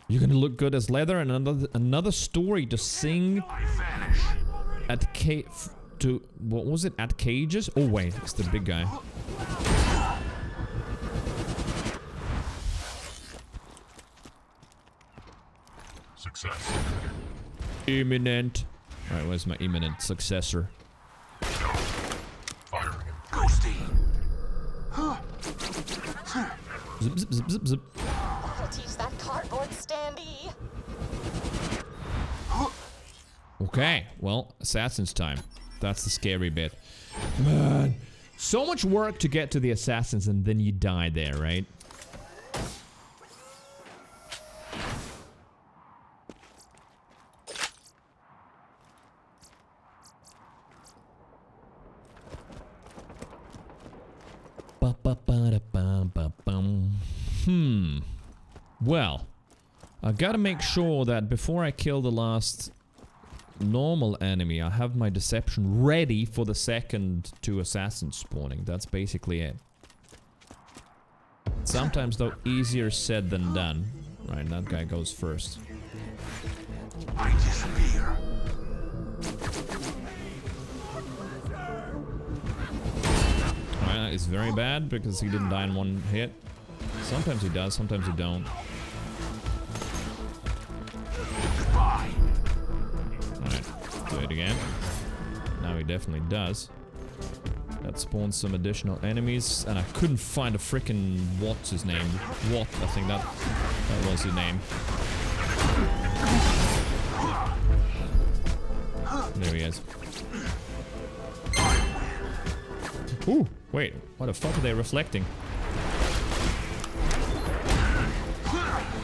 Speaker 1: You're gonna look good as leather, and another story to sing at what was it? At cages? Oh wait, it's the big guy.
Speaker 5: Success.
Speaker 1: Imminent. All right, where's my imminent successor?
Speaker 5: Firing.
Speaker 10: Ghosty.
Speaker 1: Zip, zip, zip, zip, zip.
Speaker 3: That'll teach that cardboard standee.
Speaker 1: Okay, well, assassin's time. That's the scary bit. Man, so much work to get to the assassins and then you die there, right? Well, I gotta make sure that before I kill the last normal enemy, I have my deception ready for the second two assassins spawning. That's basically it. Sometimes, though, easier said than done. Right, that guy goes first.
Speaker 10: I disappear.
Speaker 1: Alright, that is very bad because he didn't die in one hit. Sometimes he does, sometimes he don't. Alright, do it again. Now he definitely does. That spawns some additional enemies, and I couldn't find a frickin' what's his name? What? I think that was his name. There he is. Ooh, wait, what the fuck are they reflecting?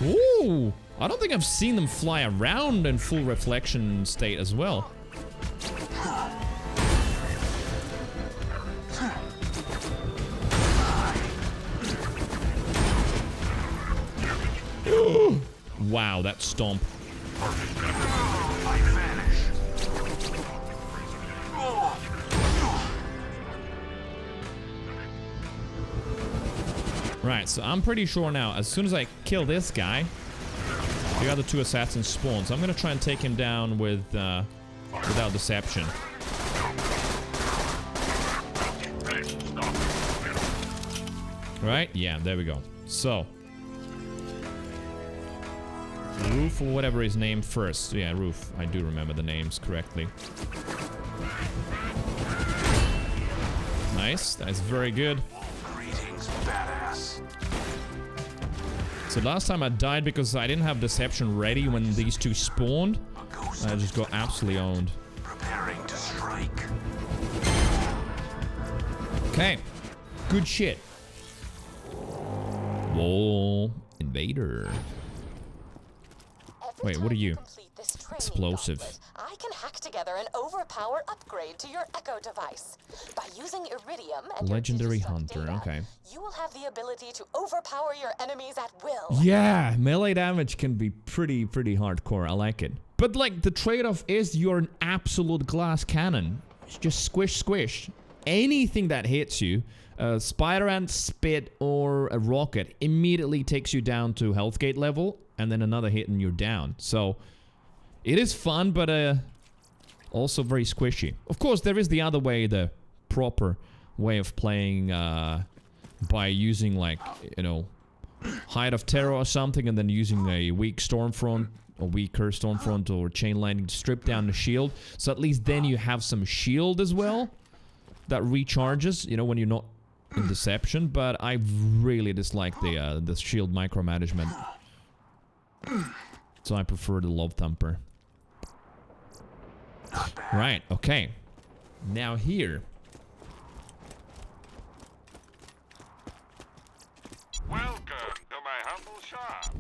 Speaker 1: Ooh, I don't think I've seen them fly around in full reflection state as well. Wow, that stomp. Right, so I'm pretty sure now, as soon as I kill this guy, the other two assassins spawn. So I'm gonna try and take him down with without deception. Right? Yeah, there we go. So Roof or whatever his name first. Yeah, Roof. I do remember the names correctly. Nice. That's very good.
Speaker 10: Greetings, badass.
Speaker 1: So last time I died because I didn't have deception ready when these two spawned. I just got absolutely owned.
Speaker 10: Preparing to strike.
Speaker 1: Okay. Good shit. Whoa. Invader. Wait, what are you? Explosive.
Speaker 3: I can hack to together an overpower upgrade to your Echo device. By using Iridium and
Speaker 1: Legendary Hunter, okay.
Speaker 3: you will have the ability to overpower your enemies at will.
Speaker 1: Yeah, melee damage can be pretty hardcore. I like it. But like the trade-off is you're an absolute glass cannon. It's just squish. Anything that hits you, a spider ant, spit, or a rocket immediately takes you down to health gate level, and then another hit and you're down. So it is fun, but also very squishy. Of course, there is the other way, the proper way of playing by using, like, you know, Height of Terror or something, and then using a weak Stormfront or weaker Stormfront or Chain Lightning to strip down the shield. So at least then you have some shield as well that recharges, you know, when you're not in Deception. But I really dislike the shield micromanagement. So I prefer the Love Thumper. Right, okay. Now here.
Speaker 5: Welcome to my humble shop.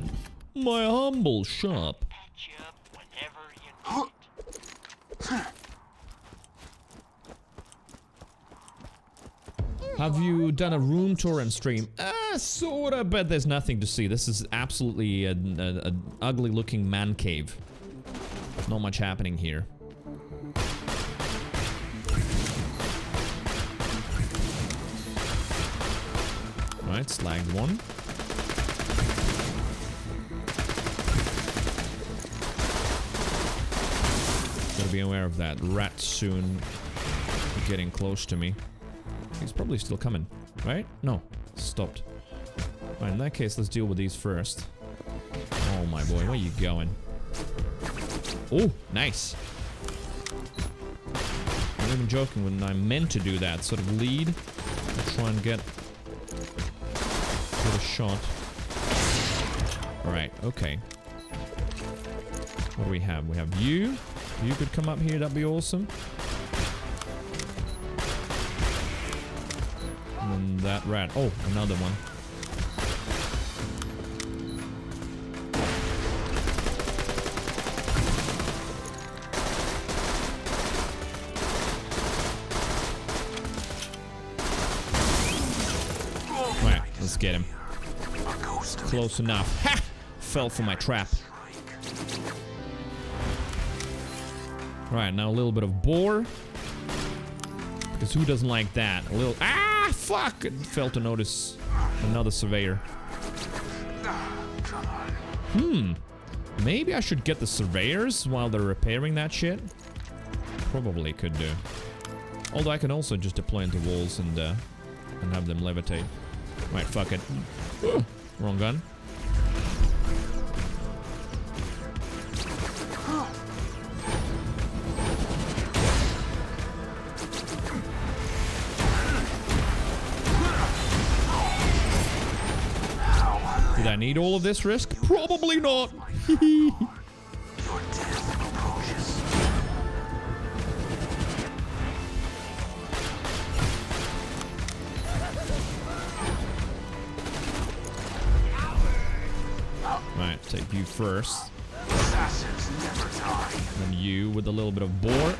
Speaker 1: My humble shop.
Speaker 5: Patch you up whenever you need it.
Speaker 1: Have you done a room tour and stream? Sorta, but there's nothing to see. This is absolutely an ugly looking man cave. Not much happening here. Alright, slagged one. Gotta be aware of that rat soon getting close to me. He's probably still coming, right? No, stopped. Alright, in that case, let's deal with these first. Oh my boy, where are you going? Oh, nice. I'm not even joking when I meant to do that. Sort of lead. I'll try and get a shot. Alright, okay. What do we have? We have you. If you could come up here, that'd be awesome. And that rat. Oh, another one. Right, let's get him. Close enough. Ha! Fell for my trap. Right, now a little bit of boar. Because who doesn't like that? A little... Ah! Fuck! Failed to notice another surveyor. Maybe I should get the surveyors while they're repairing that shit. Probably could do. Although I can also just deploy into walls and have them levitate. Right, fuck it. Wrong gun. Did I need all of this risk? Probably not. Right, take you first. And you with a little bit of boar.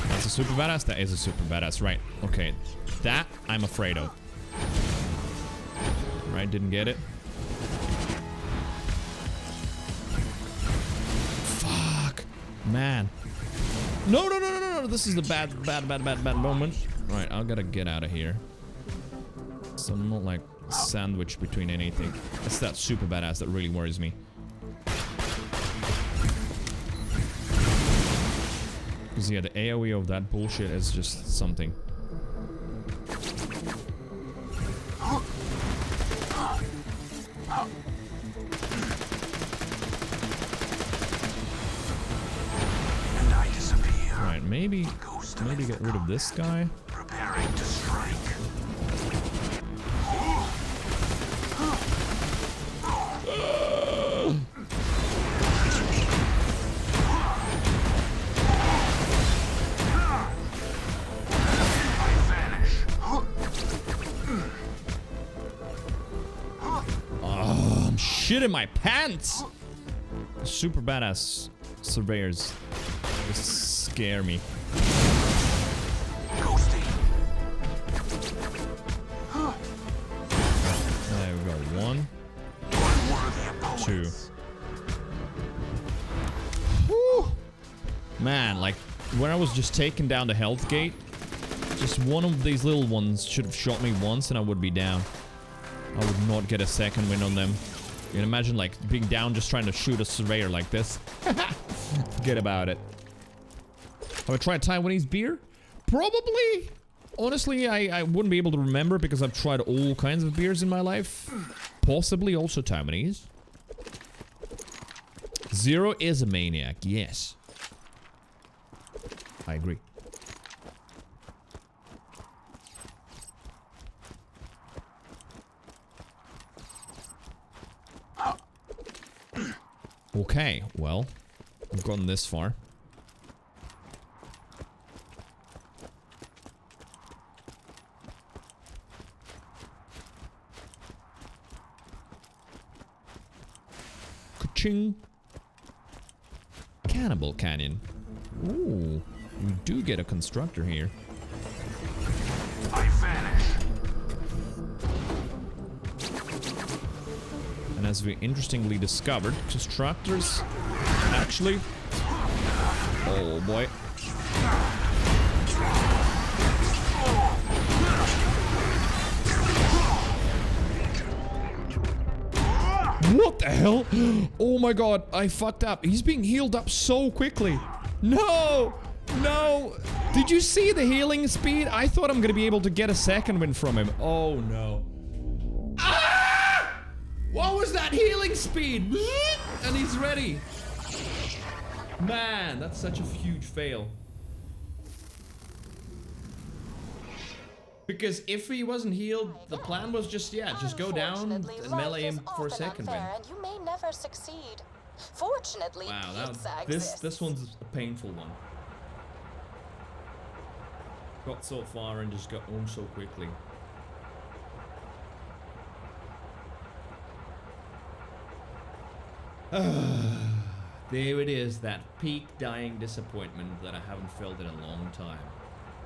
Speaker 1: That's a super badass? That is a super badass, right. Okay, that I'm afraid of. Right, didn't get it. Fuck. Man. No, no, no, no, no, no. This is the bad moment. Right, I gotta get out of here. So I'm not like sandwiched between anything. It's that super badass that really worries me. Because yeah, the AoE of that bullshit is just something. Right, maybe get rid of this guy.
Speaker 10: Preparing to strike.
Speaker 1: Oh, I'm shitting my pants. super badass surveyors just scare me. There we go. 1, 2. Woo! Man, like when I was just taking down the health gate, just one of these little ones should have shot me once and I would be down. I would not get a second win on them. You can imagine like being down just trying to shoot a surveyor like this. Forget about it. Have I tried Taiwanese beer? Probably. Honestly, I wouldn't be able to remember because I've tried all kinds of beers in my life. Possibly also Taiwanese. Zer0 is a maniac, yes. I agree. Okay, well, I've gotten this far. Ka-ching. Cannibal Canyon. Ooh, we do get a constructor here.
Speaker 10: I vanish.
Speaker 1: And as we interestingly discovered, constructors actually... Oh boy. What the hell? Oh my god, I fucked up. He's being healed up so quickly. No! No! Did you see the healing speed? I thought I'm gonna be able to get a second win from him. Oh no. Ah! What was that healing speed? And he's ready. Man, that's such a huge fail. Because if he wasn't healed, the plan was just, yeah, just go down and melee him for a second win.
Speaker 3: And you may never succeed. Fortunately,
Speaker 1: Wow, this one's a painful one. Got so far and just got owned so quickly. There it is, that peak dying disappointment that I haven't felt in a long time.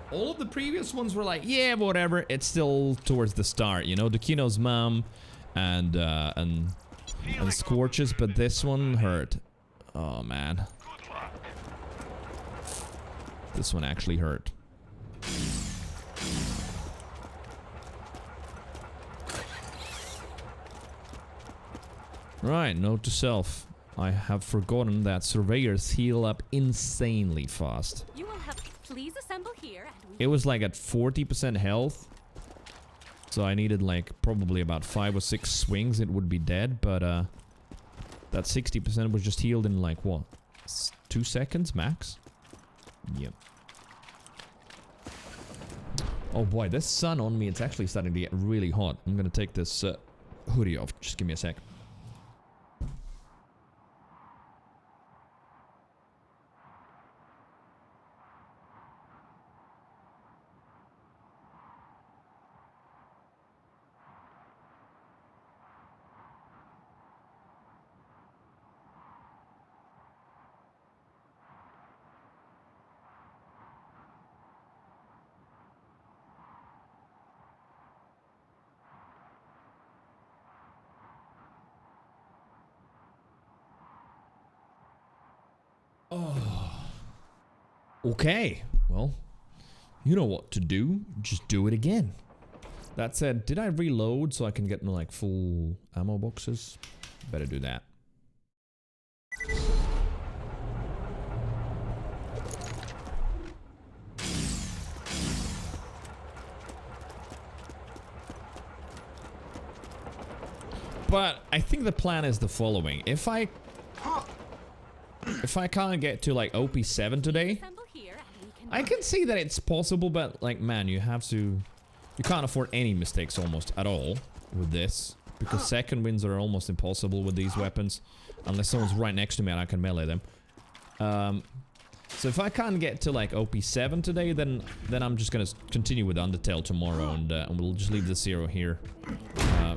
Speaker 1: All of the previous ones were like, yeah, whatever. It's still towards the start, you know, Dukino's mom and Scorches, but this one hurt. Oh man, this one actually hurt. Right, note to self. I have forgotten that surveyors heal up insanely fast.
Speaker 4: You will have please assemble here and
Speaker 1: It was like at 40% health. So I needed like probably about 5 or 6 swings, it would be dead, but that 60% was just healed in like what? 2 seconds max? Yep. Oh boy, this sun on me, it's actually starting to get really hot. I'm gonna take this hoodie off. Just give me a sec. Oh. Okay, well, you know what to do. Just do it again. That said, did I reload so I can get like full ammo boxes? Better do that. But I think the plan is the following. If I can't get to like OP7 today, I can see that it's possible, but like, man, you can't afford any mistakes almost at all with this, because second wins are almost impossible with these weapons, unless someone's right next to me and I can melee them. So if I can't get to like OP7 today, then I'm just gonna continue with Undertale tomorrow, and we'll just leave the Zer0 here.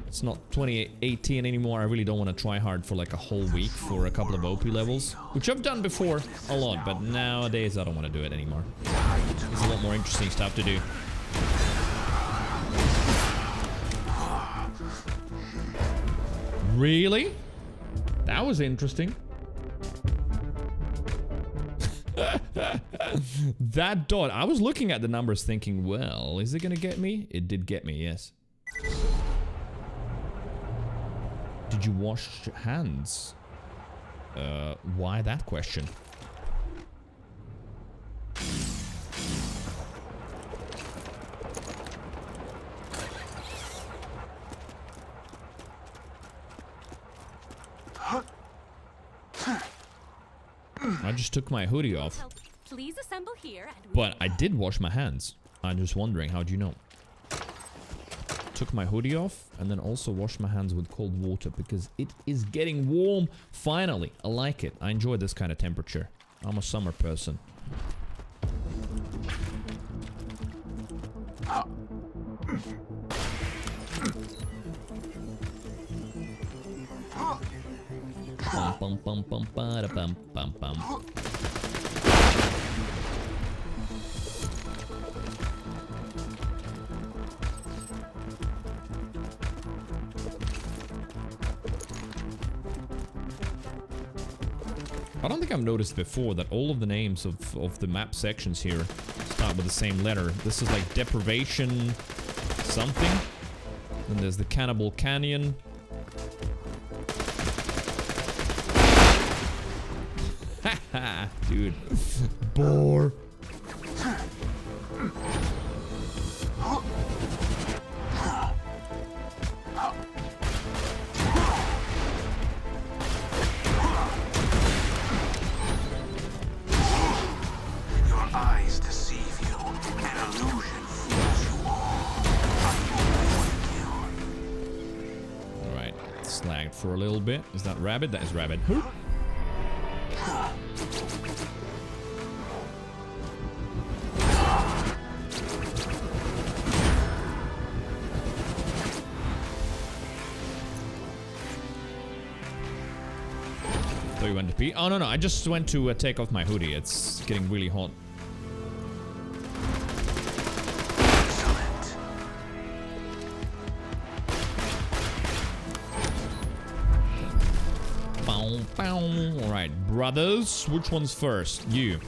Speaker 1: it's not 2018 anymore. I really don't want to try hard for like a whole week for a couple of OP levels, which I've done before a lot, but nowadays I don't want to do it anymore. There's a lot more interesting stuff to do. Really? That was interesting. That dot. I was looking at the numbers thinking, well, is it gonna get me? It did get me, yes. Did you wash hands? Why that question? I just took my hoodie off.
Speaker 4: Please assemble here and
Speaker 1: But I did wash my hands. I'm just wondering, how'd you know? Took my hoodie off and then also washed my hands with cold water because it is getting warm. Finally, I like it. I enjoy this kind of temperature. I'm a summer person. Bum, bum, bum, bum, bum, bum, bum. I don't think I've noticed before that all of the names of the map sections here start with the same letter. This is like Deprivation something. Then there's the Cannibal Canyon. Haha, dude. Bore. For a little bit. Is that rabbit? That is rabbit. Huh? Thought you went to pee? Oh, no, no. I just went to take off my hoodie. It's getting really hot. Alright, brothers, which one's first? You.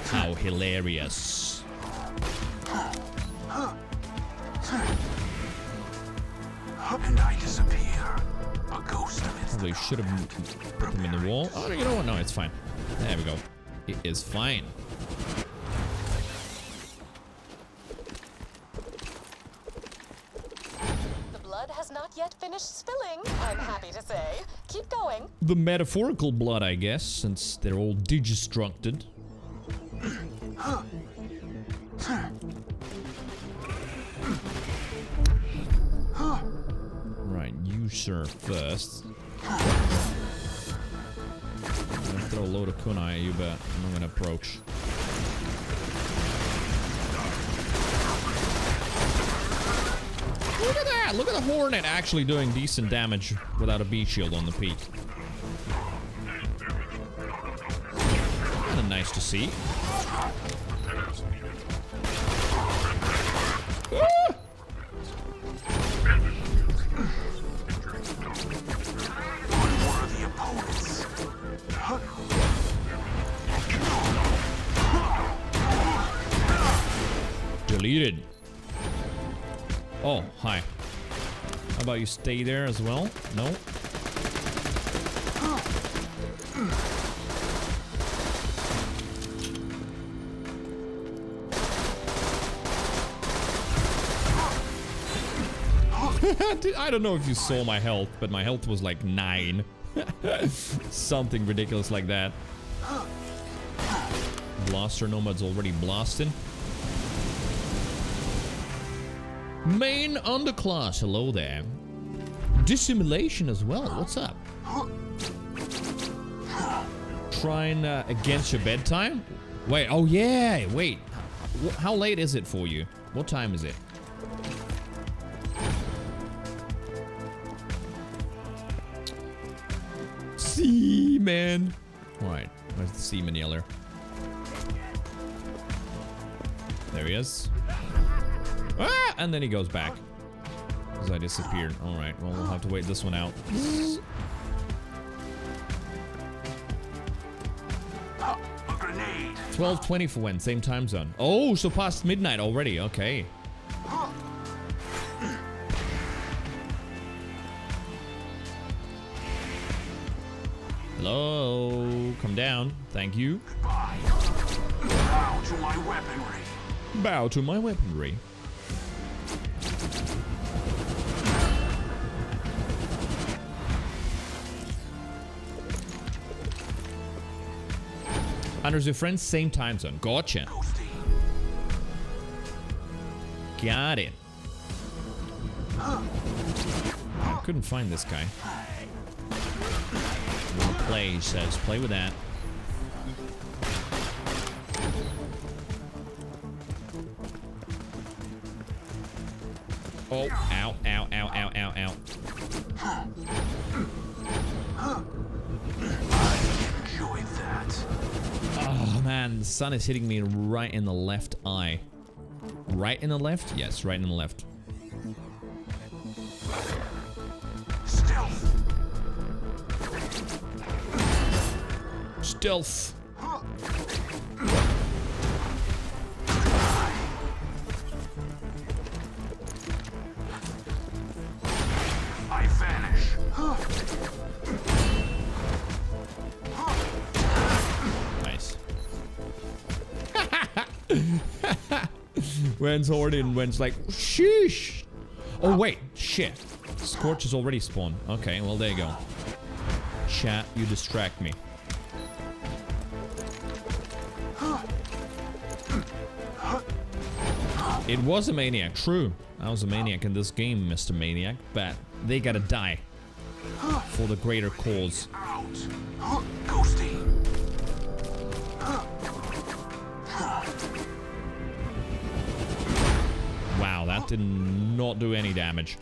Speaker 1: How hilarious.
Speaker 10: And I disappear. A ghost of it.
Speaker 1: Probably should have put them in the wall. Oh, you know what? No, it's fine. There we go. It is fine.
Speaker 3: Yet finished spilling, I'm happy to say. Keep going.
Speaker 1: The metaphorical blood, I guess, since they're all destructed. Right, you sir first. I'm gonna throw a load of kunai at you, but I'm not gonna approach. Look at that! Look at the Hornet actually doing decent damage without a beat shield on the peak. Kinda nice to see. Ah! Deleted. Oh, hi. How about you stay there as well? No? I don't know if you saw my health, but my health was like 9. Something ridiculous like that. Blaster Nomad's already blasting. Main underclass, hello there. Dissimulation as well, what's up? Trying against your bedtime? Wait, oh yeah, wait. How late is it for you? What time is it? Seaman. Alright, where's the seaman yeller? There he is. Ah! And then he goes back. Because I disappeared. Alright, well, we'll have to wait this one out. 12:20 for when? Same time zone. Oh, so past midnight already. Okay. Hello. Come down. Thank you.
Speaker 10: Bow to my weaponry.
Speaker 1: Bow to my weaponry. Hunter's your friend, same time zone. Gotcha. Got it. I couldn't find this guy. Play, he says. Play with that. Oh, ow, ow, ow, ow, ow, ow.
Speaker 10: Enjoy that.
Speaker 1: Oh man, the sun is hitting me right in the left eye. Right in the left? Yes, right in the left.
Speaker 10: Stealth.
Speaker 1: Stealth.
Speaker 10: I vanish.
Speaker 1: Nice. Wen's already and Wen's like, sheesh. Oh wait, shit. Scorch has already spawned. Okay, well there you go. Chat, you distract me. It was a maniac, true. I was a maniac in this game, Mr. Maniac, but they gotta die for the greater cause.
Speaker 10: Ghosty.
Speaker 1: Wow, that did not do any damage.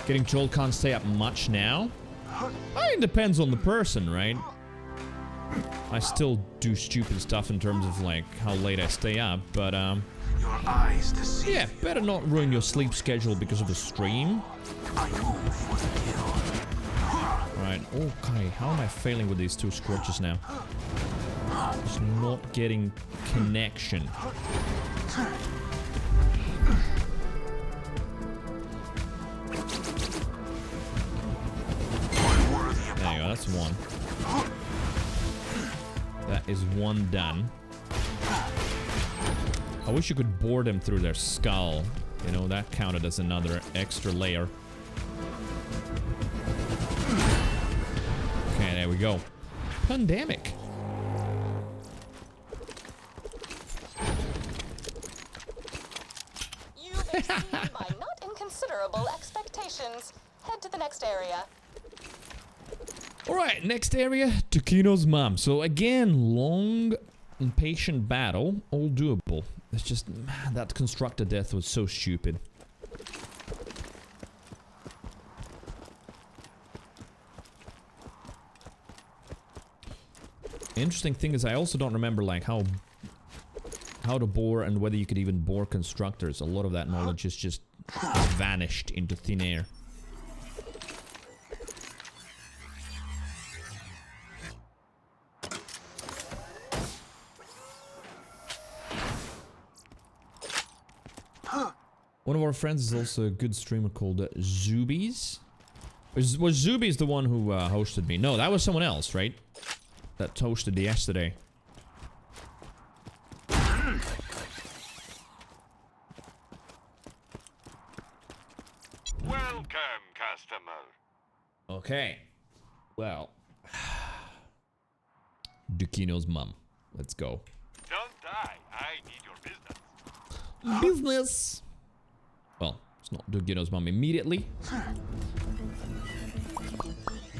Speaker 1: Getting trolled can't stay up much now. It depends on the person, right? I still do stupid stuff in terms of like how late I stay up, but
Speaker 10: Your eyes deceive.
Speaker 1: yeah, better not ruin your sleep schedule because of the stream.
Speaker 10: I move for the kill.
Speaker 1: Right, okay, how am I failing with these two Scorches now? Just not getting connection. There you go, that's one. That is one done. I wish you could bore them through their skull. You know, that counted as another extra layer. Okay, there we go. Pandemic.
Speaker 3: You've exceeded my not inconsiderable expectations. Head to the next area.
Speaker 1: Alright, next area, Takino's mom. So again, long and patient battle, all doable. It's just, man, that constructor death was so stupid. Interesting thing is I also don't remember like how to bore and whether you could even bore constructors. A lot of that knowledge is just vanished into thin air. One of our friends is also a good streamer called Zubies. Was Zubies the one who hosted me? No, that was someone else, right? That hosted yesterday.
Speaker 5: Welcome, customer.
Speaker 1: Okay. Well. Dukino's mom. Let's go.
Speaker 5: Don't die. I need your business.
Speaker 1: Business! Well, it's not Dukino's mom immediately.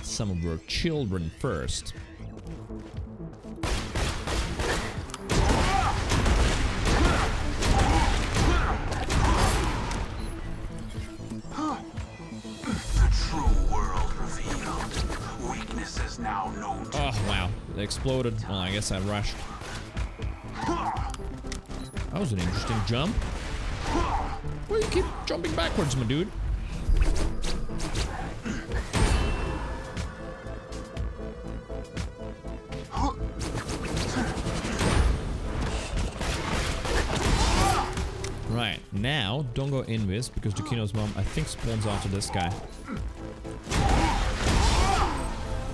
Speaker 1: Some of her children first.
Speaker 10: is now known to
Speaker 1: Oh, wow. It exploded. Well, I guess I rushed. That was an interesting jump. Why you keep jumping backwards, my dude? Right, now, don't go invis, because Dukino's mom, I think, spawns after this guy.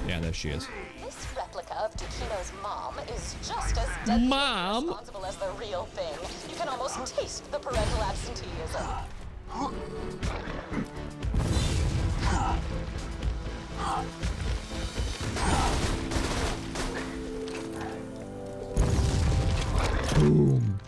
Speaker 1: Yeah, there she is.
Speaker 3: This replica of Dukino's mom is just as deadly and responsible as the real thing. You can almost taste the parental absenteeism.
Speaker 1: Boom.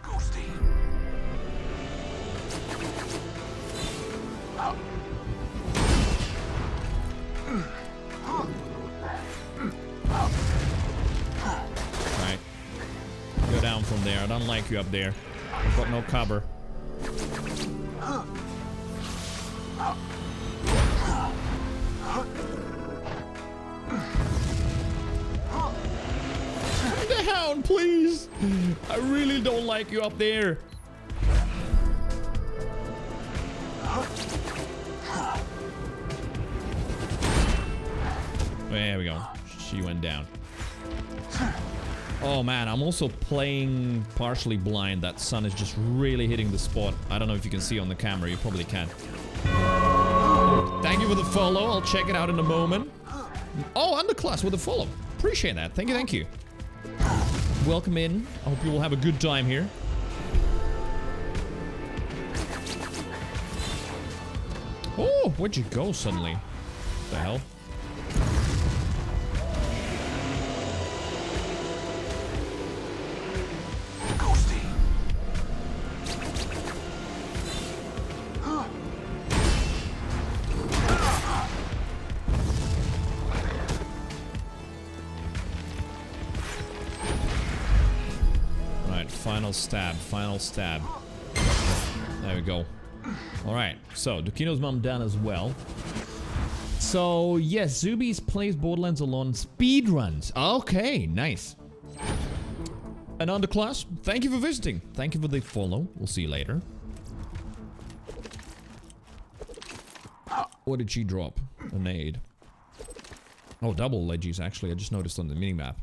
Speaker 1: Right. Go down from there. I don't like you up there. I've got no cover. The hound, please. I really don't like you up there. There we go. She went down. Oh man, I'm also playing partially blind. That sun is just really hitting the spot. I don't know if you can see on the camera. You probably can. Thank you for the follow. I'll check it out in a moment. Oh, Underclass with the follow. Appreciate that. Thank you, thank you. Welcome in. I hope you will have a good time here. Oh, where'd you go suddenly? What the hell? Final stab, final stab. There we go. Alright, so Dukino's mom done as well. So, yes, Zubies plays Borderlands alone. Speedruns. Okay, nice. And Underclass, thank you for visiting. Thank you for the follow. We'll see you later. What did she drop? A nade. Oh, double ledges, actually. I just noticed on the minimap.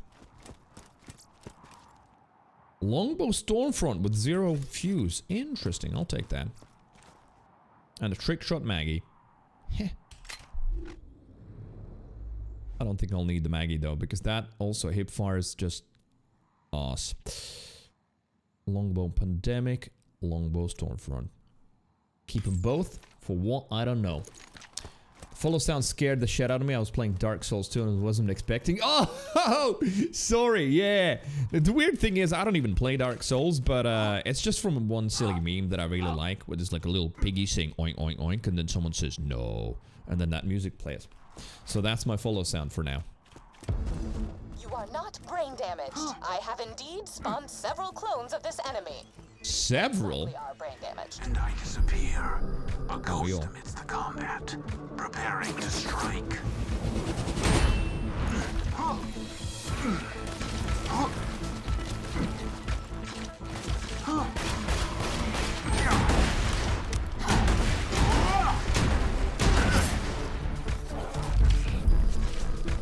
Speaker 1: Longbow Stormfront with 0 fuse. Interesting, I'll take that. And a trick shot Maggie. Heh. I don't think I'll need the Maggie though, because that also hip fires just ass. Longbow Pandemic, Longbow Stormfront. Keep them both for what? I don't know. Follow sound scared the shit out of me. I was playing Dark Souls 2 and wasn't expecting. Oh, sorry, yeah. The weird thing is, I don't even play Dark Souls, but it's just from one silly meme that I really like, where there's like a little piggy saying oink, oink, oink, and then someone says no, and then that music plays. So that's my follow sound for now.
Speaker 3: You are not brain damaged. I have indeed spawned several clones of this enemy.
Speaker 1: Several?
Speaker 10: And I disappear. A ghost amidst the combat, preparing to strike.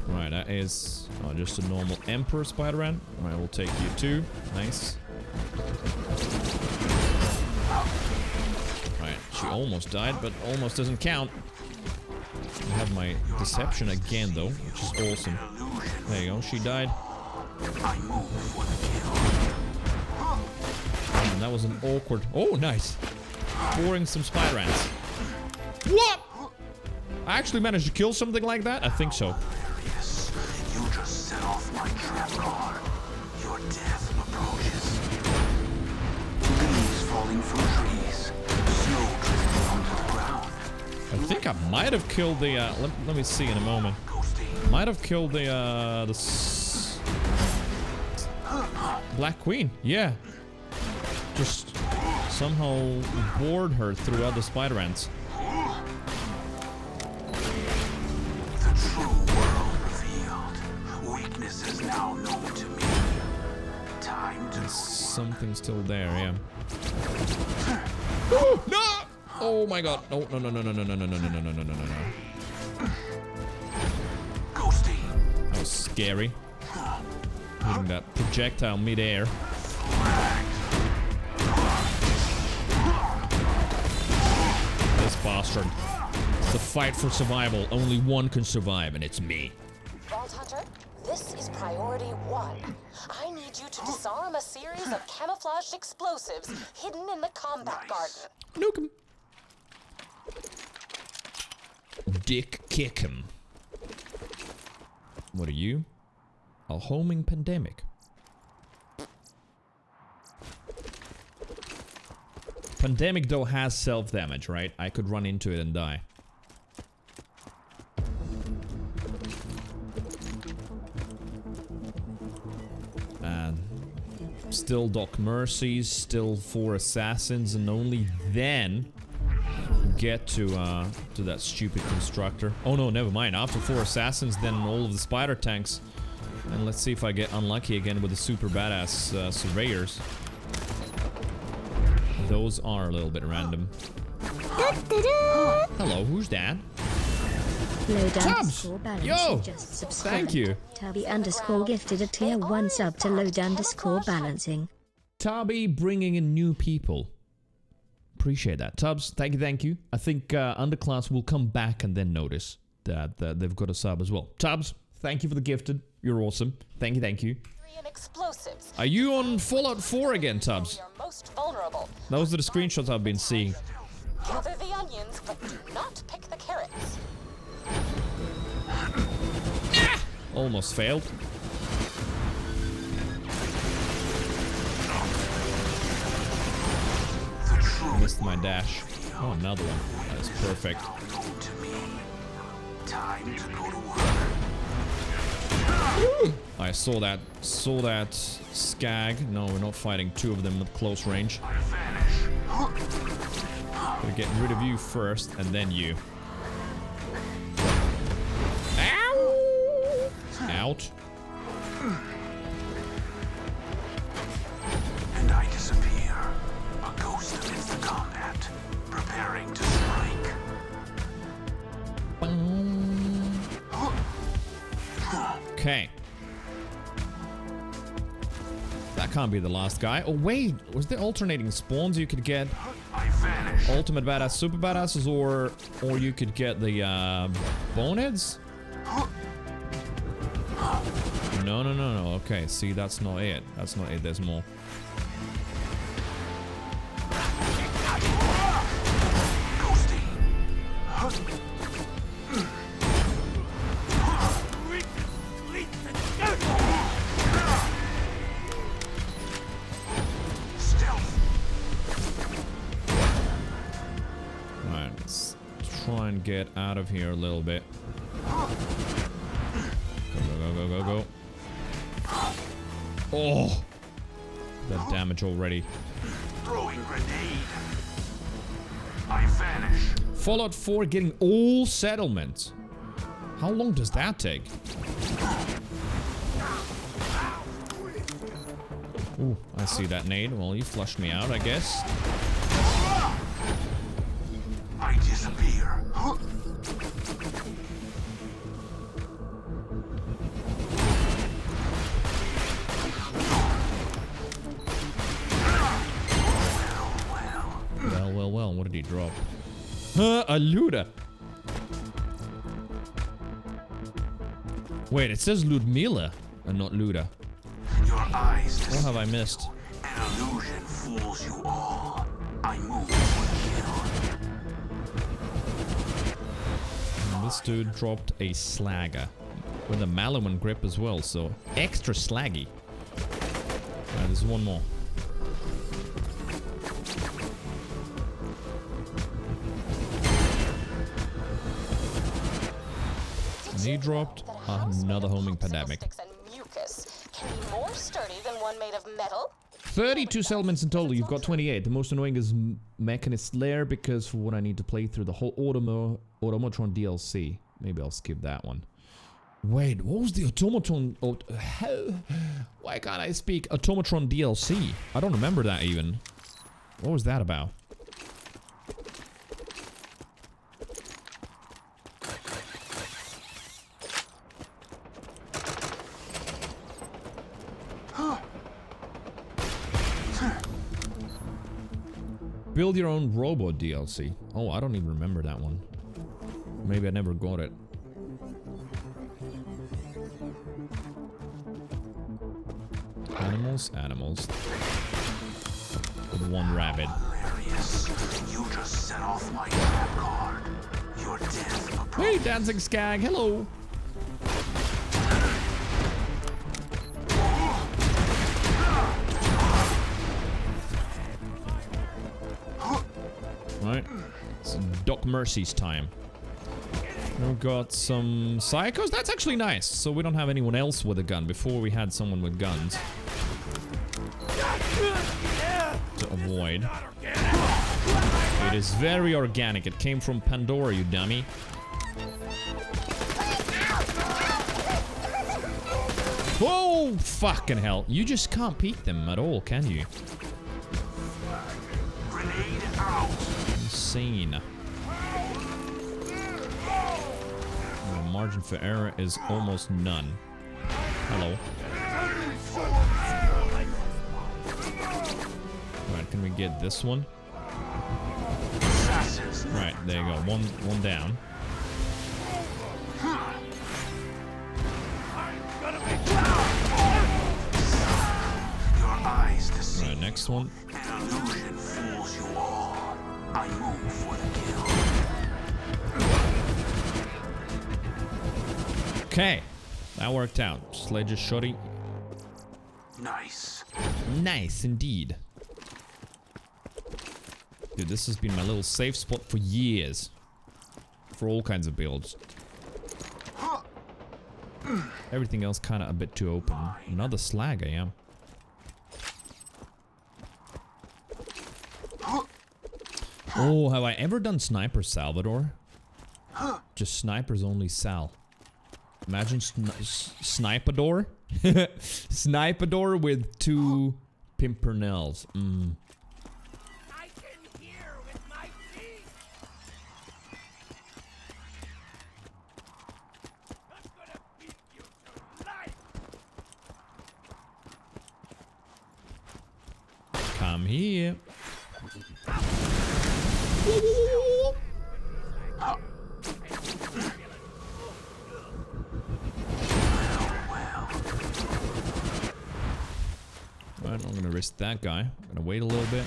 Speaker 1: Right, that is just a normal Emperor Spider-Man. Alright, we'll take you too. Nice. Right, she almost died, but almost doesn't count. I have my deception again, though, which is awesome. There you go, she died. And that was an awkward... Oh, nice. Pouring some Spider-Ants. What? I actually managed to kill something like that? I think so.
Speaker 10: You just set off my trap car. Your death approaches. Leaves falling from trees. Snow drifting onto the ground.
Speaker 1: I think I might have killed the, let me see in a moment. Might have killed the Black Queen, yeah. Just somehow bored her through other Spider-Ants.
Speaker 10: The true world revealed. weakness is now known to me. Time to
Speaker 1: Something's still there, yeah. Oh, no! Oh my god. No, no, no, no, no, no, no, no, no, no, no, no, no, no, no.
Speaker 10: Ghosty.
Speaker 1: That was scary. Hitting that projectile mid-air. This bastard. It's the fight for survival. Only one can survive, and it's me.
Speaker 3: Vault Hunter, this is priority 1. I need you to disarm a series of camouflaged explosives hidden in the combat garden.
Speaker 1: Nuke him. Dick kick him. What are you? A homing pandemic. Pandemic though has self-damage, right? I could run into it and die. And still Doc Mercies, still 4 assassins, and only then get to that stupid constructor. Oh no, never mind. After 4 assassins, then all of the spider tanks. And let's see if I get unlucky again with the super badass surveyors. Those are a little bit random. Hello, who's that? Tubbs! Yo! Thank you.
Speaker 6: Tubby _ gifted a tier 1 sub to load _ balancing.
Speaker 1: Tubby bringing in new people. Appreciate that. Tubbs, thank you. I think Underclass will come back and then notice that they've got a sub as well. Tubbs, thank you for the gifted. You're awesome. Thank you.
Speaker 3: Explosives.
Speaker 1: Are you on Fallout 4 again, Tubbs?
Speaker 3: Most vulnerable.
Speaker 1: Those are the screenshots I've been seeing.
Speaker 3: Gather the onions, but do not pick the carrots.
Speaker 1: Almost failed. Missed my dash. Oh, another one. That's perfect.
Speaker 10: time to go to work.
Speaker 1: I saw that skag. No, we're not fighting 2 of them at close range. Gotta get rid of you first, and then you. Ow! Out.
Speaker 10: And I disappear, a ghost amidst the combat, preparing to strike.
Speaker 1: Okay. That can't be the last guy. Oh wait, was there alternating spawns you could get? Ultimate badass, super badasses, or you could get the boneheads? No. Okay, see, that's not it. That's not it. There's more. Alright, let's try and get out of here a little bit. Go. Oh! That damage already.
Speaker 10: Throwing grenade. I vanish.
Speaker 1: Fallout 4 getting all settlements. How long does that take? Ooh, I see that nade. Well, you flushed me out, I guess.
Speaker 10: I disappear.
Speaker 1: Well, what did he drop? A Luda. Wait, it says Ludmila and not Luda.
Speaker 10: Your eyes.
Speaker 1: What have I missed?
Speaker 10: An illusion fools you all. I move for kill.
Speaker 1: This dude dropped a slagger with a Malaman grip as well, so extra slaggy. Alright, there's one more. And he dropped another homing pandemic.
Speaker 3: And mucus can be more sturdy than one made of metal.
Speaker 1: 32 settlements in total. You've got 28. The most annoying is Mechanist Lair, because for what I need to play through the whole Automotron DLC. Maybe I'll skip that one. Wait, what was the automaton? Oh, why can't I speak? Automatron DLC. I don't remember that even. What was that about? Build your own robot DLC. Oh, I don't even remember that one. Maybe I never got it. Animals, animals. With one rabbit.
Speaker 10: You just set off my trap card. Your death.
Speaker 1: Hey, dancing skag, hello. Right, it's Doc Mercy's time. We've got some psychos. That's actually nice. So we don't have anyone else with a gun. Before we had someone with guns. To avoid. It is very organic. It came from Pandora, you dummy. Whoa, fucking hell. You just can't peek them at all, can you?
Speaker 10: Grenade out.
Speaker 1: Insane. The margin for error is almost none. Hello. Right, can we get this one? Right, there you go. One down. Right, next one.
Speaker 10: An illusion fools you all. I move for the kill.
Speaker 1: Okay, that worked out. Sledge is shotty.
Speaker 10: Nice.
Speaker 1: Nice indeed. Dude, this has been my little safe spot for years. For all kinds of builds. Everything else kind of a bit too open. Another slag, I am. Oh, have I ever done Sniper Salvador? Just Snipers only Sal. Imagine Snipador? Snipador with 2 Pimpernels.
Speaker 16: I can hear with my teeth. I'm gonna beat you to life.
Speaker 1: Come here. Alright, I'm gonna risk that guy. I'm gonna wait a little bit.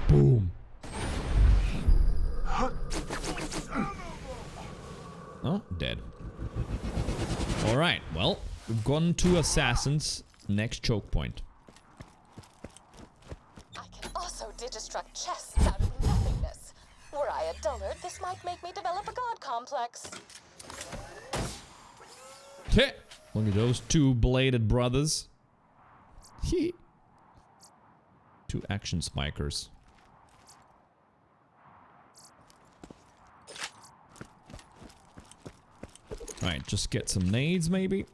Speaker 1: Boom. Oh, dead. Alright, well, we've gotten 2 assassins. Next choke point.
Speaker 3: I can also digistruct chests out of nothingness. Were I a dullard, this might make me develop a god complex.
Speaker 1: Heh. Look at those 2 bladed brothers. Hee. 2 action spikers. Right, just get some nades maybe.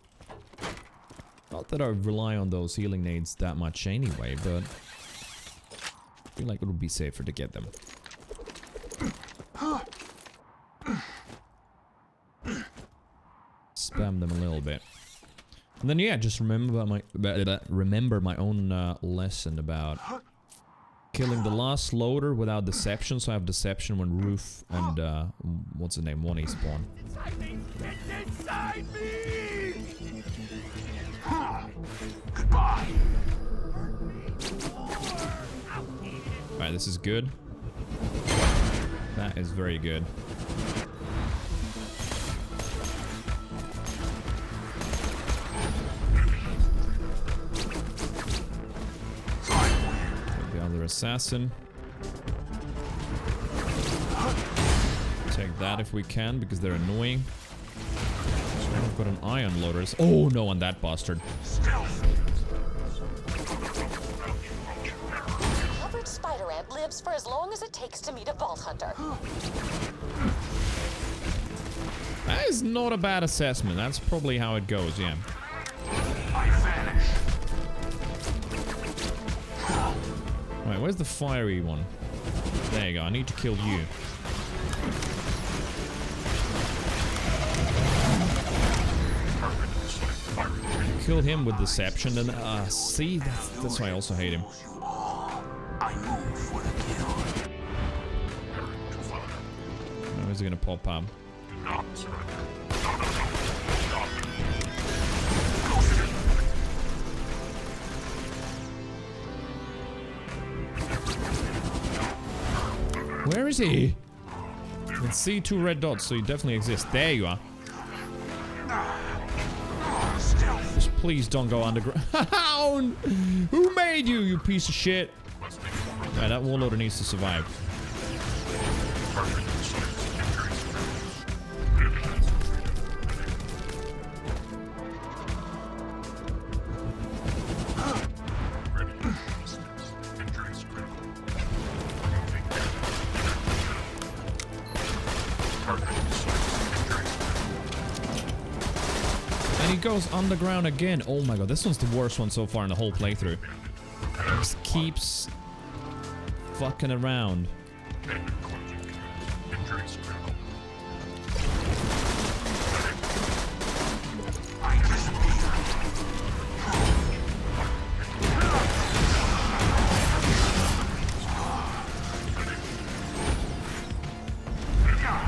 Speaker 1: Not that I rely on those healing nades that much anyway, but I feel like it would be safer to get them. Spam them a little bit. And then yeah, just remember my own lesson about killing the last loader without deception. So I have deception when Roof and what's the name, 1E spawn.
Speaker 16: It's inside me.
Speaker 10: Goodbye.
Speaker 1: Alright, this is good. That is very good. The other assassin. Take that if we can, because they're annoying. I've got an eye on loaders. Oh no, on that bastard.
Speaker 3: Covered spider ant lives for as long as it takes to meet a vault hunter.
Speaker 1: is not a bad assessment. That's probably how it goes, yeah. Right, where's the fiery one? There you go. I need to kill you. Kill him with deception, and see, that's why I also hate him. Where's he gonna pop up? Where is he? I can see 2 red dots, so he definitely exists. There you are. Just please don't go underground. Who made you, you piece of shit? Right, that warlord needs to survive. And he goes underground again. Oh my god, this one's the worst one so far in the whole playthrough. Just keeps fucking around.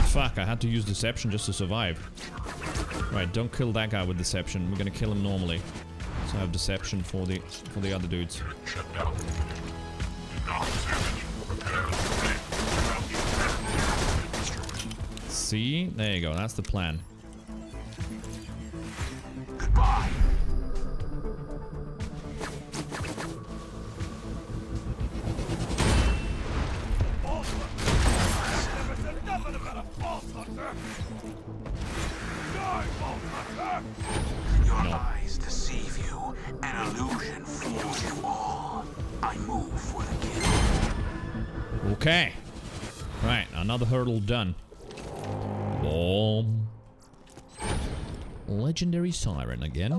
Speaker 1: Fuck, I had to use deception just to survive. Right, don't kill that guy with deception. We're gonna kill him normally. So I have deception for the other dudes. See? There you go, that's the plan. Goodbye.
Speaker 10: Your eyes deceive you, an illusion fools you all. I move for the kill.
Speaker 1: Okay. Right, another hurdle done. Boom. Legendary Siren again.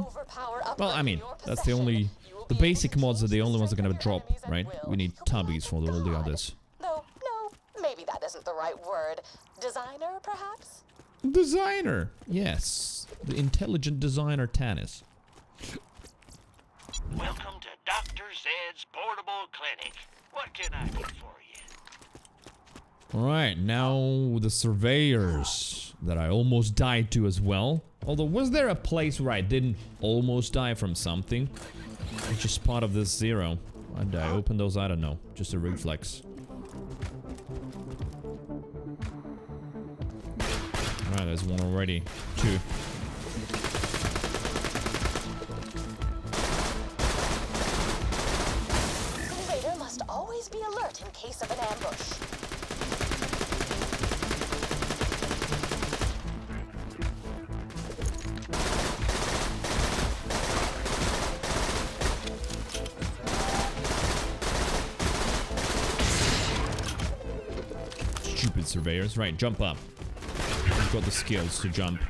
Speaker 1: Well, I mean, that's the only... The basic mods are the only ones that are gonna drop, right? We need tubbies for all the others.
Speaker 3: No, maybe that isn't the right word. Designer, perhaps?
Speaker 1: Designer! Yes. The intelligent designer Tannis.
Speaker 5: Welcome to Dr. Zed's portable clinic. What can I do for you?
Speaker 1: Alright, now the surveyors that I almost died to as well. Although, was there a place where I didn't almost die from something? It's just part of this Zer0. Why did I open those? I don't know. Just a reflex. Alright, there's one already. 2.
Speaker 3: Invader must always be alert in case of an ambush.
Speaker 1: Stupid surveyors. Right, jump up. You've got the skills to jump.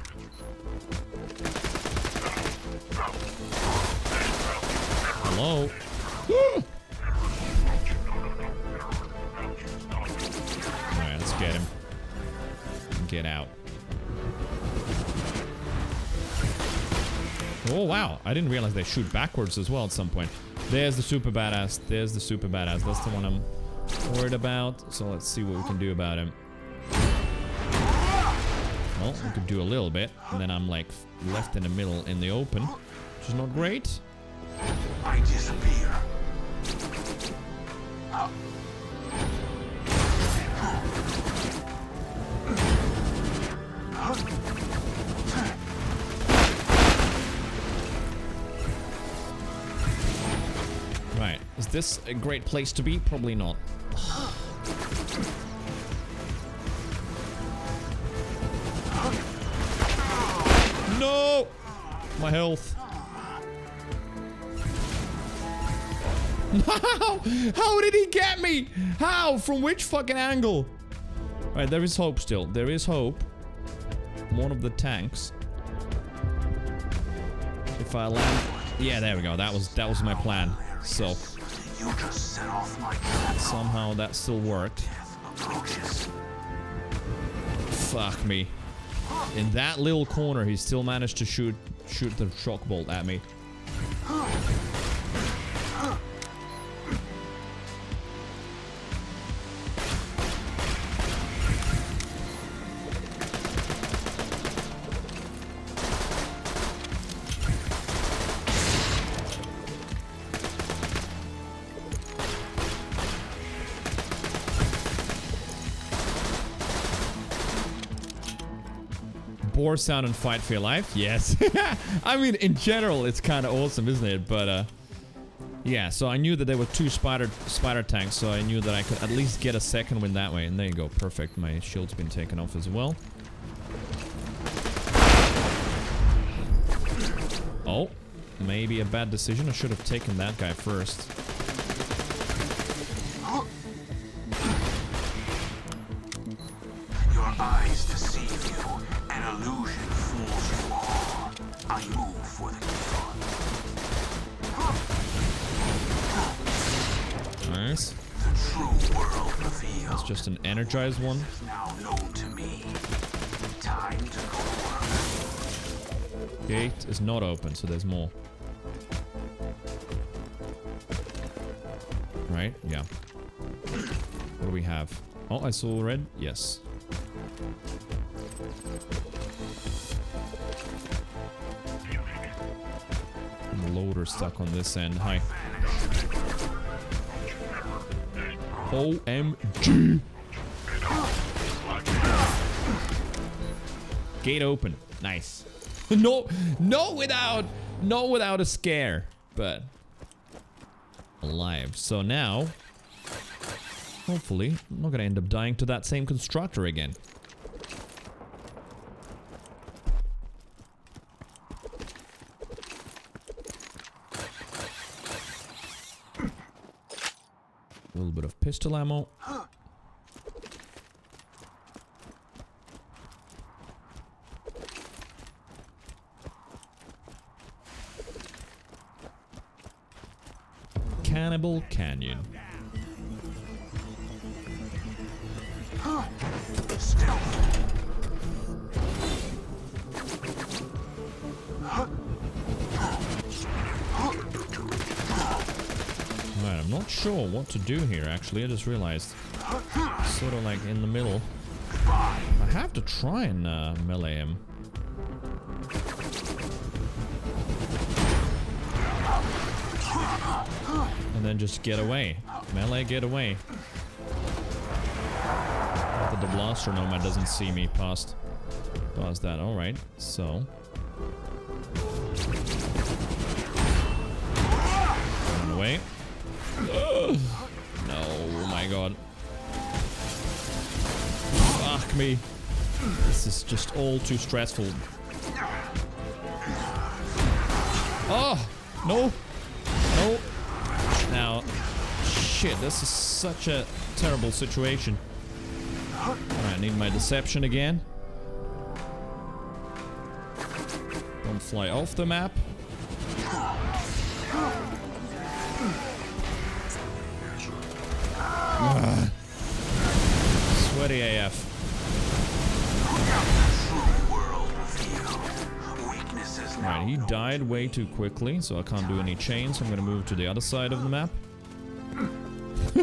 Speaker 1: Hello? Alright, let's get him. Get out. Oh, wow. I didn't realize they shoot backwards as well at some point. There's the super badass. There's the super badass. That's the one I'm worried about. So let's see what we can do about him. Well, we could do a little bit, and then I'm like left in the middle in the open, which is not great.
Speaker 10: I disappear.
Speaker 1: Right, is this a great place to be? Probably not. No! My health. How did he get me? How? From which fucking angle? Right, there is hope still. There is hope. one of the tanks. If I land... Yeah, there we go. That was my plan. So... somehow that still worked. Fuck me. In that little corner, he still managed to shoot the shock bolt at me. Boar sound and fight for your life? Yes. I mean, in general, it's kind of awesome, isn't it? But, yeah, so I knew that there were 2 spider tanks, so I knew that I could at least get a second win that way. And there you go. Perfect. My shield's been taken off as well. Oh, maybe a bad decision. I should have taken that guy first.
Speaker 10: Your eyes deceive you. An illusion fools you all. I move for the kill.
Speaker 1: Nice.
Speaker 10: The true world revealed.
Speaker 1: That's just an energized one.
Speaker 10: Now known to me. Time to go work.
Speaker 1: Gate is not open, so there's more. Right? Yeah. What do we have? Oh, I saw red. Yes. Loader stuck on this end. Hi. OMG. Gate open. Nice. No without a scare, but alive. So now, hopefully, I'm not gonna end up dying to that same constructor again. A little bit of pistol ammo. Cannibal Canyon. Right, I'm not sure what to do here, actually. I just realized. Sort of like in the middle. I have to try and melee him. And then just get away. Melee, get away. But the blaster nomad doesn't see me past that. Alright, so. Run away. Ugh. No, oh my god. Fuck me. This is just all too stressful. Oh! No! No! Now, shit, this is such a terrible situation. Alright, I need my deception again. Don't fly off the map. Ugh. Sweaty AF. Alright, he died way too quickly, so I can't do any chains. So I'm gonna move to the other side of the map.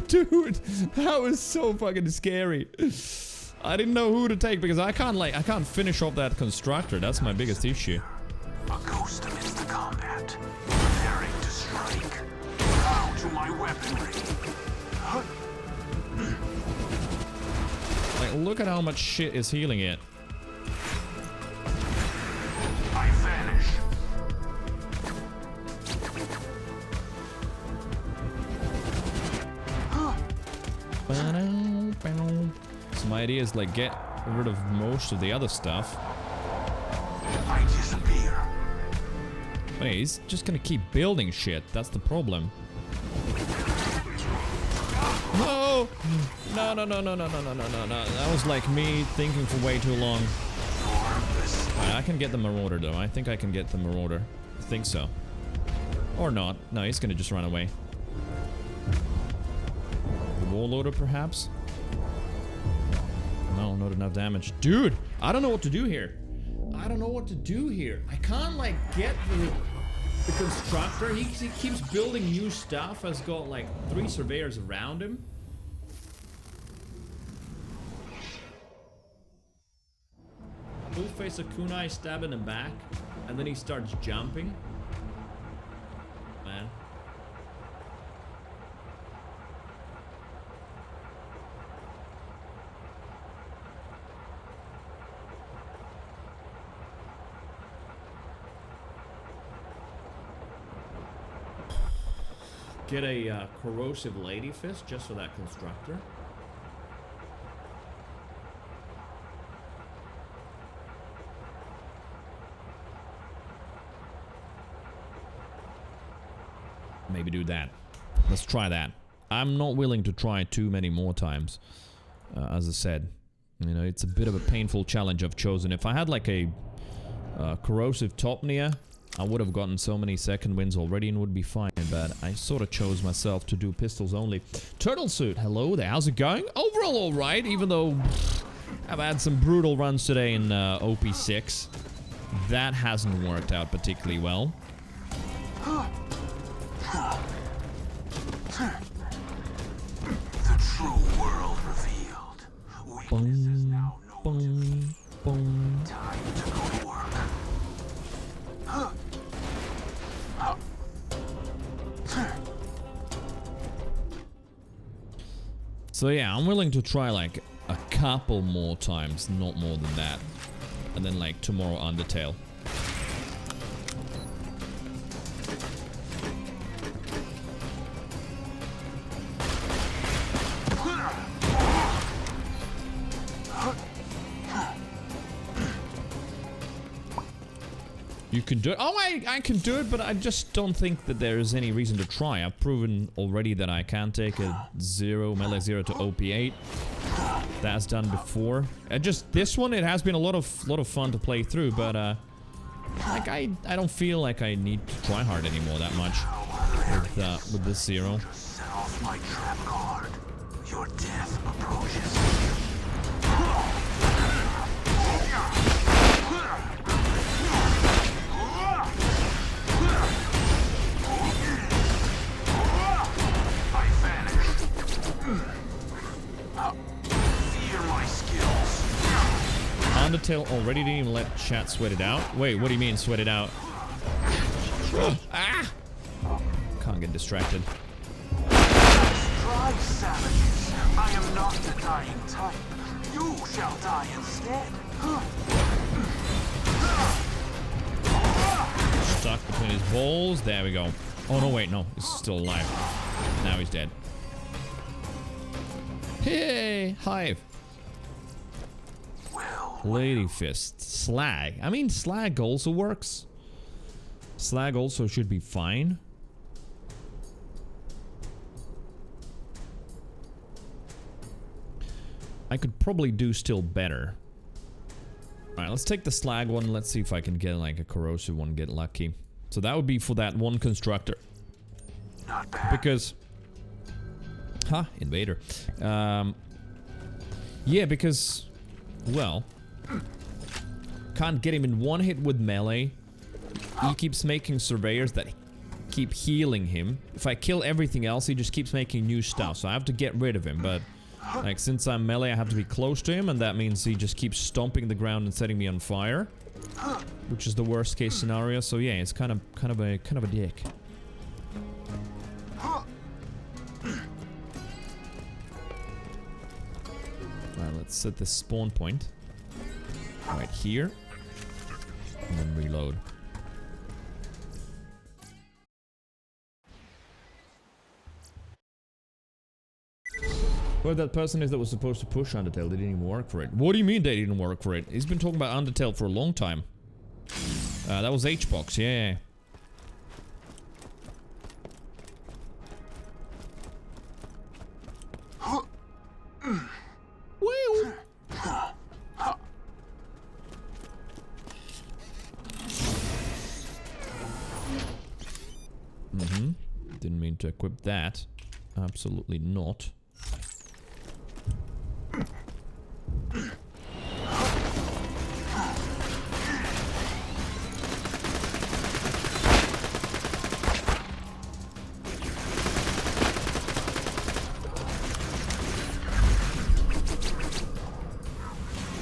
Speaker 1: Dude, that was so fucking scary. I didn't know who to take because I can't finish off that constructor. That's my biggest issue.
Speaker 10: A ghost amidst the combat, preparing to strike. Bow to my weaponry.
Speaker 1: Like, look at how much shit is healing it.
Speaker 10: I vanish.
Speaker 1: So my idea is like get rid of most of the other stuff.
Speaker 10: I disappear.
Speaker 1: But hey, he's just gonna keep building shit. That's the problem. No! No, no, no, no, no, no, no, no, no, no. That was like me thinking for way too long. I can get the Marauder though. I think I can get the Marauder. I think so. Or not. No, he's gonna just run away. The Warlorder perhaps? No, not enough damage. Dude, I don't know what to do here. I don't know what to do here. I can't like get the constructor. He keeps building new stuff. Has got like 3 surveyors around him. Full face of kunai, stab in the back, and then he starts jumping. Man. Get a corrosive lady fist just for that constructor. Maybe do that. Let's try that. I'm not willing to try too many more times. As I said, you know, it's a bit of a painful challenge I've chosen. If I had like a corrosive Topnia, I would have gotten so many second wins already and would be fine, but I sort of chose myself to do pistols only. Turtle Suit, hello there, how's it going? Overall alright, even though I've had some brutal runs today in OP6. That hasn't worked out particularly well.
Speaker 10: The true world revealed. Weakness is now known to me. Time to go to work.
Speaker 1: So yeah, I'm willing to try like a couple more times, not more than that. And then like tomorrow Undertale. You can do it. Oh, I can do it, but I just don't think that there is any reason to try. I've proven already that I can take a melee 0 to OP8. That's done before. Just this one, it has been a lot of fun to play through, but like I don't feel like I need to try hard anymore that much with this 0.
Speaker 10: Set off my trap card. Your death approaches.
Speaker 1: Undertale already didn't even let chat sweat it out. Wait, what do you mean sweat it out? Ah! Can't get distracted.
Speaker 10: Try, savages. I am not the dying type. You shall die instead.
Speaker 1: Stuck between his balls. There we go. Oh no, wait, no. He's still alive. Now he's dead. Hey, Hive. Lady Fist. Slag. I mean, Slag also works. Slag also should be fine. I could probably do still better. Alright, let's take the Slag one. Let's see if I can get like a corrosive one, get lucky. So that would be for that one constructor.
Speaker 10: Not bad.
Speaker 1: Because... Invader. Yeah, because... Well... Can't get him in one hit with melee. He keeps making surveyors that keep healing him. If I kill everything else, he just keeps making new stuff. So I have to get rid of him. But like since I'm melee, I have to be close to him, and that means he just keeps stomping the ground and setting me on fire, which is the worst case scenario. So yeah, it's kind of a dick. Alright, let's set the spawn point right here, and then reload. Whoever that person is that was supposed to push Undertale, they didn't even work for it. What do you mean they didn't work for it? He's been talking about Undertale for a long time. That was H-Box, yeah. to equip that. Absolutely not.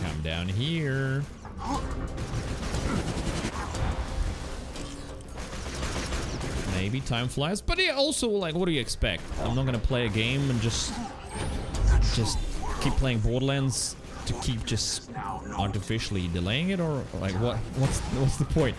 Speaker 1: Come down here. Maybe time flies, but yeah, also, like, what do you expect? I'm not gonna play a game and just keep playing Borderlands to keep just artificially delaying it, or like what's the point?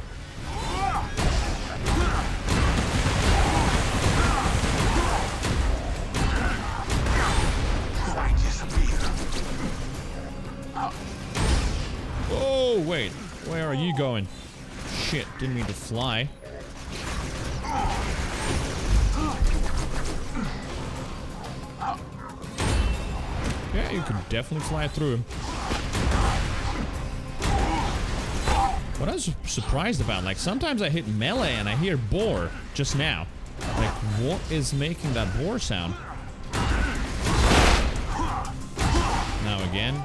Speaker 1: Oh wait, where are you going? Shit, didn't mean to fly. Yeah, you can definitely fly through him. What I was surprised about, like, sometimes I hit melee and I hear boar just now. Like, what is making that boar sound? Now again.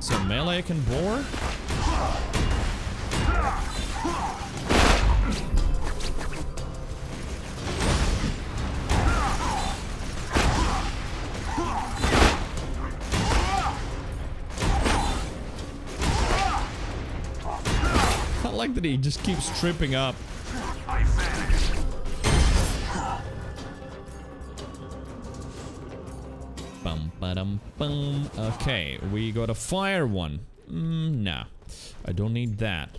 Speaker 1: So melee can boar? I like that he just keeps tripping up. Bum ba-dum bum. Okay, we got a fire one. Nah, I don't need that.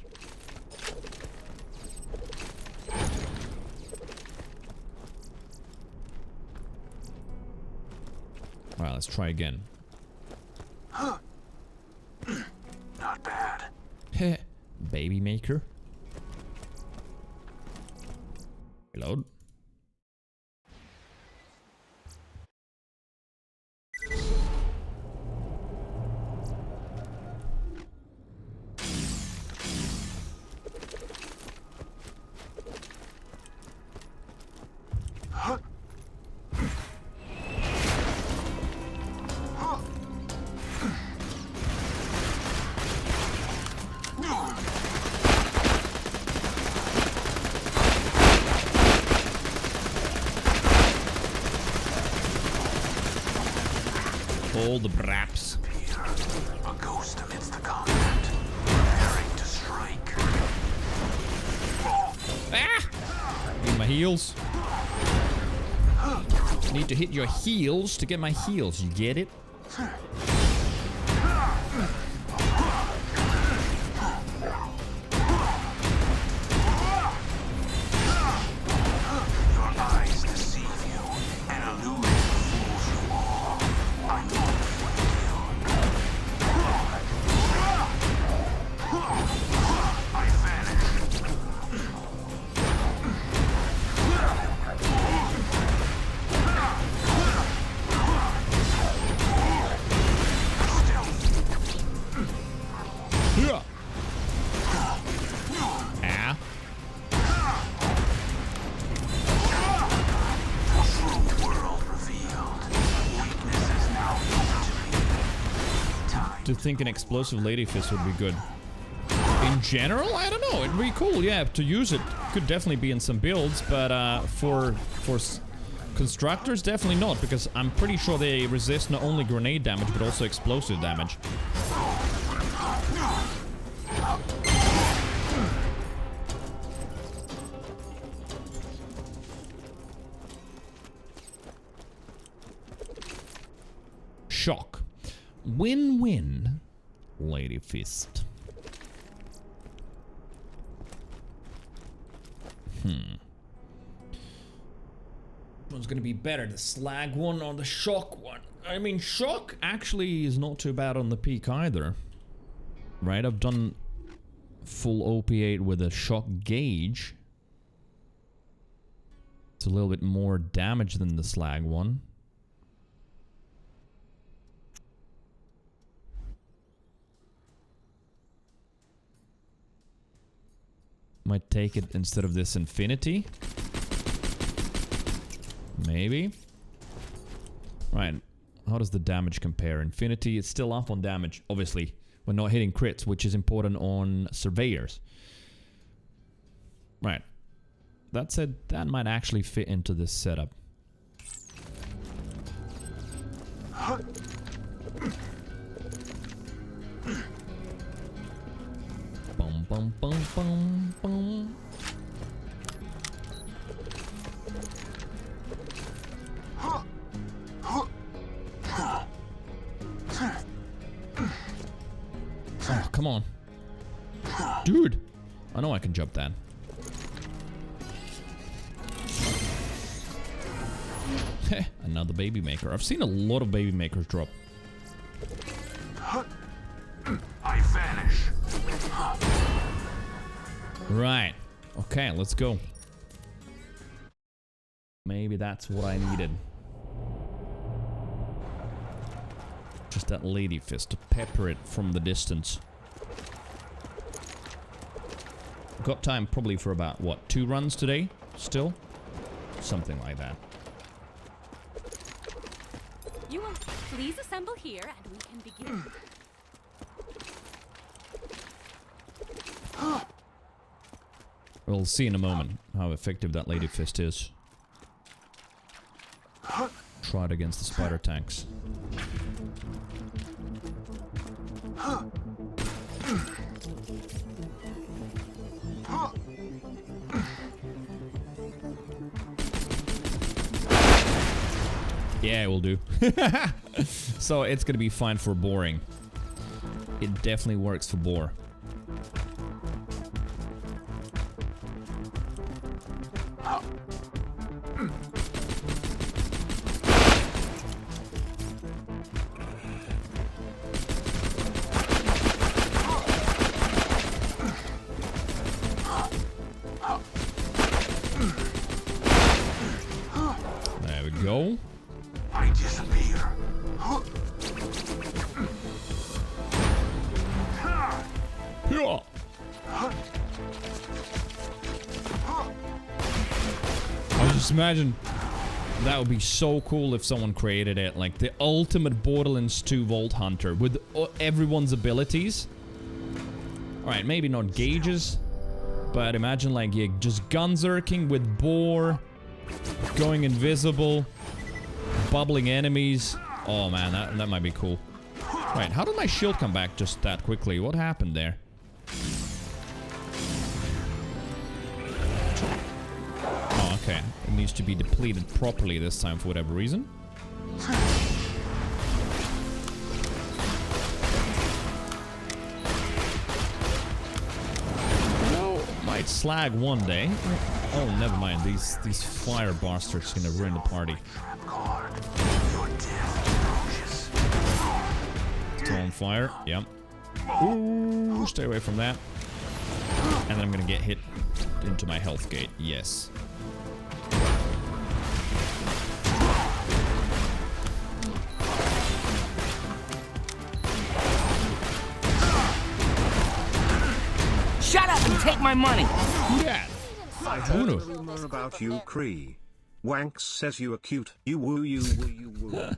Speaker 1: Alright, let's try again.
Speaker 10: Not bad.
Speaker 1: Heh. Baby maker. Reload. All the braps.
Speaker 10: A ghost amidst the combat, preparing to strike.
Speaker 1: Ah! Need my heals. Need to hit your heels to get my heals. You get it? To think an explosive lady fist would be good. In general, I don't know. It'd be cool, yeah, to use it. Could definitely be in some builds, but for constructors, definitely not, because I'm pretty sure they resist not only grenade damage, but also explosive damage. Shock. Win-win, Lady Fist. Which one's gonna be better, the slag one or the shock one? I mean, shock actually is not too bad on the peak either. Right, I've done full OP8 with a shock gauge. It's a little bit more damage than the slag one. Might take it instead of this infinity. Maybe. Right. How does the damage compare? Infinity is still up on damage, obviously. We're not hitting crits, which is important on surveyors. Right. That said, that might actually fit into this setup. Bum bum bum bum bum. Oh, come on. Dude! I know I can jump that. Heh, another baby maker. I've seen a lot of baby makers drop.
Speaker 10: I vanish.
Speaker 1: Right. Okay, let's go. Maybe that's what I needed. Just that lady fist to pepper it from the distance. Got time probably for about, what, 2 runs today? Still? Something like that.
Speaker 4: You will please assemble here and we can begin.
Speaker 1: We'll see in a moment how effective that lady fist is. Try it against the spider tanks. Yeah, it will do. So it's gonna be fine for boring. It definitely works for boar. There we go.
Speaker 10: I disappear.
Speaker 1: Yeah. I just imagine that would be so cool if someone created it, like the ultimate Borderlands 2 Vault Hunter with everyone's abilities. Alright, maybe not gauges, but imagine like you just gunzerking with boar, going invisible, bubbling enemies. Oh man, that might be cool. Right, how did my shield come back just that quickly? What happened there? Oh, okay. It needs to be depleted properly this time for whatever reason. You know, might slag one day. Oh, never mind. These fire bastards are gonna ruin the party. It's on fire. Yep. Ooh, stay away from that. And then I'm gonna get hit into my health gate. Yes.
Speaker 7: Shut up and take my money!
Speaker 1: Yeah.
Speaker 22: I heard a rumor about you, Cree. Wanks says you are cute. You woo, you woo, you woo.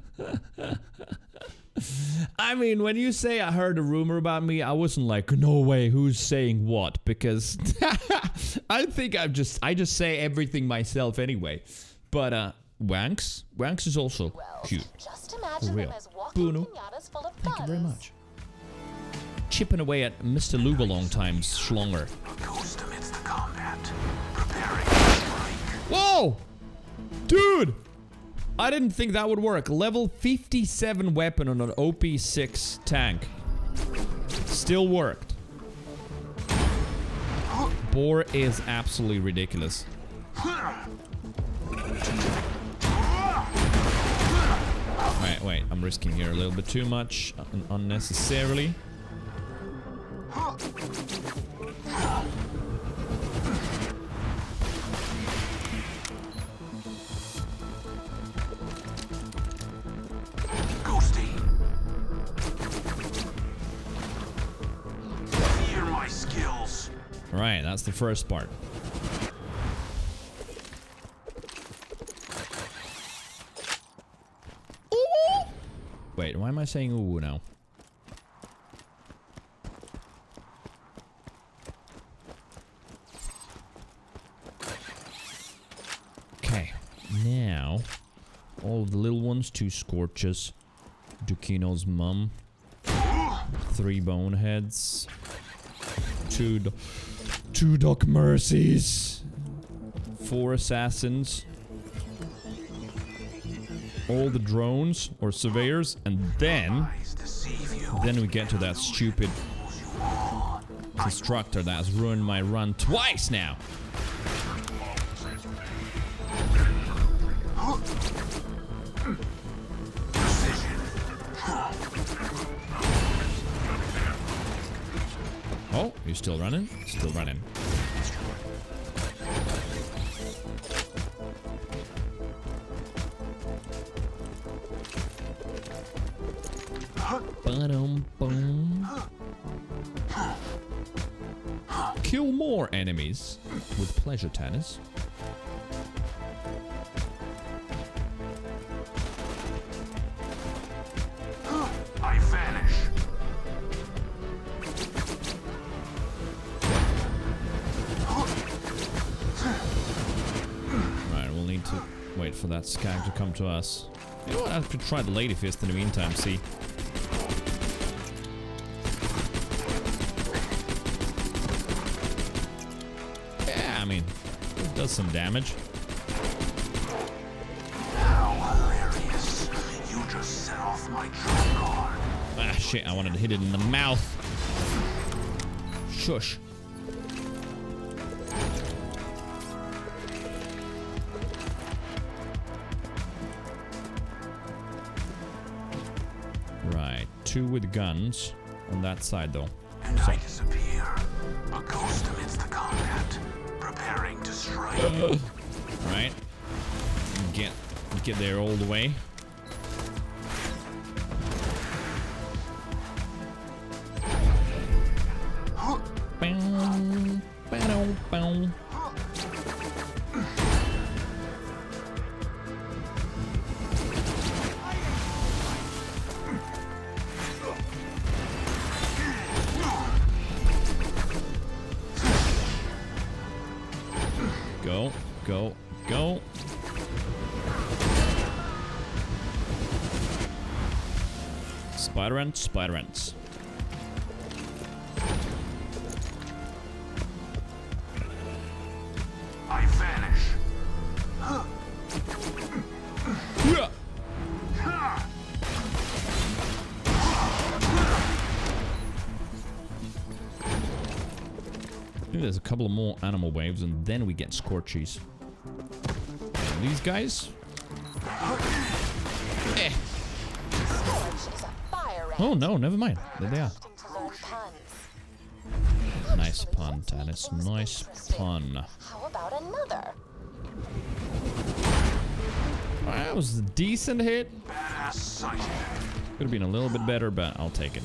Speaker 1: I mean, when you say I heard a rumor about me, I wasn't like, no way, who's saying what? Because I think I just say everything myself anyway. But Wanks is also cute.
Speaker 3: Just imagine
Speaker 1: For real.
Speaker 3: them as walking
Speaker 1: Bunu.
Speaker 3: pinatas full of
Speaker 1: Thank you very
Speaker 3: guns.
Speaker 1: much. Chipping away at Mr. Lugalong times Schlonger.
Speaker 10: Ghost amidst the combat. Preparing.
Speaker 1: Whoa! Dude! I didn't think that would work. Level 57 weapon on an OP6 tank. Still worked. Boar is absolutely ridiculous. Wait, I'm risking here a little bit too much unnecessarily.
Speaker 10: Ghosty. Fear my skills.
Speaker 1: Right, that's the first part. Wait, why am I saying ooh now? Okay, now all the little ones, 2 Scorches, Dukino's mum, 3 Boneheads, 2 Doc Mercies, 4 Assassins, all the drones or surveyors, and then we get to that stupid constructor that's ruined my run twice now. Oh, you're still running? Still running. Ba-dum-bum. Kill more enemies with pleasure, Tannis.
Speaker 10: I vanish.
Speaker 1: Right, we'll need to wait for that skag to come to us. You know what? I could try the Lady Fist in the meantime, see. Yeah, I mean, it does some damage.
Speaker 10: How hilarious. You just set off my trap card.
Speaker 1: Ah, shit, I wanted to hit it in the mouth. Shush. Right, 2 with guns on that side, though.
Speaker 10: And I disappear. A ghost amidst the combat, preparing to strike.
Speaker 1: Right. Get there all the way. Bow, bow, bow. Go, go, go. Spider ants, spider ants.
Speaker 10: I vanish.
Speaker 1: Yeah. I think there's a couple of more animal waves and then we get Scorchies. And these guys? Eh. Oh no, never mind. There they are. Nice pun, Tannis. Nice pun.
Speaker 3: How about another?
Speaker 1: That was a decent hit.
Speaker 10: Badass sighted.
Speaker 1: Could have been a little bit better, but I'll take it.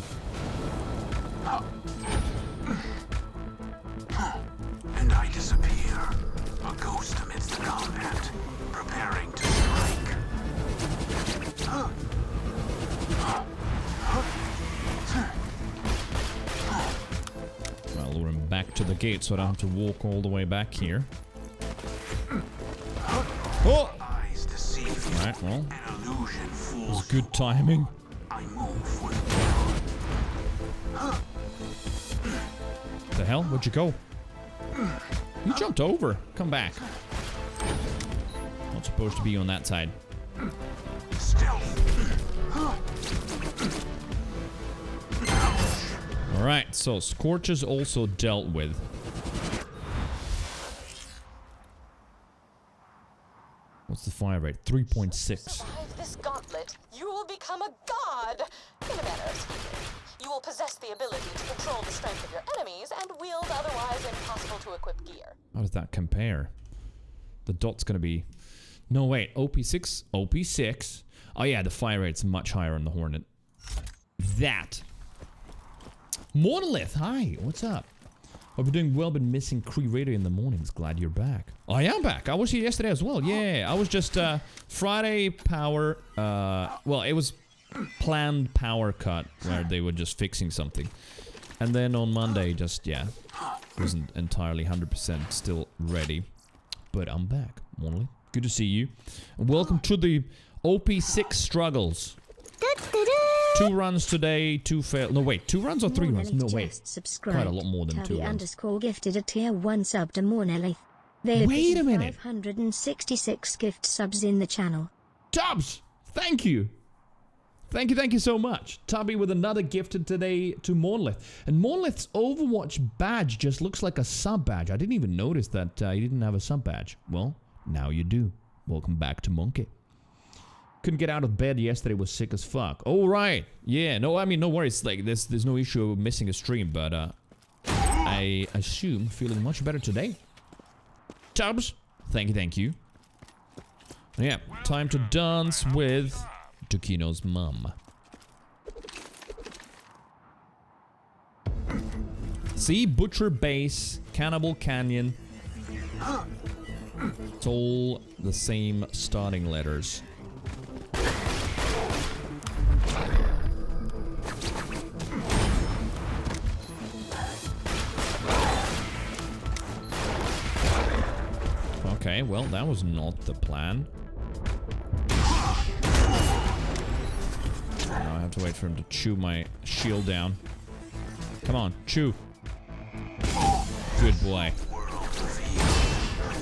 Speaker 10: And I disappear. A ghost amidst the combat, preparing to strike.
Speaker 1: I'll lure him back to the gate so I don't have to walk all the way back here. Oh! Alright, well. It was good timing. The hell? Where'd you go? You jumped over. Come back. Not supposed to be on that side. Alright, so Scorch is also dealt with. What's the fire rate? 3.6.
Speaker 3: Survive this gauntlet, you will become a god. In a manner of speaking, you will possess the ability to control the strength of your enemies and wield otherwise impossible to equip gear.
Speaker 1: How does that compare? The dot's gonna be... No, wait. OP6? OP6. Oh yeah, the fire rate's much higher on the Hornet. That. Monolith, hi. What's up? Hope you're doing well. Been missing Creeviant in the mornings. Glad you're back. I am back. I was here yesterday as well. Yeah, I was just Friday power. Well, it was planned power cut where they were just fixing something. And then on Monday, just, yeah, wasn't entirely 100% still ready. But I'm back, Monley. Good to see you. And welcome to the OP6 struggles. 2 runs today, 2 failed. No, wait, 2 runs or 3 runs? No, wait. Quite a lot more than 2 runs.
Speaker 6: _ gifted a tier 1 sub to Mornelli. They
Speaker 1: Wait a minute.
Speaker 6: 566 gift subs in the channel.
Speaker 1: Tubbs! Thank you! Thank you so much. Tubby with another gifted today to Monlith. And Monlith's Overwatch badge just looks like a sub badge. I didn't even notice that he didn't have a sub badge. Well, now you do. Welcome back to Monkey. Couldn't get out of bed yesterday, was sick as fuck. Oh, right. Yeah, no, I mean, no worries. Like, there's no issue of missing a stream, but I assume feeling much better today. Tubbs, thank you. Yeah, time to dance with Tukino's mum. See, Butcher Base, Cannibal Canyon. It's all the same starting letters. Okay, well, that was not the plan. Now I have to wait for him to chew my shield down. Come on, chew. Good boy.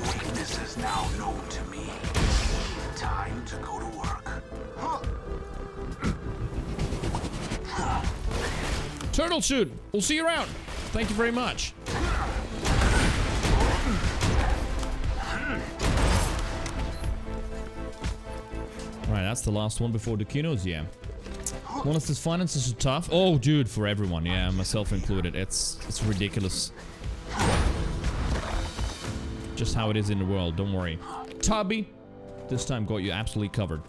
Speaker 10: Weakness is now known to me. Time to go to work.
Speaker 1: Turtle suit! We'll see you around! Thank you very much. Right, that's the last one before Dukino's, yeah. Monster's finances are tough. Oh, dude, for everyone, yeah, myself included. It's ridiculous. Just how it is in the world, don't worry. Tubby, this time got you absolutely covered.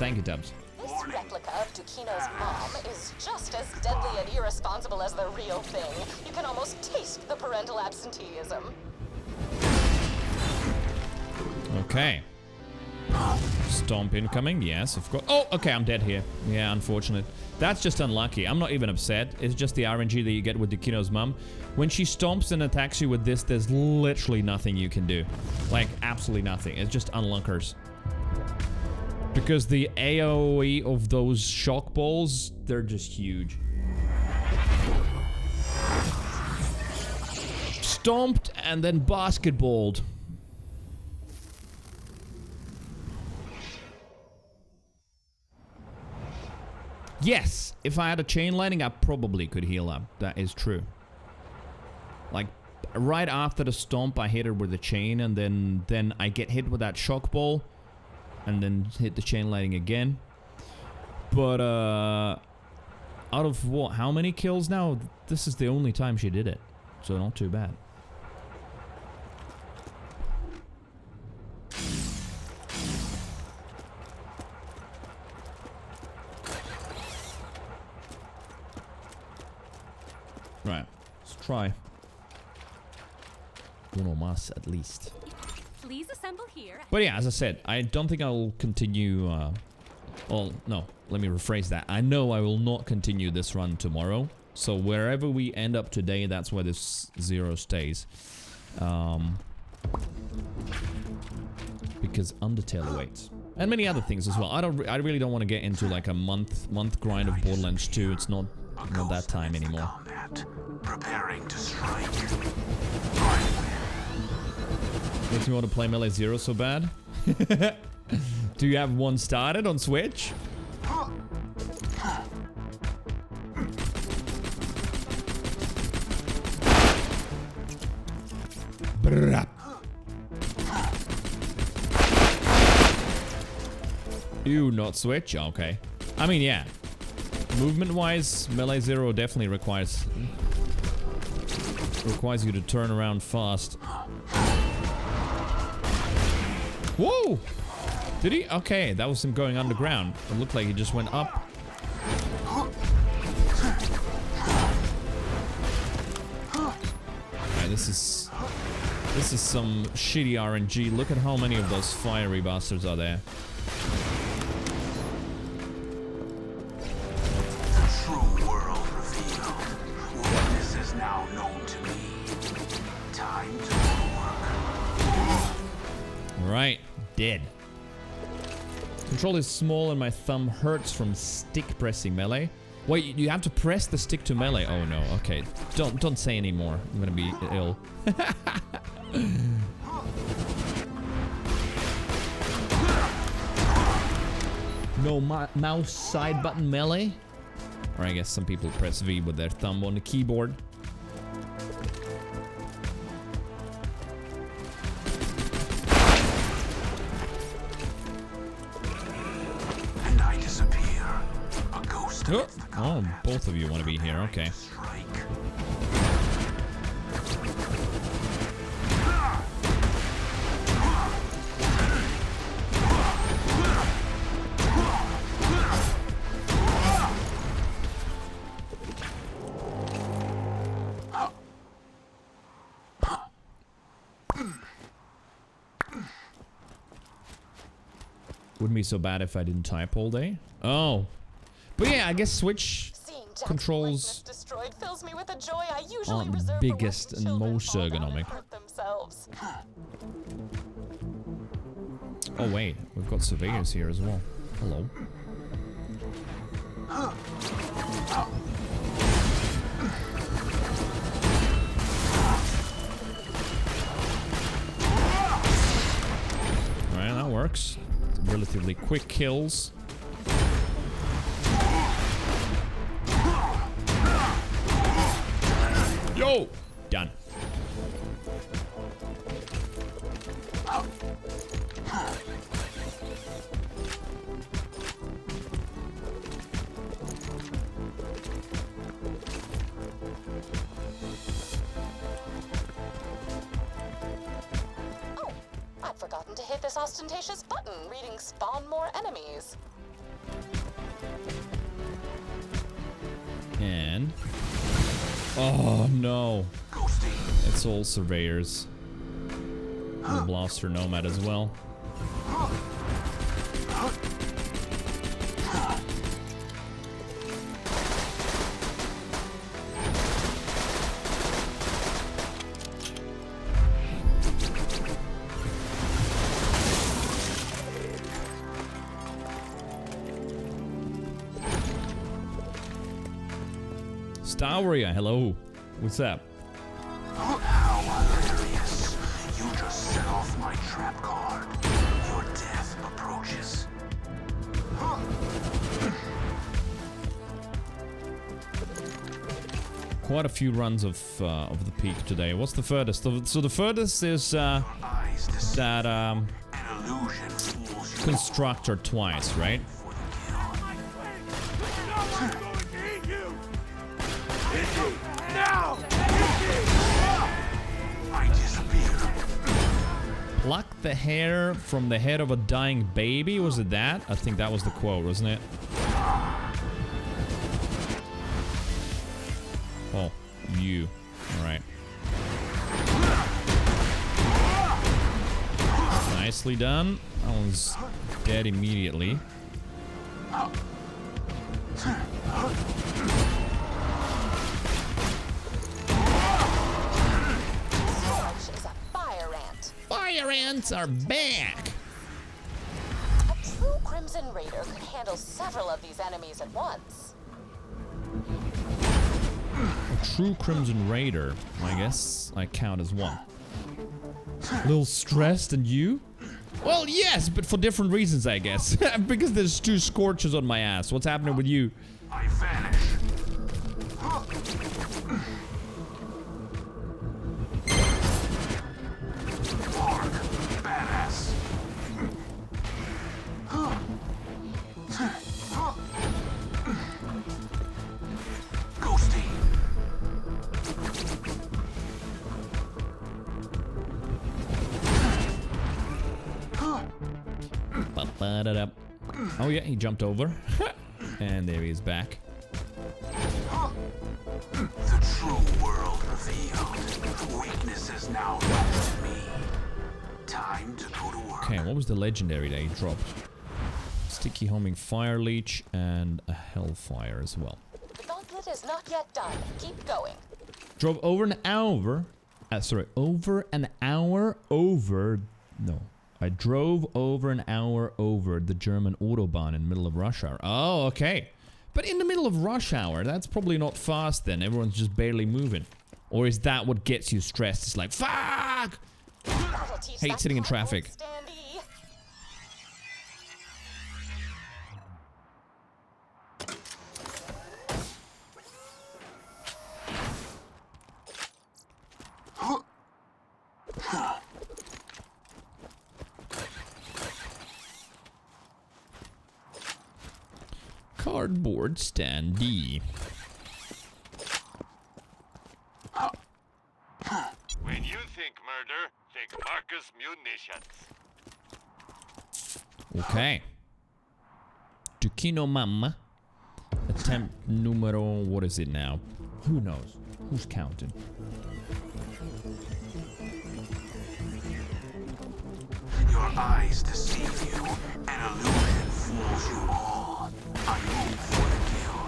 Speaker 1: Thank you, Tubbs.
Speaker 3: This replica of Dukino's mom is just as deadly and irresponsible as the real thing. You can almost taste the parental absenteeism.
Speaker 1: Okay. Stomp incoming, yes, of course. Oh, okay, I'm dead here. Yeah, unfortunate. That's just unlucky. I'm not even upset. It's just the RNG that you get with Dukino's mum. When she stomps and attacks you with this, there's literally nothing you can do. Like, absolutely nothing. It's just unluckers. Because the AoE of those shock balls, they're just huge. Stomped and then basketballed. Yes, if I had a chain lightning, I probably could heal up. That is true. Like, right after the stomp, I hit her with the chain, and then I get hit with that shock ball, and then hit the chain lightning again. But, out of what, how many kills now? This is the only time she did it. So not too bad. Right, let's try. Uno mas at least.
Speaker 4: Please assemble here.
Speaker 1: But yeah, as I said, I don't think I'll continue, well, no, let me rephrase that. I know I will not continue this run tomorrow. So wherever we end up today, that's where this Zer0 stays. Because Undertale awaits. And many other things as well. I really don't want to get into like a month grind of Borderlands 2. It's not that time anymore.
Speaker 10: Preparing to strike.
Speaker 1: Makes me want to play Melee Zer0 so bad. Do you have one started on Switch? Brrrap. Ew, not Switch? Okay. I mean, yeah. Movement-wise, Melee Zer0 definitely requires you to turn around fast. Whoa! Did he? Okay, that was him going underground. It looked like he just went up. Alright, this is some shitty RNG. Look at how many of those fiery bastards are there. Alright, dead. Control is small and my thumb hurts from stick pressing melee. Wait, you have to press the stick to melee. Oh no, okay. Don't say anymore. I'm gonna be ill. No mouse side button melee? Or I guess some people press V with their thumb on the keyboard.
Speaker 10: And I disappear. A ghost.
Speaker 1: Oh, both of you want to be here. Okay. Wouldn't be so bad if I didn't type all day. Oh. But yeah, I guess Switch controls
Speaker 3: destroyed fills me with a joy I usually
Speaker 1: aren't
Speaker 3: reserve
Speaker 1: biggest and most ergonomic.
Speaker 3: themselves.
Speaker 1: Oh wait, we've got surveyors here as well. Hello. Alright, that works. Relatively quick kills. Yo! Done.
Speaker 3: I'd forgotten to hit this ostentatious button reading spawn more enemies.
Speaker 1: And... oh no. It's all surveyors. And the blaster nomad as well. Stawaria, hello. What's up?
Speaker 10: How hilarious. You just set off my trap card. Your death approaches.
Speaker 1: Quite a few runs of the peak today. What's the furthest? So the furthest is that constructor twice, right? Pluck the hair from the head of a dying baby? Was it that? I think that was the quote, wasn't it? Oh, you. Alright. Nicely done. That one's dead immediately. Fire ants are back!
Speaker 3: A true Crimson Raider could handle several of these enemies at once.
Speaker 1: A true Crimson Raider. I guess I count as one. A little stressed, and you? Well, yes, but for different reasons, I guess. Because there's two scorches on my ass. What's happening with you?
Speaker 10: I vanish. Badass. Ghosty.
Speaker 1: Ba-ba-da-da. Oh yeah, he jumped over. And there he is back.
Speaker 10: The true world revealed. Weakness is now known to me. Time to go to work.
Speaker 1: Okay, what was the legendary that he dropped? Sticky homing fire leech and a hellfire as well.
Speaker 3: The gauntlet is not yet done. Keep going.
Speaker 1: Drove over an hour. Sorry, over an hour over. No, I drove over an hour over the German Autobahn in the middle of rush hour. Oh, okay. But in the middle of rush hour, that's probably not fast then. Everyone's just barely moving. Or is that what gets you stressed? It's like, fuck! Hate sitting in traffic. Cardboard standee.
Speaker 5: When you think murder, think Marcus Munitions.
Speaker 1: Okay. Tukino Mama. Attempt numero... What is it now? Who knows? Who's counting?
Speaker 10: Your eyes deceive you, an illusion fools you all. I move for the kill.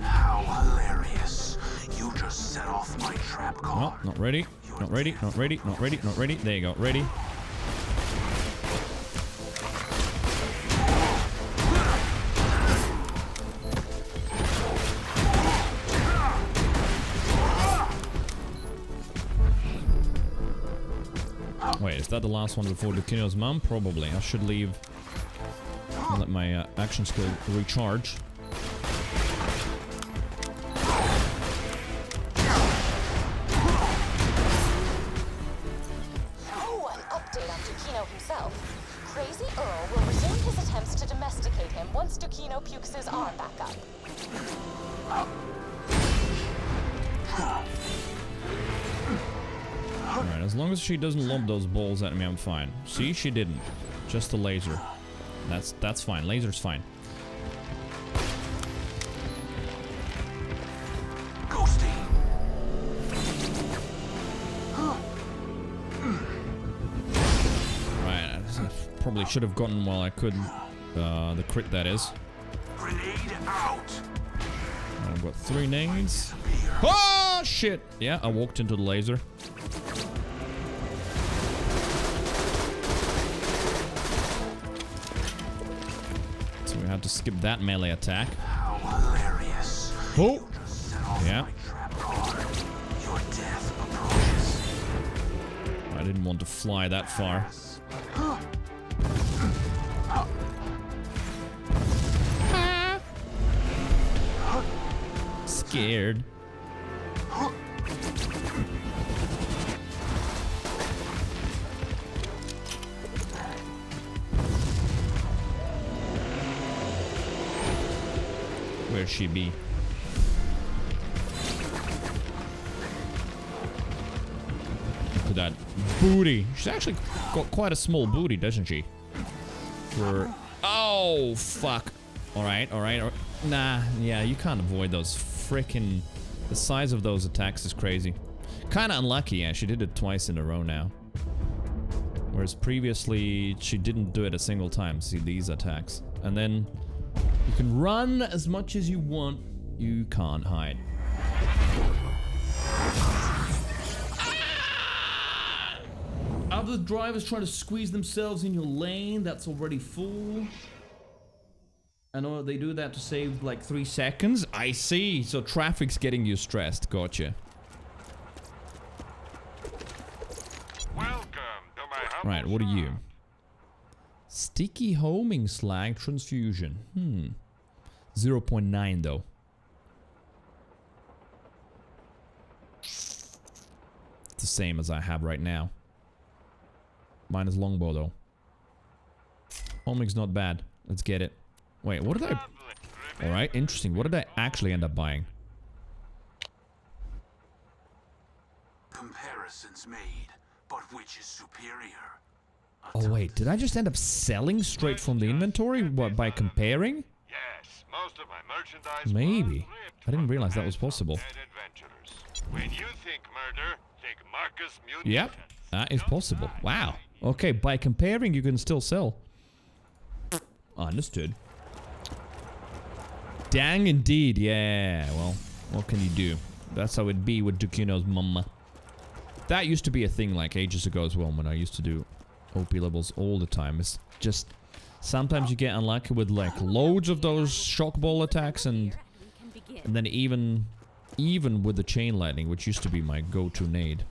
Speaker 10: How hilarious. You just set off my trap card.
Speaker 1: No, not ready. Not ready. Not ready. Not ready. Not ready. There you go. Ready. Wait, is that the last one before Lucino's mom? Probably. I should leave. I'll let my action skill recharge.
Speaker 3: Oh, an update on Dukino himself. Crazy Earl will resume his attempts to domesticate him once Dukino pukes his arm back up.
Speaker 1: Alright, as long as she doesn't lob those balls at me, I'm fine. See, she didn't. Just the laser. That's fine. Laser's fine.
Speaker 10: Ghosty.
Speaker 1: Right, I probably should have gotten while I could. The crit, that is.
Speaker 10: Grenade out.
Speaker 1: I've got 3 nades. Oh, shit! Yeah, I walked into the laser. So we had to skip that melee attack.
Speaker 10: How hilarious.
Speaker 1: Oh! Yeah.
Speaker 10: Your death approaches.
Speaker 1: I didn't want to fly that far. Scared. Where'd she be? Look at that booty. She's actually got quite a small booty, doesn't she? For... Oh, fuck. Alright, alright. Nah, yeah, you can't avoid those frickin'... The size of those attacks is crazy. Kinda unlucky, yeah. She did it twice in a row now. Whereas previously, she didn't do it a single time. See, these attacks. And then... You can run as much as you want. You can't hide. Other drivers trying to squeeze themselves in your lane that's already full. I know they do that to save like 3 seconds. I see. So traffic's getting you stressed. Gotcha.
Speaker 5: Welcome to my humble
Speaker 1: Right, what are you? Sticky homing slag transfusion. 0.9 though. It's the same as I have right now. Mine is longbow though. Homing's not bad. Let's get it. Wait, what did I... Alright, interesting. What did I actually end up buying?
Speaker 10: Comparisons made, but which is superior?
Speaker 1: Oh wait, did I just end up selling straight from the inventory? What, by comparing?
Speaker 5: Yes, most of my merchandise.
Speaker 1: Maybe. I didn't realize that was possible.
Speaker 5: When you think murder, think Marcus Munitions.
Speaker 1: Yep, that is possible. Wow. Okay, by comparing, you can still sell. Understood. Dang indeed, yeah. Well, What can you do? That's how it be with Dukino's mama. That used to be a thing like ages ago as well when I used to do OP levels all the time. It's just sometimes you get unlucky with like loads of those shock ball attacks and then even with the chain lightning, which used to be my go-to nade.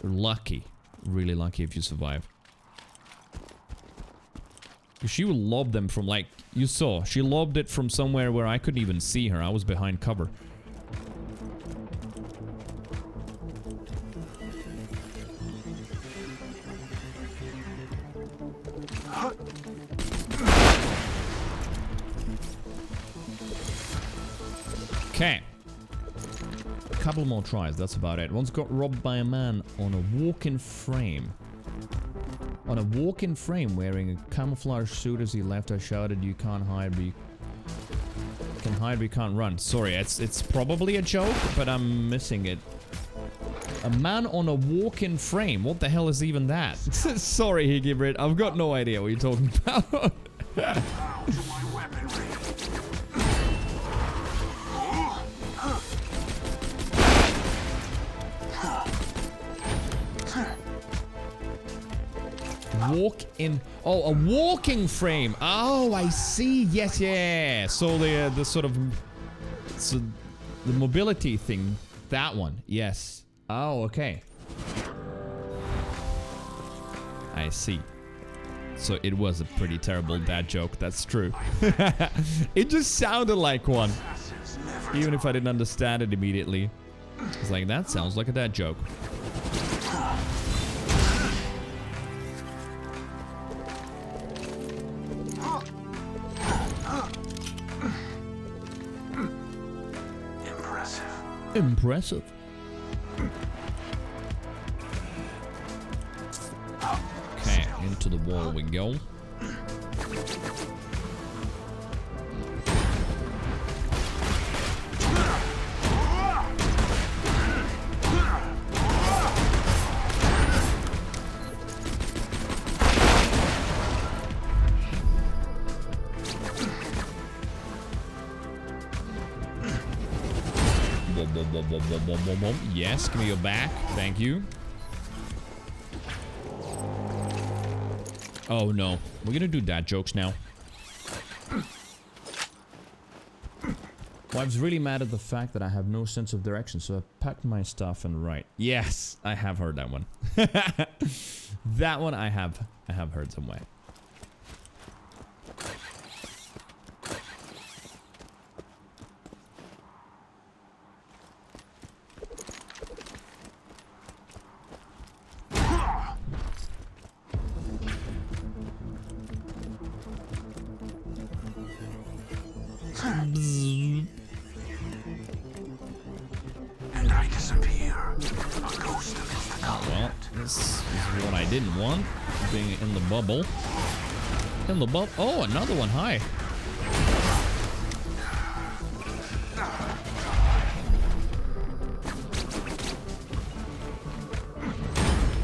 Speaker 1: You're lucky. Really lucky if you survive. She will lob them from like... You saw. She lobbed it from somewhere where I couldn't even see her. I was behind cover. Okay. A couple more tries, that's about it. Once got robbed by a man on a walk-in frame. On a walk-in frame wearing a camouflage suit as he left, I shouted, "You can't hide, but you can hide, but you can't run." Sorry, it's probably a joke, but I'm missing it. A man on a walk-in frame? What the hell is even that? Sorry, Higibrit, I've got no idea what you're talking about. Walk in. Oh, a walking frame. Oh, I see. Yes, yeah. So the sort of the mobility thing. That one. Yes. Oh, okay. I see. So it was a pretty terrible dad joke. That's true. It just sounded like one, even if I didn't understand it immediately. It's like, that sounds like a dad joke. Impressive. Okay, into the wall we go. Yes, give me your back. Thank you. Oh no, we're gonna do dad jokes now. Wife's really mad at the fact that I have no sense of direction, so I packed my stuff and right. Yes, I have heard that one. That one I have heard some way.
Speaker 10: And I disappear. A ghost amidst the
Speaker 1: Well,
Speaker 10: continent.
Speaker 1: this is what I didn't want. Being in the bubble. In the bubble. Oh, another one. Hi.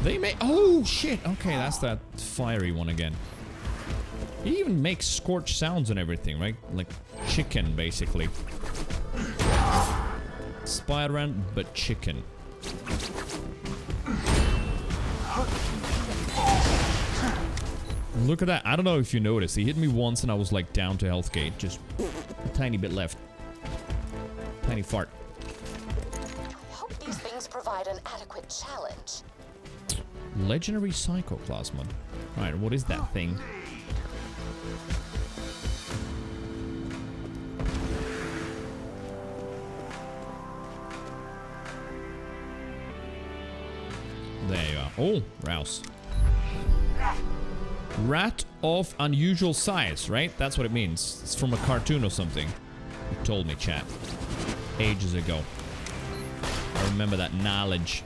Speaker 1: They make... Oh, shit. Okay, that's that fiery one again. He even makes scorched sounds and everything, right? Like chicken, basically. Spider-Man, but chicken. Look at that. I don't know if you noticed. He hit me once and I was like down to health gate. Just a tiny bit left. Tiny fart.
Speaker 3: I hope these things provide an adequate challenge.
Speaker 1: Legendary Psychoplasma. Alright, what is that thing? There you are. Oh, Rouse. Rat of unusual size, right? That's what it means. It's from a cartoon or something. You told me, chat. Ages ago. I remember that knowledge.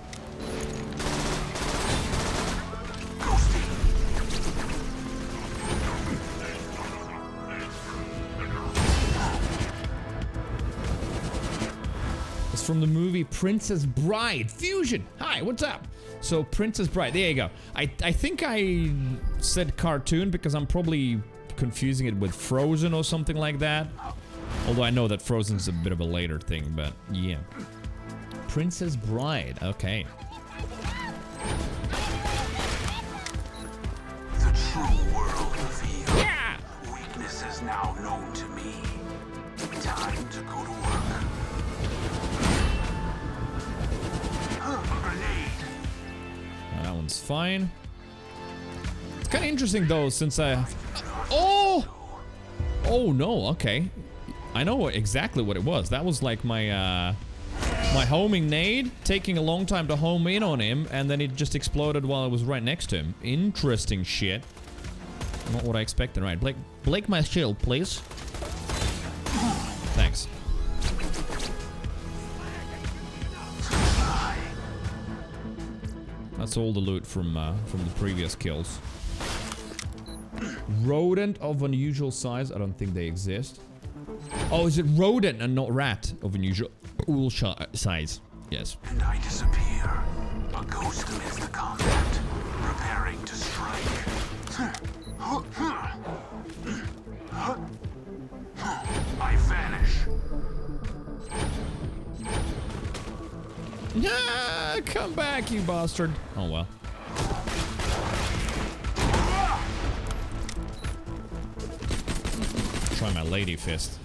Speaker 1: It's from the movie Princess Bride. Fusion! Hi, what's up? So, Princess Bride. There you go. I think I said cartoon because I'm probably confusing it with Frozen or something like that. Although I know that Frozen's a bit of a later thing, but yeah. Princess Bride, okay.
Speaker 10: The true world revealed. Yeah! Weakness is now known to me. Time to go to work. Grenade.
Speaker 1: That one's fine. It's kind of interesting though, since I... Oh! Oh no, okay. I know exactly what it was. That was like my, my homing nade, taking a long time to home in on him, and then it just exploded while I was right next to him. Interesting shit. Not what I expected. Right, Blake my shield, please. Thanks. That's all the loot from the previous kills. Rodent of unusual size. I don't think they exist. Oh, is it rodent and not rat of unusual size? Yes.
Speaker 10: And I disappear. A ghost amidst the combat, preparing to strike. I vanish.
Speaker 1: Ah, come back, you bastard. Oh well. Try my lady fist.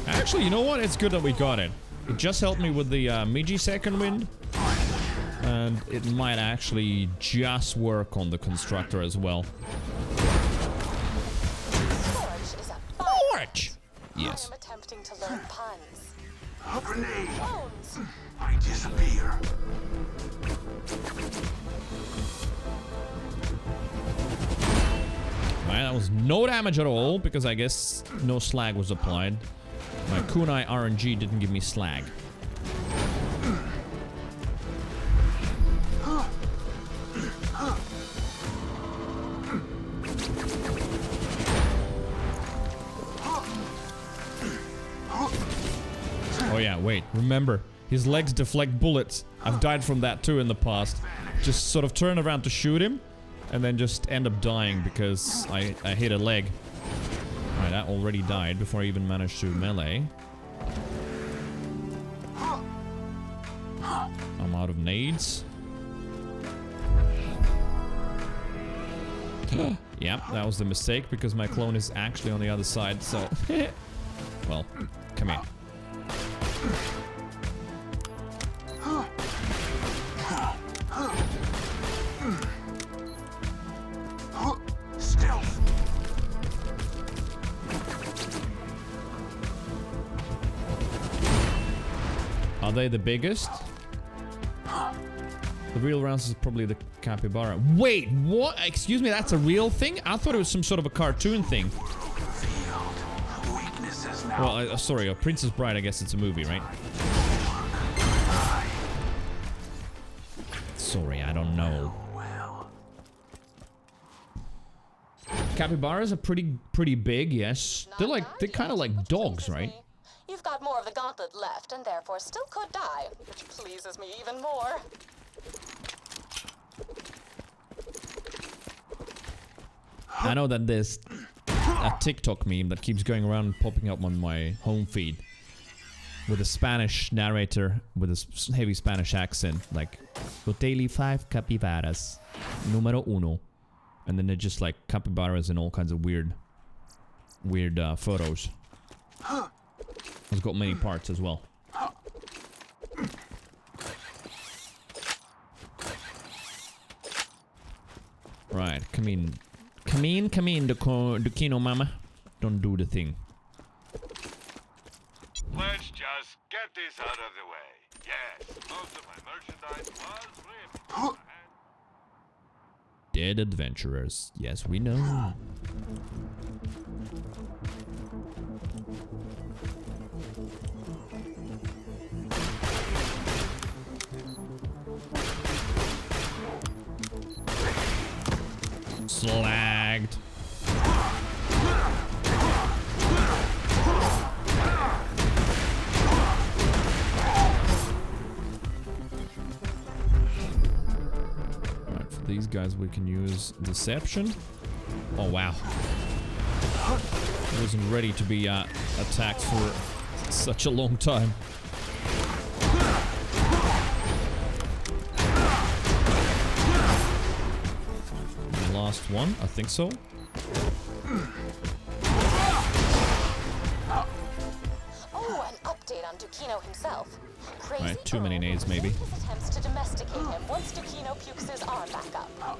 Speaker 1: Actually, you know what? It's good that we got it. It just helped me with the Miji second wind. And it might actually just work on the constructor as well. Forge! Yes.
Speaker 3: I am attempting to learn puns.
Speaker 10: A grenade.
Speaker 3: Bones.
Speaker 10: I disappear.
Speaker 1: Right, that was no damage at all, because I guess no slag was applied. My kunai RNG didn't give me slag. Oh yeah, wait, remember, his legs deflect bullets. I've died from that too in the past. Just sort of turn around to shoot him, and then just end up dying because I hit a leg. Alright, that already died before I even managed to melee. I'm out of nades. Yep, that was the mistake because my clone is actually on the other side, so... Well, come here.
Speaker 10: Stealth.
Speaker 1: Are they the biggest? The real rounds is probably the capybara. Wait, what? Excuse me, that's a real thing? I thought it was some sort of a cartoon thing. Well, sorry, a Princess Bride, I guess it's a movie, right? Sorry, I don't know. Capybaras are pretty big, yes. They're kind of like dogs, right?
Speaker 3: You've got more of the gauntlet left and therefore still could die, which pleases me even more.
Speaker 1: I know that there's a TikTok meme that keeps going around and popping up on my home feed with a Spanish narrator with a heavy Spanish accent, like Daily 5 capybaras, número uno, and then they're just like capybaras in all kinds of weird photos. It's got many parts as well. Right, come in, Duquino Mama. Don't do the thing.
Speaker 5: Let's just get this out of the way. Yes, most of my merchandise was ripped.
Speaker 1: Dead adventurers. Yes, we know. Slagged. Alright, for these guys we can use deception. Oh wow. wasn't ready to be attacked for such a long time. The last one, I think so.
Speaker 3: Oh, an update on Dukino himself. Crazy
Speaker 1: Alright, too many nades maybe.
Speaker 3: his attempts to domesticate him once Dukino pukes his arm back up.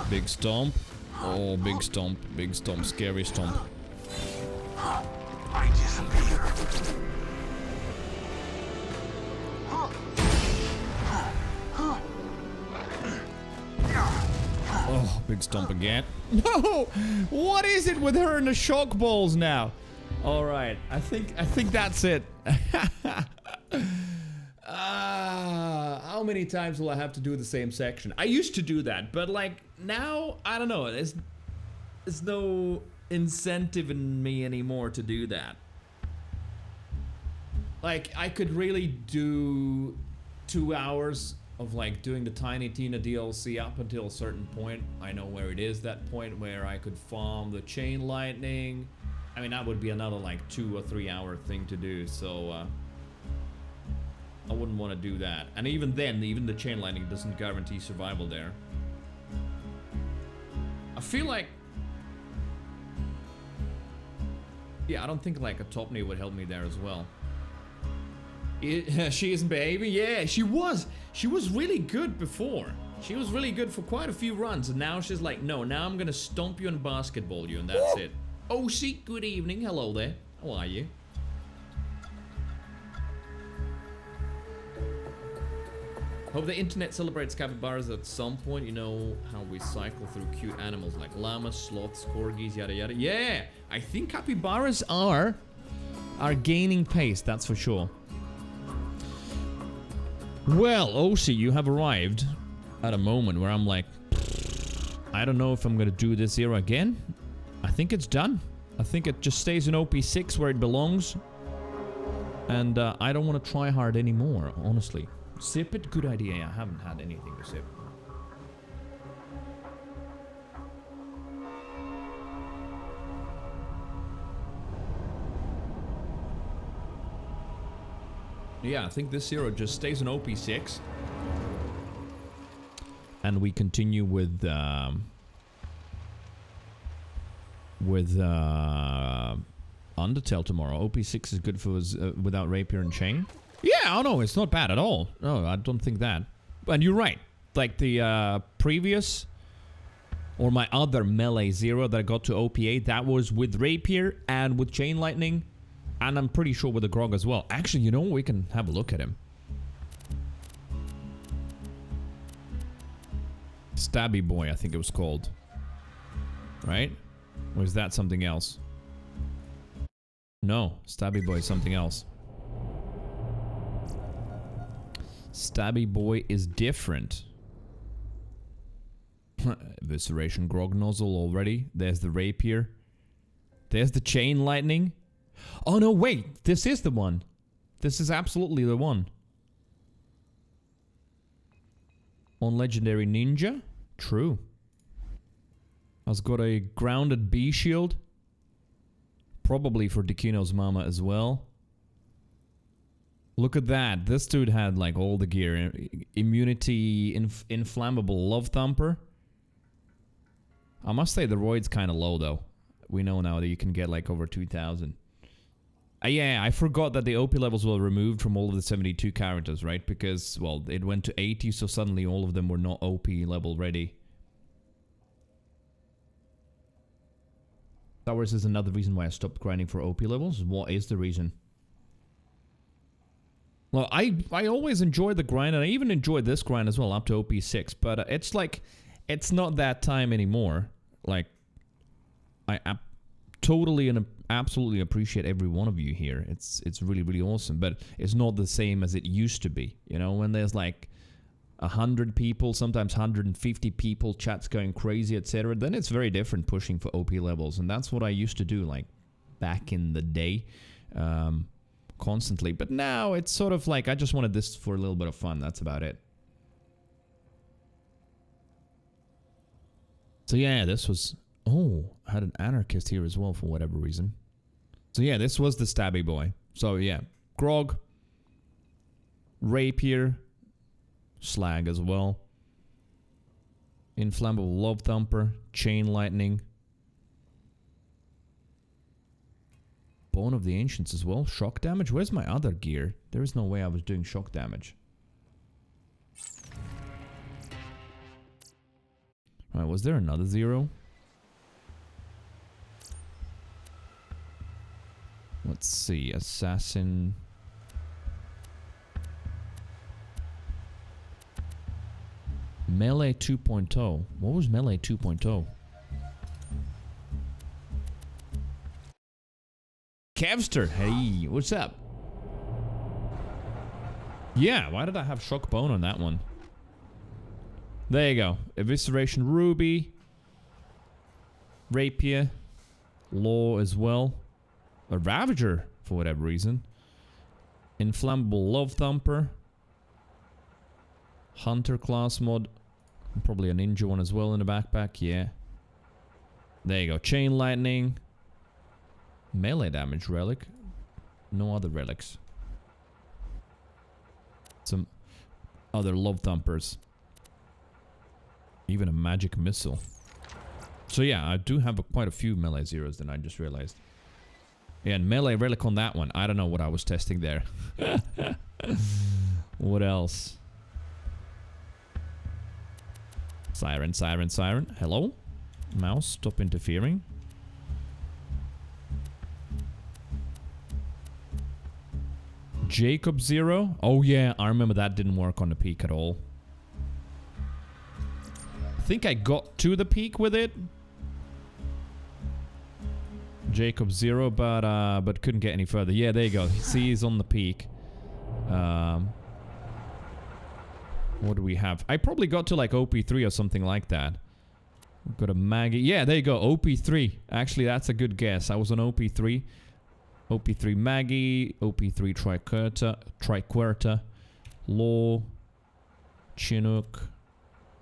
Speaker 1: Big stomp. Oh, big stomp, scary stomp.
Speaker 10: I disappear.
Speaker 1: Oh, big stomp again. No! What is it with her and the shock balls now? Alright, I think that's it. How many times will I have to do the same section? I used to do that, but like now, I don't know. There's no incentive in me anymore to do that. Like, I could really do 2 hours of like doing the Tiny Tina DLC up until a certain point. I know where it is, that point where I could farm the chain lightning. I mean, that would be another like 2 or 3 hour thing to do, so I wouldn't want to do that. And even then, even the chain lightning doesn't guarantee survival there. I feel like... yeah, I don't think like a Topney would help me there as well. She isn't behaving? Yeah, she was. She was really good before. She was really good for quite a few runs, and now she's like, no, now I'm gonna stomp you and basketball you, and that's it. OC, good evening. Hello there. How are you? Hope the internet celebrates capybaras at some point. You know how we cycle through cute animals like llamas, sloths, corgis, yada yada. Yeah, I think capybaras are gaining pace, that's for sure. Well, OC, you have arrived at a moment where I'm like, I don't know if I'm gonna do this era again. I think it's done. I think it just stays in OP6 where it belongs. And I don't want to try hard anymore, honestly. Sip it? Good idea. I haven't had anything to sip. Yeah, I think this zero just stays in OP6. And we continue with Undertale tomorrow. OP6 is good for without rapier and chain. Yeah, oh no, it's not bad at all. No, I don't think that. And you're right. Like the previous, or my other melee zero that I got to OP8, that was with rapier and with chain lightning. And I'm pretty sure with the grog as well. Actually, you know, we can have a look at him. Stabby Boy, I think it was called. Right? Or is that something else? No, Stabby Boy is something else. Stabby Boy is different. Evisceration grog nozzle already. There's the rapier. There's the chain lightning. Oh no, wait. This is the one. This is absolutely the one. On Legendary Ninja? True. Has got a grounded B shield. Probably for Dukino's mama as well. Look at that. This dude had like all the gear. Immunity, inflammable love thumper. I must say the roid's kind of low though. We know now that you can get like over 2,000. Yeah, I forgot that the OP levels were removed from all of the 72 characters, right? Because, well, it went to 80, so suddenly all of them were not OP level ready. Towers is another reason why I stopped grinding for OP levels. What is the reason? Well, I always enjoy the grind, and I even enjoyed this grind as well, up to OP6, but it's like, it's not that time anymore. Like, I totally and absolutely appreciate every one of you here. It's really, really awesome, but it's not the same as it used to be. You know, when there's like 100 people, sometimes 150 people, chat's going crazy, etc., then it's very different pushing for OP levels, and that's what I used to do, like, back in the day, constantly. But now it's sort of like, I just wanted this for a little bit of fun, that's about it. So yeah, this was... Oh, I had an anarchist here as well for whatever reason. So yeah, this was the stabby boy. So yeah, grog, rapier, slag as well, inflammable love thumper, chain lightning, bone of the ancients as well, shock damage. Where's my other gear? There is no way I was doing shock damage. Alright, was there another Zer0? Let's see, assassin. Melee 2.0. What was Melee 2.0? Kevster, hey, what's up? Yeah, why did I have shock bone on that one? There you go. Evisceration ruby. Rapier. Law as well. A Ravager, for whatever reason. Inflammable Love Thumper. Hunter class mod. Probably a ninja one as well in the backpack, yeah. There you go. Chain Lightning. Melee damage relic. No other relics. Some other Love Thumpers. Even a magic missile. So yeah, I do have quite a few melee Zer0s than I just realized. Yeah, and melee relic on that one. I don't know what I was testing there. What else? Siren, siren, siren. Hello? Mouse, stop interfering. Jacob Zer0. Oh yeah, I remember that didn't work on the peak at all. I think I got to the peak with it. Jacob Zer0, but couldn't get any further. Yeah, there you go. See, he's on the peak. What do we have? I probably got to like OP3 or something like that. We've got a Maggie. Yeah, there you go. OP3. Actually, that's a good guess. I was on OP3. OP3 Maggie. OP3 Triquerta. Law. Chinook.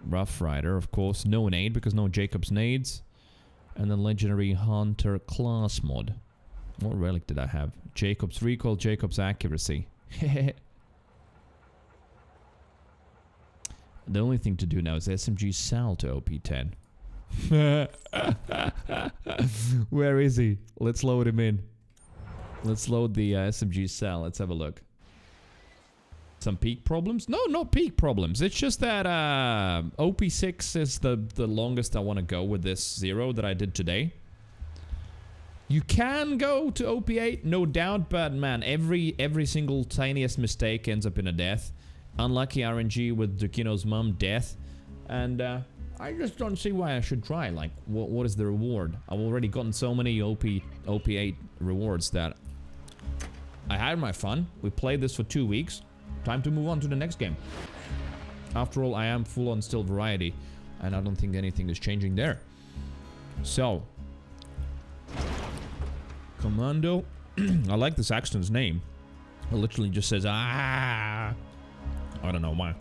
Speaker 1: Rough Rider, of course. No nade because no Jacob's nades. And then Legendary Hunter class mod. What relic did I have? Jacob's recoil, Jacob's accuracy. The only thing to do now is SMG Sal to OP10. Where is he? Let's load him in. Let's load the SMG Sal. Let's have a look. Some peak problems? No, not peak problems. It's just that OP6 is the longest I want to go with this Zer0 that I did today. You can go to OP8, no doubt, but man, every single tiniest mistake ends up in a death. Unlucky RNG with Dukino's mum, death. And I just don't see why I should try. Like, what is the reward? I've already gotten so many OP8 rewards that I had my fun. We played this for 2 weeks. Time to move on to the next game. After all, I am full on still variety, and I don't think anything is changing there. So, Commando. I like the Saxton's name. It literally just says, ah. I don't know why.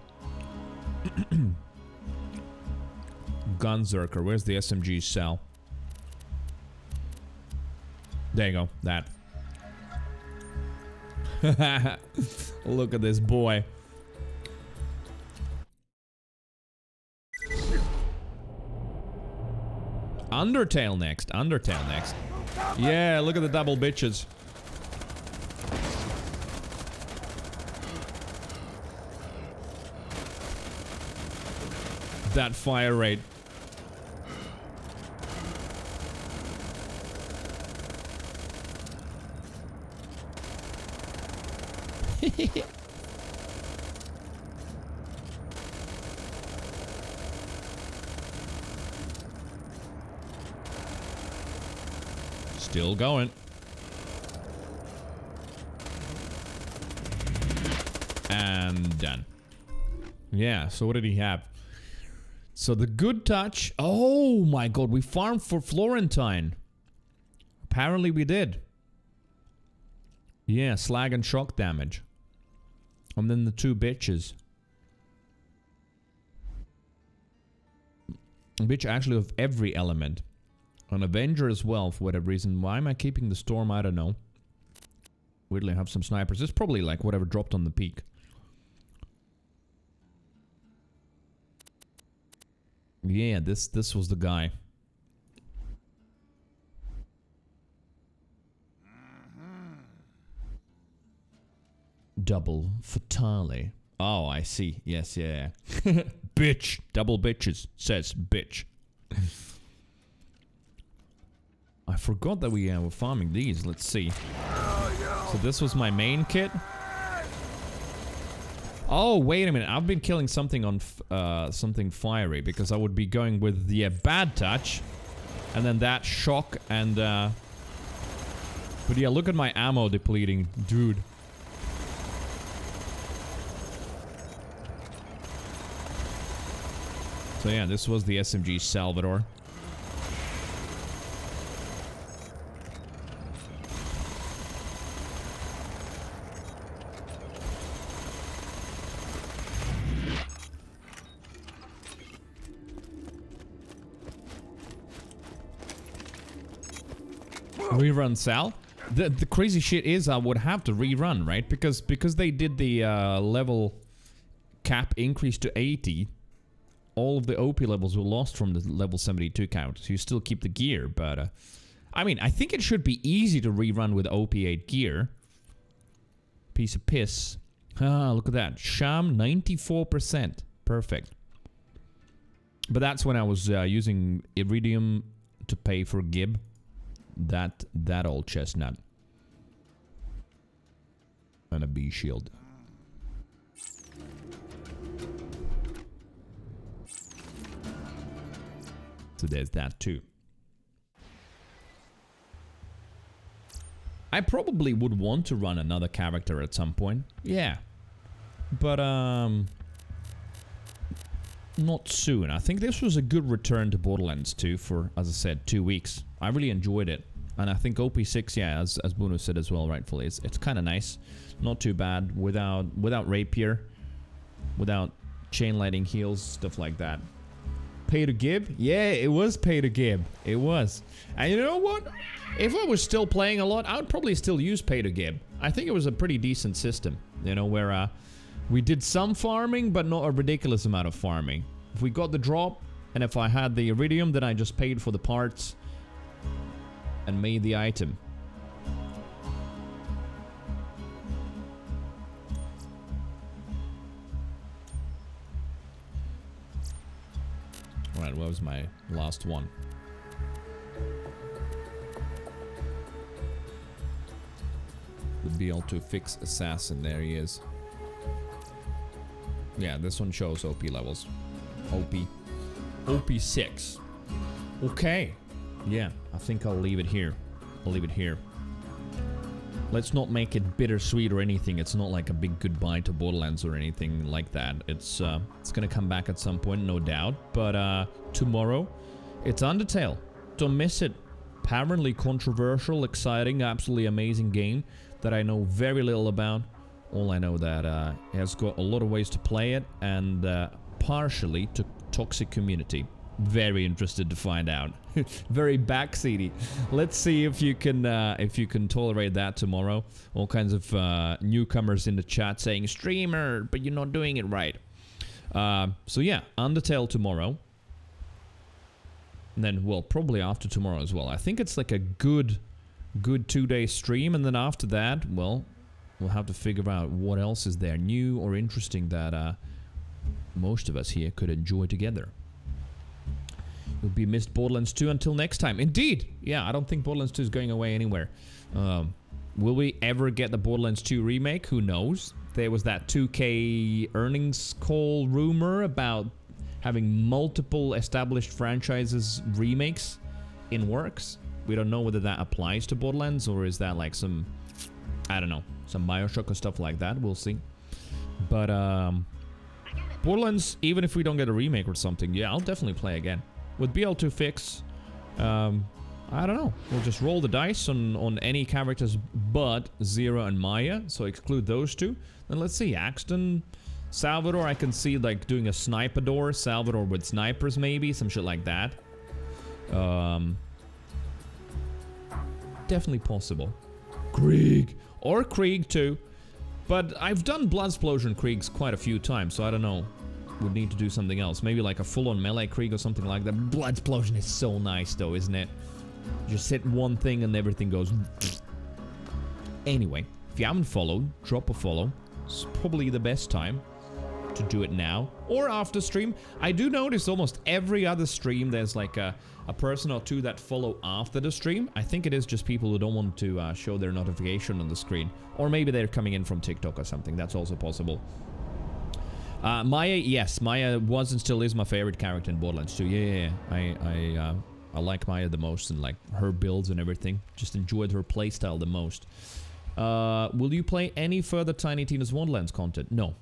Speaker 1: Gunzerker. Where's the SMG cell? There you go. That. Look at this boy. Undertale next. Undertale next. Yeah, look at the double bitches. That fire rate. Still going. And done. Yeah, so what did he have? So the good touch. Oh my god, we farmed for Florentine. Apparently we did. Yeah, slag and shock damage. And then the two bitches. Bitch actually of every element. An Avenger as well, for whatever reason. Why am I keeping the Storm? I don't know. Weirdly, I have some snipers. It's probably like whatever dropped on the peak. Yeah, this was the guy. Double fatale. Oh, I see. Yes, yeah. Bitch. Double bitches. Says bitch. I forgot that we were farming these. Let's see. So this was my main kit. Oh, wait a minute. I've been killing something on something fiery because I would be going with the bad touch and then that shock and but yeah, look at my ammo depleting, dude. So yeah, this was the SMG Salvador. Rerun Sal. The crazy shit is I would have to rerun, right? Because they did the level cap increase to 80. All of the OP levels were lost from the level 72 count. So you still keep the gear, but I mean, I think it should be easy to rerun with OP8 gear. Piece of piss. Ah, look at that. Sham 94%. Perfect. But that's when I was using Iridium to pay for Gib. That old chestnut. And a B shield. So there's that too. I probably would want to run another character at some point. Yeah. But not soon. I think this was a good return to Borderlands 2 for, as I said, 2 weeks. I really enjoyed it. And I think OP6, yeah, as Bruno said as well, rightfully, it's kind of nice. Not too bad without rapier, without chain lightning heals, stuff like that. Pay to Gib? Yeah, it was pay to Gib. It was. And you know what? If I was still playing a lot, I would probably still use pay to Gib. I think it was a pretty decent system, you know, where we did some farming, but not a ridiculous amount of farming. If we got the drop, and if I had the Iridium, then I just paid for the parts and made the item. Alright, what was my last one? The BL2 fix assassin, there he is. Yeah, this one shows OP levels. OP6. Okay. Yeah, I think I'll leave it here. I'll leave it here. Let's not make it bittersweet or anything. It's not like a big goodbye to Borderlands or anything like that. It's gonna come back at some point, no doubt. But tomorrow, it's Undertale. Don't miss it. Apparently controversial, exciting, absolutely amazing game that I know very little about. All I know that it has got a lot of ways to play it and partially to toxic community. Very interested to find out. Very backseaty. Let's see if you can tolerate that tomorrow. All kinds of newcomers in the chat saying streamer, but you're not doing it right. So yeah, Undertale tomorrow. And then, well, probably after tomorrow as well. I think it's like a good 2-day stream, and then after that, well, we'll have to figure out what else is there new or interesting that most of us here could enjoy together. You'll be missed Borderlands 2 until next time. Indeed! Yeah, I don't think Borderlands 2 is going away anywhere. Will we ever get the Borderlands 2 remake? Who knows? There was that 2K earnings call rumor about having multiple established franchises remakes in works. We don't know whether that applies to Borderlands or is that like some, I don't know, some Bioshock or stuff like that. We'll see. But Borderlands, even if we don't get a remake or something, yeah, I'll definitely play again. With BL2 fix, I don't know. We'll just roll the dice on any characters but Zer0 and Maya, so exclude those two. Then let's see, Axton, Salvador, I can see like doing a sniper door. Salvador with snipers, maybe some shit like that. Definitely possible. Krieg or Krieg too, but I've done Bloodsplosion Kriegs quite a few times, so I don't know. Would need to do something else. Maybe like a full-on melee Krieg or something like that. Bloodsplosion is so nice though, isn't it? Just hit one thing and everything goes. Anyway, if you haven't followed, drop a follow. It's probably the best time to do it now or after stream. I do notice almost every other stream there's like a person or two that follow after the stream. I think it is just people who don't want to show their notification on the screen, or maybe they're coming in from TikTok or something. That's also possible. Maya, yes, Maya was and still is my favorite character in Borderlands 2. Yeah. I like Maya the most, and like her builds and everything. Just enjoyed her playstyle the most. Will you play any further Tiny Tina's Wonderlands content? No.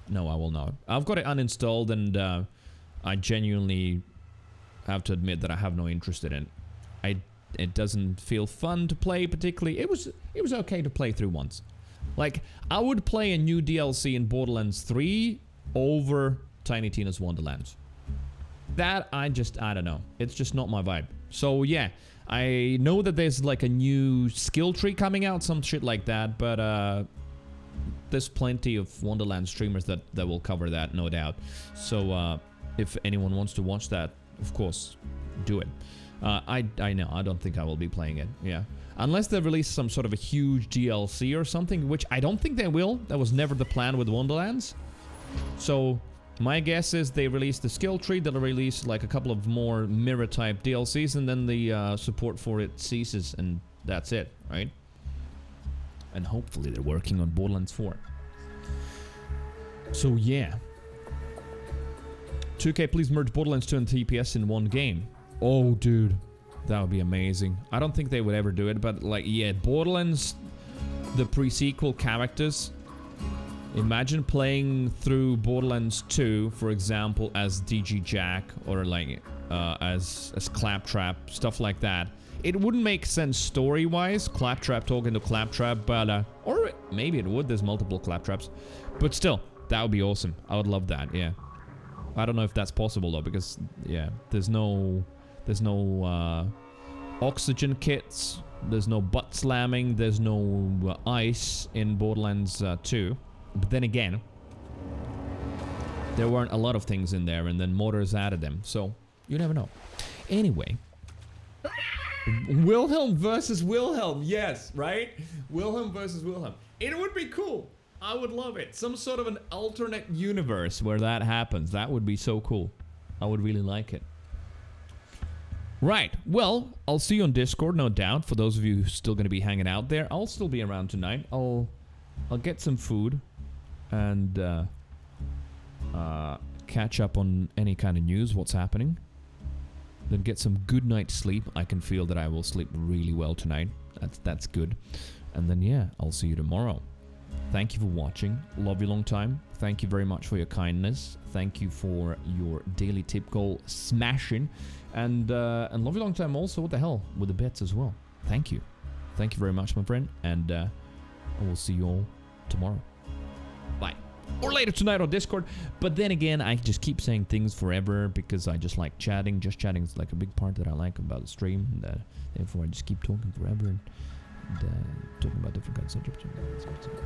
Speaker 1: No, I will not. I've got it uninstalled, and I genuinely have to admit that I have no interest in it. It doesn't feel fun to play particularly. It was okay to play through once. Like, I would play a new DLC in Borderlands 3 over Tiny Tina's Wonderlands. That, I don't know. It's just not my vibe. So, yeah. I know that there's, like, a new skill tree coming out, some shit like that, but, there's plenty of Wonderland streamers that will cover that, no doubt. So, if anyone wants to watch that, of course, do it. I know, I don't think I will be playing it, yeah. Unless they release some sort of a huge DLC or something, which I don't think they will. That was never the plan with Wonderlands. So, my guess is they release the skill tree, they'll release like a couple of more mirror-type DLCs, and then the support for it ceases, and that's it, right? And hopefully they're working on Borderlands 4. So, yeah. 2K, please merge Borderlands 2 and TPS in one game. Oh, dude. That would be amazing. I don't think they would ever do it, but like, yeah, Borderlands, the pre-sequel characters. Imagine playing through Borderlands 2, for example, as DG Jack, or like as Claptrap, stuff like that. It wouldn't make sense story-wise, Claptrap talking to Claptrap, but or maybe it would. There's multiple Claptraps, but still, that would be awesome. I would love that. Yeah, I don't know if that's possible though, because yeah, there's no oxygen kits, there's no butt slamming, there's no ice in Borderlands 2. But then again, there weren't a lot of things in there, and then modders added them, so you never know. Anyway, Wilhelm versus Wilhelm, yes, right? Wilhelm versus Wilhelm. It would be cool. I would love it. Some sort of an alternate universe where that happens. That would be so cool. I would really like it. Right, well, I'll see you on Discord, no doubt. For those of you who are still going to be hanging out there, I'll still be around tonight. I'll get some food and catch up on any kind of news, what's happening. Then get some good night's sleep. I can feel that I will sleep really well tonight. That's good. And then, yeah, I'll see you tomorrow. Thank you for watching. Love you long time. Thank you very much for your kindness. Thank you for your daily tip goal smashing. And love you long time also. What the hell with the bets as well. Thank you. Thank you very much, my friend. And I will see you all tomorrow. Bye. Or later tonight on Discord. But then again, I just keep saying things forever because I just like chatting. Just chatting is like a big part that I like about the stream. And therefore, I just keep talking forever and talking about different kinds of subjects.